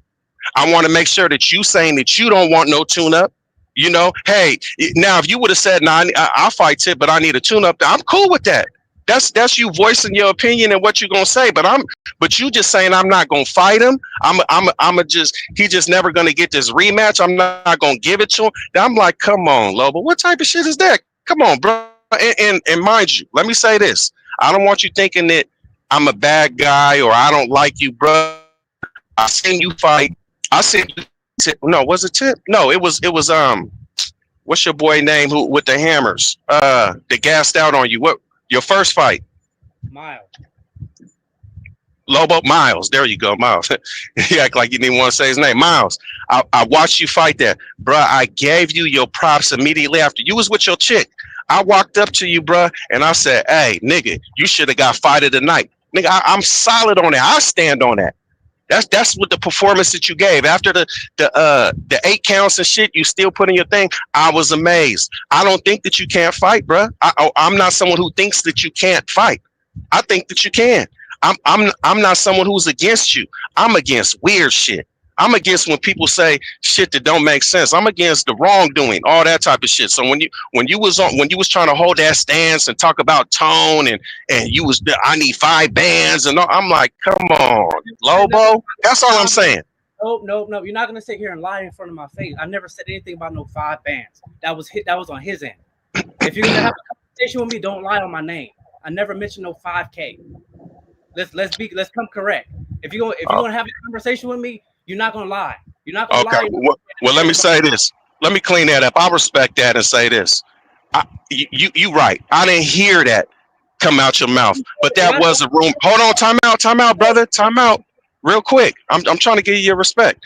I want to make sure that you saying that you don't want no tune up. You know, hey, now if you would have said, "Nah, I'll fight Tip, but I need a tune up," I'm cool with that. That's you voicing your opinion and what you're gonna say. But you just saying I'm not gonna fight him. He just never gonna get this rematch. I'm not gonna give it to him. I'm like, come on, Lobo, what type of shit is that? Come on, bro. And mind you, let me say this. I don't want you thinking that I'm a bad guy or I don't like you, bro. I seen you fight. I seen you. No, was it Tip? No, it was what's your boy name who with the hammers? That gassed out on you. What your first fight? Miles. Lobo Miles. There you go, Miles. You act like you didn't want to say his name. Miles. I watched you fight that. Bruh, I gave you your props immediately after. You was with your chick. I walked up to you, bruh, and I said, hey, nigga, you should have got fight of the night. Nigga, I'm solid on that. I stand on that. That's what the performance that you gave after the 8 counts and shit. You still put in your thing. I was amazed. I don't think that you can't fight, bro. I'm not someone who thinks that you can't fight. I think that you can. I'm not someone who's against you. I'm against weird shit. I'm against when people say shit that don't make sense. I'm against the wrongdoing, all that type of shit. So when you was trying to hold that stance and talk about tone and I need 5 bands and all, I'm like, come on, Lobo. That's all I'm saying. No. You're not gonna sit here and lie in front of my face. I never said anything about no 5 bands. That was on his end. If you're gonna have a conversation with me, don't lie on my name. I never mentioned no 5K. Let's come correct. If you're gonna have a conversation with me, you're not gonna lie. You're not gonna lie. Well, let me say this. Let me clean that up. I respect that and say this. You right. I didn't hear that come out your mouth, but that was a rumor. Hold on, time out, brother, time out, real quick. I'm trying to give you your respect.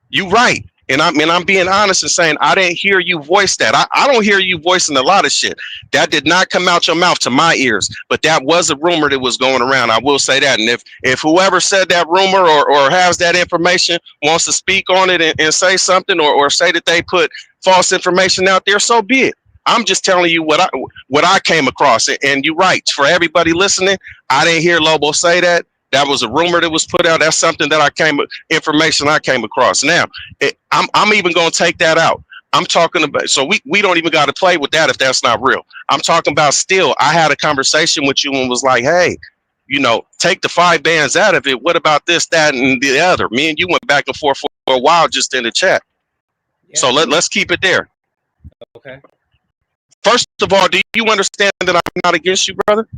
You right, and I'm being honest and saying I didn't hear you voice that. I don't hear you voicing a lot of shit. That did not come out your mouth to my ears, but that was a rumor that was going around. I will say that. And if whoever said that rumor or has that information wants to speak on it and say something or say that they put false information out there, so be it. I'm just telling you what I came across. And you're right. For everybody listening, I didn't hear Lobo say that. That was a rumor that was put out. That's something that information I came across. Now, I'm even going to take that out. I'm talking about, so we don't even got to play with that if that's not real. I'm talking about still, I had a conversation with you and was like, hey, take the 5 bands out of it. What about this, that, and the other? Me and you went back and forth for a while just in the chat. Yeah. So let's keep it there. Okay. First of all, do you understand that I'm not against you, brother?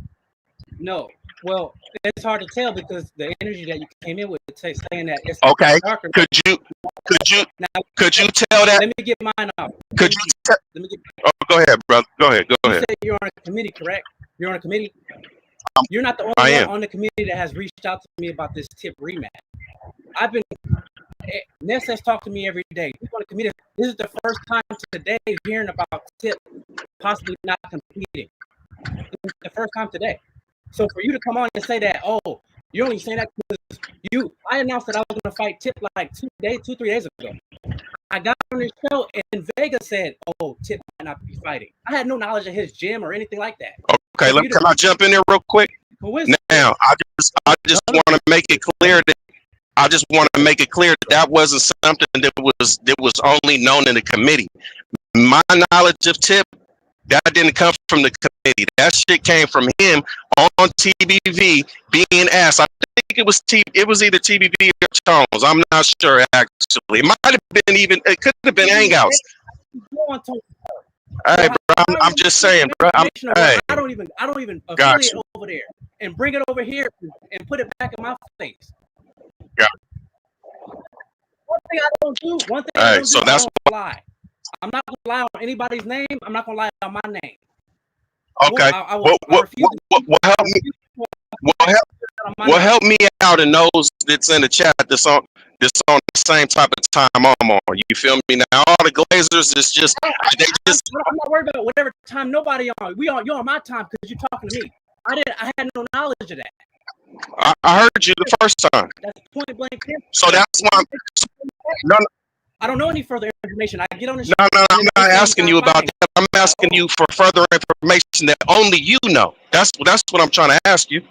No. Well, it's hard to tell because the energy that you came in with saying that it's okay. Darker. Could you tell that? Let me get mine out. Go ahead, brother. Go ahead. You said you're on a committee, correct? You're on a committee. You're not the only one on the committee that has reached out to me about this Tip rematch. Ness has talked to me every day. He's on the committee. This is the first time today hearing about Tip possibly not competing. It's the first time today. So for you to come on and say that, oh, you're only saying that because I announced that I was going to fight Tip like 2-3 days ago. I got on this show and Vega said, oh, Tip might not be fighting. I had no knowledge of his gym or anything like that. Okay, can I jump in there real quick? Now, I just want to make it clear that wasn't something that was only known in the committee. My knowledge of Tip, that didn't come from the committee. That shit came from him on TBV being asked. I think it was either TBV or Tones. I'm not sure actually. It might have been it could have been Hangouts. Hey, bro, I'm just saying, bro. I don't even affiliate over there and bring it over here and put it back in my face. Yeah. One thing I don't do. I don't lie. I'm not gonna lie on anybody's name. I'm not gonna lie on my name. Okay. What help me out and those that's in the chat that's on this on the same type of time I'm on. You feel me? Now all the Glazers is just I'm not worried about whatever time nobody on. You're on my time because you're talking to me. I had no knowledge of that. I heard you the first time. That's point blank. So that's why no, I don't know any further information. I get on the show. no, I'm not asking you about that. I'm asking you for further information that only you know. That's what I'm trying to ask you.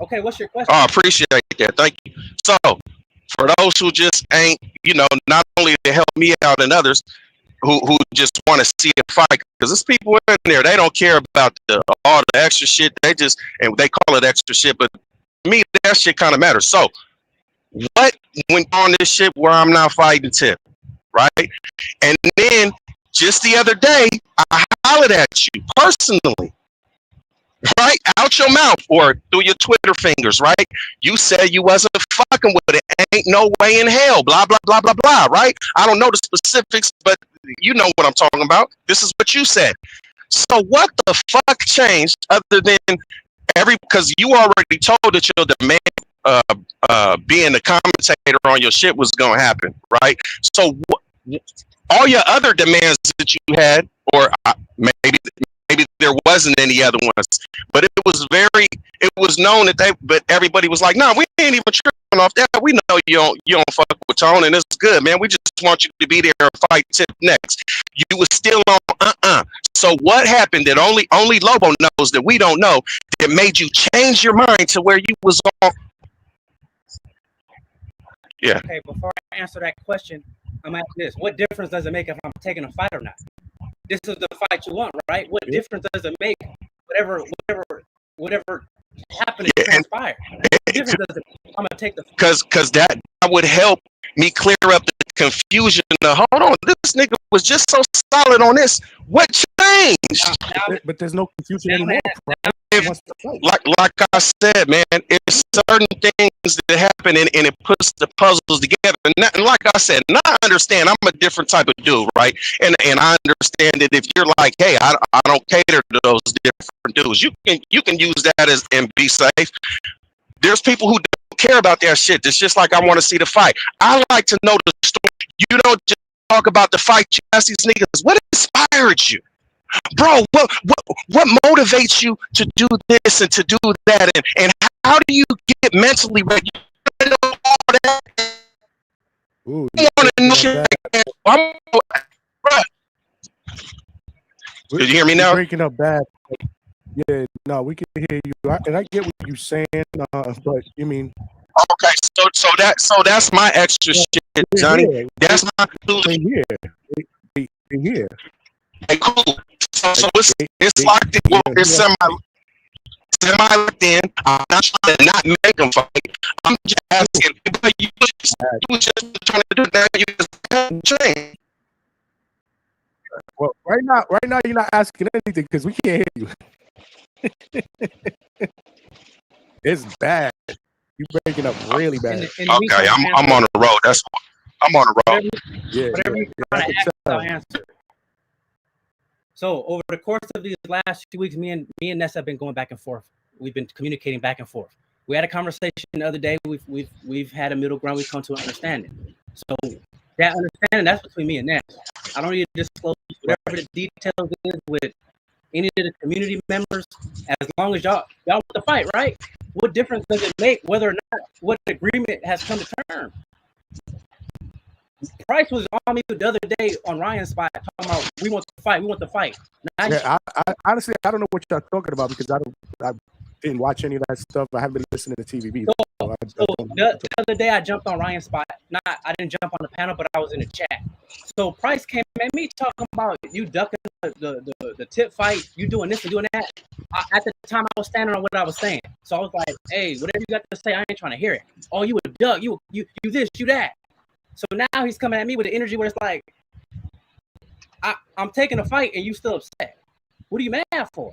Okay, what's your question? Oh, I appreciate that. Thank you. So, for those who just ain't, not only to help me out and others who just want to see a fight, because there's people in there, they don't care about all the extra shit. They call it extra shit, but to me, that shit kind of matters. So, what went on this shit where I'm not fighting Tip, right? And then, just the other day, I hollered at you personally. Right out your mouth or through your Twitter fingers, right? You said you wasn't fucking with it. Ain't no way in hell. Blah blah blah blah blah. Right? I don't know the specifics, but you know what I'm talking about. This is what you said. So what the fuck changed other than because you already told that your demand being the commentator on your shit was gonna happen, right? So all your other demands that you had, or maybe there wasn't any other ones, but it was known that but everybody was like, no, we ain't even tripping off that. We know you don't fuck with Tone, and it's good, man. We just want you to be there and fight Tip next. You was still on So what happened that only Lobo knows that we don't know that made you change your mind to where you was on? Yeah. Okay, before I answer that question, I'm asking this: what difference does it make if I'm taking a fight or not? This is the fight you want, right? What difference does it make? Whatever happened to transpire. What difference does it make? I'm gonna take the because that would help me clear up the confusion. Hold on, this nigga was just so solid on this. What changed? But there's no confusion anymore. Like I said, man, it's certain things that happen and it puts the puzzles together. And like I said, and I understand I'm a different type of dude, right? And I understand that if you're like, hey, I don't cater to those different dudes, you can use that and be safe. There's people who don't care about that shit. It's just like I want to see the fight. I like to know the story. You don't just talk about the fight. You ask these niggas, what inspired you? Bro, what motivates you to do this and to do that? And how do you get mentally ready? Ooh, Did you hear me now? Breaking up bad. Yeah, no, we can hear you, and I get what you're saying, but you mean. Okay, so that's my extra shit, Johnny. Yeah, that's my they here. Hey, cool. So it's locked in. It's semi locked in. I'm not trying to not make them fight. I'm just asking. But you just trying to do that. You just change. Well, right now you're not asking anything because we can't hear you. It's bad. You're breaking up really bad. Okay, I'm on the road. I'm on the road. Whatever you trying to ask, I'll answer. So over the course of these last few weeks, me and Ness have been going back and forth. We've been communicating back and forth. We had a conversation the other day. We've had a middle ground. We've come to an understanding. So that understanding, that's between me and Ness. I don't need to disclose whatever the details is with any of the community members. As long as y'all want to fight, right? What difference does it make whether or not what agreement has come to term? Price was on me the other day on Ryan's spot talking about we want to fight. Yeah, I honestly I don't know what y'all talking about because I didn't watch any of that stuff. I haven't been listening to TV. So the other day I jumped on Ryan's spot. I didn't jump on the panel, but I was in the chat. So Price came at me talking about you ducking the tip fight, you doing this and doing that. At the time I was standing on what I was saying. So I was like, hey, whatever you got to say, I ain't trying to hear it. Oh, you a duck, you this, you that. So now he's coming at me with the energy where it's like, I'm taking a fight and you still upset. What are you mad for?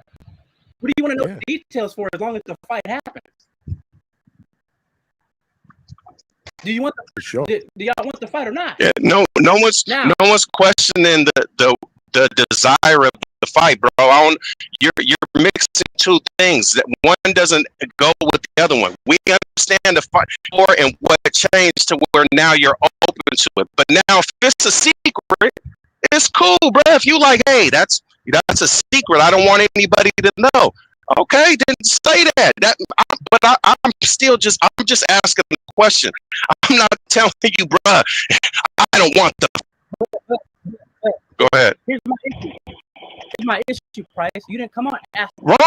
What do you want to know the details for as long as the fight happens? Do you want do y'all want the fight or not? Yeah, no one's questioning the desire of the fight, bro. You're mixing two things. That one doesn't go with the other one. We understand the fight for and what changed to where now you're open to it. But now, if it's a secret, it's cool, bro. If you like, hey, that's a secret. I don't want anybody to know. Okay, then say that. I'm just asking the question. I'm not telling you, bruh. I don't want the. Go ahead. Here's my issue, Price. You didn't come on and ask. Wrong.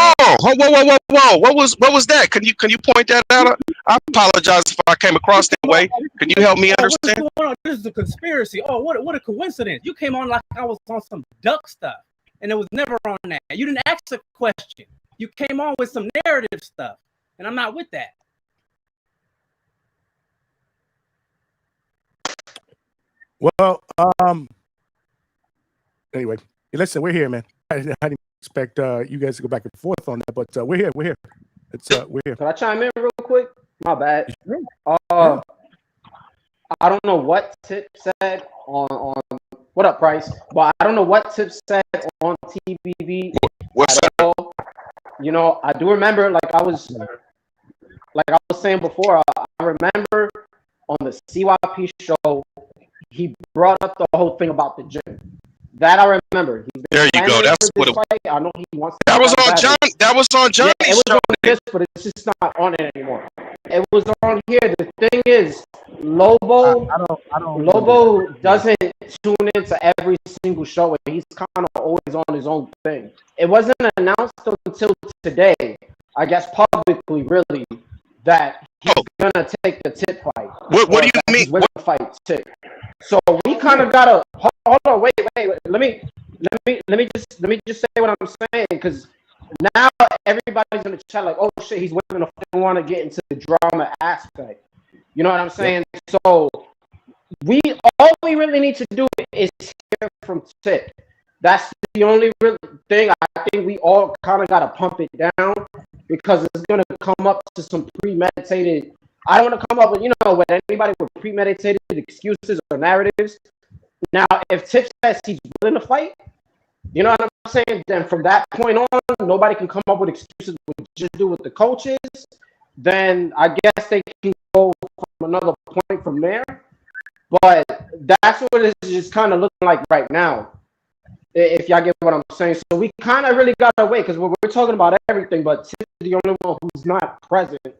Whoa. What was that? Can you point that out? I apologize if I came across that way. Can you help me understand? What's going on? This is a conspiracy. Oh, what a coincidence. You came on like I was on some duck stuff, and it was never on that. You didn't ask a question. You came on with some narrative stuff, and I'm not with that. Well, anyway, listen, we're here, man. I didn't expect you guys to go back and forth on that, but we're here. We're here. We're here. Can I chime in real quick? My bad. I don't know what Tip said on what up, Price? But I don't know what Tip said on TBV at all. You know, I do remember, like I was saying before, I remember on the CYP show, he brought up the whole thing about the gym. That I remember. There you go. That's what it was. I know he wants. That was on John. That was on Johnny's it was show. on this, but it's just not on it anymore. It was on here. The thing is, Lobo doesn't tune into every single show, and he's kind of always on his own thing. It wasn't announced until today, I guess publicly, really, that he's gonna take the Tip fight. What do you mean? What fight Tip? So we kind of gotta hold on. Wait. Let me just say what I'm saying, because now everybody's in the chat like, oh shit, he's winning. I want to get into the drama aspect. You know what I'm saying? Yep. So all we really need to do is hear from Tip. That's the only real thing. I think we all kind of gotta pump it down, because it's gonna come up to some premeditated. I don't want to come up with, with anybody with premeditated excuses or narratives. Now, if Tip says he's willing to fight, you know what I'm saying? Then from that point on, nobody can come up with excuses. We just do what the coach is. Then I guess they can go from another point from there. But that's what it's just kind of looking like right now, if y'all get what I'm saying. So we kind of really got to wait, because we're talking about everything, but Tip is the only one who's not present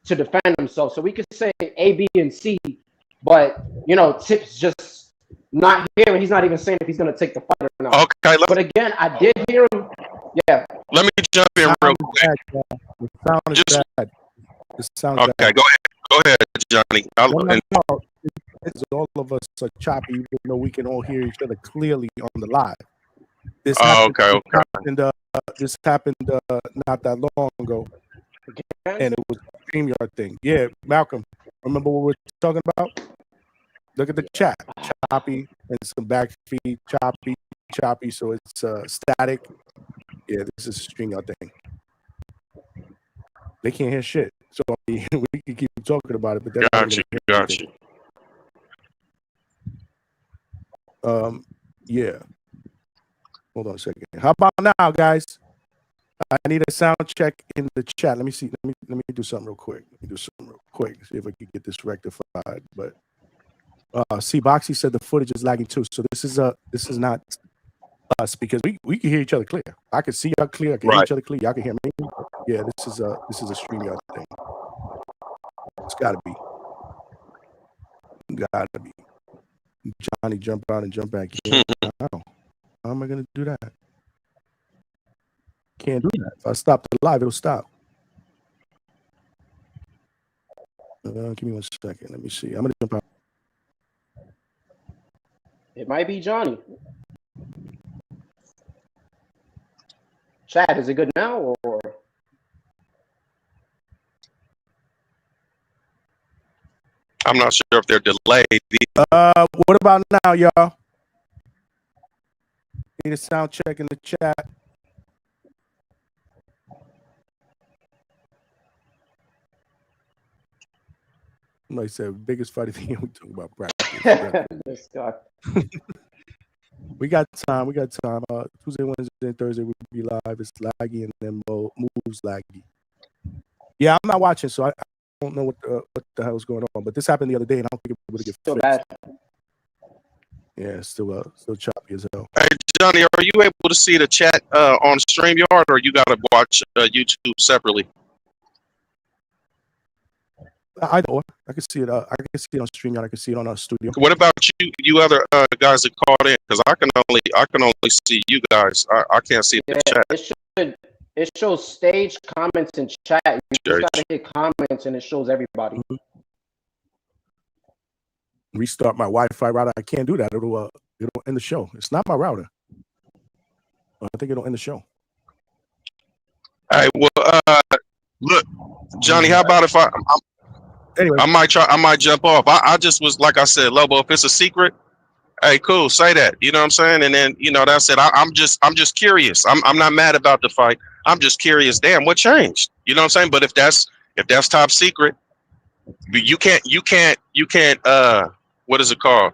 to defend himself. So we could say A, B, and C, but Tip's just not here, and he's not even saying if he's gonna take the fight or not. Okay, but again, I did hear him. Yeah. Let me jump in real quick. The sound is bad. The sound is okay, bad. go ahead, Johnny. All of us are choppy, even though we can all hear each other clearly on the live. This happened not that long ago, and it was a StreamYard thing. Yeah, Malcolm, remember what we're talking about? Look at the chat. Choppy and some back feed. Choppy. So it's static. Yeah, this is a StreamYard thing. They can't hear shit. So we can keep talking about it, but they're not gonna hear anything. Yeah. Hold on a second. How about now, guys? I need a sound check in the chat. Let me see. Let me do something real quick. See if I can get this rectified. But see, Boxy said the footage is lagging too. So this is not us, because we can hear each other clear. I can see y'all clear. I can hear each other clear. Y'all can hear me. Yeah, this is a StreamYard thing. It's gotta be. Johnny, jump out and jump back in. How am I gonna do that? Can't do that. If I stop the live, it'll stop. Give me 1 second. Let me see. I'm gonna jump out. It might be Johnny. Chad, is it good now or? I'm not sure if they're delayed. What about now, y'all? Need a sound check in the chat. Like I said, biggest fight of the year. We talk about practice. This guy. We got time. We got time. Tuesday, Wednesday, and Thursday we'll be live. It's laggy and then moves laggy. Yeah, I'm not watching, so I don't know what the hell's going on. But this happened the other day, and I don't think it was able to get Still fixed. bad. Yeah, still choppy as hell. Hey, Johnny, are you able to see the chat on StreamYard, or you got to watch YouTube separately? Either or. I can see it. I can see it on StreamYard. I can see it on our studio. What about you other guys that called in? Because I can only see you guys. I can't see the chat. It shows stage, comments, and chat. You just gotta hit comments, and it shows everybody. Restart my Wi-Fi router. I can't do that. It'll end the show. It's not my router. I think it'll end the show. All right. Well, look, Johnny. How about if anyway, I might jump off. I just was like I said, Lobo. If it's a secret, hey, cool. Say that. You know what I'm saying? And then that's it. I'm just curious. I'm not mad about the fight. I'm just curious. Damn, what changed? You know what I'm saying? But if that's top secret, you can't. What is it called?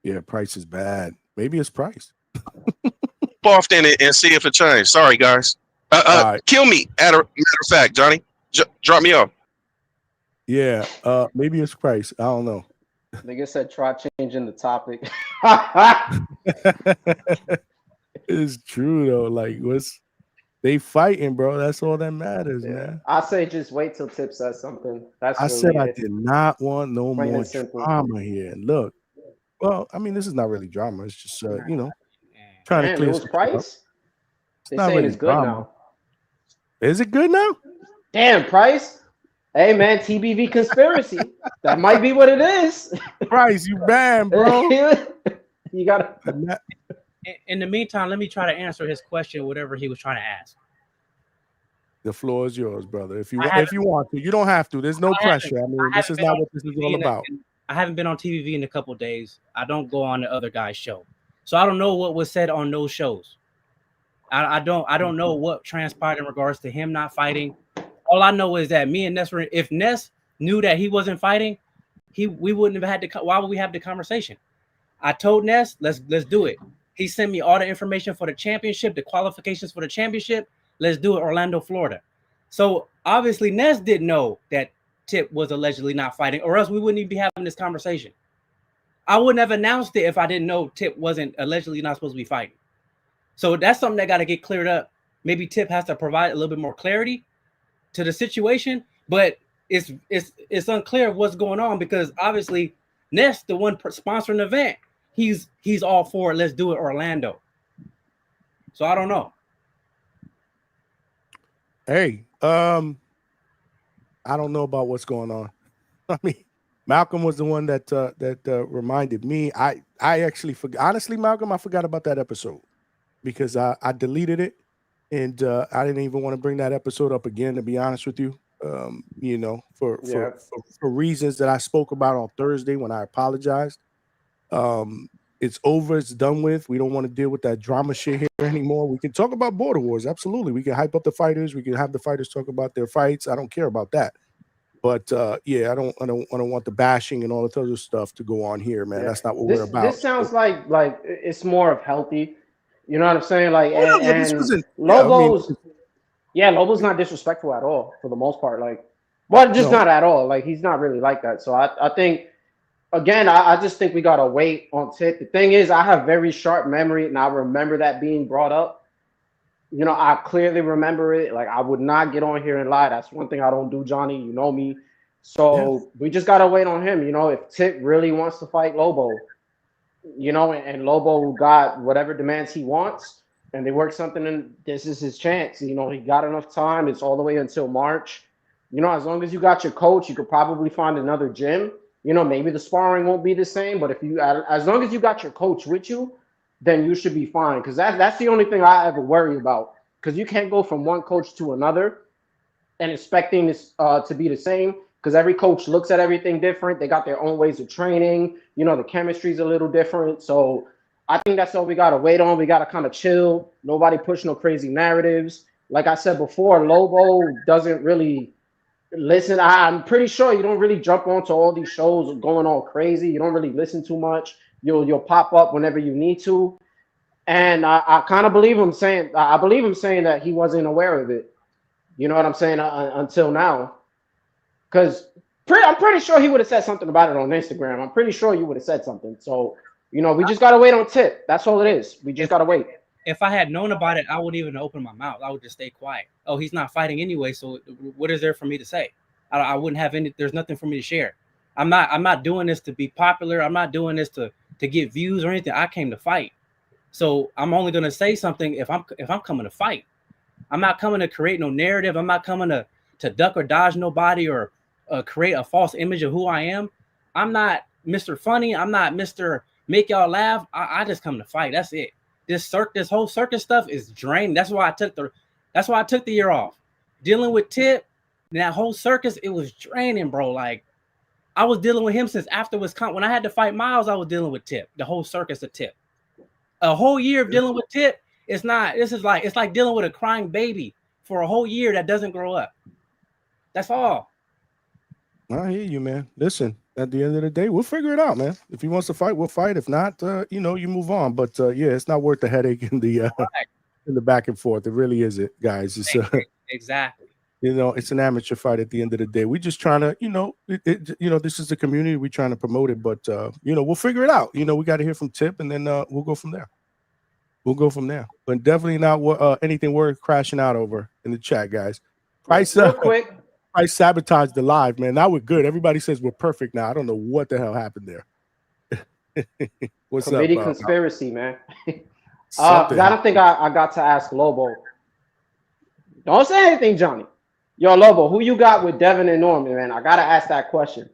Yeah, price is bad. Maybe it's price. Off then and see if it changed. Sorry, guys. Kill me. Matter of fact, Johnny, drop me off. Yeah, maybe it's price. I don't know. Nigga said try changing the topic. It's true though. Like, they fighting, bro? That's all that matters, man. I say just wait till Tip says something. That's I really said I it. did not want no Plain more and simple. drama here. And look, well, I mean, this is not really drama. It's just trying to Damn, clear it was stuff up. Price. They not saying really it's good drama. now. Is it good now? Damn, Price. Hey man, TBV conspiracy. That might be what it is. Price, you banned, bro. You gotta. In the meantime, let me try to answer his question, whatever he was trying to ask. The floor is yours, brother. If you want to, you don't have to. There's no pressure. I mean, this is not what this is all about. I haven't been on TV in a couple of days. I don't go on the other guy's show, so I don't know what was said on those shows. I don't know what transpired in regards to him not fighting. All I know is that me and Ness were. If Ness knew that he wasn't fighting, we wouldn't have had to. Why would we have the conversation? I told Ness, let's do it. He sent me all the information for the championship, the qualifications for the championship. Let's do it, Orlando, Florida. So obviously Ness didn't know that Tip was allegedly not fighting, or else we wouldn't even be having this conversation. I wouldn't have announced it if I didn't know Tip wasn't allegedly not supposed to be fighting. So that's something that got to get cleared up. Maybe Tip has to provide a little bit more clarity to the situation, but it's unclear what's going on because obviously Ness, the one sponsoring the event, he's all for it. Let's do it, Orlando. So I don't know. Hey, I don't know about what's going on. I mean, Malcolm was the one that reminded me. I actually forgot. Honestly, Malcolm, I forgot about that episode because I deleted it, and I didn't even want to bring that episode up again. To be honest with you, for reasons that I spoke about on Thursday when I apologized. It's over. It's done with. We don't want to deal with that drama shit here anymore. We can talk about border wars. Absolutely. We can hype up the fighters. We can have the fighters talk about their fights. I don't care about that. But yeah, I don't want the bashing and all the other stuff to go on here, man. Yeah. That's not what we're about. This sounds like it's more of healthy. You know what I'm saying? Like, Lobo's Lobo's not disrespectful at all for the most part. Like, well, just not at all. Like, he's not really like that. So I think. Again, I just think we got to wait on Tip. The thing is, I have very sharp memory, and I remember that being brought up. You know, I clearly remember it. Like, I would not get on here and lie. That's one thing I don't do, Johnny. You know me. So we just got to wait on him. You know, if Tip really wants to fight Lobo, and Lobo got whatever demands he wants, and they work something in, this is his chance. You know, he got enough time. It's all the way until March. You know, as long as you got your coach, you could probably find another gym. You know, maybe the sparring won't be the same, but as long as you got your coach with you, then you should be fine. Because that's the only thing I ever worry about. Because you can't go from one coach to another and expecting this to be the same. Because every coach looks at everything different. They got their own ways of training. You know, the chemistry's a little different. So I think that's all we got to wait on. We got to kind of chill. Nobody push no crazy narratives. Like I said before, Lobo doesn't really Listen, I'm pretty sure you don't really jump onto all these shows going all crazy. You don't really listen too much. You'll pop up whenever you need to. And I kind of believe him saying that he wasn't aware of it. You know what I'm saying? Until now, because I'm pretty sure he would have said something about it on Instagram. I'm pretty sure you would have said something. So we just gotta wait on Tip. That's all it is. We just gotta wait. If I had known about it, I wouldn't even open my mouth. I would just stay quiet. Oh, he's not fighting anyway, so what is there for me to say? I wouldn't have any. There's nothing for me to share. I'm not doing this to be popular. I'm not doing this to get views or anything. I came to fight, so I'm only gonna say something if I'm coming to fight. I'm not coming to create no narrative. I'm not coming to duck or dodge nobody or create a false image of who I am. I'm not Mr. Funny. I'm not Mr. Make y'all laugh. I just come to fight. That's it. This whole circus stuff is draining. That's why I took the year off. Dealing with Tip, that whole circus, it was draining, bro. Like I was dealing with him since after Wisconsin. When I had to fight Miles, I was dealing with Tip. The whole circus of Tip. A whole year of dealing with Tip. It's like dealing with a crying baby for a whole year that doesn't grow up. That's all. I hear you, man. Listen, at the end of the day, we'll figure it out, man. If he wants to fight, we'll fight. If not, you move on. But yeah, it's not worth the headache in the back and forth. It really isn't, guys. It's exactly. It's an amateur fight at the end of the day. We're just trying to, this is the community. We're trying to promote it, but we'll figure it out. We got to hear from Tip, and then we'll go from there. But definitely not anything worth crashing out over in the chat, guys. Price real quick. I sabotaged the live, man. Now we're good. Everybody says we're perfect now. I don't know what the hell happened there. What's Committee up? Conspiracy, man. I don't think I got to ask Lobo. Don't say anything, Johnny. Yo, Lobo, who you got with Devin and Norman, man? I gotta ask that question.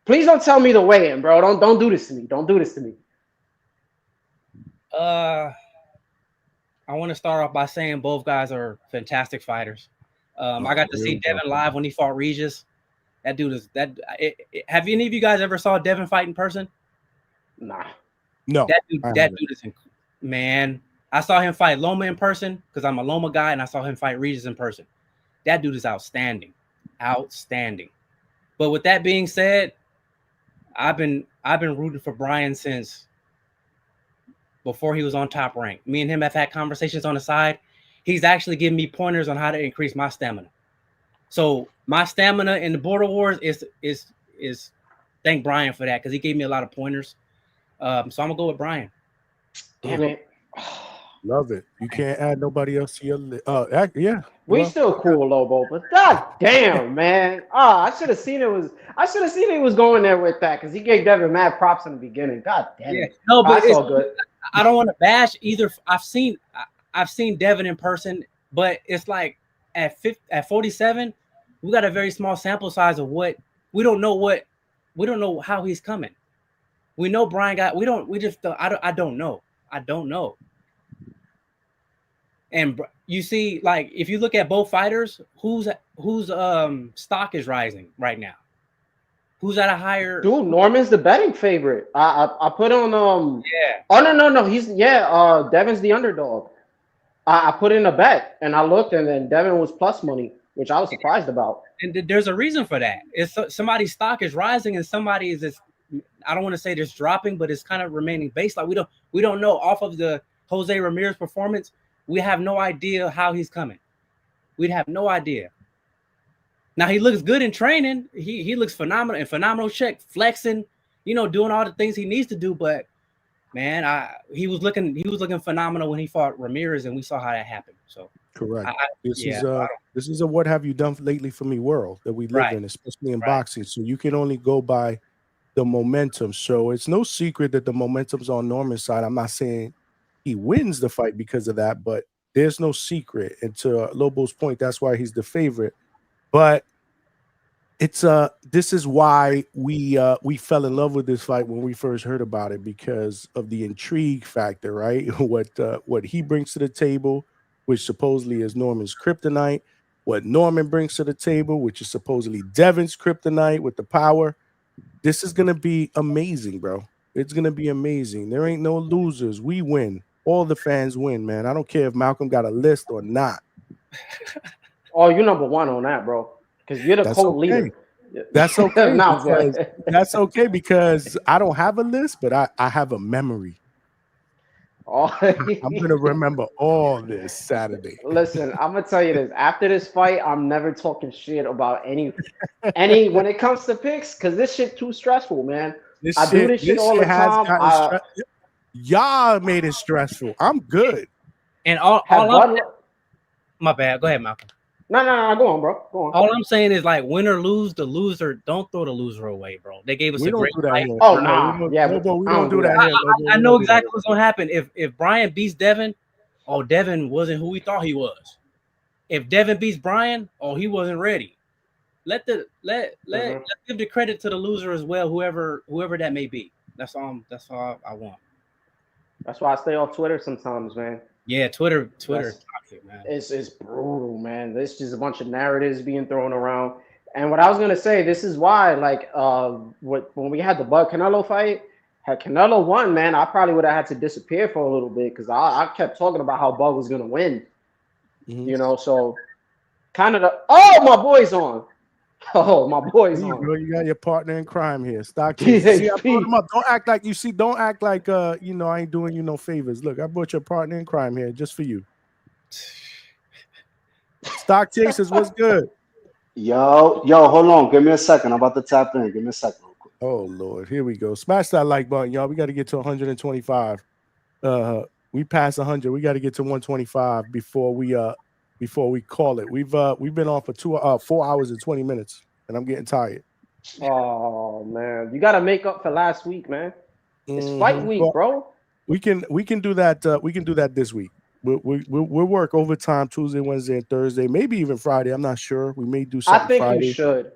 Please don't tell me the weigh-in, bro. Don't do this to me. Don't do this to me. I want to start off by saying both guys are fantastic fighters. I got to see Devin live when he fought Regis. That dude is that. Have any of you guys ever saw Devin fight in person? Nah. No. That dude is man. I saw him fight Loma in person because I'm a Loma guy, and I saw him fight Regis in person. That dude is outstanding. But with that being said, I've been rooting for Brian since before he was on Top Rank. Me and him have had conversations on the side. He's actually giving me pointers on how to increase my stamina. So my stamina in the Border Wars is thank Brian for that because he gave me a lot of pointers. So I'm gonna go with Brian. Damn it. Love it. You can't add nobody else to your list. Yeah. We still cool, Lobo, but god damn, man. I should have seen it was going there with that because he gave Devin mad props in the beginning. God damn it. No, but it's all good. I don't want to bash either. I've seen Devin in person, but it's like at 47, we got a very small sample size of what we don't know how he's coming. We know Brian got. I don't know. And you see, like, if you look at both fighters, whose stock is rising right now? Who's at a higher? Dude, Norman's the betting favorite. I put on Yeah. Oh no, he's Devin's the underdog. I put in a bet and I looked and then Devin was plus money, which I was surprised about. And there's a reason for that. It's somebody's stock is rising and somebody is just, I don't want to say just dropping, but it's kind of remaining base. Like we don't know off of the Jose Ramirez performance. We have no idea how he's coming. We'd have no idea. Now he looks good in training. He looks phenomenal in phenomenal shape, flexing, doing all the things he needs to do. But man, he was looking phenomenal when he fought Ramirez, and we saw how that happened. So correct. This is a what have you done lately for me world that we live in, especially in boxing. So you can only go by the momentum. So it's no secret that the momentum's on Norman's side. I'm not saying he wins the fight because of that, but there's no secret. And to Lobo's point, that's why he's the favorite. But it's this is why we fell in love with this fight when we first heard about it, because of the intrigue factor, right? What he brings to the table, which supposedly is Norman's kryptonite, what Norman brings to the table, which is supposedly Devin's kryptonite with the power. This is gonna be amazing, bro. It's gonna be amazing. There ain't no losers. We win. All the fans win, man. I don't care if Malcolm got a list or not. Oh, you're number one on that, bro. because you're the That's co-leader. okay. That's okay. Nah, because, but that's okay because I don't have a list, but I have a memory. I'm gonna remember all this Saturday. Listen, I'm gonna tell you this. After this fight, I'm never talking shit about any when it comes to picks, because this shit too stressful, man. I do this shit all the has time. gotten y'all made it stressful. I'm good. And all my bad. Go ahead, Malcolm. No, go on, bro. Go on. All I'm saying is, like, win or lose, the loser, don't throw the loser away, bro. They gave us a great fight. Oh, nah. Yeah, we don't do that. I know exactly what's gonna happen. If Brian beats Devin, Devin wasn't who we thought he was. If Devin beats Brian, he wasn't ready. Let's give the credit to the loser as well, whoever that may be. That's all I want. That's why I stay off Twitter sometimes, man. Yeah, Twitter toxic, man. It's brutal, man. There's just a bunch of narratives being thrown around. And what I was gonna say, this is why, like, when we had the Bud Canelo fight, had Canelo won, man, I probably would have had to disappear for a little bit because I kept talking about how Bud was gonna win. You know, so kind of my boy's on. Oh, my boy's on. You got your partner in crime here. See, I brought him up. Don't act like I ain't doing you no favors. Look, I brought your partner in crime here just for you. Stock Chasers, what's good? Yo, hold on. Give me a second. I'm about to tap in. Give me a second. Oh Lord, here we go. Smash that like button, y'all. We got to get to 125. We passed 100. We got to get to 125 before we call it. We've been on for 4 hours and 20 minutes, and I'm getting tired. Oh man, you got to make up for last week, man. It's fight week, bro. We can do that. We can do that this week. We'll work overtime Tuesday, Wednesday, and Thursday, maybe even Friday. I'm not sure. We may do something. I think Friday. you should.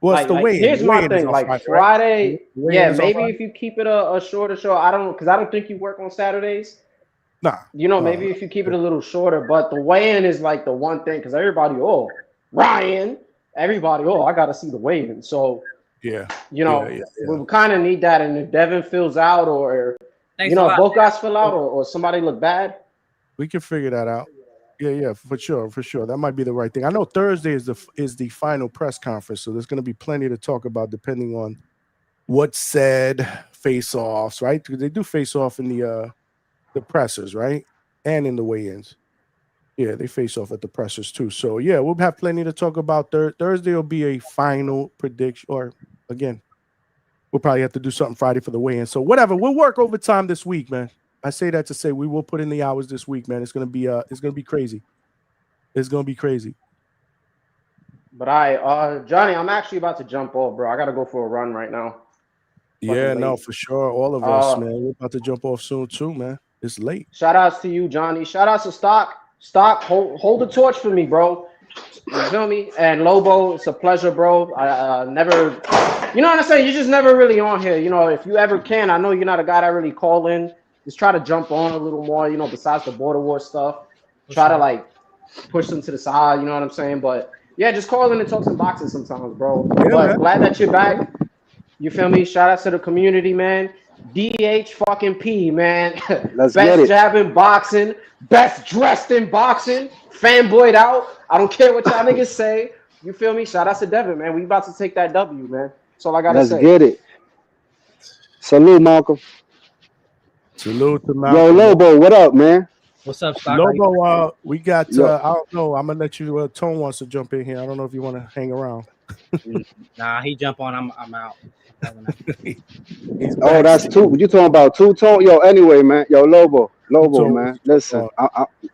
Well, it's the weigh-in. Here's my thing. Like Friday, right? yeah, maybe if you keep it a shorter show. I don't think you work on Saturdays. Nah. Maybe if you keep it a little shorter, but the weigh-in is like the one thing because everybody, Ryan, everybody, I got to see the weigh-in. So yeah, we kind of need that. And if Devin fills out, or both guys fill out, or somebody look bad, we can figure that out. Yeah, for sure. That might be the right thing. I know Thursday is the final press conference, so there's going to be plenty to talk about depending on what's said, face-offs, right? Because they do face-off in the pressers, right? And in the weigh-ins. Yeah, they face off at the pressers too. So yeah, we'll have plenty to talk about. Thursday will be a final prediction, or again, we'll probably have to do something Friday for the weigh-in. So whatever, we'll work overtime this week, man. I say that to say we will put in the hours this week, man. It's gonna be crazy. It's gonna be crazy. But Johnny, I'm actually about to jump off, bro. I gotta go for a run right now. Yeah, no, for sure. All of us, man. We're about to jump off soon too, man. It's late. Shout outs to you, Johnny. Shout outs to Stock. Stock, hold the torch for me, bro. You feel me? And Lobo, it's a pleasure, bro. I never, you know what I'm saying? You're just never really on here. If you ever can, I know you're not a guy that really call in. Just try to jump on a little more, besides the border war stuff. Try to like push them to the side, you know what I'm saying? But yeah, just call in and talk some boxing sometimes, bro. Yeah, but man. Glad that you're back. You feel me? Shout out to the community, man. DH fucking P, man. Let's best get it. jab in boxing, best dressed in boxing, fanboyed out. I don't care what y'all niggas say. You feel me? Shout out to Devin, man. We about to take that W, man. That's all I gotta say. Let's get it. Salute, Malcolm. Salute to Malcolm. Yo, Lobo, what up, man? What's up, Stock? Lobo, we got. Yo. I don't know. I'm gonna let you. Tone wants to jump in here. I don't know if you want to hang around. Nah, he jump on. I'm out. Oh, that's two. You talking about two tone? Yo, anyway, man. Yo, Lobo, man. Listen,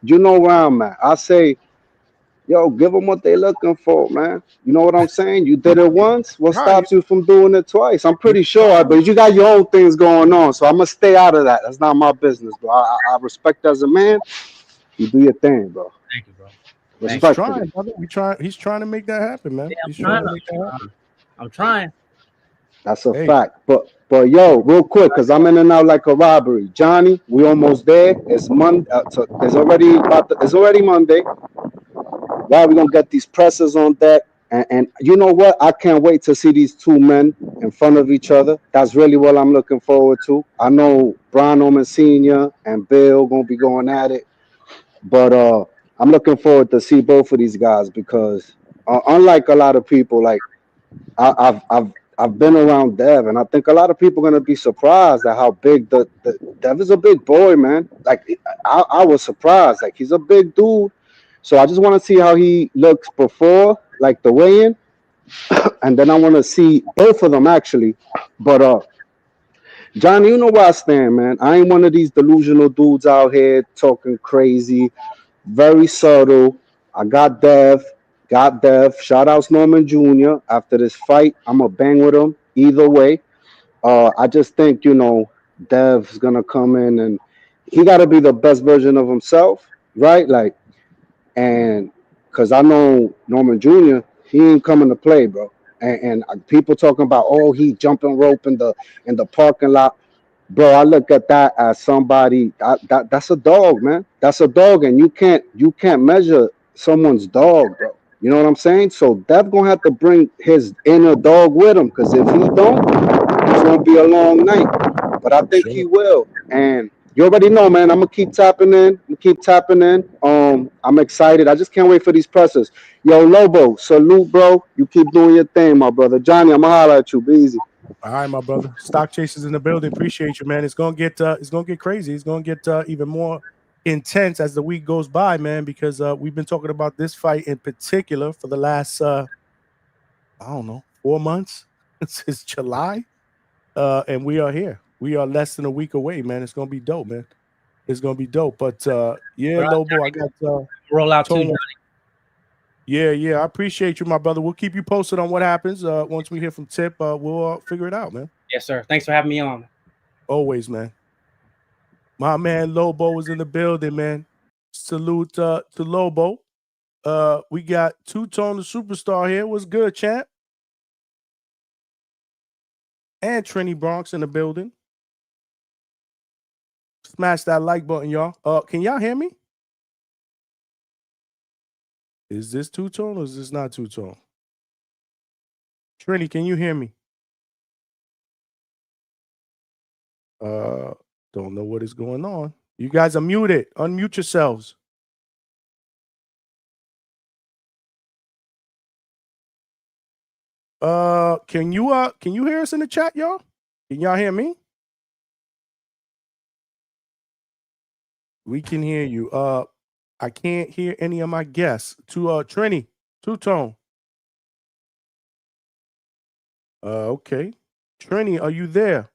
you know where I'm at. I say, yo, give them what they looking for, man. You know what I'm saying? You did it once. What stops you from doing it twice? I'm pretty sure, but you got your own things going on, so I'm gonna stay out of that. That's not my business, bro. I respect as a man. You do your thing, bro. Thank you, bro. He's trying, brother. He's trying to make that happen, man. Yeah, He's trying to make that happen. I'm trying. That's a fact. But yo, real quick, because I'm in and out like a robbery. Johnny, we almost there. It's Monday. It's already Monday. Why we gonna get these presses on deck? And you know what? I can't wait to see these two men in front of each other. That's really what I'm looking forward to. I know Brian Oman Sr. and Bill gonna be going at it, but I'm looking forward to see both of these guys because unlike a lot of people, like I've been around Dev, and I think a lot of people are gonna be surprised at how big the Dev is a big boy, man. Like I was surprised, like he's a big dude. So I just want to see how he looks before, like the weigh-in, and then I want to see both of them actually. But Johnny, you know where I stand, man. I ain't one of these delusional dudes out here talking crazy. Very subtle. I got Dev. Shout outs Norman Jr. After this fight, I'm gonna bang with him either way. I just think, Dev's gonna come in and he gotta be the best version of himself, right? Like, and because I know Norman Jr., he ain't coming to play, bro. And people talking about, oh, he jumping rope in the parking lot. Bro, I look at that as somebody that's a dog, man. That's a dog, and you can't measure someone's dog, bro. You know what I'm saying? So Dev gonna have to bring his inner dog with him, because if he don't, it's gonna be a long night. But I think he will. And you already know, man. I'm gonna keep tapping in. I'm excited. I just can't wait for these pressers. Yo, Lobo, salute, bro. You keep doing your thing, my brother. Johnny, I'm gonna holler at you. Be easy. All right, my brother. Stock chasers in the building. Appreciate you, man. It's gonna get crazy. It's gonna get even more intense as the week goes by, man. Because we've been talking about this fight in particular for the last I don't know, 4 months since July, and we are here. We are less than a week away, man. It's gonna be dope, man. It's gonna be dope. But yeah, Lobo, I got roll out too, Johnny. Yeah, I appreciate you, my brother. We'll keep you posted on what happens. Once we hear from Tip, we'll figure it out, man. Yes, sir. Thanks for having me on. Always, man. My man Lobo was in the building, man. Salute to Lobo. We got Two-Tone the Superstar here. What's good, champ? And Trini Bronx in the building. Smash that like button, y'all. Can y'all hear me? Is this Two-Tone or is this not Two-Tone? Trini, can you hear me? Don't know what is going on. You guys are muted. Unmute yourselves. Can you hear us in the chat, y'all? Can y'all hear me? We can hear you. I can't hear any of my guests. To Trini, Two-Tone. Okay. Trini, are you there?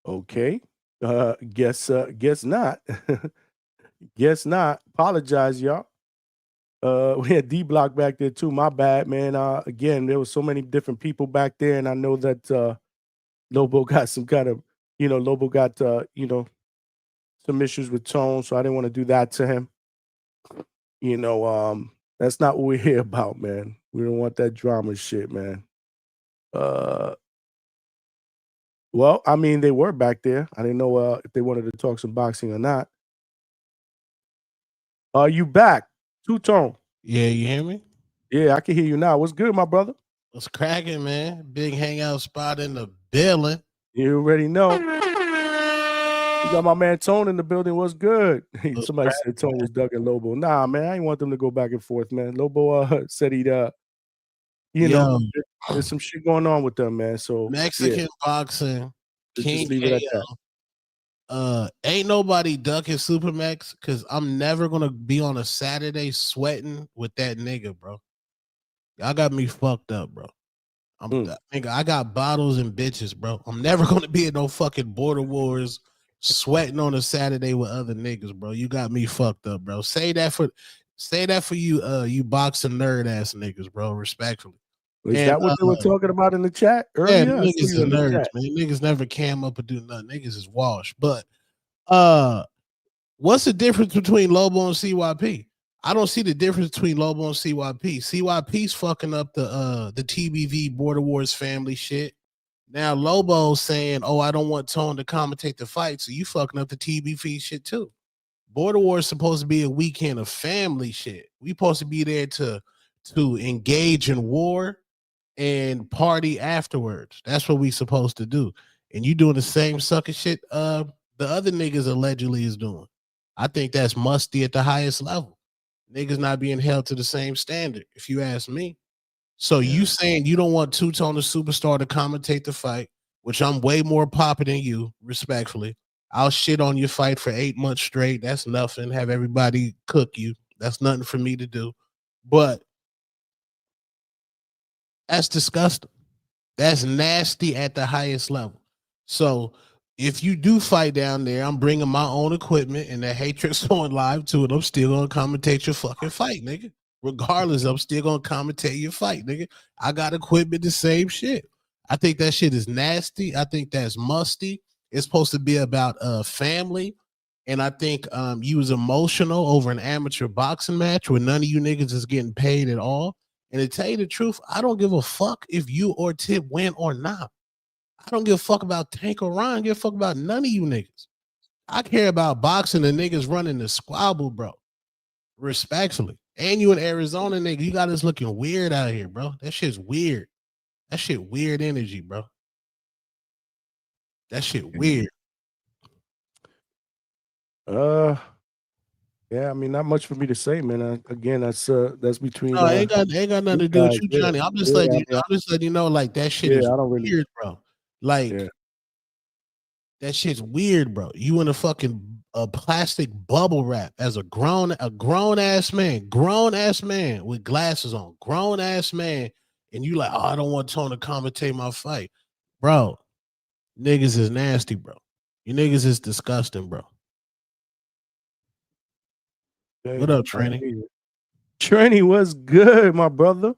Okay. Guess not. Guess not. Apologize, y'all. We had D-Block back there too. My bad, man. Again, there was so many different people back there, and I know that Lobo got some kind of, Lobo got some issues with tone, so I didn't want to do that to him. That's not what we're here about, man. We don't want that drama shit, man. Well, I mean, they were back there. I didn't know if they wanted to talk some boxing or not. Are you back? Two-Tone. Yeah, you hear me? Yeah, I can hear you now. What's good, my brother? What's cracking, man? Big hangout spot in the building. You already know. You got my man Tone in the building. What's good? Somebody said Tone was Doug and Lobo. Nah, man, I ain't want them to go back and forth, man. Lobo said he'd, there's some shit going on with them, man. So Mexican boxing. Just leave it at that. Ain't nobody ducking Supermax, because I'm never gonna be on a Saturday sweating with that nigga, bro. Y'all got me fucked up, bro. Nigga, I got bottles and bitches, bro. I'm never gonna be in no fucking border wars sweating on a Saturday with other niggas, bro. You got me fucked up, bro. Say that for you boxing nerd ass niggas, bro. Respectfully. Is that what they were talking about in the chat earlier? Yeah, niggas are nerds, man. Niggas never cam up and do nothing. Niggas is washed. But what's the difference between Lobo and CYP? I don't see the difference between Lobo and CYP. CYP's fucking up the TBV Border Wars family shit. Now Lobo's saying, "Oh, I don't want Tone to commentate the fight," so you fucking up the TBV shit too. Border Wars supposed to be a weekend of family shit. We supposed to be there to engage in war and party afterwards. That's what we supposed to do. And you doing the same sucker shit the other niggas allegedly is doing. I think that's musty at the highest level. niggas not being held to the same standard, if you ask me. So you saying you don't want Two-Tone the Superstar to commentate the fight, which I'm way more popping than you, respectfully. I'll shit on your fight for 8 months straight. That's nothing. Have everybody cook you. That's nothing for me to do. But that's disgusting. That's nasty at the highest level. So if you do fight down there, I'm bringing my own equipment and that Hatred's on live too, and I'm still gonna commentate your fucking fight, nigga. Regardless, I'm still gonna commentate your fight, nigga. I got equipment, the same shit. I think that shit is nasty. I think that's musty. It's supposed to be about family. And I think you was emotional over an amateur boxing match where none of you niggas is getting paid at all. And to tell you the truth, I don't give a fuck if you or Tip win or not. I don't give a fuck about Tank or Ryan. I don't give a fuck about none of you niggas. I care about boxing and niggas running the squabble, bro. Respectfully. And you in Arizona, nigga, you got us looking weird out here, bro. That shit's weird. That shit weird energy, bro. That shit weird. Yeah, I mean, not much for me to say, man. Again, that's between. No, ain't got nothing to do with you, Johnny. I'm just letting you know. I'm just letting you know, like that shit is I don't really, weird, bro. Like that shit's weird, bro. You in a fucking plastic bubble wrap as a grown ass man with glasses on, grown ass man, and you like, oh, I don't want Tone to commentate my fight, bro. Niggas is nasty, bro. You niggas is disgusting, bro. What up, Trenny? Trenny, what's good, my brother?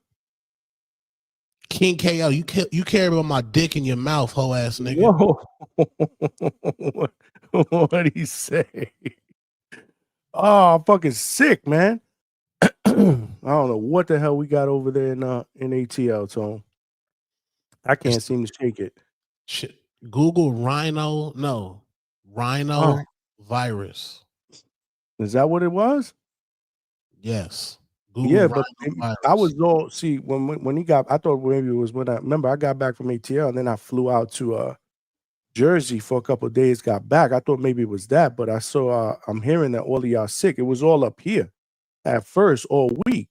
King KO, you care about my dick in your mouth, hoe ass nigga. Whoa. What'd he say? Oh, I'm fucking sick, man. I don't know what the hell we got over there in ATL, Tone. I can't seem to shake it. Shit. Google rhino virus. Is that what it was? Yes. Google but I was all when he got. I thought maybe it was when I got back from ATL and then I flew out to Jersey for a couple of days. Got back. I thought maybe it was that, but I saw. I'm hearing that all of y'all sick. It was all up here at first all week,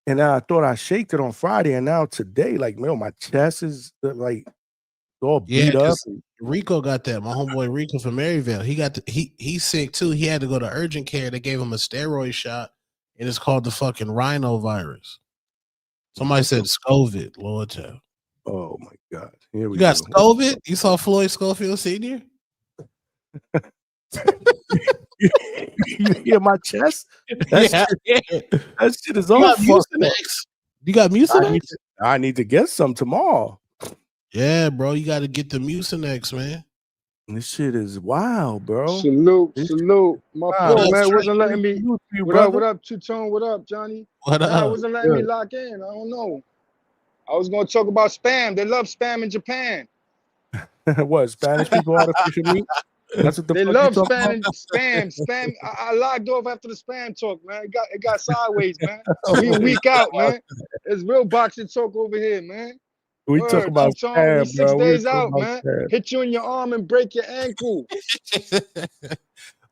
and I thought I shaked it on Friday, and now today, like, man, my chest is like all beat up. Rico got that. My homeboy Rico from Maryville. He's sick too. He had to go to urgent care. They gave him a steroid shot, and it's called the fucking rhino virus. Somebody said COVID. Lord child. Oh my God. Here we you got COVID? You saw Floyd Schofield Sr.? You hear my chest? That shit is all Mucinex. You got Mucinex? I need to get some tomorrow. Yeah, bro. You got to get the Mucinex, man. This shit is wild, bro. Salute. My fault, man. Wasn't letting me. What up, Two-Tone? What up, Johnny? What up? Nah, wasn't letting me lock in. I don't know. I was going to talk about spam. They love spam in Japan. What, Spanish people artificial meat? That's what they love spam. I logged off after the spam talk, man. It got sideways, man. We a week out, man. It's real boxing talk over here, man. We talk about spam, we 6 bro. days out, man. Spam. Hit you in your arm and break your ankle.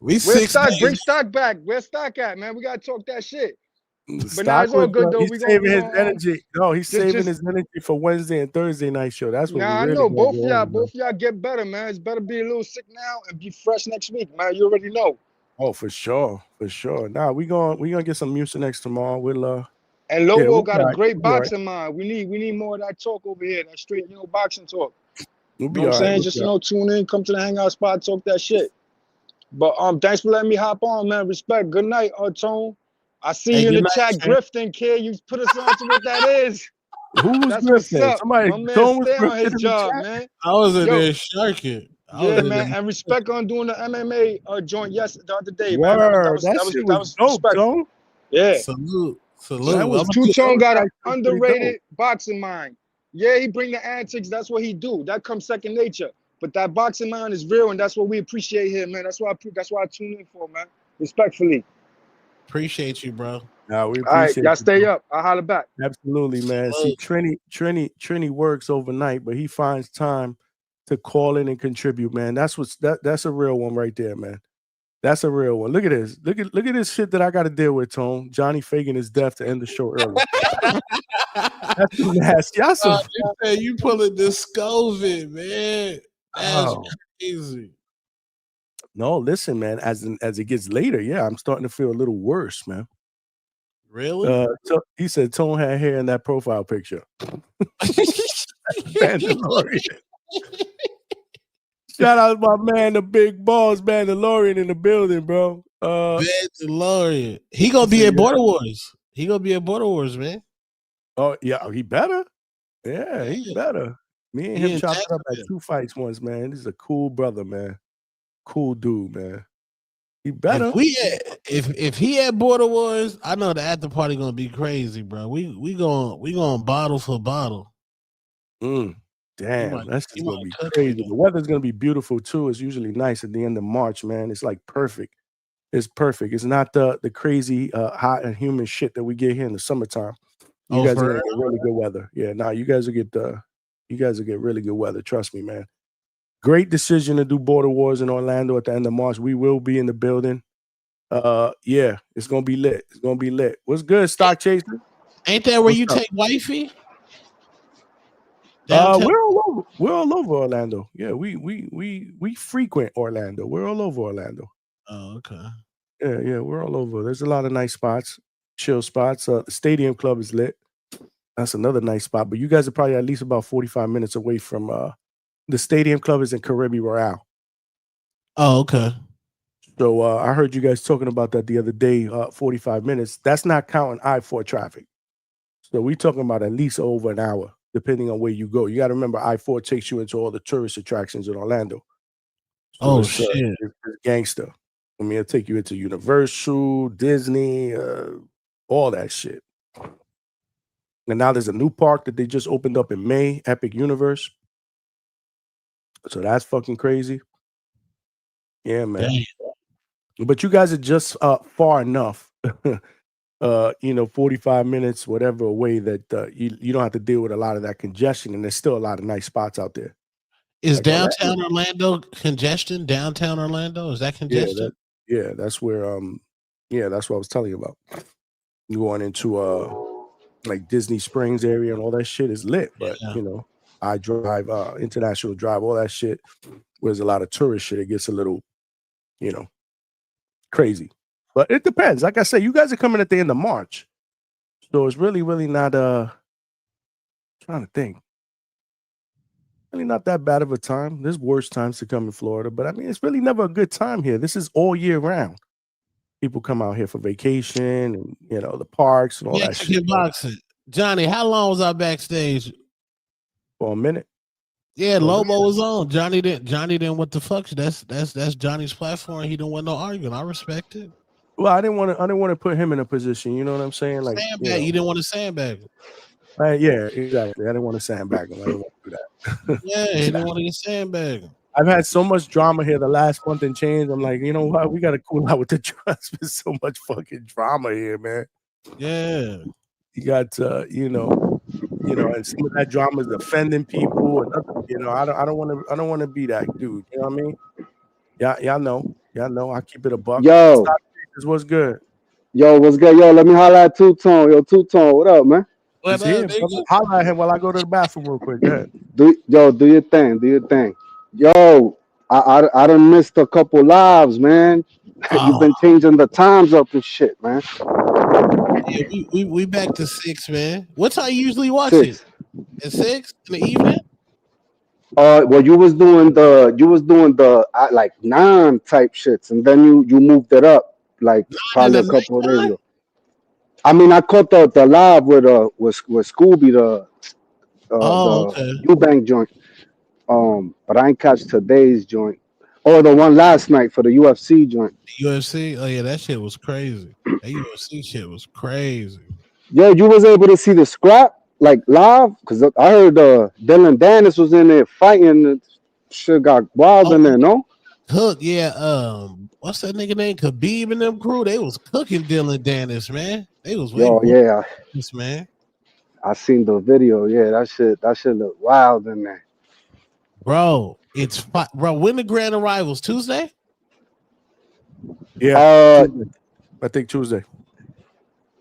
Bring stock back. Where's stock at, man? We gotta talk that shit. But now it's all good though. He's saving his energy. No, he's saving his energy for Wednesday and Thursday night show. That's what I know. Both of y'all get better, man. It's better be a little sick now and be fresh next week, man. You already know. Oh, for sure. Nah, we gonna get some Mucinex tomorrow. We'll and Lobo got a great boxing mind. We need more of that talk over here. That straight, boxing talk. We'll be you know what I'm saying? Just tune in, come to the Hangout spot, talk that shit. But thanks for letting me hop on, man. Respect. Good night, Tone. I see you in the chat grifting, kid. You put us on to what that is. Who was grifting? Somebody my man stay on his job, man. I was in there sharking. Yeah, man. And respect on doing the MMA joint the other day, man. That was dope, Tone. Yeah. Salute. That was Two-Tone got an underrated boxing mind. Yeah, he bring the antics. That's what he do. That comes second nature. But that boxing mind is real, and that's what we appreciate here, man. That's why I tune in for, man. Respectfully. Appreciate you, bro. No, we appreciate all right, y'all stay up. I'll holler back. Absolutely, man. See, Trini works overnight, but he finds time to call in and contribute, man. That's a real one right there, man. That's a real one. Look at this. Look at this shit that I got to deal with, Tone. Johnny faking his death to end the show early. That's nasty. You pulling this COVID, man. That's Oh. crazy. No, listen, man. As it gets later, yeah, I'm starting to feel a little worse, man. Really? So he said Tone had hair in that profile picture. Mandalorian. Shout out to my man, the big balls, Mandalorian in the building, bro. Mandalorian. He gonna be at Border Wars. He gonna be at Border Wars, man. Oh yeah, he better. Yeah, he better. Me and him chopped it up at 2 fights once, man. He's a cool brother, man. Cool dude, man. He better. If he at Border Wars, I know the after party gonna be crazy, bro. We going bottle for bottle. Damn, that's just gonna be crazy. The weather's gonna be beautiful too. It's usually nice at the end of March, man. It's like perfect. It's perfect. It's not the crazy hot and humid shit that we get here in the summertime. You guys are gonna get really good weather. Yeah, you guys will get really good weather. Trust me, man. Great decision to do Border Wars in Orlando at the end of March. We will be in the building. Yeah, it's gonna be lit. It's gonna be lit. What's good, Stock Chaser? Ain't that where you take wifey? We're all over Orlando. Yeah, we frequent Orlando. We're all over Orlando. Oh, okay. Yeah, we're all over. There's a lot of nice spots, chill spots. The Stadium Club is lit. That's another nice spot. But you guys are probably at least about 45 minutes away from the Stadium Club is in Caribbean Royale. Oh, okay. So I heard you guys talking about that the other day. 45 minutes. That's not counting I-4 traffic. So we talking about at least over an hour, depending on where you go. You got to remember, I-4 takes you into all the tourist attractions in Orlando. So shit. It's gangster. I mean, it'll take you into Universal, Disney, all that shit. And now there's a new park that they just opened up in May, Epic Universe. So that's fucking crazy. Yeah, man. Damn. But you guys are just far enough, 45 minutes, whatever away that you don't have to deal with a lot of that congestion. And there's still a lot of nice spots out there. Is like downtown Orlando congestion? Downtown Orlando, is that congestion? Yeah, that's where that's what I was telling you about. You going into like Disney Springs area and all that shit is lit, but I drive International Drive, all that shit. Where's a lot of tourist shit, it gets a little, crazy. But it depends. Like I said, you guys are coming at the end of March, so it's really, really not trying to think. Really not that bad of a time. There's worse times to come in Florida, but I mean, it's really never a good time here. This is all year round. People come out here for vacation and the parks and all that shit. Boxing. Johnny, how long was I backstage? For a minute. Yeah, Lobo was on. Johnny didn't what the fuck. That's Johnny's platform. He didn't want no arguing. I respect it. Well, I didn't want to put him in a position. You know what I'm saying? Like sandbag. You didn't want to sandbag him. Yeah, exactly. I didn't want to sandbag him. I didn't want to do that. Yeah, he didn't want to get sandbag him. I've had so much drama here the last month and change. I'm like, you know what? We got to cool out with the drama. There's so much fucking drama here, man. Yeah. You got, and some of that drama is offending people. And I don't want to be that dude. You know what I mean? Y'all know. I keep it a buck. Yo, what's good? Yo, what's good? Yo, let me holler at Two Tone. Yo, Two Tone, what up, man? He's here, holler at him while I go to the bathroom real quick. Go ahead. Do your thing. Do your thing. Yo, I done missed a couple lives, man. You've been changing the times up and shit, man. Yeah, we back to 6, man. What time you usually watch it? At 6 in the evening? Well, you was doing the like 9 type shits, and then you moved it up like probably a couple of days ago. I mean, I caught the live with Scooby, the Eubank joint. But I ain't catch today's joint or the one last night for the UFC joint. UFC? Oh yeah, that shit was crazy. That UFC shit was crazy. Yeah, you was able to see the scrap like live because I heard Dylan Dennis was in there fighting. Shit got wild in there, no? Hook, yeah. What's that nigga name? Khabib and them crew. They was cooking Dylan Dennis, man. They was this man. I seen the video. Yeah, that shit look wild in there. Bro, when the grand arrivals? Tuesday? Yeah, Tuesday. I think Tuesday.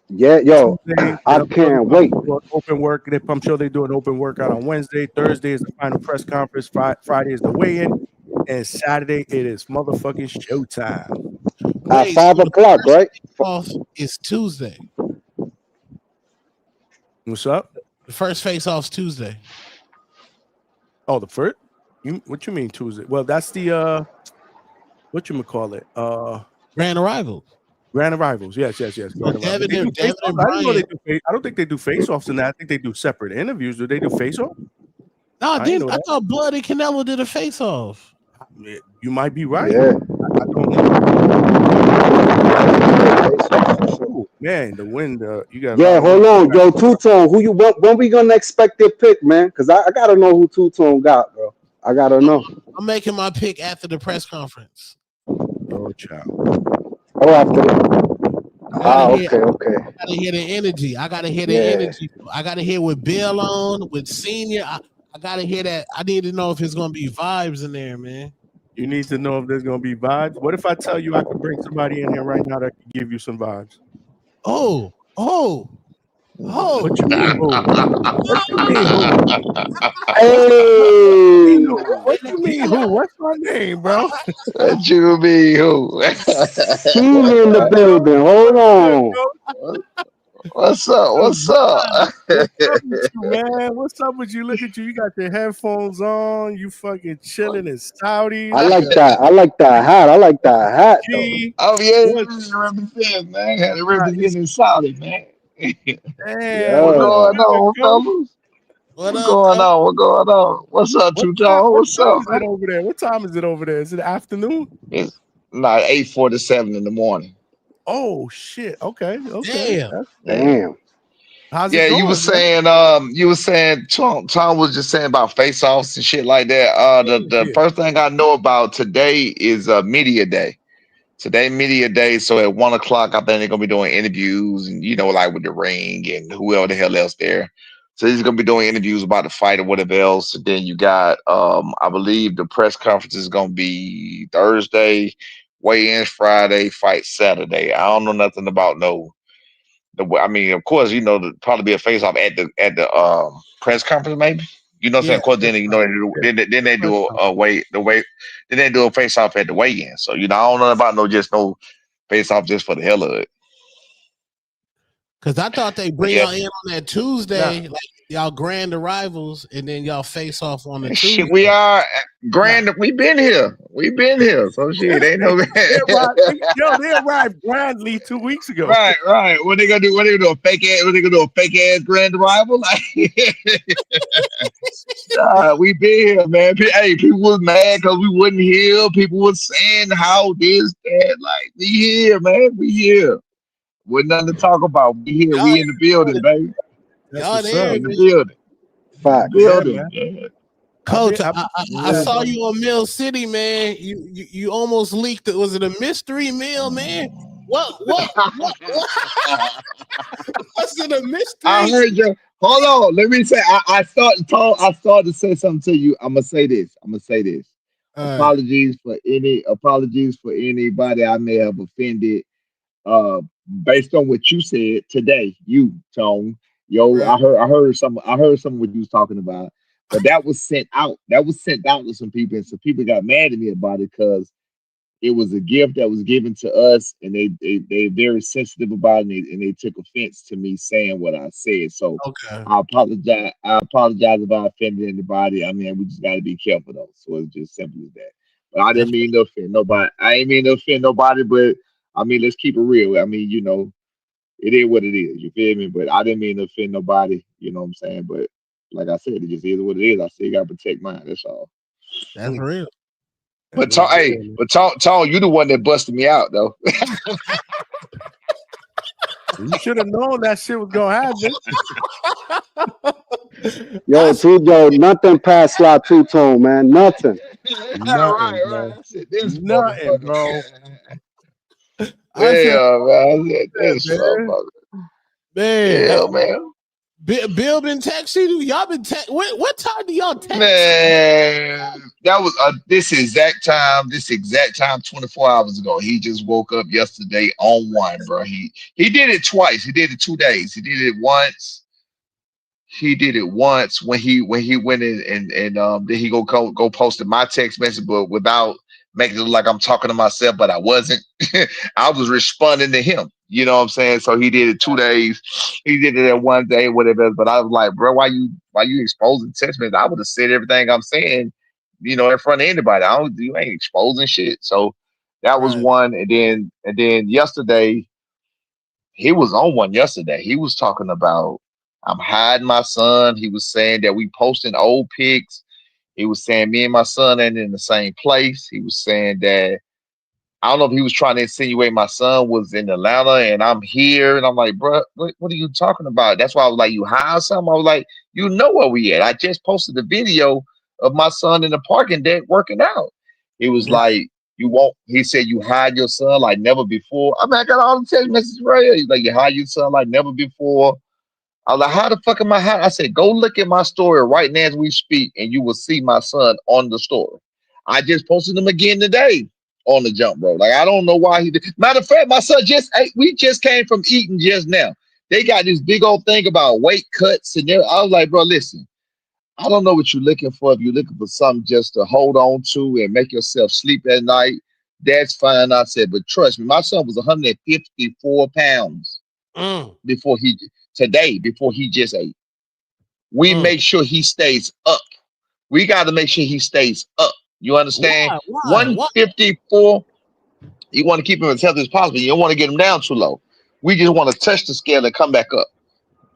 Yeah, yo, Tuesday, I I'm can't wait. doing open work. I'm sure they do an open workout on Wednesday. Thursday is the final press conference. Friday is the weigh-in, and Saturday it is motherfucking showtime. At Wait, 5 so the o'clock, first right? off is Tuesday. What's up? The first face off's Tuesday. Oh, the first? What you mean Tuesday? Well, that's the what you call it? Grand Arrivals. Grand Arrivals. Yes. So Grand Arrivals. Devin They do and face-offs? I didn't know Brian. I don't think they do face-offs in that. I think they do separate interviews. Do they do face-off? No, I didn't know I that. thought Blood and Canelo did a face off. You might be right. Yeah. I don't know. Ooh, man, the wind. You got. Yeah, hold on, yo, Two Tone. Who you? When we gonna expect their pick, man? Because I gotta know who Two Tone got, bro. I gotta know. I'm making my pick after the press conference. Oh, child. Oh, after that. Okay. I gotta hear the energy. I gotta hear the energy. I gotta hear with Bill on, with Senior. I gotta hear that. I need to know if it's gonna be vibes in there, man. You need to know if there's gonna be vibes. What if I tell you I could bring somebody in here right now that could give you some vibes? Oh. What you mean, who? What you mean, who? Hey. What you mean, who? What's my name, bro? What you mean, who? Senior in the building. Hold on. What's up? What's up? What's up with you, man? What's up with you? Look at you. You got your headphones on. You fucking chilling in Saudi. I like that. I like that hat. I like that hat. Though. Oh yeah, represent, man. Had to represent in Saudi, man. What's going on, fellas? What's going on? What's going on? What's up, Two Tone? What's up, man? Over there? What time is it over there? Is it afternoon? It's not 8:47 in the morning. Oh shit. Okay. Damn. How's it going? You were saying Tom was just saying about face-offs and shit like that. The first thing I know about today is media day. Today media day, so at 1 o'clock I think they're gonna be doing interviews and like with the ring and whoever the hell else there. So he's gonna be doing interviews about the fight or whatever else. And then you got I believe the press conference is gonna be Thursday, weigh-ins Friday, fight Saturday. I don't know nothing about I mean, of course, there'd probably be a face-off at the press conference, maybe. You know what I'm saying? Of course, then then they do then they do a face-off at the weigh-in. So I don't know about no face-off just for the hell of it. Because I thought they bring y'all in on that Tuesday, like y'all grand arrivals, and then y'all face off on the Tuesday. Shit, we are grand. We've been here. So shit, ain't no. They arrived grandly 2 weeks ago. Right. What they gonna do? What they gonna do? A fake ass? What they gonna do? A fake ass grand arrival? We been here, man. Hey, people was mad because we wasn't here. People was saying how this, that. Like, we here, man. We here. With nothing to talk about. We here. We in the building, baby. Y'all there in the building. Fact. Building. Coach, I saw you on Mill City, man. You almost leaked it. Was it a mystery meal, man? What? Was it a mystery? I heard you. Hold on. Let me say. I started to say something to you. I'm gonna say this. Apologies for anybody I may have offended. Based on what you said today, you Tone. I heard some of what you was talking about, but that was sent out. That was sent out to some people, and some people got mad at me about it because it was a gift that was given to us, and they very sensitive about it, and they took offense to me saying what I said. So I apologize. I apologize if I offended anybody. I mean, we just got to be careful though. So it's just simple as that. But I didn't mean to offend nobody. I ain't mean to offend nobody, but I mean, let's keep it real. I mean, it is what it is. You feel me? But I didn't mean to offend nobody. You know what I'm saying? But like I said, it just is what it is. I still got to protect mine. That's all. That's real. But Tone, you the one that busted me out, though. You should have known that shit was gonna happen. Yo, nothing past slot Two Tone, man. Nothing. Right. Nothing, bro. Man. Bill been texting you. Y'all been what time do y'all text? Man, that was this exact time 24 hours ago. He just woke up yesterday on one, bro. He did it twice. He did it 2 days. He did it once. He did it once when he went in and then he go posted my text message, but without making it look like I'm talking to myself, but I wasn't. I was responding to him. You know what I'm saying? So he did it 2 days. He did it at 1 day, whatever. But I was like, bro, why you exposing text messages? I would have said everything I'm saying, you know, in front of anybody. You ain't exposing shit. So that was one. And then yesterday, he was on one yesterday. He was talking about I'm hiding my son. He was saying that we posting old pics. He was saying me and my son ain't in the same place. He was saying that I don't know if he was trying to insinuate my son was in Atlanta and I'm here. And I'm like, bro, what are you talking about? That's why I was like, you hide something? I was like, you know where we at. I just posted a video of my son in the parking deck working out. He was like, he said you hide your son like never before. I mean, I got all the text messages right here. He's like, you hide your son like never before. I was like, how the fuck am I hiding? I said, go look at my story right now as we speak, and you will see my son on the story. I just posted him again today on the jump, bro. Like, I don't know why he did. Matter of fact, my son just ate. We just came from eating just now. They got this big old thing about weight cuts and everything. I was like, bro, listen, I don't know what you're looking for. If you're looking for something just to hold on to and make yourself sleep at night, that's fine. I said, but trust me, my son was 154 pounds before he just ate. We make sure he stays up. We got to make sure he stays up. You understand? Why? 154. You want to keep him as healthy as possible. You don't want to get him down too low. We just want to touch the scale and come back up.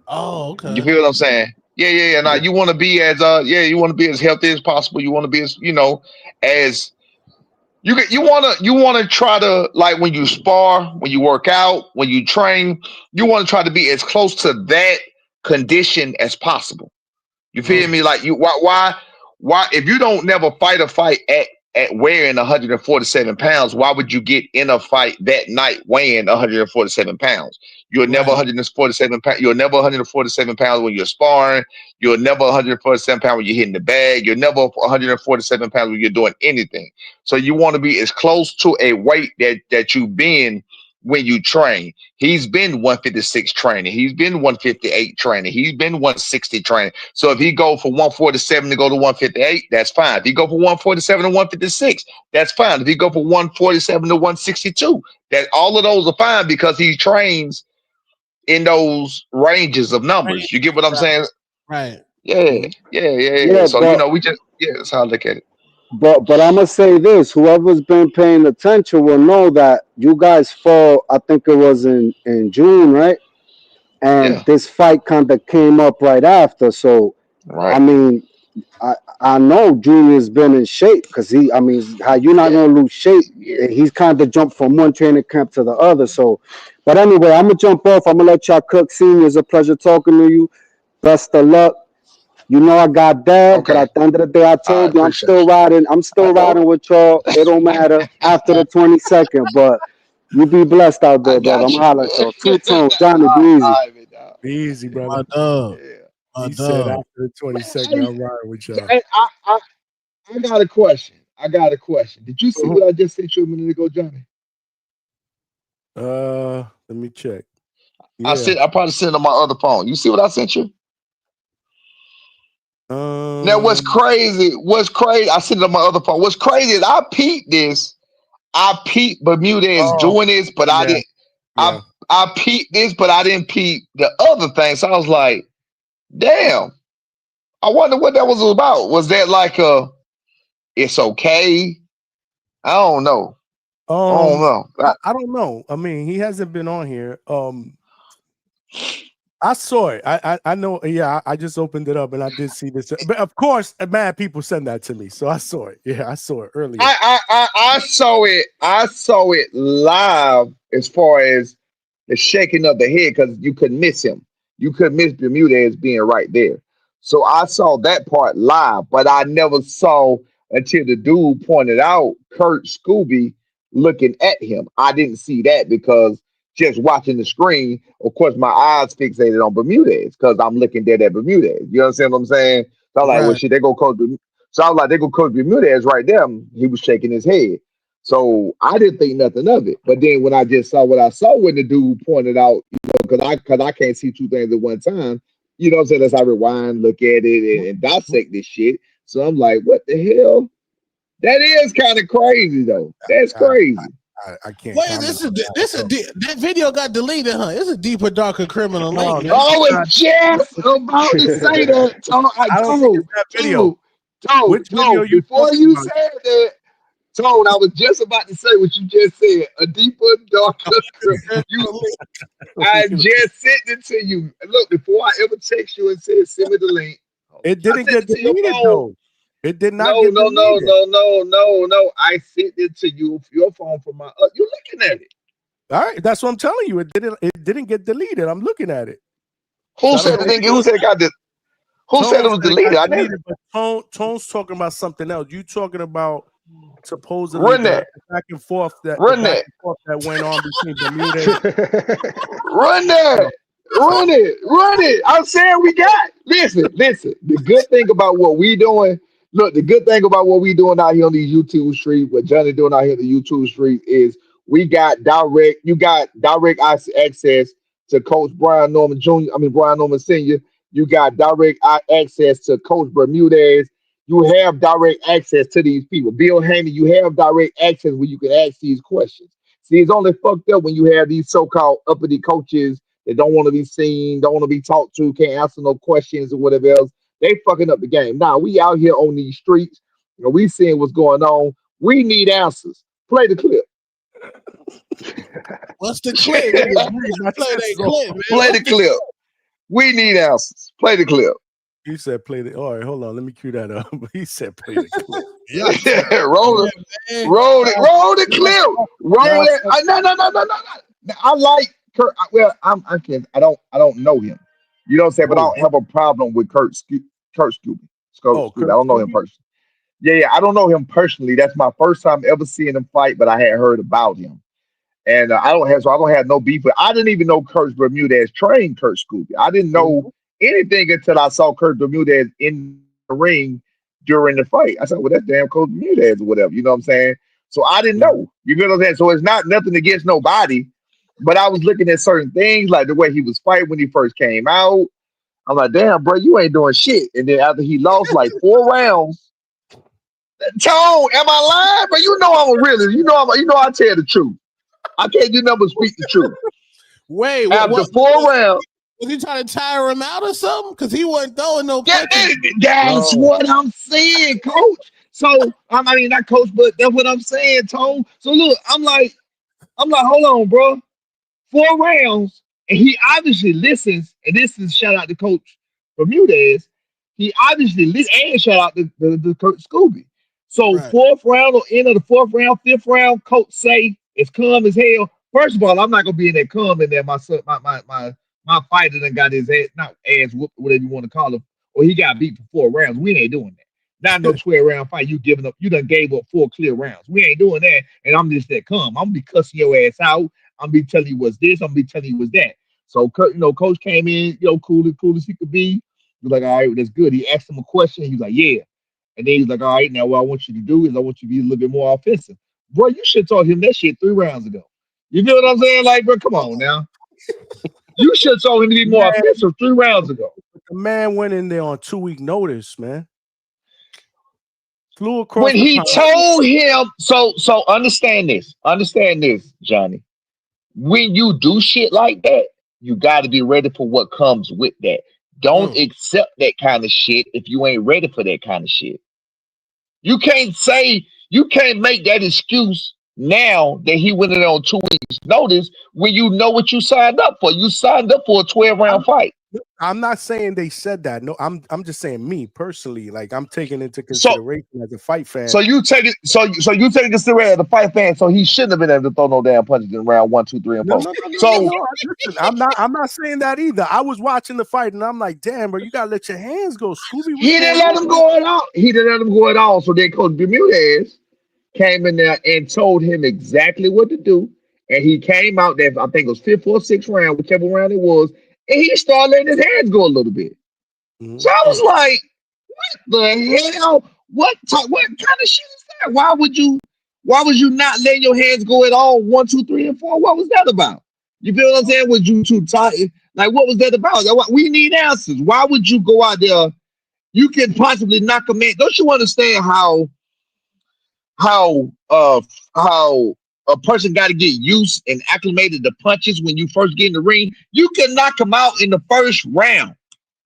Oh, okay. You feel what I'm saying? Yeah. Now you want to be as you want to be as healthy as possible. You want to be as as you want to try to, like, when you spar, when you work out, when you train, you want to try to be as close to that condition as possible. You feel me? Like, why if you don't never fight a fight at weighing 147 pounds, why would you get in a fight that night weighing 147 pounds? You're never 147 pounds. You're never 147 pounds when you're sparring. You're never 147 pounds when you're hitting the bag. You're never 147 pounds when you're doing anything. So you want to be as close to a weight that you've been when you train. He's been 156 training. He's been 158 training. He's been 160 training. So if he go for 147 to go to 158, that's fine. If he go for 147 to 156, that's fine. If he go for 147 to 162, that all of those are fine because he trains in those ranges of numbers. You get what I'm saying? Right. Yeah. So that's how I look at it. But I'm gonna say this: whoever's been paying attention will know that you guys fought. I think it was in June, right? And this fight kind of came up right after. So I mean, I know Junior's been in shape because how you not gonna lose shape? He's kind of jumped from one training camp to the other. So, but anyway, I'm gonna jump off. I'm gonna let y'all cook. Senior, it's a pleasure talking to you. Best of luck. You know I got that, but at the end of the day, I told you I'm still riding. I'm still riding with y'all. It don't matter after the 22nd, but you be blessed out there, brother. I'm hollering at y'all. Two-tone, Johnny, be easy. Be easy, brother. My dog. He said after the 22nd, I'm riding with y'all. Hey, I got a question. Did you see what I just sent you a minute ago, Johnny? Let me check. I probably sent it on my other phone. You see what I sent you? Now what's crazy? I sent it on my other phone. What's crazy is I peeped this. I peeped Bermudez doing this, but I didn't. I peeped this, but I didn't peep the other thing. So I was like, damn. I wonder what that was about. Was that like it's okay? I don't know. I don't know. I mean, he hasn't been on here. I saw it. I know. Yeah, I just opened it up and I did see this. But of course, mad people send that to me, so I saw it. Yeah, I saw it earlier. I saw it. I saw it live as far as the shaking of the head because you couldn't miss him. You couldn't miss Bermudez being right there. So I saw that part live, but I never saw until the dude pointed out Kurt Scooby looking at him. I didn't see that because just watching the screen. Of course, my eyes fixated on Bermudez because I'm looking dead at Bermudez. You understand what I'm saying? So I'm like, well, Right. shit, they go coach. So I was like, they go coach Bermudez right there. He was shaking his head. So I didn't think nothing of it. But then when I just saw what I saw when the dude pointed out, because I can't see two things at one time, you know what I'm saying? As I rewind, look at it, and dissect this shit. So I'm like, what the hell? That is kind of crazy, though. That's crazy. I can't. Wait, that video got deleted, huh? It's a deeper, darker criminal link. Man. I was just about to say that. I don't think it's that video. Which video you before talking you about? said that, Tone, I was just about to say what you just said. A deeper, darker criminal link. I just sent it to you. Look, before I ever text you and said send me the link, it didn't get deleted though. It did not No. get deleted. No. I sent it to you, your phone from my. You're looking at it. All right, that's what I'm telling you. It didn't get deleted. I'm looking at it. Who said it didn't get? Who said it got this? Who said it was deleted? I didn't. But Tone's talking about something else. You talking about supposedly Run that back and forth that went on between Bermuda. Run it. I'm saying we got. Listen. The good thing about what we doing. Look, the good thing about what we doing out here on these YouTube streets, what Johnny doing out here on the YouTube street is we got direct. You got direct access to Coach Brian Norman Jr. Brian Norman Sr. You got direct access to Coach Bermudez. You have direct access to these people. Bill Haney, you have direct access where you can ask these questions. See, it's only fucked up when you have these so-called uppity coaches that don't want to be seen, don't want to be talked to, can't answer no questions or whatever else. They fucking up the game. Now, we out here on these streets, we seeing what's going on. We need answers. Play the clip. What's the clip? Play that clip, man. Play the clip. We need answers. Play the clip. He said play the. All right, hold on. Let me cue that up. He said play the clip. Roll the clip. Roll it. No. I like Kurt. Well, I don't know him. You know what I'm saying? But I don't have a problem with Kurt Scooby. I don't know him personally. Yeah, I don't know him personally. That's my first time ever seeing him fight, but I had heard about him. And I don't have no beef. But I didn't even know Kurt Bermudez trained Kurt Scooby. I didn't know anything until I saw Kurt Bermudez in the ring during the fight. I said, well, that's damn Kurt Bermudez or whatever. You know what I'm saying? So I didn't know. You know what I'm saying? So it's not nothing against nobody. But I was looking at certain things, like the way he was fighting when he first came out. I'm like, damn, bro, you ain't doing shit. And then after he lost like 4 rounds, Tone, am I lying? But you know I'm a realist. You know I tell the truth. I can't do nothing but speak the truth. Wait, after 4 rounds, was he trying to tire him out or something? Because he wasn't throwing no. That's what I'm saying, Coach. So not Coach, but that's what I'm saying, Tone. So look, I'm like, hold on, bro. 4 rounds, and he obviously listens. And this is shout out to Coach Bermudez. He obviously listens, and shout out to Kurt Scooby. So right. 4th round or end of the 4th round, 5th round, Coach say it's calm as hell. First of all, I'm not gonna be in that calm in there. My fighter done got his ass whooped, whatever you want to call him, or he got beat for 4 rounds. We ain't doing that. Not no 12-round fight. You done gave up 4 clear rounds. We ain't doing that. And I'm just that calm. I'm gonna be cussing your ass out. I'm be telling you what's this. I'm be telling you what's that. So Coach came in, cool as he could be. He's like, all right, that's good. He asked him a question. He's like, yeah. And then he's like, all right, now what I want you to do is I want you to be a little bit more offensive. Bro, you should have told him that shit 3 rounds ago. You feel what I'm saying? Like, bro, come on now. You should have told him to be more offensive 3 rounds ago. The man went in there on 2-week notice, man. Flew across when he told him, so understand this, Johnny. When you do shit like that, you got to be ready for what comes with that. Don't accept that kind of shit if you ain't ready for that kind of shit. You can't make that excuse now that he went in on 2 weeks notice when you know what you signed up for. You signed up for a 12-round fight. I'm not saying they said that. No, I'm just saying me personally. Like I'm taking into consideration as a fight fan. So you take it. So you take consideration as a fight fan. So he shouldn't have been able to throw no damn punches in round 1, 2, 3, and 4. No, listen, I'm not saying that either. I was watching the fight and I'm like, damn, bro, you gotta let your hands go, Scooby. He didn't let him go at all. He didn't let him go at all. So then Coach Bermudez came in there and told him exactly what to do and he came out there. I think it was 5th or 6th round, whichever round it was, and he started letting his hands go a little bit. So I was like, "What the hell? What kind of shit is that? Why would you not letting your hands go at all? 1, 2, 3, and 4. What was that about? You feel what I'm saying? Was you too tight? Like, what was that about? We need answers. Why would you go out there? You can possibly knock a man. Don't you understand how a person got to get used and acclimated to punches when you first get in the ring? You can knock him out in the first round.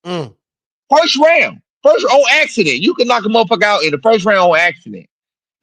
First round. First on accident. You can knock a motherfucker out in the first round on accident.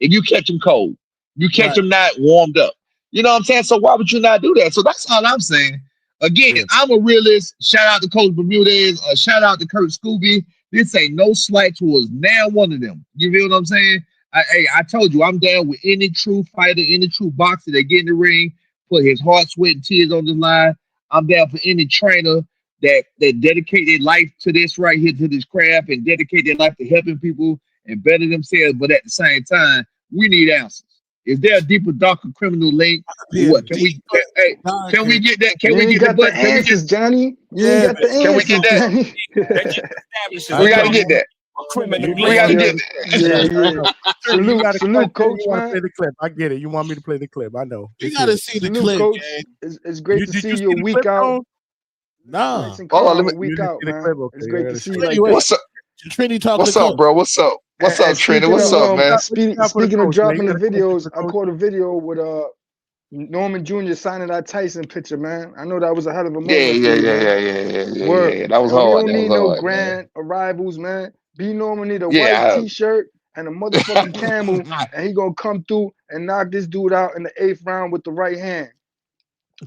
If you catch him cold. You catch him not warmed up. You know what I'm saying? So why would you not do that? So that's all I'm saying. Again, I'm a realist. Shout out to Coach Bermudez. Shout out to Kurt Scooby. This ain't no slight towards now one of them. You feel what I'm saying? I told you, I'm down with any true fighter, any true boxer that get in the ring, put his heart, sweat, and tears on the line. I'm down for any trainer that dedicate their life to this right here, to this craft, and dedicate their life to helping people and better themselves. But at the same time, we need answers. Is there a deeper, darker criminal link? What can we? Can we get that? Can we get the answers, Johnny? You ain't got the answers. Can we get that? We gotta get that. We gotta get that. Salute, Coach. You want to play the clip? I get it. You want me to play the clip? I know. You gotta see the clip, Coach. It's great to see you a week out. No. Hold on, week out, man. It's great to see you like What's up? Trini talking. What's up, bro? What's up? What's up, Trini? What's up, man? Speaking of dropping the videos, I caught a video with Norman Jr. signing that Tyson picture, man. I know that was a hell of a moment. Yeah. That was hard. We don't need no grand arrivals, man. B Norman need a white t-shirt and a motherfucking camel, and he gonna come through and knock this dude out in the 8th round with the right hand.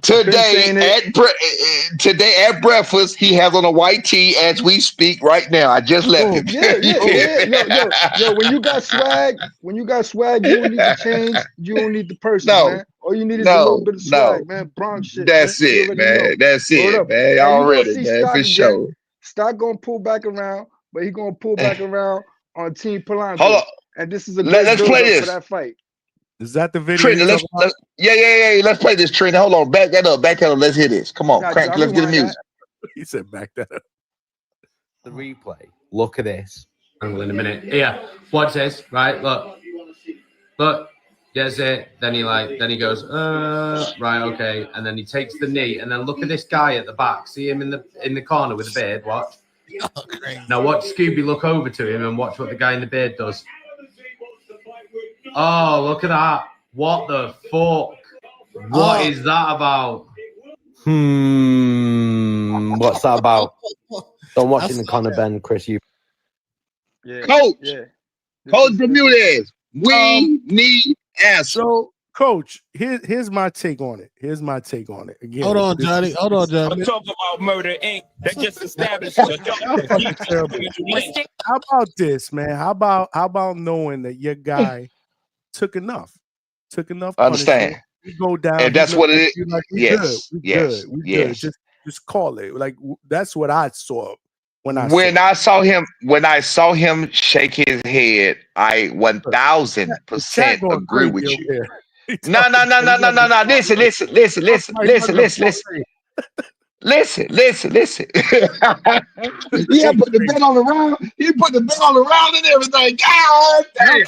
Today at breakfast, he has on a white tee as we speak right now. I just left him. Yo, when you got swag, you don't need to change. You don't need the person, man. All you need is a little bit of swag, man. Bronx shit. That's it, man. That's it, man. Already, man. For sure. Stock gonna pull back around, but he gonna pull back around on Team Polanco. Hold on. And this is a good let's play this for that fight. Is that the video? Trina, let's play this, Trina. Hold on, back that up. Let's hear this. Come on, crank. Let's get the music. He said, "Back that up." The replay. Look at this. In a minute. Yeah, watch this. Right, look. Gets it. Then he goes, right, okay, and then he takes the knee, and then look at this guy at the back. See him in the corner with the beard. Watch. Now watch Scooby look over to him and watch what the guy in the beard does. Oh, look at that. What the fuck? What is that about? What's that about? I'm watching the Conor Benn, Chris Eubank. Coach Bermudez, we need answers. So, Coach, here's my take on it. Again, Hold on, Johnny. I'm talking about Murder Inc. That just established. How about this, man? How about knowing that your guy took enough? Understand. You go down, and that's what it is. Like, Yes. Good. Just call it. Like that's what I saw when I saw him shake his head. I 1000% agree with you. No. Listen. Listen. Yeah, put the bet on the round. He put the bet on the round and everything. God damn.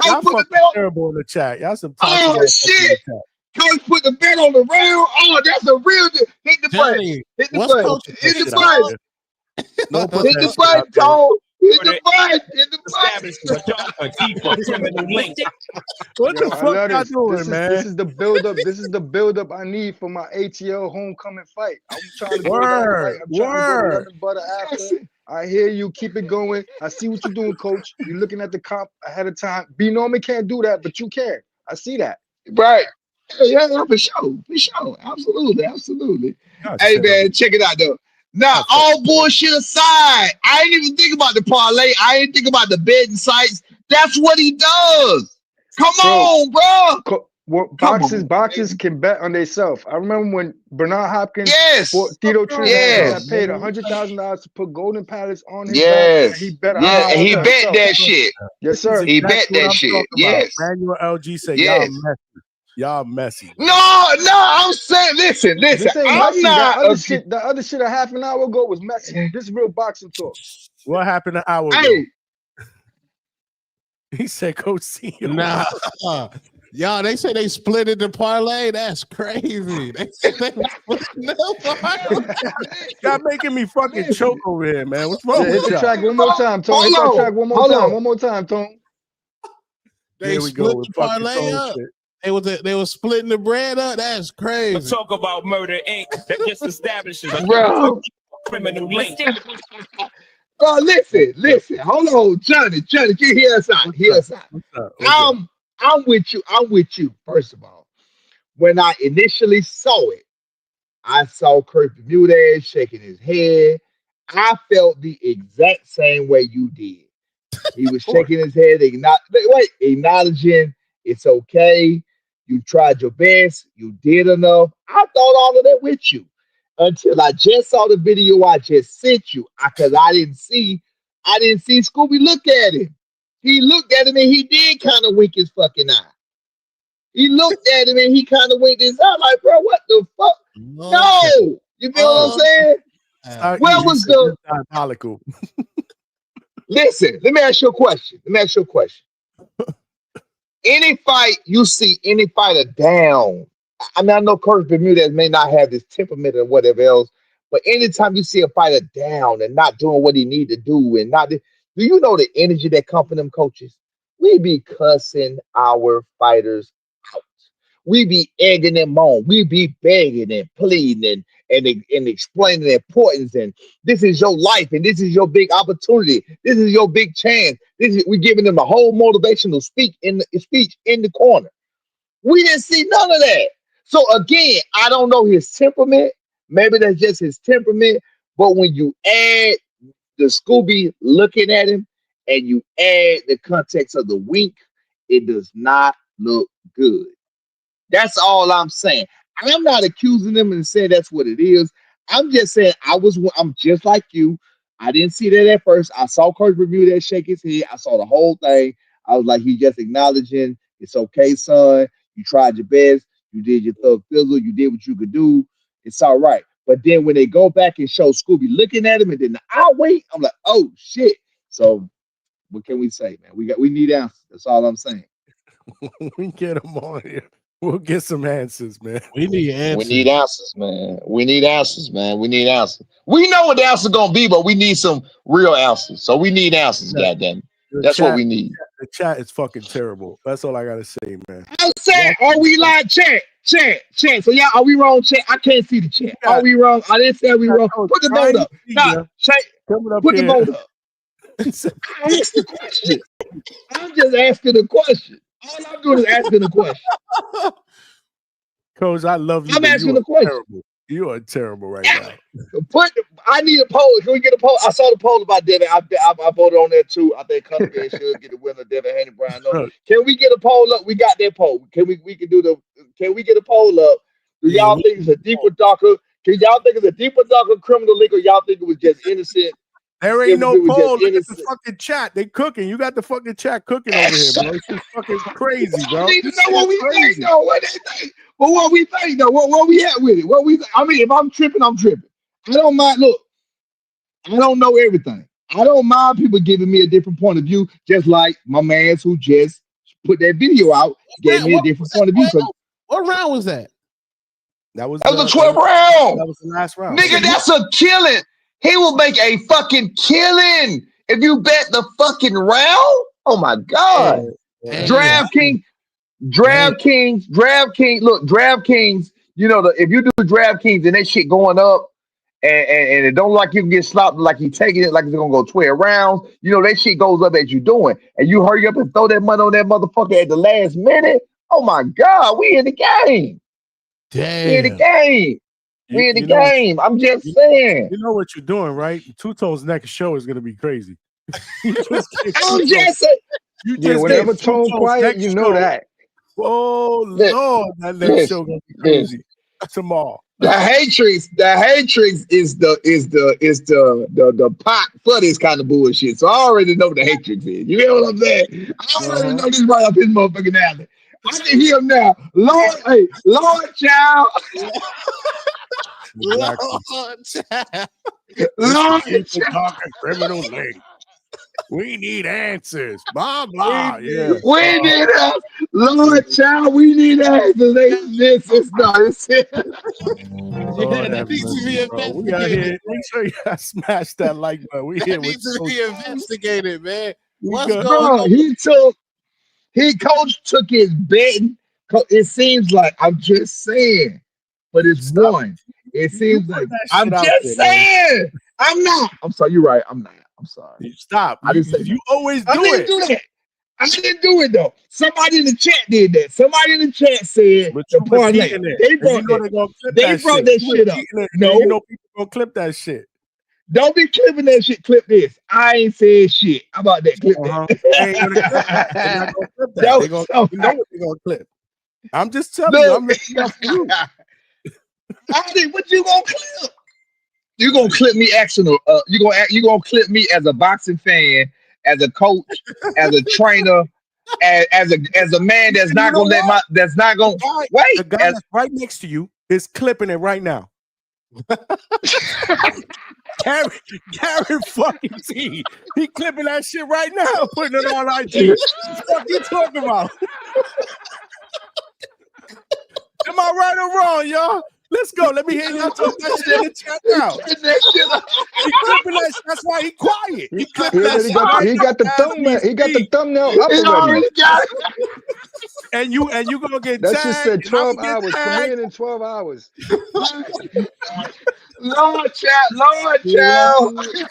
Y'all fucking terrible in the chat. Y'all some shit. Coach put the bet on the round. Oh, that's a real hit the button. Hit the button. Hit the button. Hit the button, Cole. Hit the button. What the fuck y'all doing, man? This is the build-up. This is the build-up I need for my ATL homecoming fight. I'm trying to go Word. Butter after. I hear you. Keep it going. I see what you're doing, Coach. You're looking at the comp ahead of time. B Norman can't do that, but you can. I see that. Right. Yeah, for sure. Absolutely. Hey, man, check it out, though. Now, all bullshit aside, I ain't even think about the parlay. I ain't think about the betting sites. That's what he does. Come on, bro. Boxers can bet on themselves. I remember when Bernard Hopkins fought Tito Trinidad. Yes. I paid $100,000 to put Golden Palace on his back. And he bet and he bet that shit. Yes, sir. He bet that shit. Yes. Manuel LG said, yes. Y'all messy. No, I'm saying, listen. This ain't I'm messy. not. That other shit a half an hour ago was messy. This is real boxing talk. What happened an hour ago? Hey, he said, "Coach C." Nah, y'all. They say they split it the parlay. That's crazy. They say they split the parlay. Y'all making me fucking choke over here, man. What's wrong Hit with the y'all? track one more time, Tone. Hit that track one more time. One more time, Tone. They Here we split go with the fucking parlay cold up. shit. They was splitting the bread up. That's crazy. Let's talk about Murder Inc. That just establishes a bro. criminal link. Bro, listen. Hold on, Johnny. Can you hear us out? Hear us out. I'm with you. First of all, when I initially saw it, I saw Chris Bermudez shaking his head. I felt the exact same way you did. He was shaking his head, acknowledging it's okay. You tried your best. You did enough. I thought all of that with you until I just saw the video I just sent you because I didn't see Scooby look at him. He looked at him and he did kind of wink his fucking eye. He looked at him and he kind of winked his eye like, bro, what the fuck? No, you feel what I'm saying? Where was the diabolical? Listen, let me ask you a question. Any fight you see any fighter down, I mean, I know Curtis Bermudez may not have this temperament or whatever else, but anytime you see a fighter down and not doing what he need to do and not, do you know the energy that comes from them coaches? We be cussing our fighters out. We be egging them on. We be begging and pleading and explaining the importance. And this is your life, and this is your big opportunity. This is your big chance. We're giving them a whole motivational speech in the corner. We didn't see none of that. So again, I don't know his temperament. Maybe that's just his temperament. But when you add the Scooby looking at him and you add the context of the wink, it does not look good. That's all I'm saying. I'm not accusing them and saying that's what it is. I'm just saying I'm just like you. I didn't see that at first. I saw Coach review that shake his head. I saw the whole thing. I was like, he just acknowledging it's okay, son. You tried your best. You did your thug fizzle. You did what you could do. It's all right. But then when they go back and show Scooby looking at him and then I wait, I'm like, oh shit. So what can we say, man? We need answers. That's all I'm saying. We get them on here. We'll get some answers, man. We need answers. We need answers, man. We need answers. We know what the answer's gonna be, but we need some real answers. So we need answers, goddamn. That's what we need. The chat is fucking terrible. That's all I gotta say, man. I'm saying, are we live? Chat. So y'all, are we wrong? Chat. I can't see the chat. Are we wrong? I didn't say we wrong. Put the vote up. Nah, chat. Put the vote up. I asked the question. I'm just asking a question. All I'm doing is asking a question. Coach, I love you. I'm asking the question. Terrible. You are terrible right now. I need a poll. Can we get a poll? I saw the poll about Devin. I voted on that too. I think Conor Benn should get the winner. Devin Haney Brown. No. Can we get a poll up? We got that poll. Can we get a poll up? Do y'all think it's a deeper, darker? Can y'all think it's a deeper, darker criminal link, or y'all think it was just innocent? There ain't no poll. Look at the fucking chat. They cooking. You got the fucking chat cooking over here, bro. It's just fucking crazy, bro. I need to know what we think, though. What they think? But what we think, though? What we at with it? What we? I mean, if I'm tripping, I'm tripping. I don't mind. Look, I don't know everything. I don't mind people giving me a different point of view, just like my man's who just put that video out gave me a different point of view. What round was that? That was the 12th round. That was the last round. Nigga, that's a killing. He will make a fucking killing if you bet the fucking round. Oh my God. DraftKings. Look, DraftKings, you know, if you do DraftKings and that shit going up and it don't look like you can get slopped, like you taking it like it's gonna go 12 rounds, you know, that shit goes up as you doing. And you hurry up and throw that money on that motherfucker at the last minute. Oh my God, we in the game. Damn. We in the game. We in the game. I'm just saying. You know what you're doing, right? Two Tone's next show is gonna be crazy. I'm just saying. Whenever Tone quiet, you know that. Oh Lord, that next show gonna be crazy tomorrow. The Hatrix is the pot for this kind of bullshit. So I already know what the Hatrix is. You know what I'm saying? I already know this right up his motherfucking alley. I can hear him now. Lord, hey, Lord, child. Exactly. Lord, child. Lord, Lord, people child. talking criminal link. We need answers. Blah blah. Yeah. We need us. Lord, child, we need answers. It's not. It's it. Lord Yeah, that have needs to be mercy, bro. We out here. investigated. Make sure you smash that like button. We here That with needs to Coach be investigated, man. We What's good. going Bro, on? coach took his betting. It seems like, I'm just saying, but it's Stop. one. It You seems put like, that I'm shit out just there, man. saying. I'm not. I'm sorry. You're right. I'm not. I'm sorry. You stop. I didn't say You that. always I do didn't it. do that. I didn't do it though. Somebody in the chat did that. Somebody in the chat said But the you parlay. repeating it. They And you brought know that. they're gonna clip They that brought shit. that You shit up. repeating it, and you No, know people gonna clip that shit. don't be clipping that shit. Clip this. I ain't said shit. How about that? Clip They ain't gonna clip that. They're not that. gonna clip that. That They was gonna so you know what they're gonna clip. I'm just telling you, look. I'm looking out for you. What you gonna clip? You gonna clip me acting? You gonna clip me as a boxing fan, as a coach, as a trainer, as a man that's And you not know gonna what? that's not gonna The wait. guy that's right next to you is clipping it right now. Gary fucking T. He clipping that shit right now, putting it on IG. What the fuck you talking about? Am I right or wrong, y'all? Let's go. Let me hear y'all talk that shit in the chat now. He clipping that. That's why he quiet. He clipping that shit right He got the now as thumbnail. we He got the speak. thumbnail up already. And you gonna get That tagged. shit said And I'm 12 gonna get hours. tagged. Premiering in 12 hours. Lord child, Lord Yeah.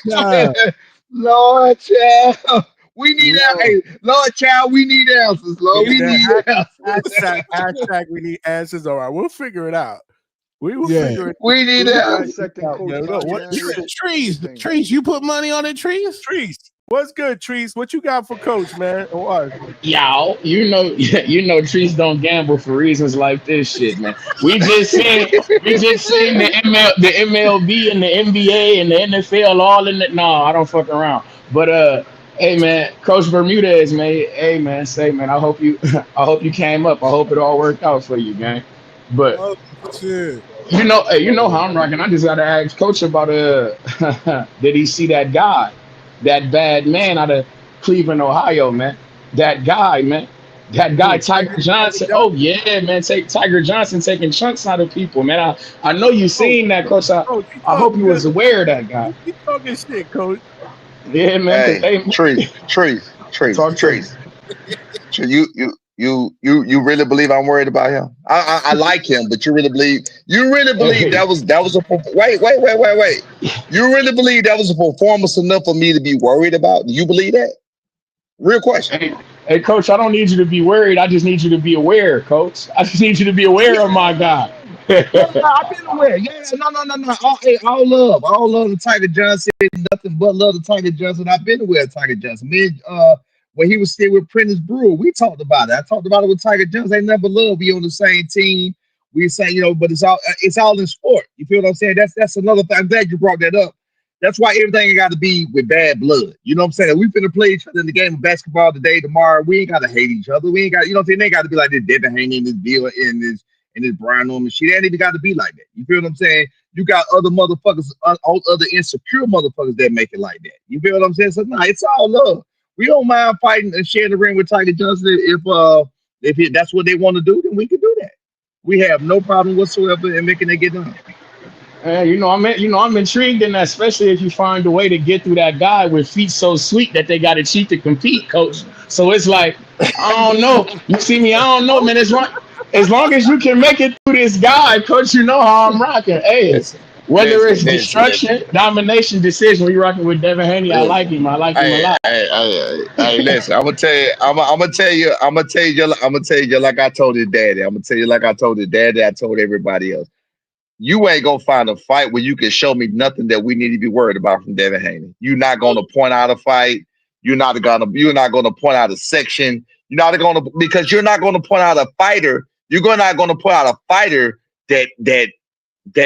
child, Lord child. We need hey, Lord child, we need answers, Lord. We need answers. Hashtag we need answers. All right, we'll figure it out. We will Yeah. figure it out. We need answers. Trees, you put money on it, Trees? Trees, what's good, Trees? What you got for Coach, man? What? Y'all, you know, trees don't gamble for reasons like this shit, man. We just seen the MLB and the NBA and the NFL all in it. No, I don't fuck around. But hey man, Coach Bermudez, man. Hey man, I hope you came up. I hope it all worked out for you, gang. But shit. you know how I'm rocking. I just gotta ask Coach about did he see that guy, that bad man out of Cleveland, Ohio, man? That guy, man. That guy, Tiger Johnson. Oh yeah, man. Tiger Johnson taking chunks out of people, man. I know you seen that, Coach. I hope you was aware of that guy. You talking shit, Coach. Yeah, man. Hey, Trees. You really believe I'm worried about him? I like him, but you really believe that was a wait. You really believe that was a performance enough for me to be worried about? Do you believe that? Real question. Hey, Coach, I don't need you to be worried. I just need you to be aware, Coach. I just need you to be aware of my guy. I've been aware. Yeah, no. All love to Tiger Johnson. Nothing but love to Tiger Johnson. I've been aware of Tiger Johnson. Man, when he was still with Prentice Brewer, we talked about it. I talked about it with Tiger Johnson. They never loved. We on the same team. We say, but it's all in sport. You feel what I'm saying? That's another thing. I'm glad you brought that up. That's why everything got to be with bad blood. You know what I'm saying? We finna play each other in the game of basketball today, tomorrow. We ain't got to hate each other. We ain't got, they ain't got to be like this Devin Haney, this Bill, and this Brian Norman shit. It ain't even got to be like that. You feel what I'm saying? You got other motherfuckers, other insecure motherfuckers that make it like that. You feel what I'm saying? So nah, it's all love. We don't mind fighting and sharing the ring with Tiger Johnson if that's what they want to do, then we can do that. We have no problem whatsoever in making it get done. I'm intrigued in that, especially if you find a way to get through that guy with feet so sweet that they got to cheat to compete, Coach. So it's like, I don't know. You see me? I don't know, man. As long as you can make it through this guy, Coach, you know how I'm rocking. Hey, whether it's destruction, domination, decision, we rocking with Devin Haney. I like him. I like him a lot. Hey, listen. I'm gonna tell you like I told his daddy. I'm gonna tell you like I told his daddy. I told everybody else. You ain't gonna find a fight where you can show me nothing that we need to be worried about from Devin Haney. You're not gonna point out a fight. You're not gonna point out a section. Because you're not gonna point out a fighter. You're not gonna point out a fighter that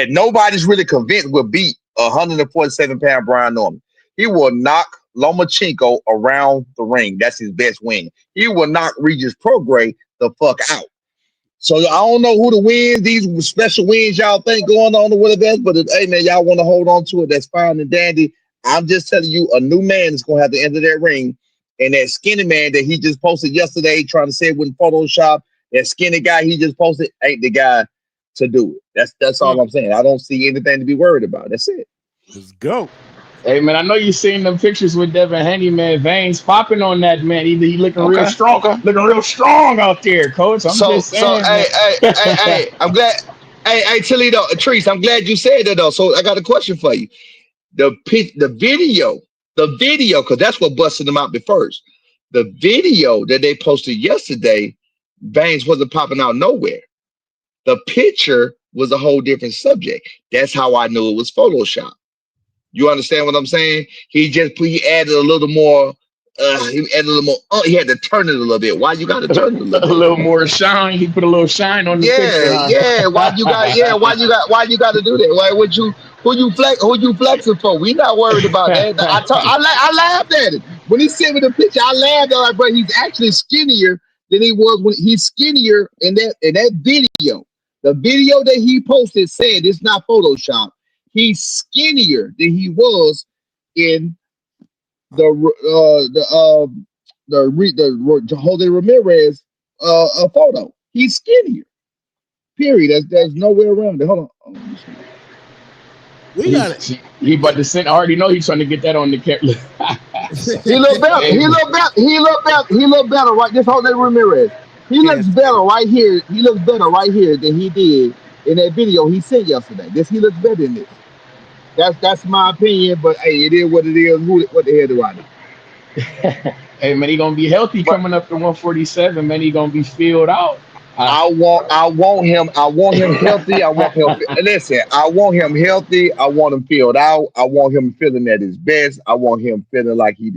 nobody's really convinced will beat 147-pound Brian Norman. He will knock Lomachenko around the ring. That's his best win. He will knock Regis Prograis the fuck out. So I don't know who the wins, these special wins y'all think going on or whatever else, but if, hey man, y'all want to hold on to it, that's fine and dandy. I'm just telling you, a new man is gonna have to enter that ring, and that skinny man that he just posted yesterday, trying to say it with Photoshop, that skinny guy he just posted ain't the guy to do it. That's all I'm saying. I don't see anything to be worried about. That's it. Let's go. Hey man, I know you seen them pictures with Devin Haney, man. Veins popping on that man. He looking real strong, looking real strong out there, coach. I'm just saying. Hey, I'm glad. Hey, Toledo, Treese, I'm glad you said that though. So I got a question for you. The video, because that's what busted them out first. The video that they posted yesterday, Veins wasn't popping out nowhere. The picture was a whole different subject. That's how I knew it was Photoshop. You understand what I'm saying? He added a little more. He had to turn it a little bit. Why you got to turn it a little bit? A little more shine. He put a little shine on the picture. Huh? Yeah. Why you got to do that? Why would you? Who you flexing for? We not worried about that. I laughed at it when he sent me the picture. I laughed at it, but he's actually skinnier than he was when he's skinnier in that video. The video that he posted said it's not Photoshop. He's skinnier than he was in the Jose Ramirez photo. He's skinnier. Period. There's no way around it. Hold on. We got it. He about to send. I already know he's trying to get that on the camera. He look better. He look better. Right, this Jose Ramirez. He looks better right here. He looks better right here than he did in that video he sent yesterday. He looks better than this. That's my opinion, but hey, it is what it is. What the hell do I know? Hey man, he gonna be healthy coming up to 147. Man, he gonna be filled out. I want him healthy. I want him. Listen, I want him healthy. I want him filled out. I want him feeling at his best. I want him feeling like he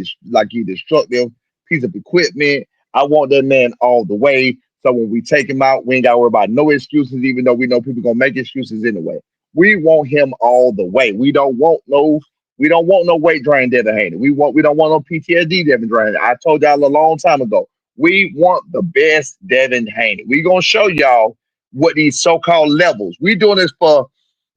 destructive piece of equipment. I want that man all the way. So when we take him out, we ain't got to worry about no excuses, even though we know people gonna make excuses anyway. We want him all the way. We don't want no weight drain Devin Haney. We don't want no PTSD Devin Haney. I told y'all a long time ago. We want the best Devin Haney. We're gonna show y'all what these so-called levels. We're doing this for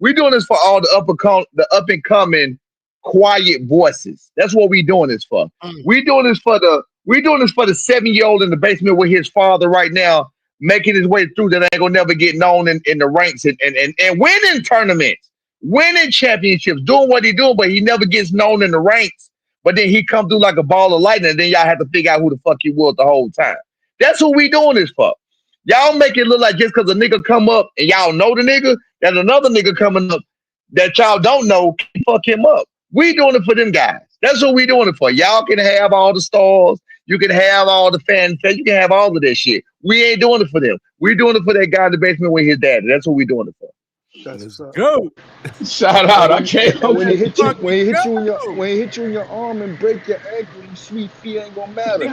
all the up and coming quiet voices. That's what we're doing this for. We're doing this for the 7-year-old in the basement with his father right now, making his way through that ain't gonna never get known in the ranks and winning tournaments, winning championships, doing what he doing, but he never gets known in the ranks. But then he come through like a ball of lightning, and then y'all have to figure out who the fuck he was the whole time. That's what we doing this for. Y'all make it look like just because a nigga come up and y'all know the nigga, that another nigga coming up that y'all don't know can fuck him up. We doing it for them guys. That's what we doing it for. Y'all can have all the stars. You can have all the fanfare. You can have all of that shit. We ain't doing it for them. We're doing it for that guy in the basement with his daddy. That's what we doing it for. Let's go. Shout out. I can't. When he hit you in your arm and break your ankle, you sweet feet ain't gonna matter.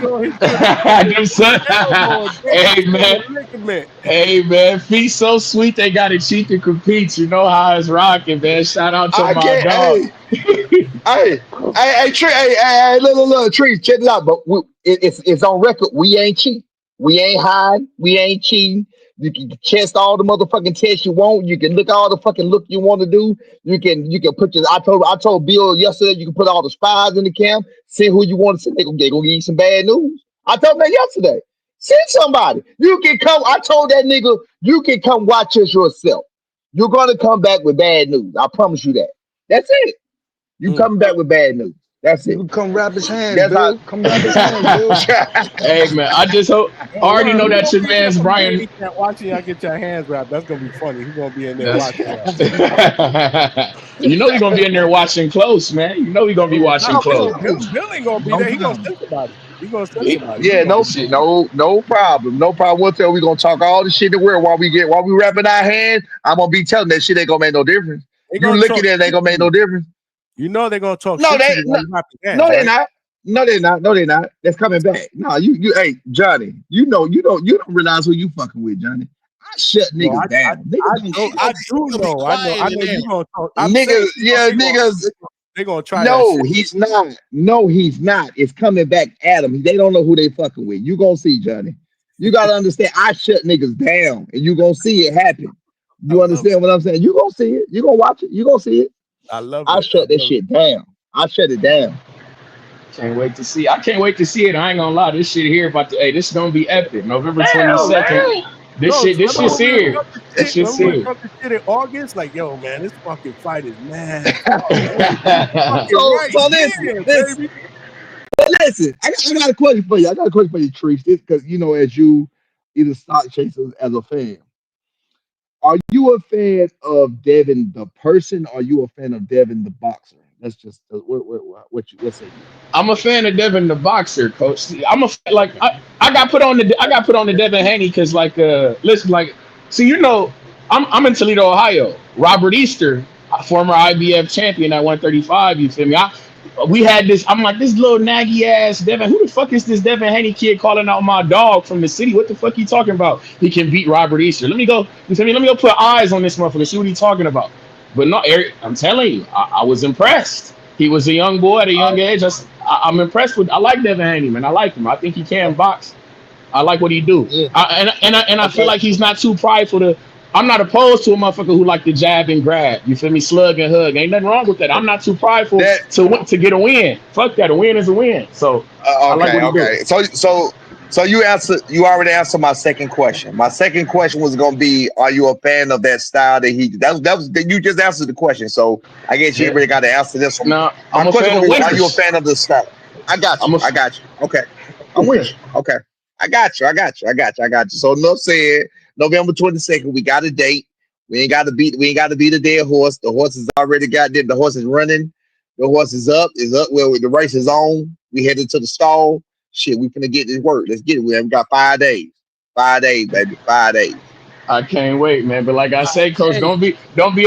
Hey man, feet so sweet they gotta cheat to compete. You know how it's rocking, man. Shout out to my dog. Hey, look, Trees, check it out. But it's on record. We ain't cheat. We ain't hide. We ain't cheating. You can test all the motherfucking tests you want. You can look all the fucking look you want to do. You can put your. I told Bill yesterday you can put all the spies in the camp. See who you want to see. They gonna give you some bad news. I told him that yesterday. Send somebody. You can come. I told that nigga you can come watch us yourself. You're gonna come back with bad news. I promise you that. That's it. You coming back with bad news. That's it. You come wrap his hands, Bill. Come wrap his hands, Bill. Hey man, I just hope. I already know that your man's Brian. Watching y'all get your hands wrapped. That's gonna be funny. He's gonna be in there watching. You know he's gonna be in there watching close, man. You know he's gonna be watching close. Bill ain't gonna be there. He gonna send somebody. He gonna send somebody. Yeah, no problem. No problem. We'll tell. We gonna talk all the shit that we're while we wrapping our hands. I'm gonna be telling that shit ain't gonna make no difference. You looking at it, ain't gonna make no difference. You know they're gonna talk. No, they're not. No, they're not. That's coming back. No, you. Hey, Johnny. You don't realize who you fucking with, Johnny. I shut niggas down. I do know. I know you gonna talk. Niggas. They're gonna try. No, he's not. No, he's not. It's coming back at him. They don't know who they fucking with. You gonna see, Johnny. You gotta understand. I shut niggas down, and you gonna see it happen. You understand what I'm saying? You gonna see it. You gonna watch it. You gonna see it. I love I it. shut that shit down. I shut it down. Can't wait to see. I can't wait to see it. I ain't gonna lie. This shit here about to. Hey, this is gonna be epic. November 22nd. This shit's here. This shit's here. Remember the shit in August? Like, yo, man, this fucking fight is mad. Listen. But listen, I got a question for you. I got a question for you, Trees. Because as you either stock chasers as a fan, are you a fan of Devin the person? Or are you a fan of Devin the boxer? That's just what say you? I'm a fan of Devin the boxer, coach. I got put on the Devin Haney because listen, I'm in Toledo, Ohio. Robert Easter, a former IBF champion at 135. You feel me? We had this. I'm like, this little naggy ass Devin. Who the fuck is this Devin Haney kid calling out my dog from the city? What the fuck he talking about? He can beat Robert Easter. Let me go. You feel me? Let me go put eyes on this motherfucker. See what he talking about. But no, Eric, I'm telling you, I was impressed. He was a young boy at a young age. I'm impressed with. I like Devin Haney, man. I like him. I think he can box. I like what he do. I feel like he's not too prideful to. I'm not opposed to a motherfucker who like to jab and grab. You feel me? Slug and hug. Ain't nothing wrong with that. I'm not too prideful to get a win. Fuck that. A win is a win. So I like what he do. So you already answered my second question. My second question was gonna be, are you a fan of that style that he you just answered the question. So I guess you already got to answer this one. No, my question was, are you a fan of the style? I got you. I got you. Okay. I'm with you. Okay. I got you. So enough said. November 22nd, we got a date. We ain't gotta beat a dead horse. The horse is already got there. The horse is running. The horse is up. Well, the race is on. We headed to the stall. Shit, we finna get this work. Let's get it. We haven't got 5 days. 5 days, baby. 5 days. I can't wait, man. But like I say, coach, don't be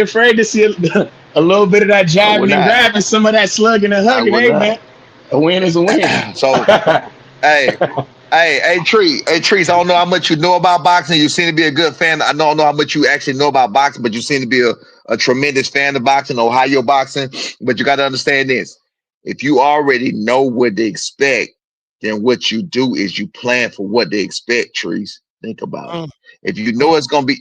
afraid to see a little bit of that jabbing and grabbing, some of that slugging and hugging. Hey, man, a win is a win. So, hey, Trees, I don't know how much you know about boxing. You seem to be a good fan. I don't know how much you actually know about boxing, but you seem to be a tremendous fan of boxing, Ohio boxing. But you got to understand this. If you already know what to expect, then what you do is you plan for what they expect, Trees. Think about it. If you know it's gonna be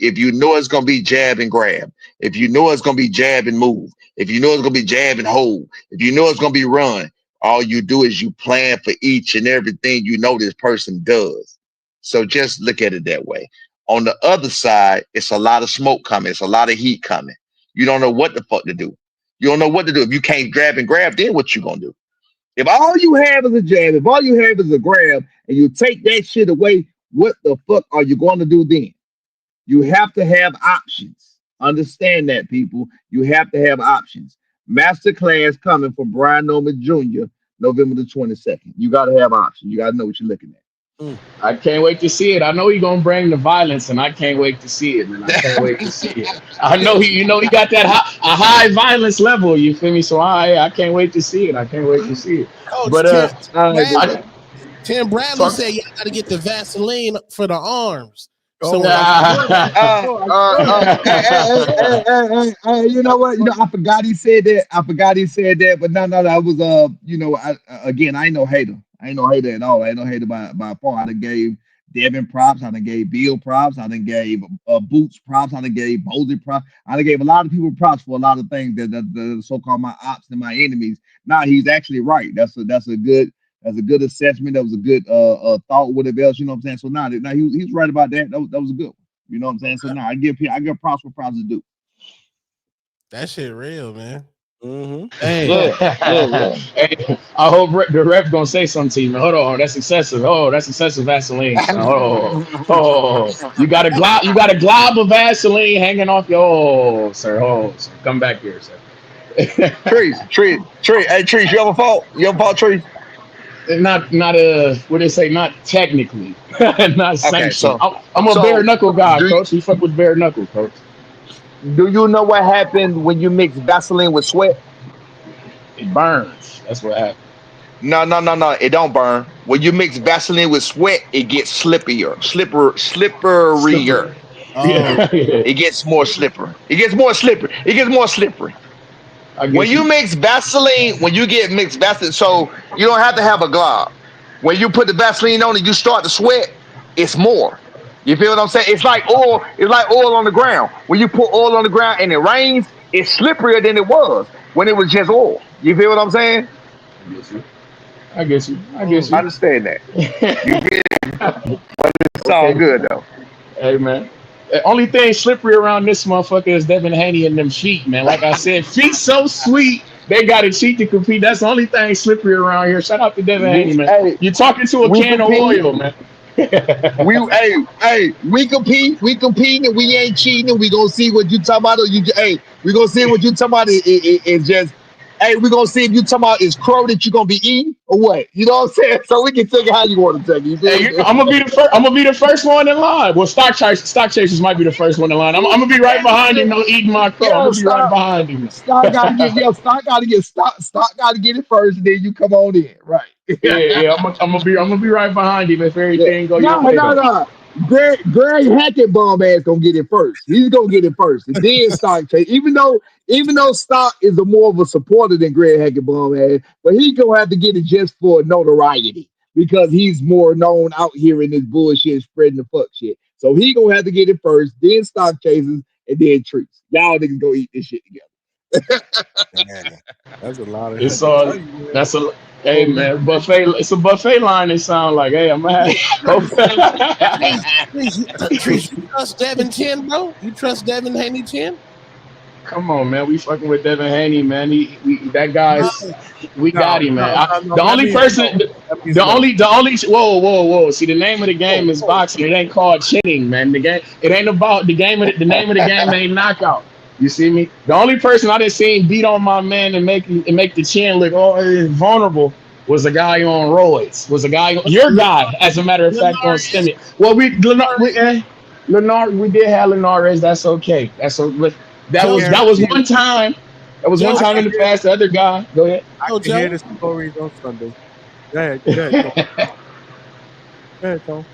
jab and grab, if you know it's gonna be jab and move, if you know it's gonna be jab and hold, if you know it's gonna be run, all you do is you plan for each and everything you know this person does. So just look at it that way. On the other side, it's a lot of smoke coming, it's a lot of heat coming. You don't know what the fuck to do. You don't know what to do. If you can't grab and grab, then what you gonna do? If all you have is a jab, if all you have is a grab, and you take that shit away, what the fuck are you going to do then? You have to have options. Understand that, people. You have to have options. Masterclass coming from Brian Norman Jr. November the 22nd. You got to have options. You got to know what you're looking at. I can't wait to see it. I know he's gonna bring the violence, and I can't wait to see it, man. I can't wait to see it. I know he got that high violence level. You feel me? So I can't wait to see it. I can't wait to see it. Coach, But Tim Bradley said y'all got to get the Vaseline for the arms. So you know what? I forgot he said that. But no. I was I ain't no hater. I ain't no hater at all. I ain't no hater by far. I done gave Devin props. I done gave Bill props. I done gave Boots props. I done gave Boldy props. I done gave a lot of people props for a lot of things that the so-called my ops and my enemies. Now he's actually right. That's a good assessment. That was a good thought. Whatever else, you know what I'm saying. So now he's right about that. That was a good one. You know what I'm saying. So now I give props for props to do. That shit real, man. Hey, hey, I hope the ref gonna say something to you, man. Hold on, that's excessive. Oh, that's excessive Vaseline. You got a glob of Vaseline hanging off your. Sir, come back here, sir. Trees. Hey, Trees, you have a fault? Trees? Not what they say? Not technically, not sanctioned. I'm a bare knuckle guy, coach. We fuck with bare knuckle, coach. Do you know what happened when you mix Vaseline with sweat? It burns. That's what happened. No. It don't burn. When you mix Vaseline with sweat, it gets slipperier. Yeah. It gets more slippery. When you mix Vaseline, so you don't have to have a glove. When you put the Vaseline on and you start to sweat, it's more. You feel what I'm saying? It's like oil. It's like oil on the ground. When you put oil on the ground and it rains, it's slipperier than it was when it was just oil. You feel what I'm saying? I guess you. I understand that. You feel? But it's all Okay. good though. Hey man. The only thing slippery around this motherfucker is Devin Haney and them feet, man. Like I said, feet so sweet, they gotta cheat to compete. That's the only thing slippery around here. Shout out to Devin Haney, man. Hey, You're talking to a we can of compete. oil, man. We compete, and we ain't cheating. And we gonna see what you talking about. We gonna see what you talking about. It's just, we gonna see if you talking about is crow that you gonna be eating or what. You know what I'm saying? So we can take it how you want to take it. You feel Hey, me? I'm gonna be the first. I'm gonna be the first one in line. Well, stock chasers might be the first one in line. I'm gonna be right behind him. No eating my crow. I'm gonna be right behind him. Stock gotta get it first, and then you come on in, right? Yeah. I'm gonna be right behind him if everything go your No. way. though. Greg Hackett bomb ass gonna get it first. He's gonna get it first, and then Stock Chase. Even though Stock is a more of a supporter than Greg Hackett bomb ass, but he gonna have to get it just for notoriety because he's more known out here in this bullshit spreading the fuck shit. So he gonna have to get it first, then Stock Chasers, and then Treats. Y'all niggas go eat this shit together. That's a lot of. It's all. That's a. Hey man, buffet. It's a buffet line. It sound like. Hey, I'm gonna Trees, you trust Devin 10, bro? You trust Devin Haney 10? Come on, man. We fucking with Devin Haney, man. That guy's. We got him, man. The only person. The only. Whoa. See, the name of the game is boxing. It ain't called chinning, man. The game. It ain't about the game. The name of the game ain't knockout. You see me? The only person I done seen beat on my man and make the chin look vulnerable was a guy on roids. Your guy, as a matter of fact, on stimulus. Well, we did have Linares. That's okay. That was one time. That was one time in the past. The other guy. Go ahead. I can hear the stories on Sunday. Go ahead, Tom.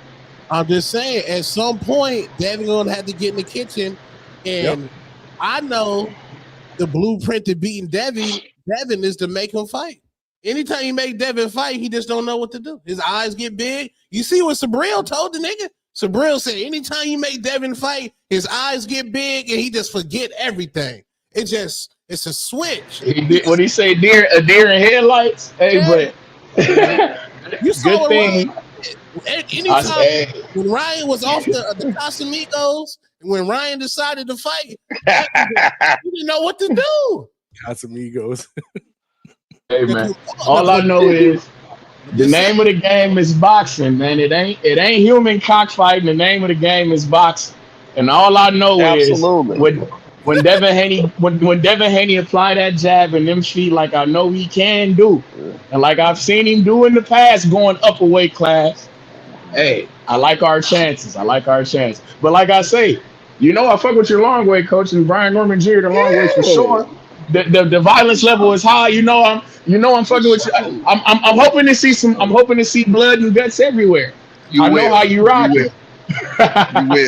I'm just saying, at some point, Devin gonna have to get in the kitchen, and I know the blueprint to beating Devin is to make him fight. Anytime you make Devin fight, he just don't know what to do. His eyes get big. You see what Sabril told the nigga? Sabril said, anytime you make Devin fight, his eyes get big and he just forget everything. It's a switch. What he say? A deer in headlights. Hey, but you saw good thing. Anytime when Ryan was off the Casamigos, and when Ryan decided to fight, he didn't know what to do. Casamigos. Hey man, all I know is the name of the game is boxing, man. It ain't human cockfighting. The name of the game is boxing, and all I know is when Devin Haney apply that jab and them feet like I know he can do, and like I've seen him do in the past, going up a weight class. Hey, I like our chances. But like I say, I fuck with your long way coach and Brian Norman Jr. the long way for sure. The violence level is high. I'm fucking with you. I'm hoping to see I'm hoping to see blood and guts everywhere. I know how you rock it.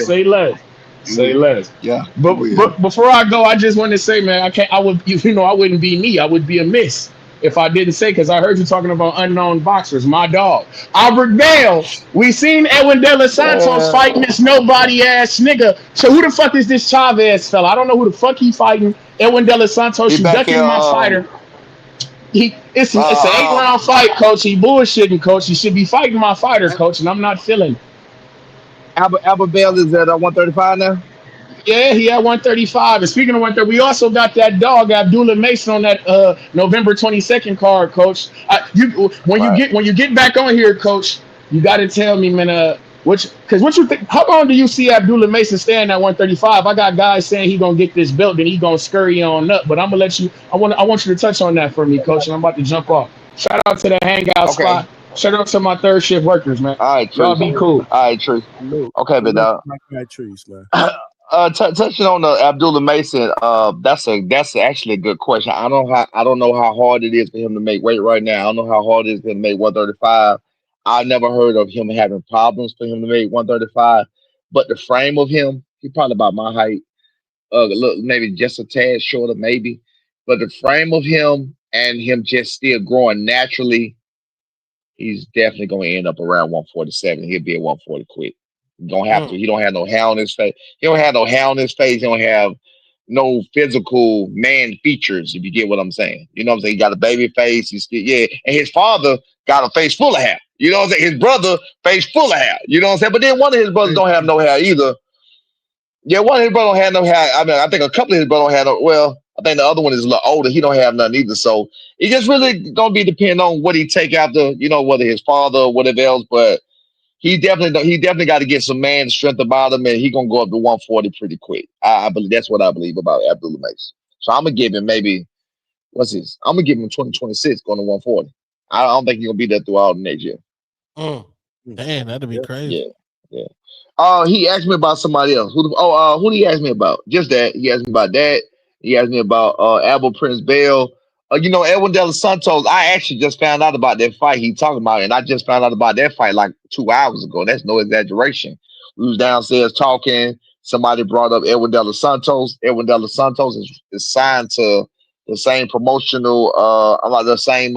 Say less. Say less. Yeah. But before I go, I just want to say, man, I wouldn't be me. I would be amiss if I didn't say, because I heard you talking about unknown boxers. My dog, Albert Bale. We seen Edwin De Los Santos fighting this nobody ass nigga. So who the fuck is this Chavez fella? I don't know who the fuck he fighting. Edwin De Los Santos, you ducking my fighter. It's an 8-round fight, coach. He bullshitting, coach. He should be fighting my fighter, coach, and I'm not feeling it. Albert Bale is at 135 now. Yeah, he at 135. And speaking of 130, we also got that dog Abdullah Mason on that November 22nd card, coach. When you get back on here, coach, you got to tell me, man. What you think? How long do you see Abdullah Mason staying at 135? I got guys saying he gonna get this belt, then he gonna scurry on up. But I'm gonna let you. I want you to touch on that for me, coach. And I'm about to jump off. Shout out to the Hangout spot. Shout out to my third shift workers, man. All right, y'all be cool. All right, Tree. Okay, but trees, man. Touching on the Abdullah Mason, that's actually a good question. I don't know how hard it is for him to make weight right now. I don't know how hard it is for him to make 135. I never heard of him having problems for him to make 135, but the frame of him, he probably about my height. Look, maybe just a tad shorter, maybe. But the frame of him and him just still growing naturally, he's definitely going to end up around 147. He'll be at 140 quick. He don't have to. He don't have no hair on his face. He don't have no hair on his face. He don't have no physical man features, if you get what I'm saying. You know what I'm saying? He got a baby face. He's still, yeah. And his father got a face full of hair. You know what I'm saying? His brother, face full of hair. You know what I'm saying? But then one of his brothers don't have no hair either. Yeah, one of his brothers don't have no hair. I mean, I think a couple of his brothers don't have no, well, I think the other one is a little older. He don't have none either. So it just really gonna be depending on what he take after, you know, whether his father or whatever else. But he definitely got to get some man strength about him, and he gonna go up to 140 pretty quick. I believe that's what I believe about Abdullah Mace. So I'm gonna give him maybe what's this? I'm gonna give him 2026 going to 140. I don't think he's gonna be there throughout the next year. Damn, that'd be crazy. Yeah. He asked me about somebody else. Who did he ask me about? Just that. He asked me about that. He asked me about Abel Prince Bell. You know, Edwin De Los Santos, I actually just found out about that fight he talking about, and I just found out about that fight like 2 hours ago. That's no exaggeration. We was downstairs talking. Somebody brought up Edwin De Los Santos. Edwin De Los Santos is signed to the same promotional, the same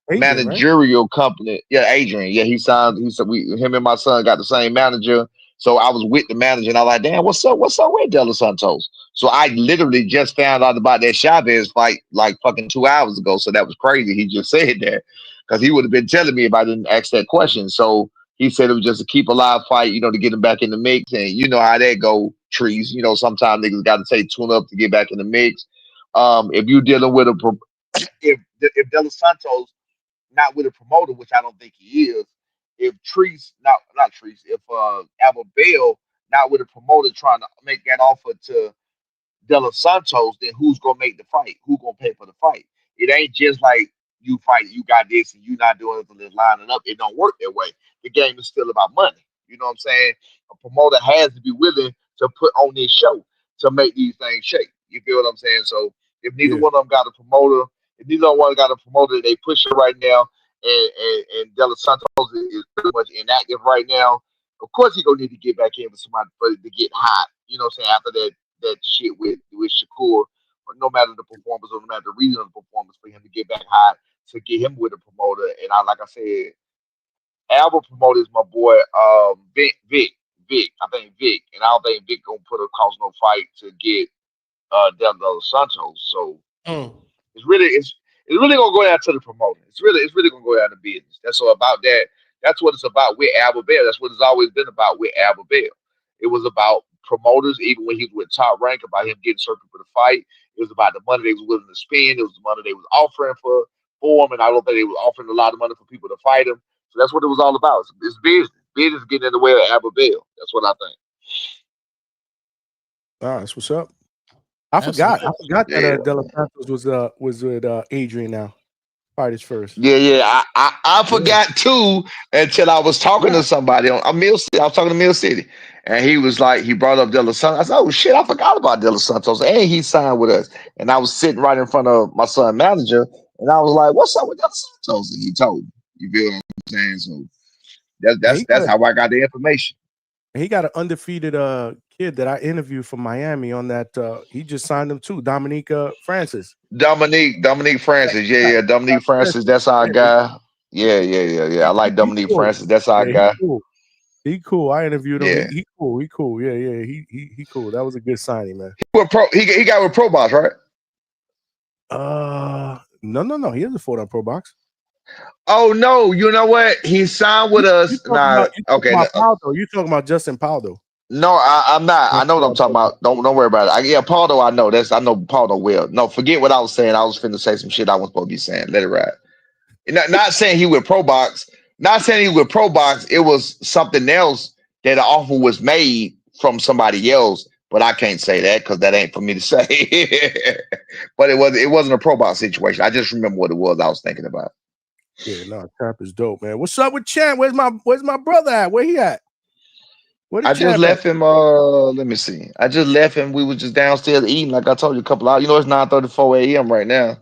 managerial company. Yeah, Adrian. Yeah, he signed. He said him and my son got the same manager. So I was with the manager, and I was like, damn, what's up with De Los Santos? So I literally just found out about that Chavez fight like fucking 2 hours ago. So that was crazy. He just said that because he would have been telling me if I didn't ask that question. So he said it was just a keep alive fight, you know, to get him back in the mix. And you know how that go, Trees. You know, sometimes niggas got to take tune up to get back in the mix. If you're dealing with if De Los Santos not with a promoter, which I don't think he is, if Treese, not Treese, if Abel Bell not with a promoter trying to make that offer to De Los Santos, then who's gonna make the fight? Who gonna pay for the fight? It ain't just like you fight, you got this and you not doing it, lining up. It don't work that way. The game is still about money. You know what I'm saying? A promoter has to be willing to put on this show to make these things shake. You feel what I'm saying? So if neither one of them got a promoter, they push it right now. And De Los Santos is pretty much inactive right now. Of course, he gonna need to get back in with somebody to get hot. You know what I'm saying? After that shit with Shakur, but no matter the performance or no matter the reason of the performance, for him to get back hot, to get him with a promoter. And like I said, Albert promoter is my boy Vic. I think Vic, and I don't think Vic gonna put cause no fight to get De Los Santos. So it's really gonna go down to the promoter. It's really gonna go down to business. That's all about that. That's what it's about with Abel Bell. That's what it's always been about with Abel Bell. It was about promoters, even when he was with Top Rank, about him getting certain people to fight. It was about the money they was willing to spend. It was the money they was offering for him, and I don't think they was offering a lot of money for people to fight him. So that's what it was all about. It's business. Business getting in the way of Abel Bell. That's what I think. That's what's up. I forgot that De Los Santos was with Adrian now. Fighters first. Yeah. I forgot too until I was talking to somebody on Mill City. I was talking to Mill City, and he was like, he brought up De Los Santos. I said, oh shit, I forgot about De Los Santos, and he signed with us. And I was sitting right in front of my son manager, and I was like, what's up with De Los Santos? And he told me. You feel what I'm saying? So that's how I got the information. He got an undefeated kid that I interviewed from Miami on that. He just signed him too, Dominique Francis. Dominique Francis. Yeah. Dominique Francis. That's our guy. Yeah. I like Dominique Francis. That's our guy. He cool. I interviewed him. Yeah. He cool. Yeah. He cool. That was a good signing, man. He got with Pro Box, right? No. He hasn't fought on Pro Box. Oh no! You know what? He signed with us. You talking about Justin Paldo? No, I'm not. I know what I'm talking about. Don't worry about it. Paldo. I know Paldo well. No, forget what I was saying. I was finna say some shit I wasn't supposed to be saying. Let it ride. Not saying he with Pro Box. Not saying he with Pro Box. It was something else that an offer was made from somebody else. But I can't say that because that ain't for me to say. But it wasn't a Pro Box situation. I just remember what it was I was thinking about. Yeah, no, Trap is dope, man. What's up with Champ? Where's my brother at? Where he at? I just left him. Let me see. I just left him. We was just downstairs eating, like I told you, a couple hours. You know, it's 9:34 a.m. right now. It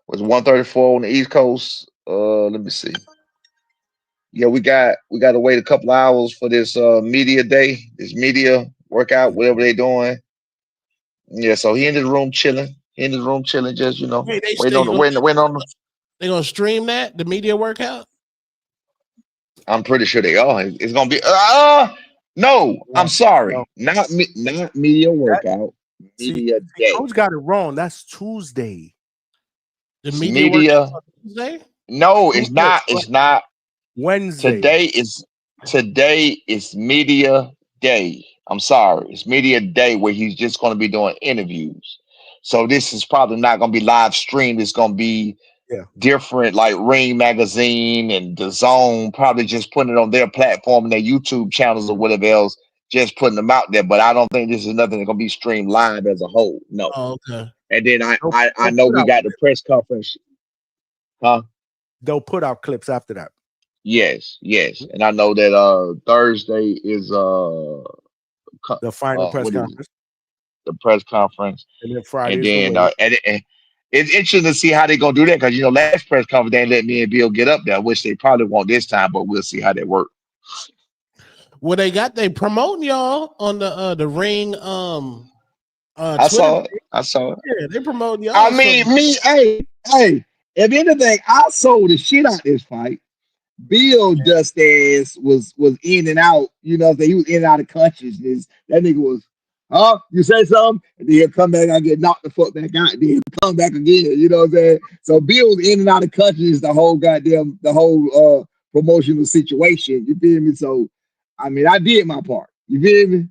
was 1:34 on the East Coast. Let me see. Yeah, we got to wait a couple hours for this media day, this media workout, whatever they doing. Yeah, so he in his room chilling. Just waiting on. They gonna stream the media workout? I'm pretty sure they are. It's gonna be No, I'm sorry. No. Not media workout. Media day. Coach got it wrong. That's Tuesday. The It's media workout on Tuesday? No, it's not. It's not. Wednesday. Today is media day. I'm sorry. It's media day where he's just going to be doing interviews. So this is probably not going to be live streamed. It's going to be different, like Ring Magazine and The Zone, probably just putting it on their platform and their YouTube channels or whatever else, just putting them out there. But I don't think this is nothing that's going to be streamed live as a whole. No. Oh, okay. And then I know we got the press conference. Huh? They'll put out clips after that. Yes. And I know that Thursday is the final press conference. The press conference. And then Friday. And then and it's interesting to see how they're gonna do that, because last press conference they let me and Bill get up there, which they probably won't this time, but we'll see how that works. Well, they promoting y'all on the Ring I saw it. Yeah, they promoting y'all. I mean, hey, if anything, I sold the shit out this fight. Bill just as was in and out, he was in and out of consciousness. That nigga was, you say something, and then he'll come back and get knocked the fuck back out, and then he'll come back again, you know what I'm saying? So Bill was in and out of consciousness the whole promotional situation, you feel me? So, I mean, I did my part, you feel me?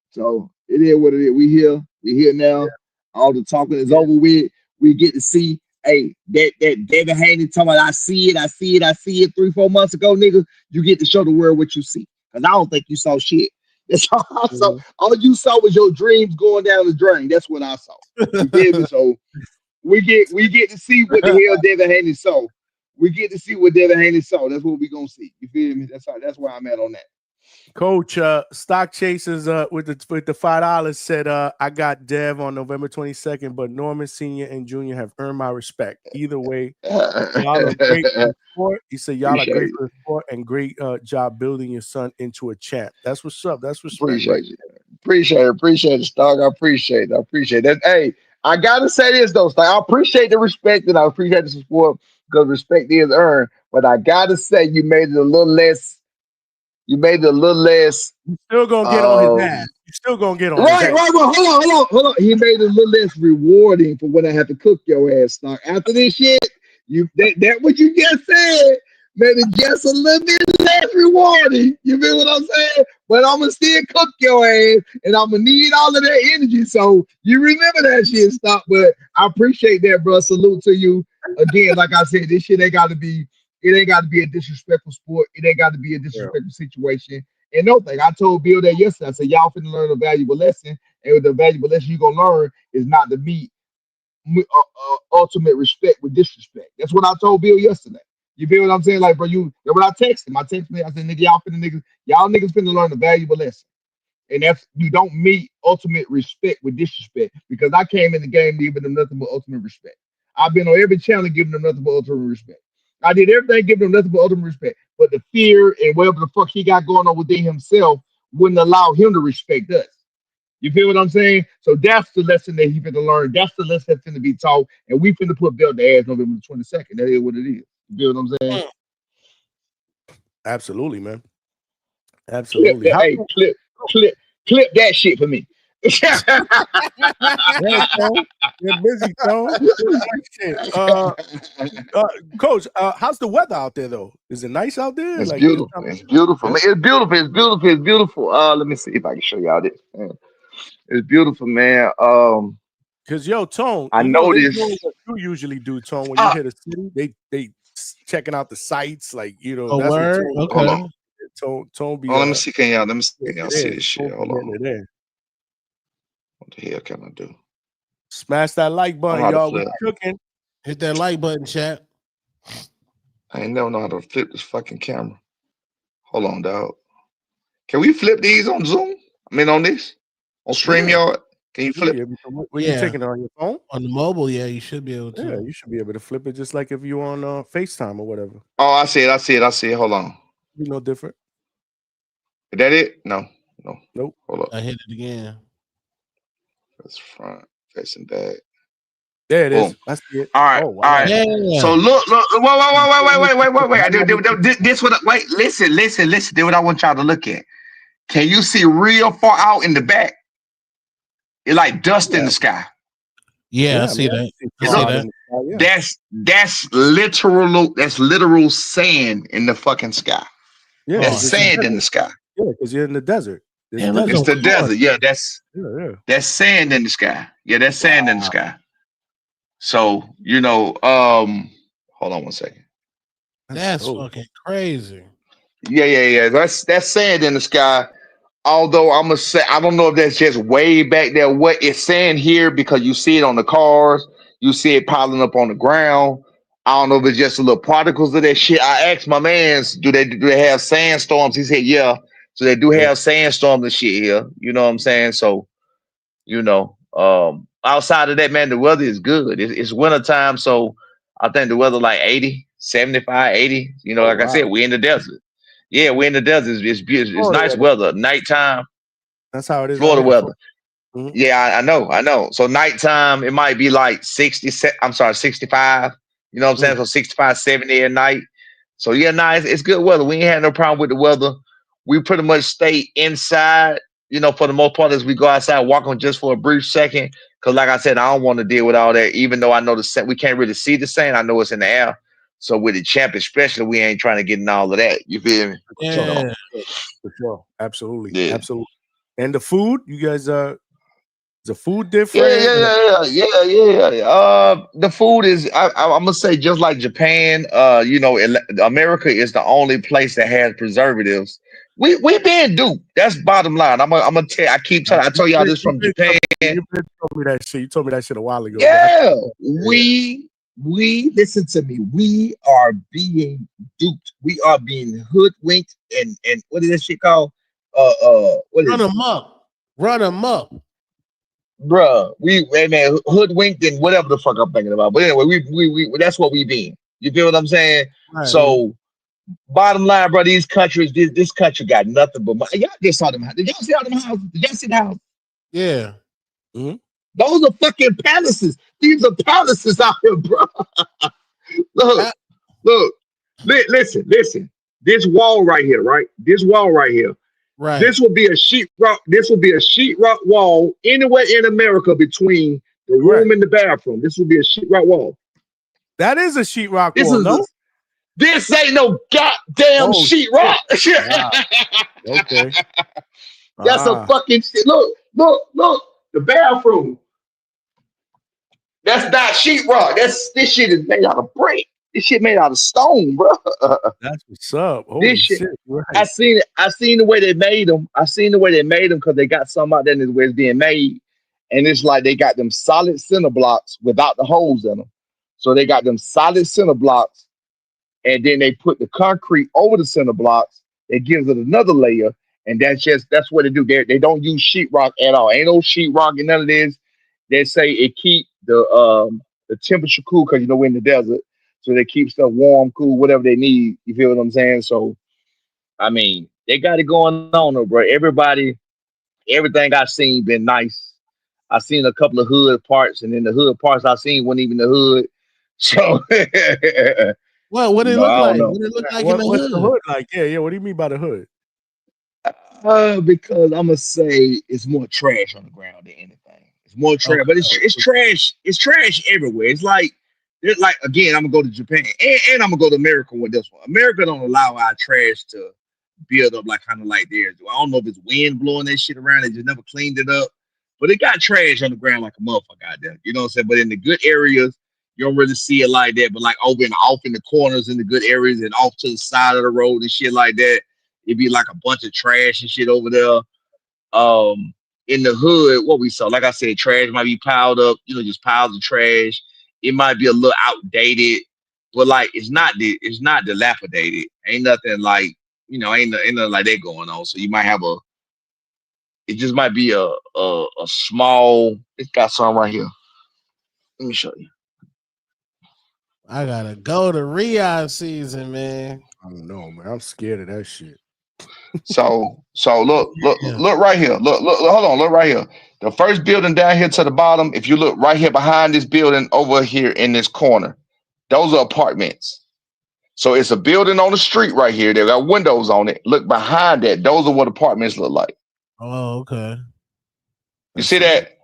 So, it is what it is. We here now. Yeah. All the talking is over with. We get to see, that David Haney talking about, I see it 3-4 months ago, nigga. You get to show the world what you see. Because I don't think you saw shit. That's all I saw. All you saw was your dreams going down the drain. That's what I saw. You feel me? So we get to see what the hell David Haney saw. We get to see what David Haney saw. That's what we gonna see. You feel me? That's where I'm at on that. Coach, Stock Chasers with the $5 said, I got Dev on November 22nd, but Norman Sr. and Jr. have earned my respect. Either way, y'all are great for the sport. He said, y'all are great for the sport and great job building your son into a champ. That's what's up. That's respect. Appreciate it, Stock. I appreciate that. Hey, I gotta say this though, Stock. I appreciate the respect and I appreciate the support, because respect is earned. But I gotta say, you made it a little less. You still gonna get on his ass. You still gonna get on his ass. Right. Hold on. He made it a little less rewarding for when I have to cook your ass, Stock. After this shit, that what you just said made it just a little bit less rewarding. You feel what I'm saying? But I'm gonna still cook your ass, and I'm gonna need all of that energy. So you remember that shit, Stock. But I appreciate that, bro. Salute to you again. Like I said, this shit ain't got to be. It ain't got to be a disrespectful sport. It ain't got to be a disrespectful situation. And no thing, I told Bill that yesterday. I said, y'all finna learn a valuable lesson. And the valuable lesson you're going to learn is not to meet ultimate respect with disrespect. That's what I told Bill yesterday. You feel what I'm saying? Like, bro, when I text him, I said, nigga, y'all niggas finna learn a valuable lesson. And that's, you don't meet ultimate respect with disrespect. Because I came in the game giving them nothing but ultimate respect. I've been on every channel giving them nothing but ultimate respect. I did everything, giving him nothing but ultimate respect. But the fear and whatever the fuck he got going on within himself wouldn't allow him to respect us. You feel what I'm saying? So that's the lesson that he finna learn. That's the lesson that's finna be taught. And we finna put Bill to ass November 22nd. That is what it is. You feel what I'm saying? Absolutely, man. Absolutely. Clip that shit for me. Yeah, you're busy, Tone. Coach, how's the weather out there though? Is it nice out there? It's beautiful. It's beautiful. Man, it's beautiful. Let me see if I can show y'all this. Man. It's beautiful, man. Because Tone, I noticed what you usually do, Tone, when you hit a city, they checking out the sites, like Oh, that's word? what Okay. Tone be. let me see. Can y'all see this shit? Hold on. What the hell can I do? Smash that like button, y'all. We cooking. Hit that like button, chat. I ain't never know how to flip this fucking camera. Hold on, dog. Can we flip these on Zoom? I mean, on this? On StreamYard? Can you flip? Were you taking it on your phone? On the mobile, yeah, you should be able to. Yeah, you should be able to flip it just like if you on FaceTime or whatever. Oh, I see it. Hold on. Be no different. Is that it? No. Nope. Hold up. I hit it again. That's front, facing back. There it is. Boom. I see it. All right. Oh, wow. All right. Yeah. So look. Wait. This what? Wait. Listen. This is what I want y'all to look at. Can you see real far out in the back? It's like dust in the sky. Yeah, I see that. I see that. That's literal sand in the fucking sky. Yeah, that's sand in the sky. Yeah, because you're in the desert. It's the desert. Yeah, that's sand in the sky. Yeah, that's sand in the sky. So, you know, hold on one second. That's fucking crazy. Yeah. That's sand in the sky. Although I'm gonna say I don't know if that's just way back there. What it's saying here, because you see it on the cars, you see it piling up on the ground. I don't know if it's just a little particles of that shit. I asked my mans, do they have sandstorms? He said, yeah. So they do have sandstorms and shit here. You know what I'm saying? So, you know, outside of that, man, the weather is good. It's wintertime, so I think the weather like 80, 75, 80. You know, like I said, we in the desert. Yeah, we're in the desert. It's beautiful. It's nice weather. Nighttime. That's how it is. Florida weather. Yeah, I know. So nighttime, it might be like 65. You know what I'm saying? So 65, 70 at night. So yeah, it's good weather. We ain't had no problem with the weather. We pretty much stay inside, you know, for the most part, as we go outside, walk on just for a brief second. Because like I said, I don't want to deal with all that, even though I know we can't really see the sand. I know it's in the air. So with the champ, especially, we ain't trying to get in all of that. You feel me? Yeah. For sure. Absolutely. Yeah. Absolutely. And the food, you guys, the food different? Yeah. The food is, I'm gonna say, just like Japan. You know, America is the only place that has preservatives. We being duped. That's bottom line. I'm gonna tell. I told y'all this from Japan. You told me that shit. You told me that shit a while ago. Yeah, we listen to me. We are being duped. We are being hoodwinked, and what is that shit called? Run them up. Bruh, man, hoodwinked and whatever the fuck I'm thinking about. But anyway, we that's what we been. You feel what I'm saying? Right. So, bottom line, bro, these countries, this country got nothing but money. Y'all just saw them houses. Did y'all see all them houses? Did y'all see the house? Yeah. Those are fucking palaces. These are palaces out here, bro. Look. Listen. This wall right here, right? This wall right here. Right. This will be a sheetrock. This will be a sheetrock wall anywhere in America between the room and the bathroom. This will be a sheetrock wall. That is a sheetrock wall. No, this ain't no goddamn sheetrock. Okay. That's a fucking shit. Look. The bathroom. That's not sheetrock. This shit is made out of brick. This shit made out of stone, bro. That's what's up. Holy shit. Right. I seen the way they made them. I seen the way they made them because they got some out there where it's being made. And it's like they got them solid center blocks without the holes in them. So they got them solid center blocks, and then they put the concrete over the center blocks. It gives it another layer, and that's what they do. They don't use sheetrock at all. Ain't no sheetrock and none of this. They say it keep the temperature cool because we're in the desert. So they keep stuff warm, cool, whatever they need. You feel what I'm saying? So, I mean, they got it going on, though, bro. Everything I've seen been nice. I've seen a couple of hood parts, and then the hood parts I've seen wasn't even the hood. So, well, what it look like? What it look like in the what's hood? the hood like? Yeah. What do you mean by the hood? Because I'm gonna say it's more trash on the ground than anything. It's more trash, but it's trash. It's trash everywhere. It's like again, I'm gonna go to Japan and I'm gonna go to America with this one. America don't allow our trash to build up kind of like theirs do. I don't know if it's wind blowing that shit around. They just never cleaned it up, but it got trash on the ground like a motherfucker out there. You know what I'm saying? But in the good areas, you don't really see it like that. But off in the corners in the good areas and off to the side of the road and shit like that, it'd be like a bunch of trash and shit over there. In the hood, what we saw, like I said, trash might be piled up, just piles of trash. It might be a little outdated, but it's not dilapidated. Ain't nothing ain't nothing like that going on. So you might have it just might be a small. It's got some right here. Let me show you. I gotta go to Riyadh season, man. I don't know, man. I'm scared of that shit. So look right here. Look, hold on, look right here. The first building down here to the bottom, if you look right here behind this building over here in this corner, those are apartments. So it's a building on the street right here. They got windows on it. Look behind that. Those are what apartments look like. Oh, okay. You see that?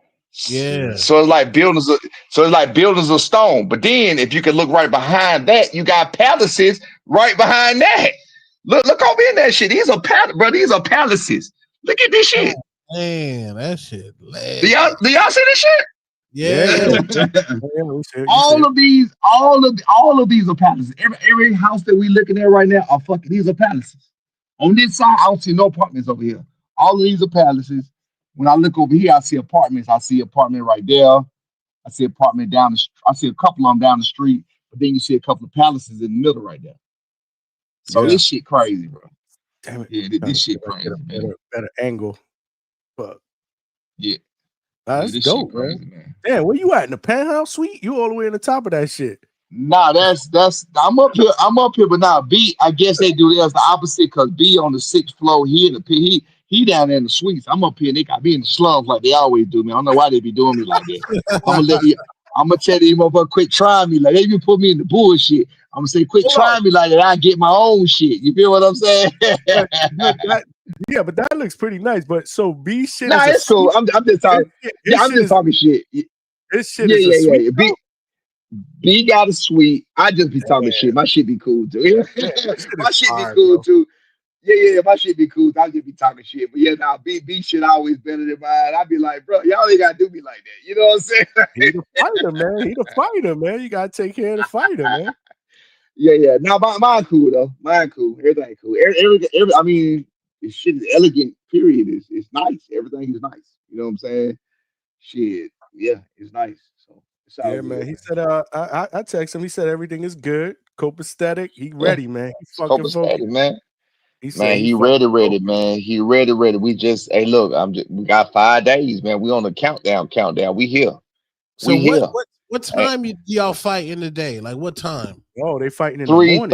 Yeah. So it's like buildings. So it's like buildings of stone. But then, if you can look right behind that, you got palaces right behind that. Look over in that shit. These are bro. These are palaces. Look at this shit. Oh, man, that shit. Do y'all see this shit? Yeah. all of these are palaces. Every house that we looking at right now are these are palaces. On this side, I don't see no apartments over here. All of these are palaces. When I look over here, I see apartments. I see apartment right there. I see apartment down the. I see a couple of them down the street. But then you see a couple of palaces in the middle right there. So this shit crazy, bro. Damn it. Yeah, this shit crazy, man. Better angle. But yeah. That's this dope, shit crazy, man. Damn, where you at in the penthouse suite? You all the way in the top of that shit. Nah, that's I'm up here, but now B, I guess they do this the opposite because B on the 6th floor here, he down there in the suites. I'm up here, they got me in the slums like they always do me. I don't know why they be doing me like that. I'm gonna tell you motherfucker, quit trying me like they even put me in the bullshit. I'm gonna say quit trying me like that. I get my own shit. You feel what I'm saying? Yeah, but that looks pretty nice. But so B shit. Nah, it's cool. I'm just talking. I'm just talking shit. This shit is a sweet. B got a suite. I just be talking shit. My shit be cool too. My shit be cool too. Yeah, my shit be cool. I just be talking shit. But yeah, now B shit always better than mine. I be like, bro, y'all ain't gotta do me like that. You know what I'm saying? He the fighter, man. He the fighter, man. You gotta take care of the fighter, man. Yeah. Now mine cool though. Mine cool. Everything cool. Every I mean, this shit is elegant. Period. It's nice. Everything is nice. You know what I'm saying? Shit. Yeah, it's nice. So it's all Yeah, good, man. He said, I texted him. He said everything is good. Copacetic. He ready, man. He's fucking copacetic, focused. man. He He ready, man. He ready. We just look, we got 5 days, man. We on the countdown. We here. So we here. what time do y'all fight in the day? Like what time? Oh, they fighting in the morning.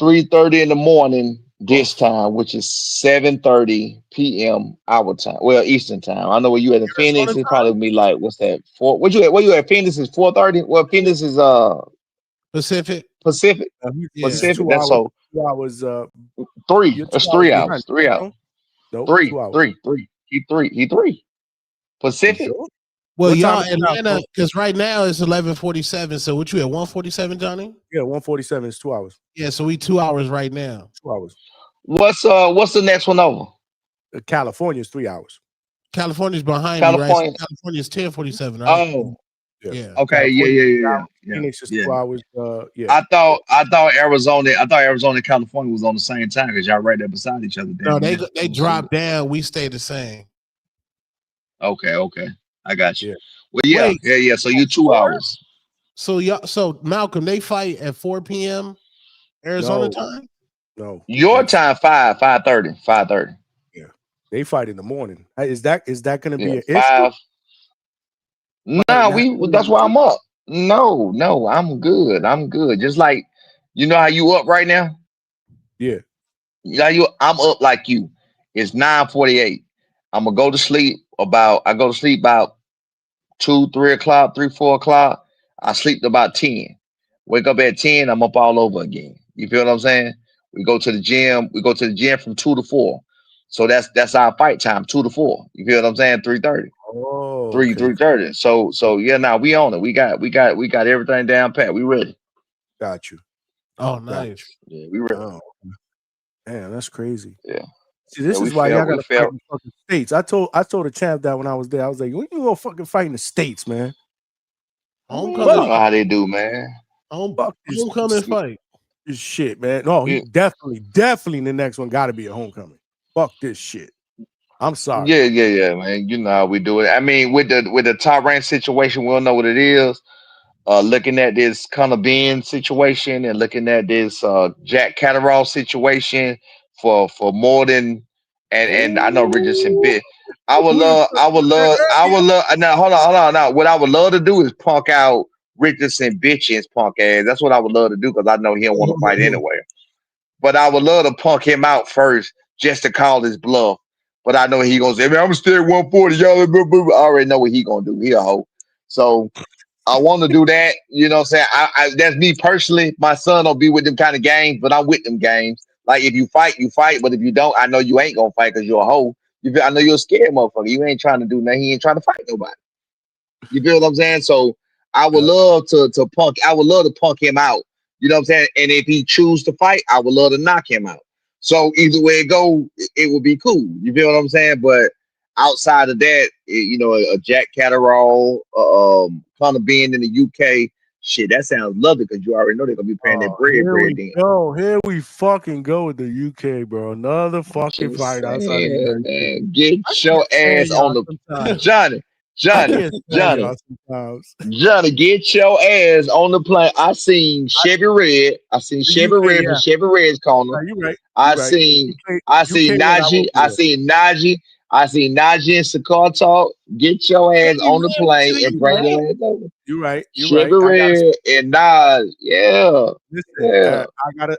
3:30 in the morning this time, which is 7:30 p.m. our time. Well, Eastern time. I know where you at in Phoenix. It's probably be like, what's that? Where you at? Phoenix is 4:30. Well, Phoenix is Pacific. Pacific. Yeah, Pacific. That's so 2 hours. 3. That's 3 hours. 3 hours. Nope, 3. 2 hours. 3. He 3. Pacific. Sure? Well, What y'all time is it now, Atlanta, bro? because right now it's 11:47. So what you at 1:47, Johnny? Yeah, 1:47 is 2 hours. Yeah, so we 2 hours right now. 2 hours. What's the next one over? California is 3 hours. California's behind me, right? So California's 10:47, right? Oh, yeah. Okay, yeah. Phoenix is 2 hours. Yeah. I thought Arizona and California was on the same time because y'all right there beside each other. No, they dropped down. We stay the same. Okay. I got you. Yeah. Well, yeah. So you 2 hours. So Malcolm, they fight at 4 p.m. Arizona time. No. Your time 5:30. Yeah. They fight in the morning. Is that gonna be an 5? issue? Nah, that's why I'm up. No, I'm good. Just like you know how you up right now? Yeah. I'm up like you. It's 9:48. I'm gonna go to sleep about 2, 3 o'clock, 3, 4 o'clock. I sleep about 10. Wake up at 10, I'm up all over again. You feel what I'm saying? We go to the gym. We go to the gym from 2 to 4. So that's our fight time, 2 to 4. You feel what I'm saying? 3:30. Oh, 3:30. So yeah, now we on it. We got everything down pat. We ready. Got you. Oh, nice. Yeah, we ready. Oh, damn, that's crazy. Yeah. See, this is why y'all gotta fight in the fucking states. I told the champ that when I was there. I was like, when you gonna fucking fight in the states, man? I don't know how they do, man. Homecoming fight. This shit, man. No, he definitely the next one gotta be a homecoming. Fuck this shit. I'm sorry. Yeah, man. You know how we do it. I mean, with the top rank situation, we'll know what it is. Looking at this Conor Benn situation and looking at this Jack Catterall situation for more than and I know Richardson bit. I would love. Now hold on. Now what I would love to do is punk out Richardson bitch's punk ass. That's what I would love to do because I know he don't want to fight anyway. But I would love to punk him out first just to call his bluff. But I know he gonna say, man, I'm gonna stay at 140. Y'all, I already know what he gonna do. He a hoe. So I want to do that. You know what I'm saying? That's me personally. My son don't be with them kind of games, but I'm with them games. Like if you fight, you fight. But if you don't, I know you ain't gonna fight because you're a hoe. I know you're a scared motherfucker. You ain't trying to do nothing. He ain't trying to fight nobody. You feel what I'm saying? So I would love to punk. I would love to punk him out. You know what I'm saying? And if he choose to fight, I would love to knock him out. So either way it go, it would be cool. You feel what I'm saying? But outside of that, you know, a Jack Catterall, Conor Benn in the UK, shit, that sounds lovely because you already know they're gonna be paying that bread. Here we fucking go with the UK, bro. Another fucking fight outside of the United States. Get your ass on the Johnny, get your ass on the plane. I seen Chevy Red. I seen Chevy Red from Chevy Red's corner. You right. I seen Najee. I seen Najee. I seen Najee and Sakar talk. Get your ass on the plane and bring your ass over. You right. Chevy Red and Najee. Yeah. Listen,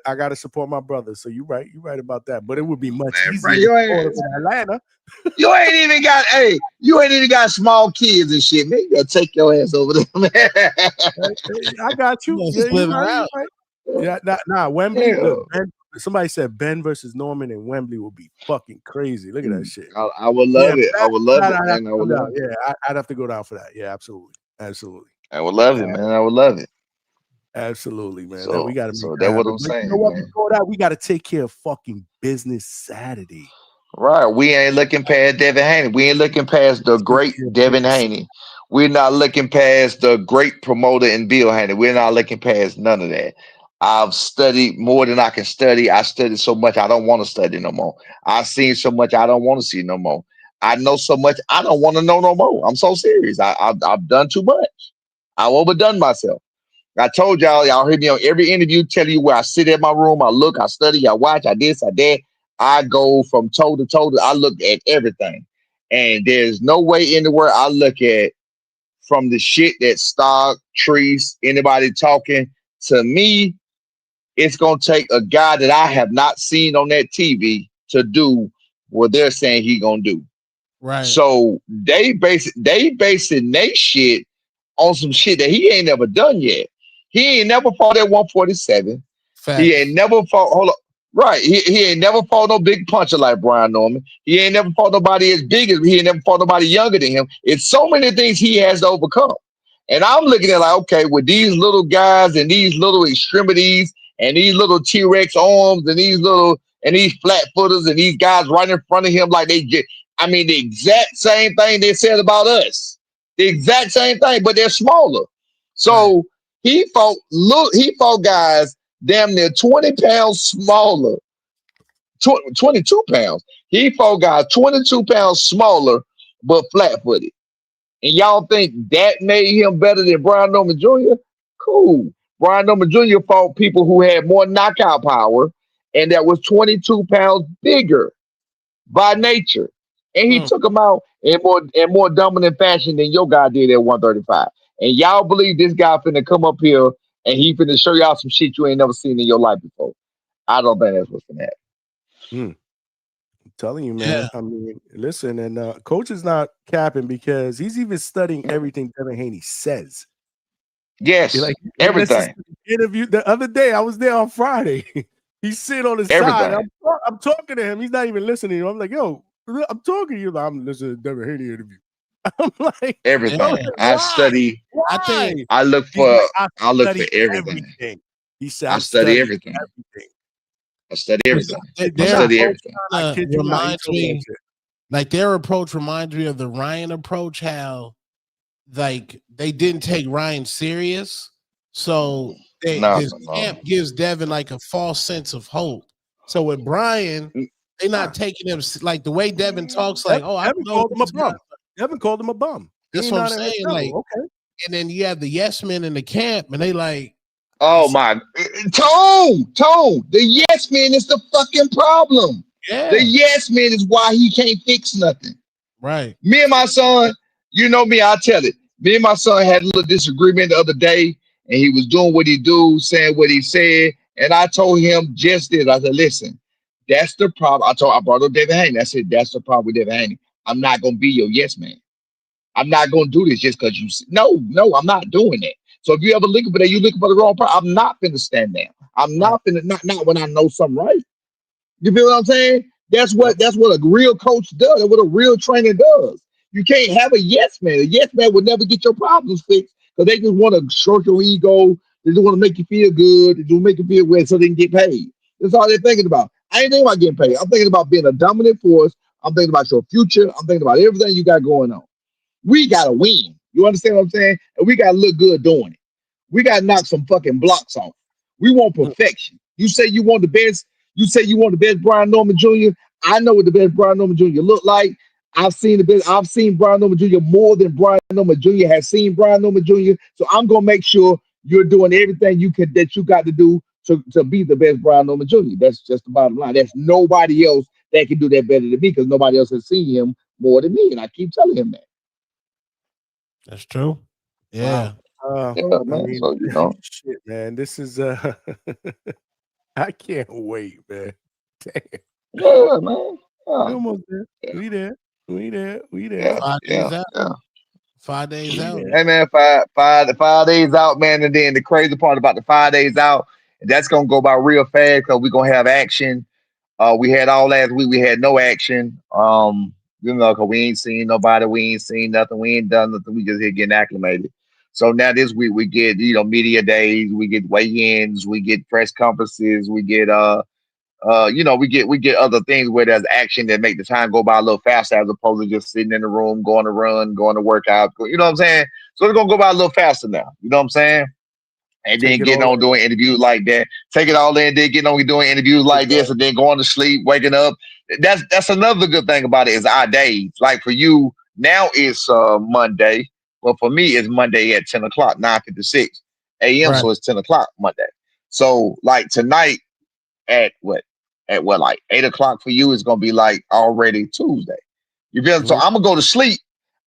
I gotta support my brother. So you right about that. But it would be much easier in Atlanta. You ain't even got small kids and shit, man. You gotta take your ass over there, man. I got you. Right. Yeah, nah. Wembley. Look, somebody said Ben versus Norman and Wembley will be fucking crazy. Look at that shit. I would love it. I would love it, man. I would love it. Yeah, I'd have to go down for that. Yeah, absolutely. I would love it, man. I would love it. Absolutely, man. So, we gotta so that's what I'm saying. You know what? Before that, we gotta take care of fucking business Saturday. Right. We ain't looking past Devin Haney. We ain't looking past the great Devin Haney. We're not looking past the great promoter and Bill Haney. We're not looking past none of that. I've studied more than I can study. I studied so much I don't want to study no more. I've seen so much I don't want to see no more. I know so much I don't want to know no more. I'm so serious. I've done too much. I've overdone myself. I told y'all heard me on every interview tell you where I sit in my room, I look, I study, I watch, I this, I that. I go from toe to toe. I look at everything. And there's no way in the world I look at from the shit that Stock, Treese, anybody talking to me. It's going to take a guy that I have not seen on that TV to do what they're saying he going to do. Right. So they basing their shit on some shit that he ain't never done yet. He ain't never fought at 147. Facts. He ain't never fought. Hold up. Right. He ain't never fought no big puncher like Brian Norman. He ain't never fought nobody as big as he ain't never fought nobody younger than him. It's so many things he has to overcome. And I'm looking at like, okay, with these little guys and these little extremities and these little T-Rex arms and these flat footers and these guys right in front of him like the exact same thing they said about us. The exact same thing, but they're smaller. So he fought guys damn near 20 pounds smaller, 22 pounds. He fought guys 22 pounds smaller, but flat-footed. And y'all think that made him better than Brian Norman Jr.? Cool. Brian Norman Jr. fought people who had more knockout power and that was 22 pounds bigger by nature. And he took them out in more dominant fashion than your guy did at 135. And y'all believe this guy finna come up here and he finna show y'all some shit you ain't never seen in your life before. I don't think that's what's gonna happen. I'm telling you, man. I mean, listen, and coach is not capping because he's even studying everything Devin Haney says. Yes, everything. Interview the other day, I was there on Friday. He's sitting on his side. I'm talking to him. He's not even listening. I'm like, yo, I'm talking to you. I'm listening to Devin Haney interview. I'm like everything. I study. Why? I look for everything. He said, I study everything. I study everything. Reminds me, like their approach reminds me of the Ryan approach. How like they didn't take Ryan serious, so his camp gives Devin like a false sense of hope. So with Brian, they're not taking him like the way Devin talks. Like, I haven't called him a bum. Haven't called him a bum. That's what I'm saying. Like, okay. And then you have the yes men in the camp, and they like, oh my, Tone. The yes man is the fucking problem. Yeah. The yes man is why he can't fix nothing. Right. Me and my son, you know me, I tell it. Me and my son had a little disagreement the other day, and he was doing what he do, saying what he said, and I told him just this. I said, listen, that's the problem. I brought up David Haney. I said, that's the problem with David Haney. I'm not gonna be your yes man. I'm not gonna do this just because you. No, I'm not doing that. So if you ever looking for that, you looking for the wrong person. I'm not finna stand down. I'm not finna not when I know something right. You feel what I'm saying? That's what a real coach does. That's what a real trainer does. You can't have a yes man. A yes man would never get your problems fixed because they just want to stroke your ego. They just want to make you feel good. They just make you feel well so they can get paid. That's all they're thinking about. I ain't thinking about getting paid. I'm thinking about being a dominant force. I'm thinking about your future. I'm thinking about everything you got going on. We gotta win. You understand what I'm saying? And we gotta look good doing it. We gotta knock some fucking blocks off. We want perfection. You say you want the best. You say you want the best Brian Norman Jr. I know what the best Brian Norman Jr. look like. I've seen the best. I've seen Brian Norman Jr. more than Brian Norman Jr. has seen Brian Norman Jr. So I'm gonna make sure you're doing everything you can that you got to do to be the best Brian Norman Jr. That's just the bottom line. There's nobody else that can do that better than me because nobody else has seen him more than me, and I keep telling him that. That's true. Yeah. Wow. Yeah, I man. mean, So you know, shit, man. This is I can't wait, man. Damn. yeah, man. We Yeah, almost there. yeah, We there. We there. We there. yeah, 5 days yeah, out. yeah. 5 days We out. there. Hey man, 5 days out, man, and then the crazy part about the 5 days out, that's gonna go by real fast because we're gonna have action. We had all last week, we had no action. You know, cause we ain't seen nobody, we ain't seen nothing, we ain't done nothing, we just here getting acclimated. So now this week we get, media days, we get weigh-ins, we get press conferences, we get we get other things where there's action that make the time go by a little faster as opposed to just sitting in the room, going to run, going to work out. You know what I'm saying? So it's gonna go by a little faster now. You know what I'm saying? And then Take it getting all on doing interviews like that, take it all in, then getting on doing interviews like this, and then going to sleep, waking up. That's another good thing about it is our days. Like for you now it's Monday, but for me it's Monday at 10 o'clock, 9:56 a.m. Right. So it's 10 o'clock Monday. So like tonight at what like 8 o'clock for you is gonna be like already Tuesday. You feel me? So I'm gonna go to sleep.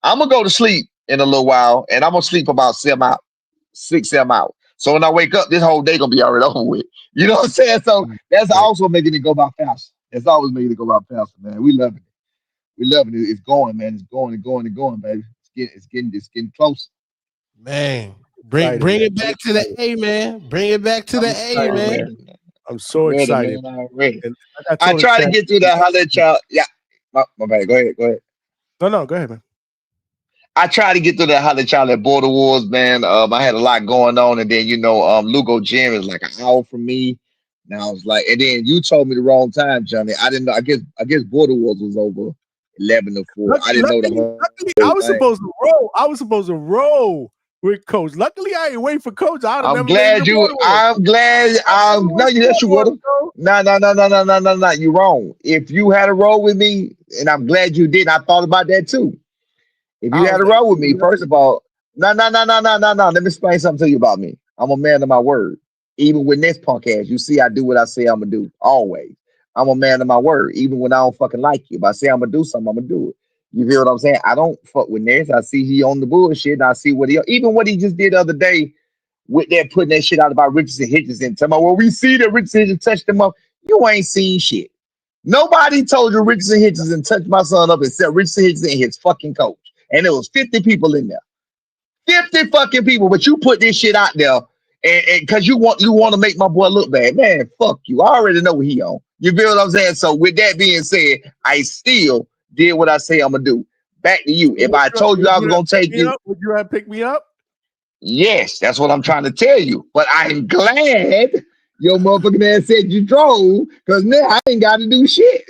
I'm gonna go to sleep in a little while, and I'm gonna sleep about 6-7 hours. So when I wake up, this whole day gonna be already over with. You know what I'm saying? So that's also making it go by faster. It's always making it go by faster, man. We loving it. We loving it. It's going, man. It's going and going and going, baby. It's getting closer. Man, bring Excited, it man. back to the A, man. Bring it back to I'm the A, excited, man. man. I'm so Ready, excited. man. I'm ready. And like I I told the try to chat. get through that holler at y'all. Yeah. My bad. Go ahead. No, go ahead, man. I tried to get through that holler at y'all at Border Wars, man. I had a lot going on, and then Lugo Gym is like an hour from me. Now I was like, and then you told me the wrong time, Johnny. I didn't know. I guess Border Wars was over 11-4. I didn't know the whole I was thing. supposed to roll. I was supposed to roll with Coach. Luckily, I ain't wait for Coach. I'd have I'm never made glad it. you. I'm glad. No, yes, you would have. No. You're wrong. If you had a roll with me, and I'm glad you did. I thought about that too. If you I had was a like, roll with me, first of all, no. Let me explain something to you about me. I'm a man of my word. Even with this punk ass, you see, I do what I say I'm gonna do. Always. I'm a man of my word. Even when I don't fucking like you, if I say I'm gonna do something, I'm gonna do it. You feel what I'm saying? I don't fuck with Ness. I see he on the bullshit. And I see what he just did the other day with that putting that shit out about Richardson Hitchens and talking about, well, we see that Richardson Hitchens touched him up. You ain't seen shit. Nobody told you Richardson Hitchens touched my son up except Richardson Hitchens and his fucking coach. And there was 50 people in there. 50 fucking people, but you put this shit out there and because you want to make my boy look bad. Man, fuck you. I already know what he on. You feel what I'm saying? So with that being said, I still did what I say I'm gonna do. Back to you. If I told you I was gonna take you, would you have picked me up? yes, that's what I'm trying to tell you. But I'm glad your motherfucking ass said you drove, because now I ain't got to do shit.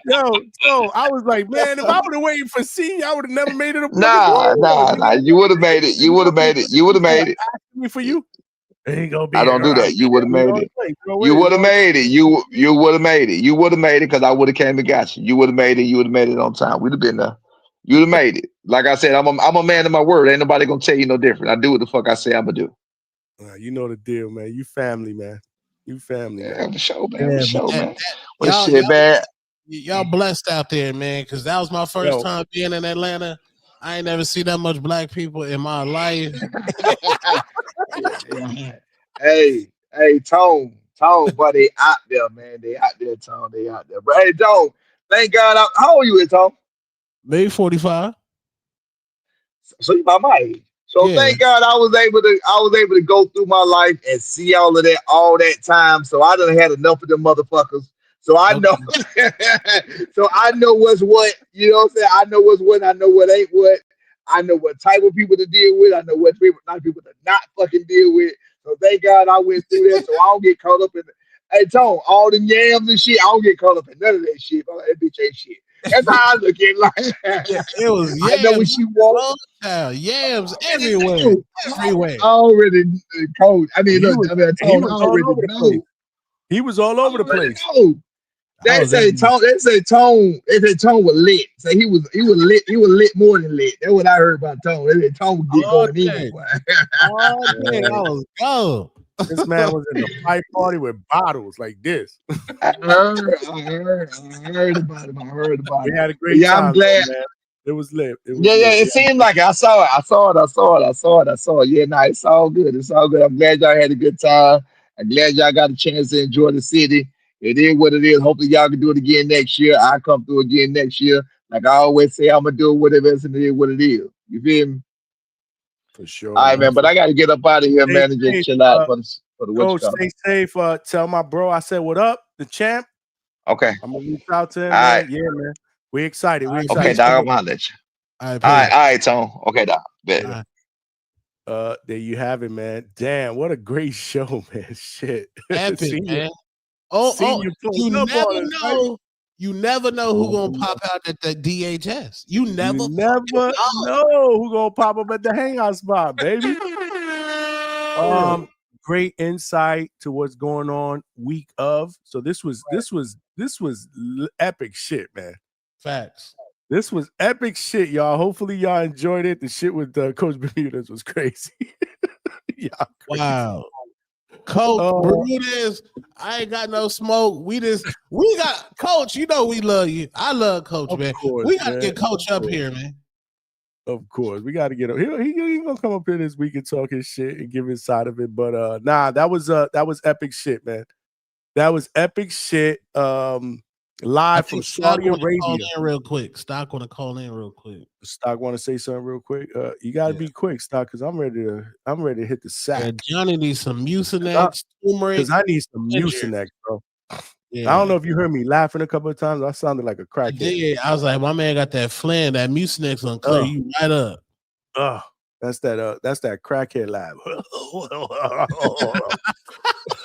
Yo, I was like, man, if I would have waited for C, I would have never made it a Nah. You would have made it. You would have made it. You would have made it. Asking me for you. Ain't gonna be I don't do that. You would have made it. You would have made it. You would have made it. You would have made it because I would have came and got you. You would have made it. You would have made it on time. We'd have been there. You'd have made it. Like I said, I'm a man of my word. Ain't nobody gonna tell you no different. I do what the fuck I say I'm gonna do. You know the deal, man. You family, man. You family, man. For sure, man. For sure, man. Y'all blessed out there, man, because that was my first time being in Atlanta. I ain't never seen that much black people in my life. Hey, Tone, but they out there, man. They out there, Tone. They out there. But hey, Tone, thank God. How old you is, Tone? Maybe 45. So you about my age. So Yeah. thank God I was able to go through my life and see all of that time. So I done had enough of them motherfuckers. So I know so I know what's what, you know what I'm saying? I know what's what, I know what ain't what. I know what type of people to deal with. I know what people to not fucking deal with. So thank God I went through that so I don't get caught up in hey Tone, all the yams and shit, I don't get caught up in none of that shit. I'm like, that bitch ain't shit. That's how I look at it. Like It was I know what she wants. Yams everywhere. Everywhere. Already coach. I mean, He look, was, I mean, he Tone was all already over the know. place. He was all over the place. They say Tone was lit. So he was lit more than lit. That's what I heard about Tone. They said Tone would get going in. Oh, man, I was gone. This man was in a fight party with bottles like this. I heard about it. We had a great Yeah, time, I'm glad. though, man. It was lit. It was Yeah, lit. it seemed like it. I saw it. Yeah, nah, it's all good. I'm glad y'all had a good time. I'm glad y'all got a chance to enjoy the city. It is what it is. Hopefully y'all can do it again next year. I'll come through again next year. Like I always say, I'm gonna do whatever it is and it is what it is. You feel me? For sure. All right, man. But I gotta get up out of here, Stay man, and just safe, chill out for the what you Coach, call it. stay safe. Tell my bro I said what up, the champ. Okay. I'm gonna reach out to him, All man. right. Yeah, man. We excited. We Okay, excited. dog. I'm gonna let you. All right, Tone. Okay, dog. Bet. There you have it, man. Damn, what a great show, man. Shit. Epic, Senior- man. Oh, Senior you pulled up never on us, right? know. You never know who gonna pop out at the DHS. You never know who gonna pop up at the hangout spot, baby. Great insight to what's going on week of. So this was epic shit, man. Facts. This was epic shit, y'all. Hopefully y'all enjoyed it. The shit with Coach Bermudez was crazy. Y'all crazy. Wow. Coach Bermudez, I ain't got no smoke. We got Coach. You know we love you. I love Coach, man. course, We gotta man. get Coach Of up course. here, man. Of course, we got to get him. He gonna come up here this week and talk his shit and give his side of it. But nah, that was epic shit, man. That was epic shit. Live from Saudi Arabia. Real quick. Stock want to call in real quick. Stock want to say something real quick. You gotta be quick, Stock, because I'm ready to hit the sack. Yeah, Johnny needs some Mucinex, turmeric. Because I need some ginger. Mucinex, bro. Yeah. I don't know if you heard me laughing a couple of times. I sounded like a crackhead. Yeah, I was like, my man got that Flynn, that Mucinex gonna clear you right up. That's that crackhead laugh.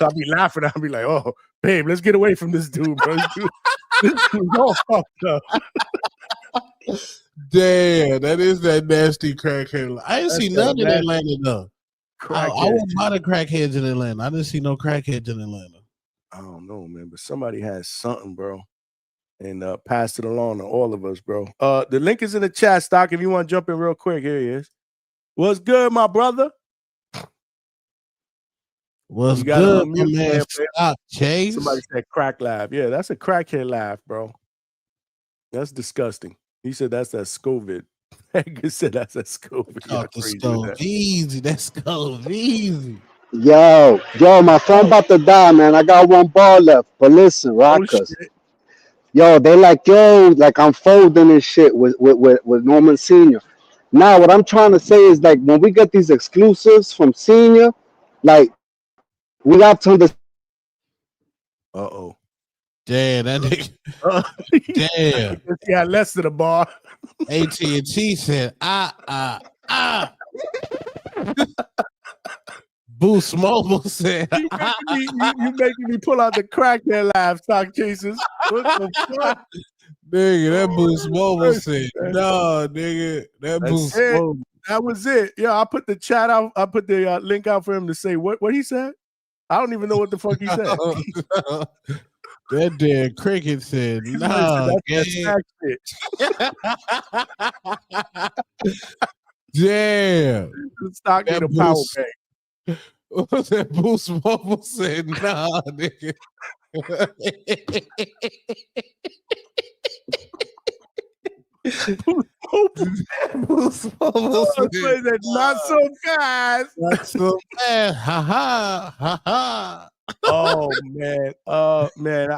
I'll be laughing. I'll be like, oh, babe, let's get away from this dude, bro. This dude's all fucked up. Damn, that is that nasty crackhead. I didn't see none in Atlanta though. I wouldn't buy the crackheads in Atlanta. I didn't see no crackheads in Atlanta. I don't know, man, but somebody has something, bro. And passed it along to all of us, bro. The link is in the chat, Stock. If you want to jump in real quick, here he is. What's good, my brother? What's You got good, it on mute, man? Stop, Chase. Somebody said crack laugh. Yeah, that's a crackhead laugh, bro. That's disgusting. He said that's that Scoville. Edgar said that's that Scoville. Talk to Stove easy. That's Stove easy. Yo, my phone about to die, man. I got one ball left. But listen, Rockers. Yo, they like, like I'm folding this shit with Norman Senior. Now, what I'm trying to say is like when we get these exclusives from Senior, like we have to understand. Damn, that nigga. Damn. Yeah, less than a bar. AT&T said, Boost Mobile said, you making me pull out the crackhead laugh, Stock Chasers. What the fuck? Nigga, that Boost Mobile said, no, nigga, that Boost Mobile. That was it. Yeah, I put the chat out. I put the link out for him to say what he said. I don't even know what the fuck he said. That damn cricket said, nah, that's damn. Stock need a power bank. What was that Boost Mobile said? Nah, nigga. Boost Mobile said, not so fast. Not so fast. Ha ha. Oh man. Man,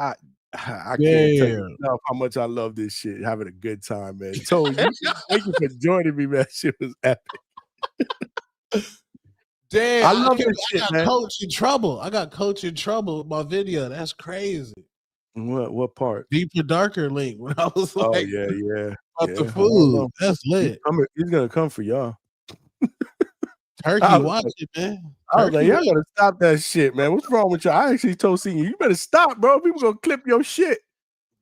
I can't tell you enough how much I love this shit. Having a good time, man. Tony, thank you for joining me, man. Shit was epic. Damn, I love this shit, got man. Coach in trouble. I got Coach in trouble with my video. That's crazy. What part? Deeper, darker link. When I was Oh like, yeah. about the I don't food. know. That's lit. He's gonna come for y'all. Turkey, watch it, man. I was like, Turkey y'all watch gotta stop that shit, man. What's wrong with y'all? I actually told Senior, you better stop, bro. People gonna clip your shit.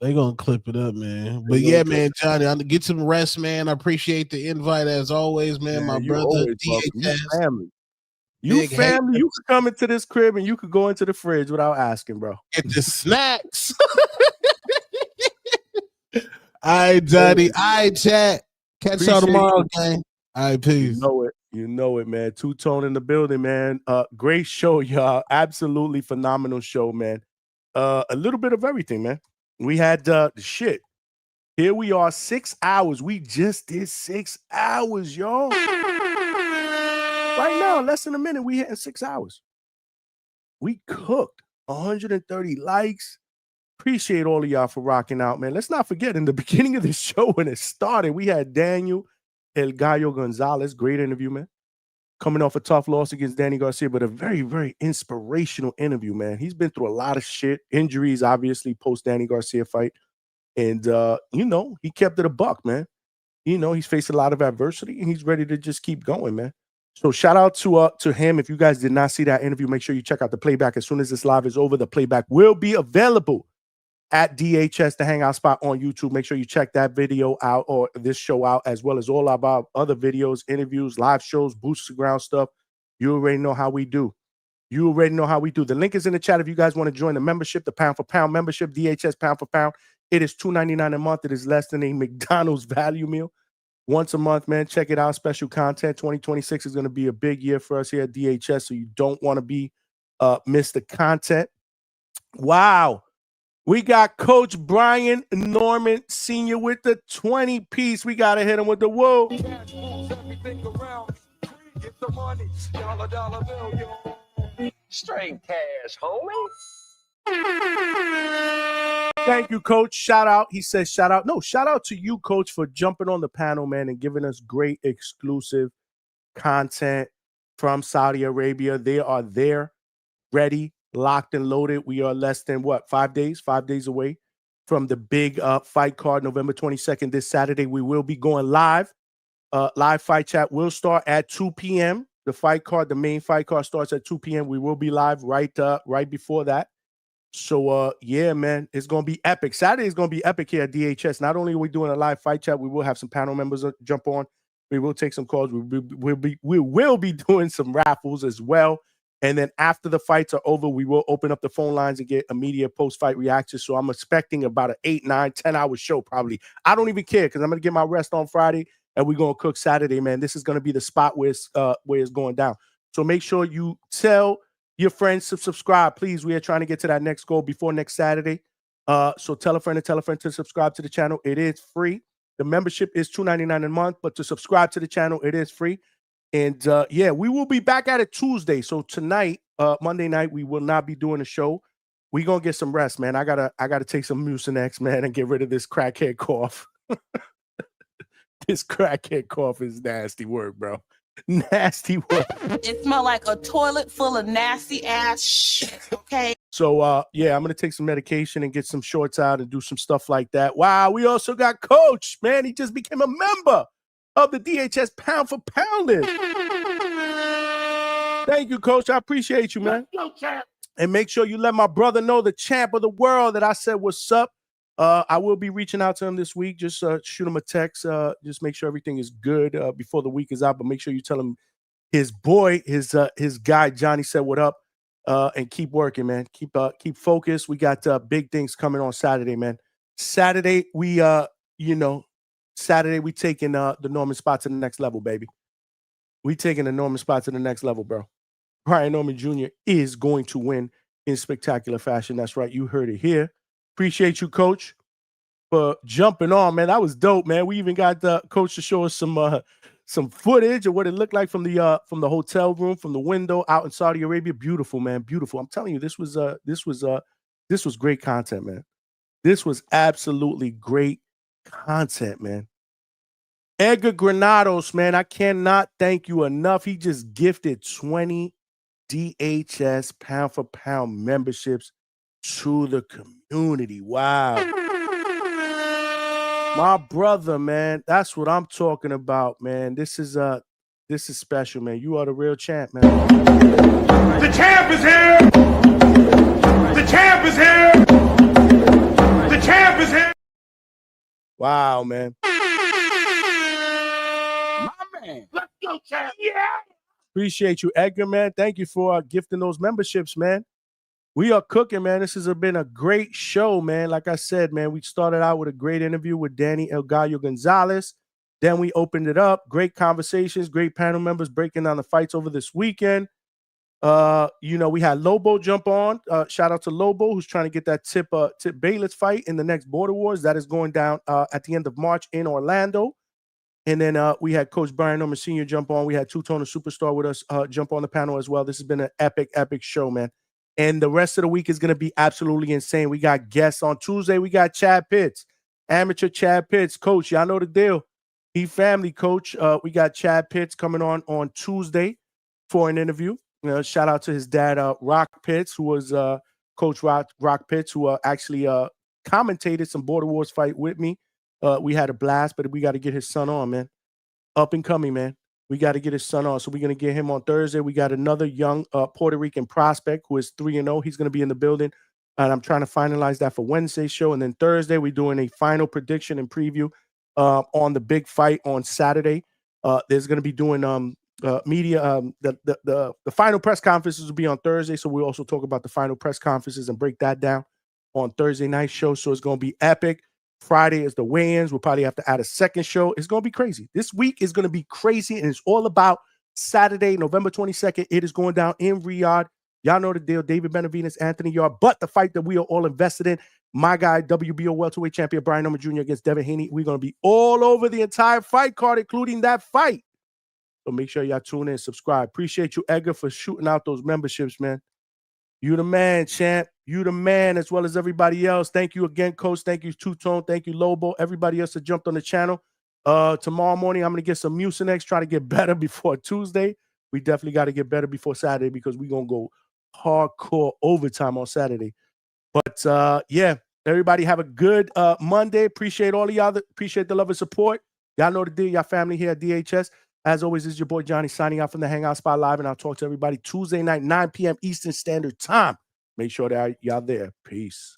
They gonna clip it up, man. But yeah, man, Johnny, I'm get some rest, man. I appreciate the invite as always, man. My you brother, always welcome. You DHS. family. You Big family. hate. You could come into this crib and you could go into the fridge without asking, bro. Get the snacks. All right, Johnny. All right, chat. Catch y'all tomorrow, gang. All right, peace. You know it, man. Two-Tone in the building, man. Great show, y'all. Absolutely phenomenal show, man. A little bit of everything, man. We had the shit. Here we are, 6 hours. We just did 6 hours, y'all. Right now, less than a minute, we hitting 6 hours. We cooked 130 likes. Appreciate all of y'all for rocking out, man. Let's not forget, in the beginning of the show when it started, we had Daniel El Gallo Gonzalez. Great interview, man. Coming off a tough loss against Danny Garcia, but a very, very inspirational interview, man. He's been through a lot of shit. Injuries, obviously, post-Danny Garcia fight. And, he kept it a buck, man. He's faced a lot of adversity, and he's ready to just keep going, man. So shout out to him. If you guys did not see that interview, make sure you check out the playback. As soon as this live is over, the playback will be available at DHS, the Hangout spot on YouTube. Make sure you check that video out or this show out, as well as all of our other videos, interviews, live shows, boots to ground stuff. You already know how we do. The link is in the chat if you guys want to join the membership, the pound for pound membership, DHS pound for pound. It is $2.99 a month. It is less than a McDonald's value meal. Once a month, man. Check it out. Special content. 2026 is going to be a big year for us here at DHS, so you don't want to miss the content. Wow. We got Coach Brian Norman Sr. with the 20-piece. We got to hit him with the whoa. Straight cash, homie. Thank you, Coach. Shout out. He says shout out. No, shout out to you, Coach, for jumping on the panel, man, and giving us great exclusive content from Saudi Arabia. They are there, ready, locked and loaded. We are less than 5 days? 5 days away from the big fight card, November 22nd, this Saturday. We will be going live. Live fight chat will start at 2 p.m. The fight card, the main fight card starts at 2 p.m. We will be live right before that. So, yeah, man, it's going to be epic. Saturday is going to be epic here at DHS. Not only are we doing a live fight chat, we will have some panel members jump on. We will take some calls. We will be doing some raffles as well. And then after the fights are over, we will open up the phone lines and get immediate post-fight reactions. So I'm expecting about an 8, 9, 10-hour show probably. I don't even care because I'm going to get my rest on Friday and we're going to cook Saturday, man. This is going to be the spot where it's going down. So make sure you tell your friends to subscribe, please. We are trying to get to that next goal before next Saturday. So tell a friend to subscribe to the channel. It is free. The membership is $2.99 a month, but to subscribe to the channel, it is free. And yeah, we will be back at it Tuesday. So tonight, Monday night, we will not be doing a show. We're gonna get some rest, man. I gotta take some Mucinex, man, and get rid of this crackhead cough. This crackhead cough is nasty work, bro. Nasty work. It smelled like a toilet full of nasty ass shit. Okay. So yeah, I'm gonna take some medication and get some shorts out and do some stuff like that. Wow, we also got Coach, man. He just became a member of the DHS Pound for Pound list. Thank you, Coach. I appreciate you, man. And make sure you let my brother know, the champ of the world, that I said what's up. I will be reaching out to him this week. Just shoot him a text. Just make sure everything is good before the week is out. But make sure you tell him his boy, his guy Johnny said what up. And keep working, man. Keep focused. We got big things coming on Saturday, man. Saturday we taking the Norman spot to the next level, baby. We taking the Norman spot to the next level, bro. Brian Norman Jr. is going to win in spectacular fashion. That's right. You heard it here. Appreciate you, Coach, for jumping on, man. That was dope, man. We even got the Coach to show us some footage of what it looked like from the hotel room, from the window out in Saudi Arabia. Beautiful, man. Beautiful. I'm telling you, this was great content, man. This was absolutely great content, man. Edgar Granados, man, I cannot thank you enough. He just gifted 20 DHS pound for pound memberships to the community. Wow. My brother, man, that's what I'm talking about, man. This is special, man. You are the real champ, man. The champ is here. The champ is here. The champ is here. Wow, man. My man. Let's go, champ. Yeah. Appreciate you, Edgar, man. Thank you for gifting those memberships, man. We are cooking, man. This has been a great show, man. Like I said, man, we started out with a great interview with Danny El Gallo Gonzalez. Then we opened it up. Great conversations, great panel members breaking down the fights over this weekend. We had Lobo jump on. Shout out to Lobo, who's trying to get that Tip Bayless fight in the next Border Wars. That is going down at the end of March in Orlando. And then we had Coach Brian Norman Sr. jump on. We had Two-Tone Superstar with us jump on the panel as well. This has been an epic show, man. And the rest of the week is going to be absolutely insane. We got guests on Tuesday. We got Chad Pitts, amateur Chad Pitts. Coach, y'all know the deal. He family, Coach. We got Chad Pitts coming on Tuesday for an interview. Shout out to his dad, Rock Pitts, who was Coach Rock Pitts, who actually commentated some Border Wars fight with me. We had a blast, but we got to get his son on, man. Up and coming, man. We got to get his son on. So we're going to get him on Thursday. We got another young Puerto Rican prospect who is 3-0. He's going to be in the building. And I'm trying to finalize that for Wednesday's show. And then Thursday, we're doing a final prediction and preview on the big fight on Saturday. There's going to be doing media. The final press conferences will be on Thursday. So we'll also talk about the final press conferences and break that down on Thursday night show. So it's going to be epic. Friday is the weigh-ins. We'll probably have to add a second show. It's going to be crazy. This week is going to be crazy, and it's all about Saturday, November 22nd. It is going down in Riyadh. Y'all know the deal. David Benavidez, Anthony Yarde. But the fight that we are all invested in, my guy, WBO welterweight champion Brian Norman Jr. against Devin Haney. We're going to be all over the entire fight card, including that fight. So make sure y'all tune in and subscribe. Appreciate you, Edgar, for shooting out those memberships, man. You the man, champ. You the man, as well as everybody else. Thank you again, Coach. Thank you, Two-Tone. Thank you, Lobo. Everybody else that jumped on the channel. Tomorrow morning, I'm going to get some Mucinex, try to get better before Tuesday. We definitely got to get better before Saturday because we're going to go hardcore overtime on Saturday. But, yeah, everybody have a good Monday. Appreciate all of y'all. Appreciate the love and support. Y'all know the deal. Y'all family here at DHS. As always, this is your boy Johnny signing out from the Hangout Spot Live, and I'll talk to everybody Tuesday night, 9 p.m. Eastern Standard Time. Make sure that y'all there. Peace.